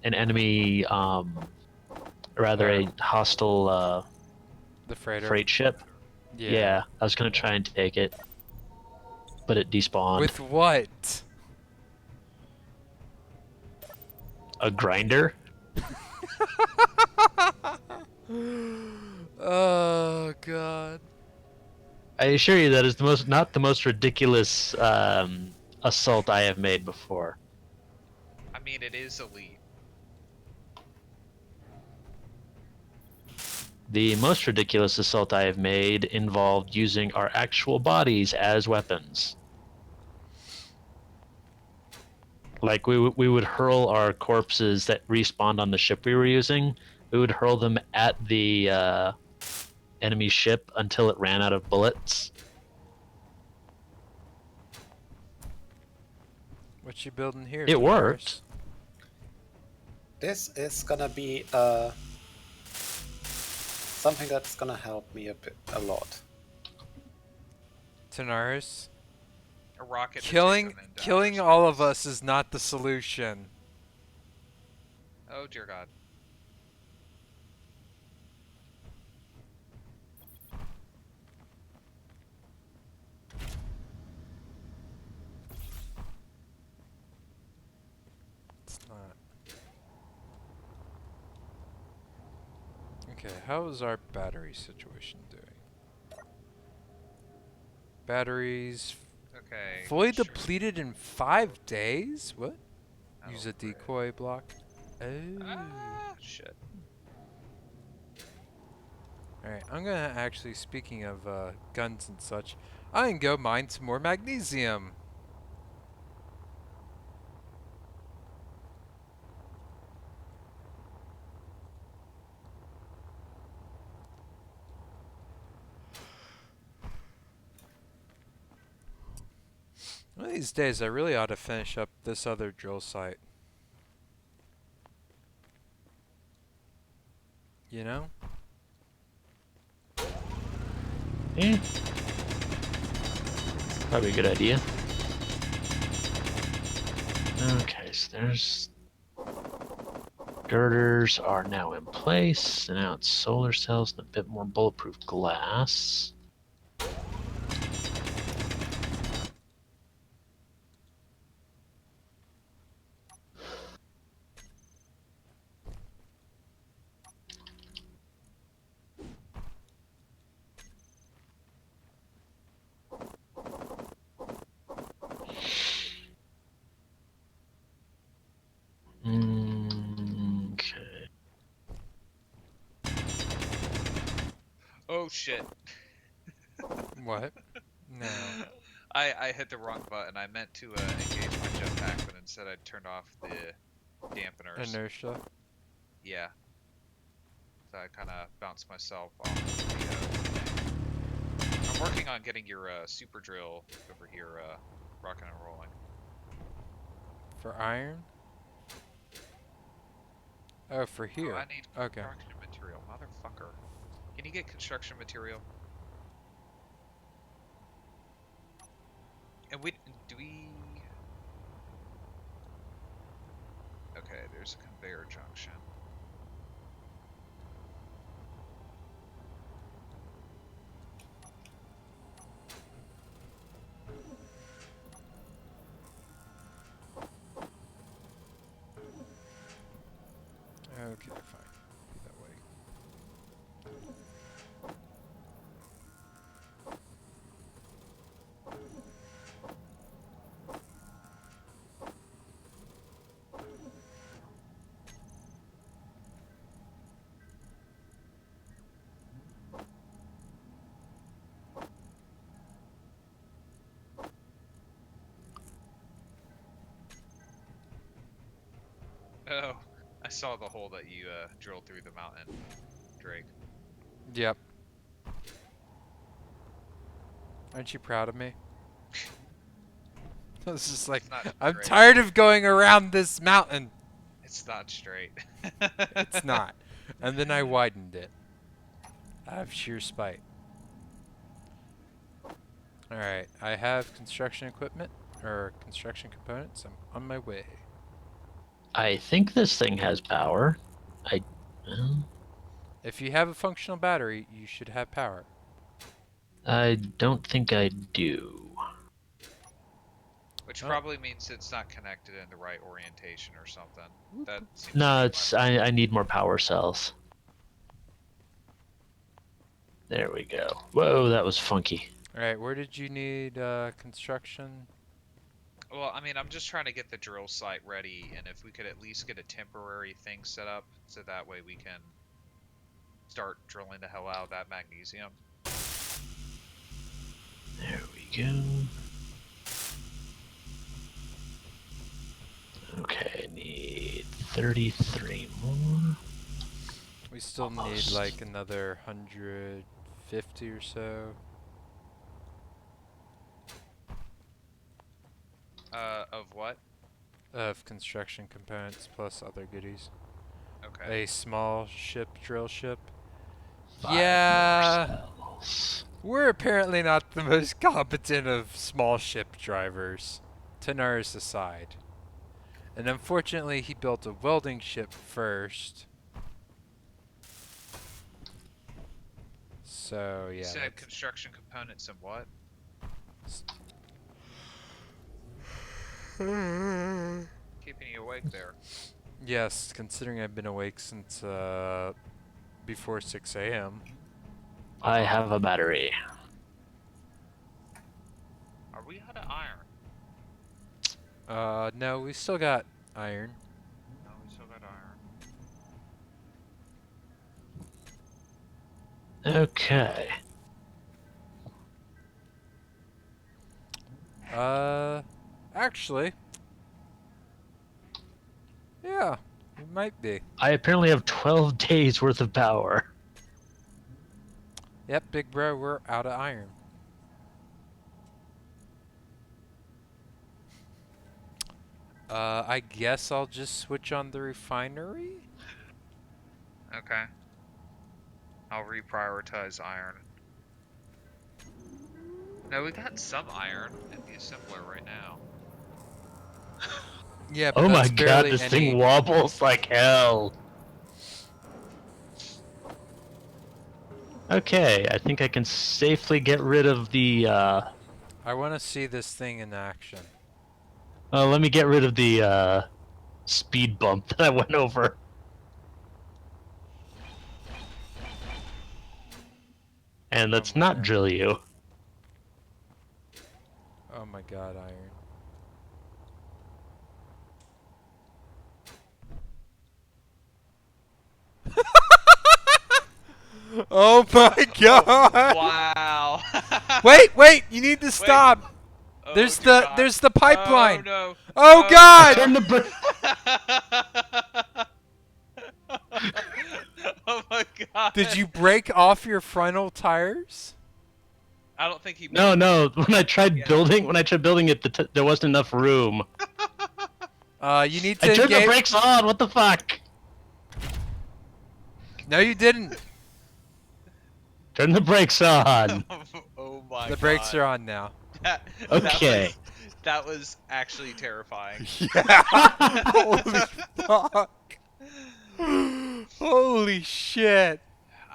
an enemy, rather a hostile The freighter. freight ship. Yeah. I was gonna try and take it, but it despawned. With what? A grinder? Oh god. I assure you that is not the most ridiculous assault I have made before. I mean, it is elite. The most ridiculous assault I have made involved using our actual bodies as weapons. Like we would hurl our corpses that respawned on the ship we were using. We would hurl them at the enemy ship until it ran out of bullets. What you building here? It worked. This is gonna be something that's gonna help me a lot. Tanaris. A rocket. Killing all of us is not the solution. Oh dear God. It's not. Okay, how is our battery situation doing? Batteries. Okay. Fully depleted in 5 days? What? Oh, Use a decoy block. Oh. Ah, shit. Alright, I'm gonna actually, speaking of guns and such, I can go mine some more magnesium. One of these days, I really ought to finish up this other drill site. You know? Eh. Probably a good idea. Okay, so there's... Girders are now in place, and now it's solar cells and a bit more bulletproof glass. Okay. Oh shit. What? No. I hit the wrong button. I meant to engage my jetpack, but and said I'd turned off the dampeners. Inertia. Yeah. So I kind of bounced myself off the thing. I'm working on getting your super drill over here rocking and rolling. For iron? Oh, for here. Oh, I need Okay. construction material, motherfucker. Can you get construction material? And do we? Okay, there's a conveyor junction. Okay, fine. Be that way. Oh, I saw the hole that you drilled through the mountain, Drake. Yep. Aren't you proud of me? I was just like, It's not I'm straight. tired of going around this mountain. It's not straight. It's not. And then I widened it. Out of sheer spite. Alright, I have construction equipment, or construction components. I'm on my way. I think this thing has power. If you have a functional battery, you should have power. I don't think I do. Which Oh. probably means it's not connected in the right orientation or something. That seems No, to be it's my I need more power cells. There we go. Whoa, that was funky. Alright, where did you need construction? Well, I mean, I'm just trying to get the drill site ready, and if we could at least get a temporary thing set up, so that way we can start drilling the hell out of that magnesium. There we go. Okay, I need 33 more. We still need Almost. like another 150 or so. Of what? Of construction components plus other goodies. Okay. A small ship, drill ship. 5 Yeah, more cells. we're apparently not the most competent of small ship drivers, Tanar's aside. And unfortunately, he built a welding ship first. So yeah. You said construction components and what? Keeping you awake there. Yes, considering I've been awake since before 6 a.m. I have a battery. Are we out of iron? No, we still got iron. No, we still got iron. Okay. Actually, yeah, it might be. I apparently have 12 days worth of power. Yep, big bro, we're out of iron. I guess I'll just switch on the refinery? Okay. I'll reprioritize iron. No, we got some iron in the assembler right now. Yeah, but Oh my that's god, barely this any. thing wobbles like hell. Okay, I think I can safely get rid of the, I want to see this thing in action. let me get rid of the, speed bump that I went over. And let's my not God. drill you. Oh my god, iron. Oh my god! Wow. Wait, you need to stop! Oh, There's dear the God. there's the pipeline. Oh no. Oh Oh, God! Turn the br- Oh my God. Did you break off your frontal tires? I don't think he. No, no. When I tried Yeah. building it, there wasn't enough room. You need I to turned the engage. brakes on. What the fuck? No, you didn't. Turn the brakes on. Oh my The God. brakes are on now. Okay. That was actually terrifying. Yeah. Holy fuck. Holy shit.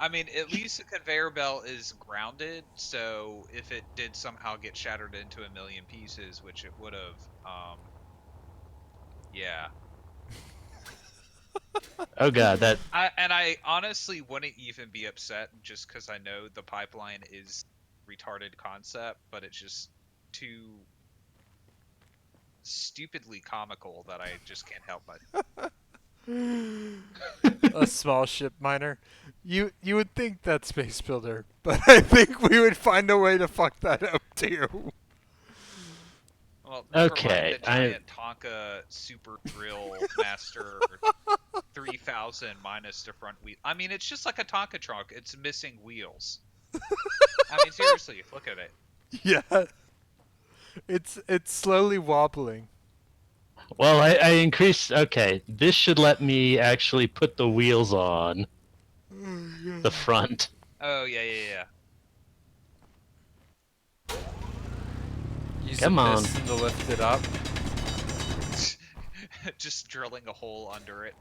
I mean, at least the conveyor belt is grounded, so if it did somehow get shattered into a million pieces, which it would have, yeah. Oh god, that. I honestly wouldn't even be upset just because I know the pipeline is retarded concept, but it's just too stupidly comical that I just can't help but. A small ship miner. You would think that Space Builder, but I think we would find a way to fuck that up too. Well, never Okay, mind the giant Tonka Super Drill Master 3000 minus the front wheel. I mean, it's just like a Tonka truck. It's missing wheels. I mean, seriously, look at it. Yeah. It's slowly wobbling. Well, I increased. Okay, this should let me actually put the wheels on the front. Oh, yeah. Use Come a on. piston to lift it up. Just drilling a hole under it.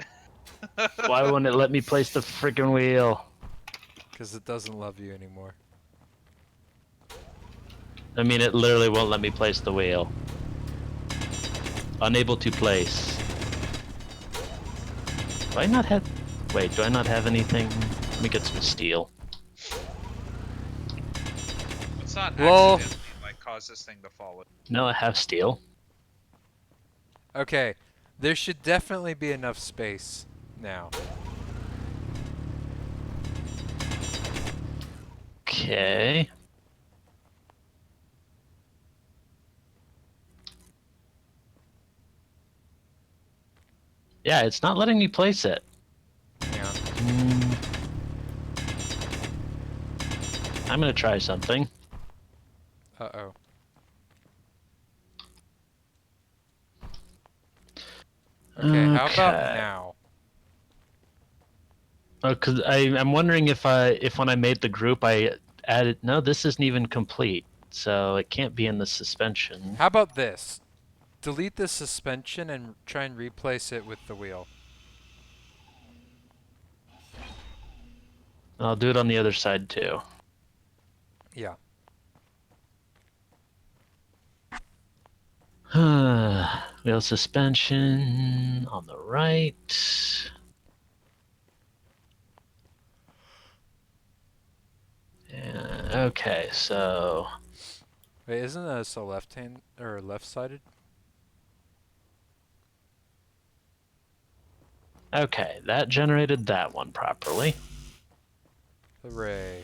Why won't it let me place the freaking wheel? Because it doesn't love you anymore. I mean, it literally won't let me place the wheel. Unable to place. Do I not have... Wait, do I not have anything? Let me get some steel. Let's not Lol. accidentally like cause this thing to fall. No, I have steel. Okay. There should definitely be enough space now. Okay. Yeah, it's not letting me place it. Yeah. I'm gonna try something. Uh-oh. Okay, how about Okay. now? Oh, cause I'm wondering if when I made the group I added. No, this isn't even complete, so it can't be in the suspension. How about this? Delete the suspension and try and replace it with the wheel. I'll do it on the other side too. Yeah. Wheel suspension on the right. Yeah, okay, so Wait, isn't this a left-hand or left-sided? okay, that generated that one properly. Hooray.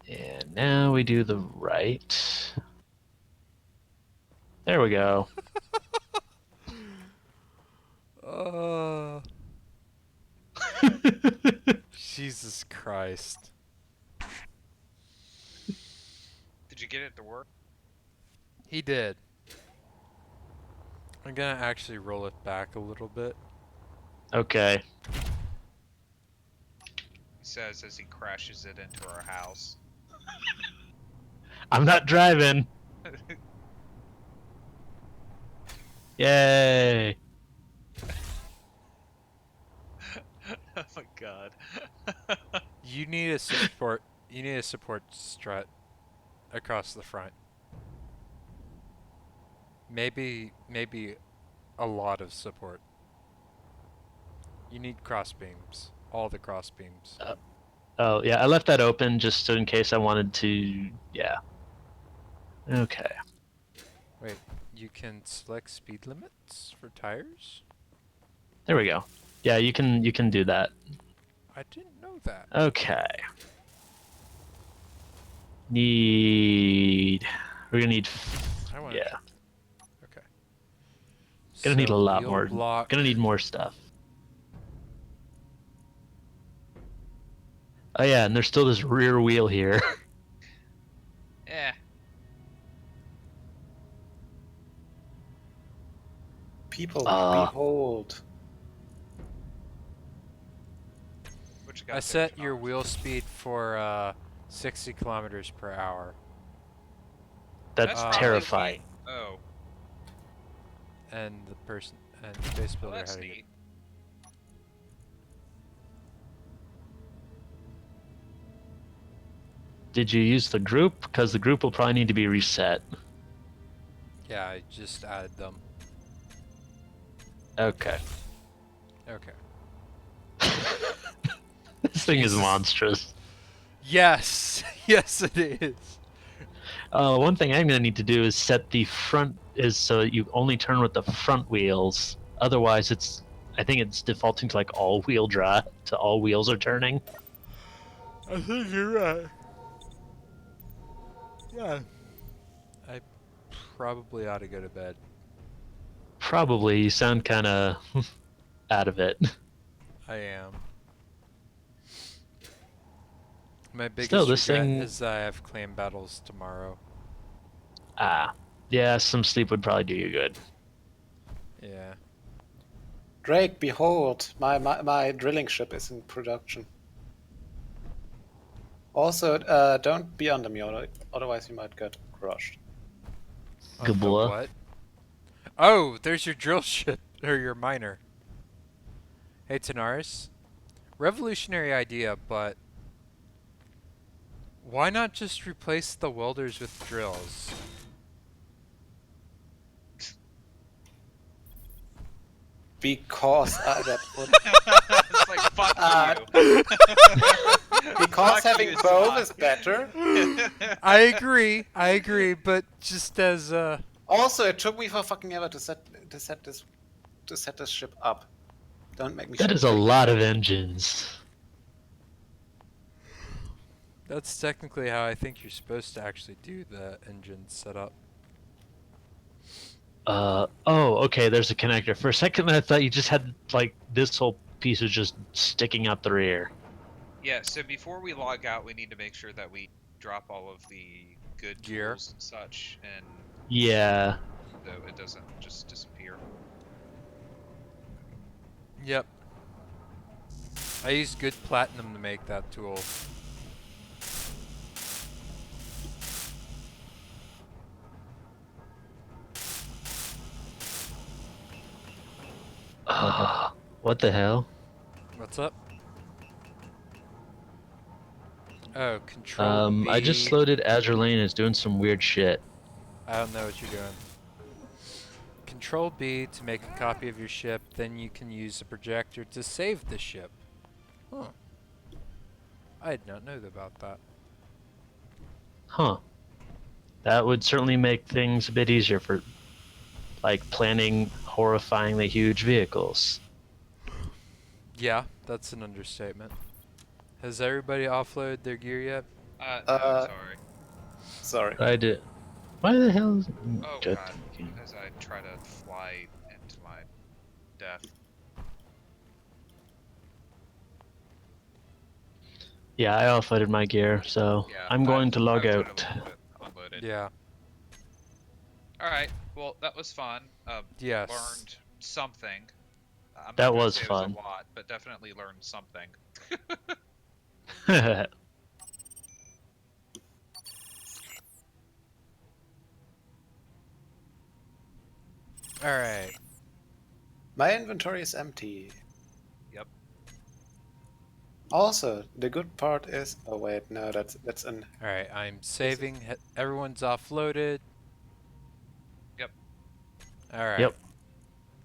And now we do the right. There we go. Jesus Christ. Did you get it to work? He did. I'm gonna actually roll it back a little bit. Okay. He says as he crashes it into our house. I'm not driving. Yay. Oh my god. You need a support. You need a support strut across the front. Maybe a lot of support. You need cross beams. All the cross beams. Oh, yeah, I left that open just in case I wanted to... Yeah. Okay. Wait, you can select speed limits for tires? There we go. Yeah, you can do that. I didn't know that. Okay. We're gonna need much? Yeah. Okay. Gonna need a So lot wheel more. block. Gonna need more stuff. Oh yeah, and there's still this rear wheel here. Eh. People, Uh, behold. What you I got there, set your Janars? wheel speed for 60 kilometers per hour. that's That's probably terrifying. Oh, And the person and space well, builder that's had to get. neat. Did you use the group? Because the group will probably need to be reset. Yeah, I just added them. Okay. Okay. This thing is Jesus. monstrous. Yes, yes it is. One thing I'm gonna need to do is set the front is so that you only turn with the front wheels. Otherwise, I think it's defaulting to like all-wheel drive. To all wheels are turning. I think you're right. Yeah. I probably ought to go to bed. Probably. You sound kind of out of it. I am. My Still, biggest this regret thing. is that I have clan battles tomorrow. Yeah, some sleep would probably do you good. Yeah. Drake, behold, my drilling ship is in production. Also, don't be under me, otherwise you might get crushed. On the Gabula. what? Oh, there's your drill ship or your miner. Hey Tanaris, revolutionary idea, but why not just replace the welders with drills? Because that would. It's like, fuck you. Because Fuck having you, both Spock. is better. I agree, but just as Also, it took me for fucking ever to set this ship up. Don't make me That show is a Drake lot again. of engines. that's technically how I think you're supposed to actually do the engine setup. Oh, okay, there's a connector. For a second, I thought you just had, like, this whole piece was just sticking out the rear. Yeah, so before we log out, we need to make sure that we drop all of the good Gear. tools and such, and Yeah. so it doesn't just disappear. Yep. I used good platinum to make that tool. What the hell? What's up? Oh, control B. I just loaded Azure Lane. It's doing some weird shit. I don't know what you're doing. Control B to make a copy of your ship, then you can use the projector to save the ship. Huh. I did not know about that. Huh. That would certainly make things a bit easier for, like, planning horrifyingly huge vehicles. Yeah, that's an understatement. Has everybody offloaded their gear yet? No, sorry. Sorry. I did. Why the hell is... Oh Good. god, as I try to fly into my death. Yeah, I offloaded my gear, so Yeah, I'm going to log I've out. totally unloaded. Yeah. Alright, well, that was fun. Yes. Learned something. I'm not That gonna was say fun. It was a lot, but definitely learned something. Alright. My inventory is empty. Yep. Also, the good part is. Oh wait, no, that's an. Alright, I'm saving. Everyone's offloaded. Yep. Alright. Yep.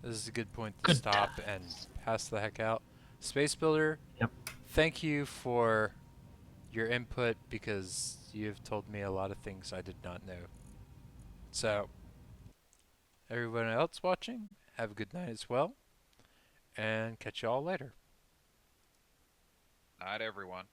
This is a good point to Good. stop and pass the heck out. Space Builder, Yep. thank you for your input because you have told me a lot of things I did not know. So, everyone else watching, have a good night as well, and catch you all later. Not everyone.